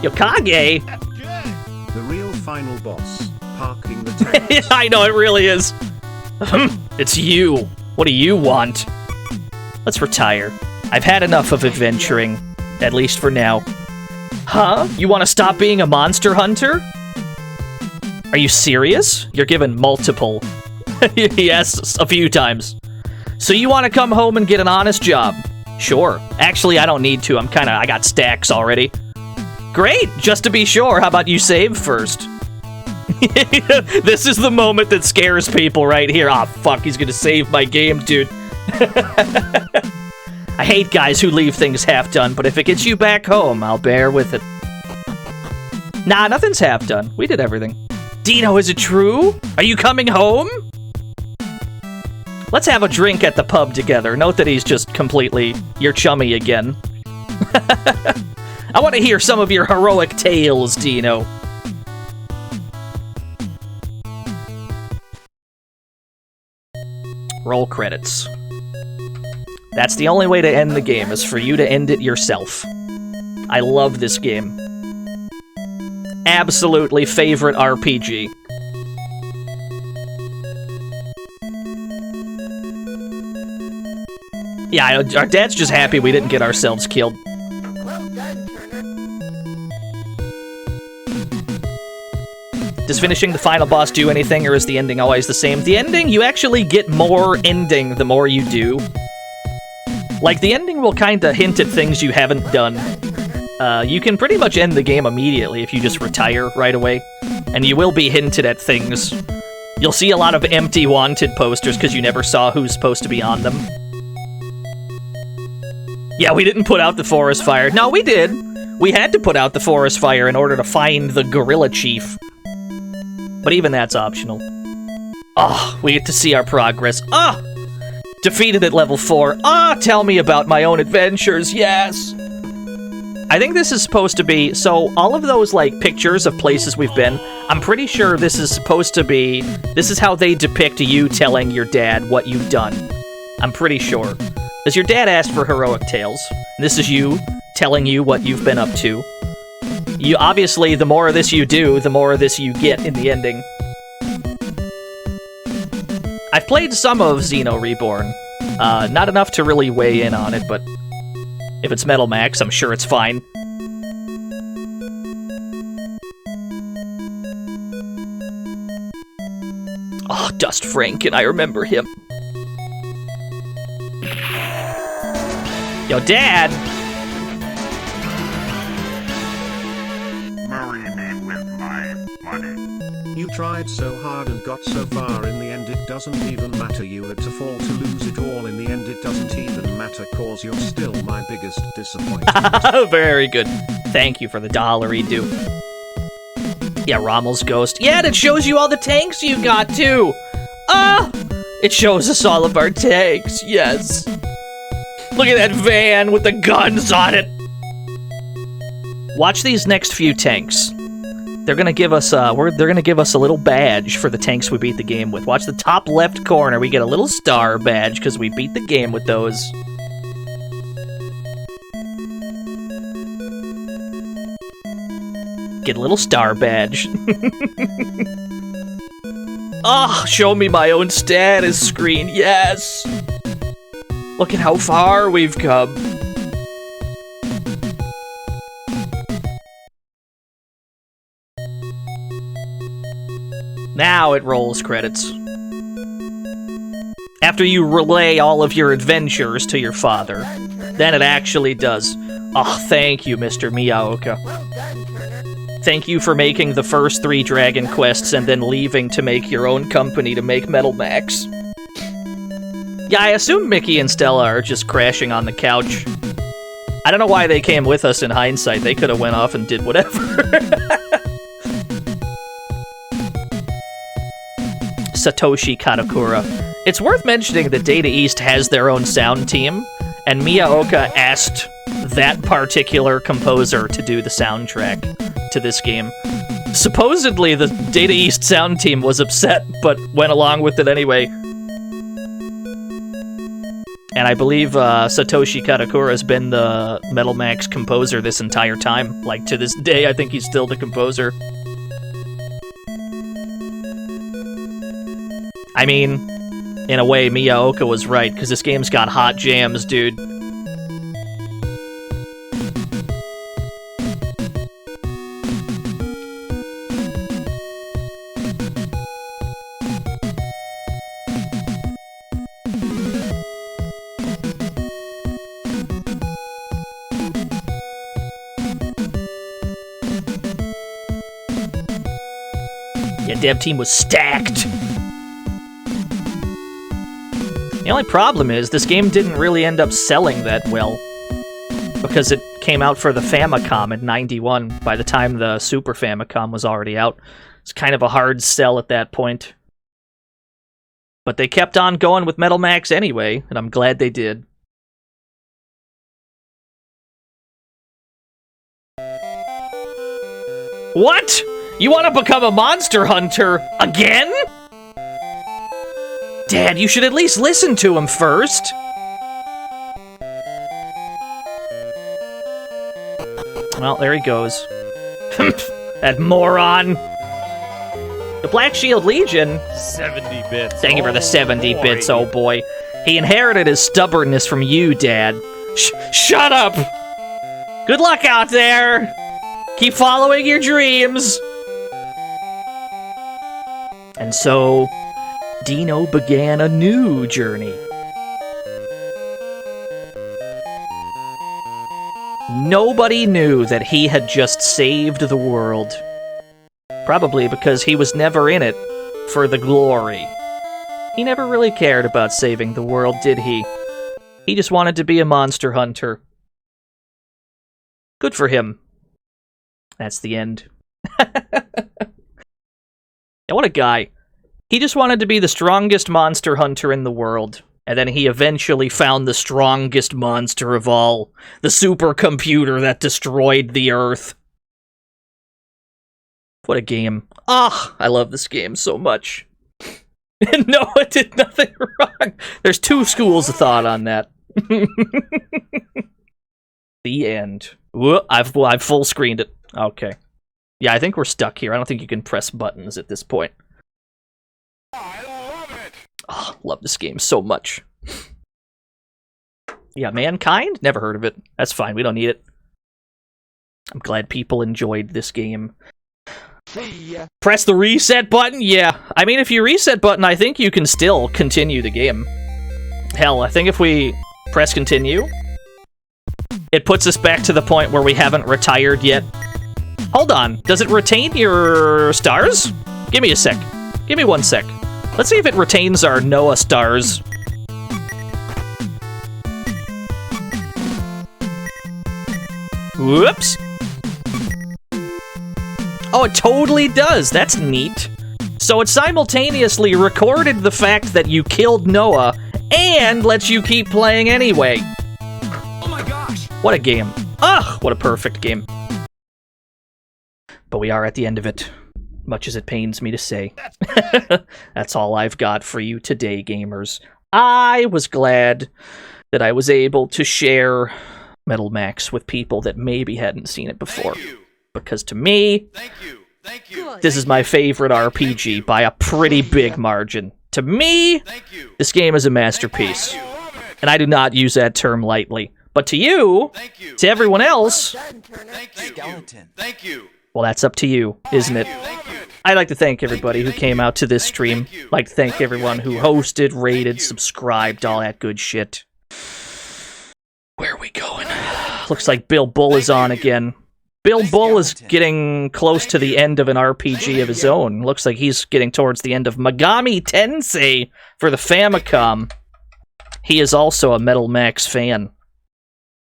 Yokage? The real final boss. Parking the tanks. I know, it really is. It's you. What do you want? Let's retire. I've had enough of adventuring. At least for now. Huh? You want to stop being a monster hunter? Are you serious? You're given multiple. Yes, a few times. So you want to come home and get an honest job? Sure. Actually, I don't need to. I got stacks already. Great, just to be sure, how about you save first? This is the moment that scares people right here. Ah, fuck, he's gonna save my game, dude. I hate guys who leave things half done, but if it gets you back home, I'll bear with it. Nah, nothing's half done. We did everything. Dino, is it true? Are you coming home? Let's have a drink at the pub together. Note that he's just completely your chummy again. I want to hear some of your heroic tales, Dino. Roll credits. That's the only way to end the game, is for you to end it yourself. I love this game. Absolutely favorite RPG. Yeah, our dad's just happy we didn't get ourselves killed. Does finishing the final boss do anything, or is the ending always the same? The ending, you actually get more ending the more you do. Like, the ending will kind of hint at things you haven't done. You can pretty much end the game immediately if you just retire right away. And you will be hinted at things. You'll see a lot of empty wanted posters because you never saw who's supposed to be on them. Yeah, we didn't put out the forest fire. No, we did. We had to put out the forest fire in order to find the gorilla chief. But even that's optional. Oh, we get to see our progress. Ah! Defeated at level 4. Ah, tell me about my own adventures, yes! I think this is supposed to be... So, all of those, like, pictures of places we've been, I'm pretty sure this is supposed to be... This is how they depict you telling your dad what you've done. I'm pretty sure. Because your dad asked for heroic tales. This is you telling you what you've been up to. You obviously, the more of this you do, the more of this you get in the ending. I've played some of Xeno Reborn. Not enough to really weigh in on it, but if it's Metal Max, I'm sure it's fine. Oh, Dust Franken, I remember him. Yo, Dad! Marry me with my money. You tried so hard and got so far, in the end it doesn't even matter. You had to fall to lose it all, in the end it doesn't even matter, cause you're still my biggest disappointment. Very good. Thank you for the $1 due. Yeah, Rommel's Ghost. Yeah, and it shows you all the tanks you got, too! Ah! It shows us all of our tanks, yes. Look at that van with the guns on it! Watch these next few tanks. They're gonna give us they're gonna give us a little badge for the tanks we beat the game with. Watch the top left corner. We get a little star badge because we beat the game with those. Get a little star badge. Oh, show me my own status screen. Yes. Look at how far we've come. Now it rolls credits. After you relay all of your adventures to your father, then it actually does. Oh, thank you, Mr. Miyaoka. Thank you for making the first 3 Dragon Quests and then leaving to make your own company to make Metal Max. Yeah, I assume Mickey and Stella are just crashing on the couch. I don't know why they came with us in hindsight. They could have went off and did whatever. Satoshi Katakura. It's worth mentioning that Data East has their own sound team, and Miyaoka asked that particular composer to do the soundtrack to this game. Supposedly, the Data East sound team was upset, but went along with it anyway. And I believe Satoshi Katakura has been the Metal Max composer this entire time. Like, to this day, I think he's still the composer. I mean, in a way, Miyaoka was right, because this game's got hot jams, dude. Yeah, dev team was stacked. The only problem is, this game didn't really end up selling that well, because it came out for the Famicom in '91, by the time the Super Famicom was already out. It's kind of a hard sell at that point. But they kept on going with Metal Max anyway, and I'm glad they did. What? You want to become a monster hunter again? Dad, you should at least listen to him first. Well, there he goes. That moron. The Black Shield Legion. 70 bits. Thank you for the 70 bits, oh boy. He inherited his stubbornness from you, Dad. Shut up! Good luck out there! Keep following your dreams! And so, DNO began a new journey. Nobody knew that he had just saved the world. Probably because he was never in it for the glory. He never really cared about saving the world, did he? He just wanted to be a monster hunter. Good for him. That's the end. Yeah, what a guy. He just wanted to be the strongest monster hunter in the world. And then he eventually found the strongest monster of all. The supercomputer that destroyed the Earth. What a game. Ah, I love this game so much. No, it did nothing wrong. There's 2 schools of thought on that. The end. Whoa, I've full screened it. Okay. Yeah, I think we're stuck here. I don't think you can press buttons at this point. I love it. Oh, love this game so much. Yeah, Mankind? Never heard of it. That's fine, we don't need it. I'm glad people enjoyed this game. See ya. Press the reset button? Yeah. I mean, if you reset button, I think you can still continue the game. Hell, I think if we press continue, it puts us back to the point where we haven't retired yet. Hold on, does it retain your stars? Give me a sec. Give me 1 sec. Let's see if it retains our Noah stars. Whoops. Oh, it totally does. That's neat. So it simultaneously recorded the fact that you killed Noah and lets you keep playing anyway. Oh my gosh. What a game. Ugh, what a perfect game. But we are at the end of it, much as it pains me to say. That's all I've got for you today, gamers. I was glad that I was able to share Metal Max with people that maybe hadn't seen it before. Thank you. Because to me, Thank you. Thank you. This is my favorite RPG by a pretty big margin. To me, Thank you. this game is a masterpiece. And I do not use that term lightly. But to you, Thank you. to everyone else, Thank you. Skeleton. Thank you. well, that's up to you, isn't it? Thank you. I'd like to thank everybody who came out to this stream. I'd like to thank everyone who hosted, rated, subscribed, all that good shit. Where are we going? Looks like Bill Bull is on again. Bill Bull is getting close to the end of an RPG of his own. Looks like he's getting towards the end of Megami Tensei for the Famicom. He is also a Metal Max fan.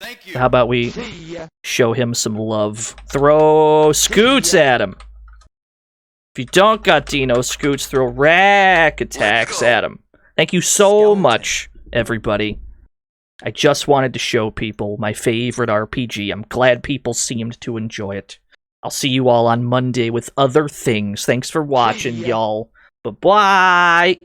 Thank you. How about we See ya. show him some love? Throw scoots at him. If you don't got DNO scoots, throw rack attacks at him. Thank you so much, everybody. I just wanted to show people my favorite RPG. I'm glad people seemed to enjoy it. I'll see you all on Monday with other things. Thanks for watching, y'all. Bye-bye.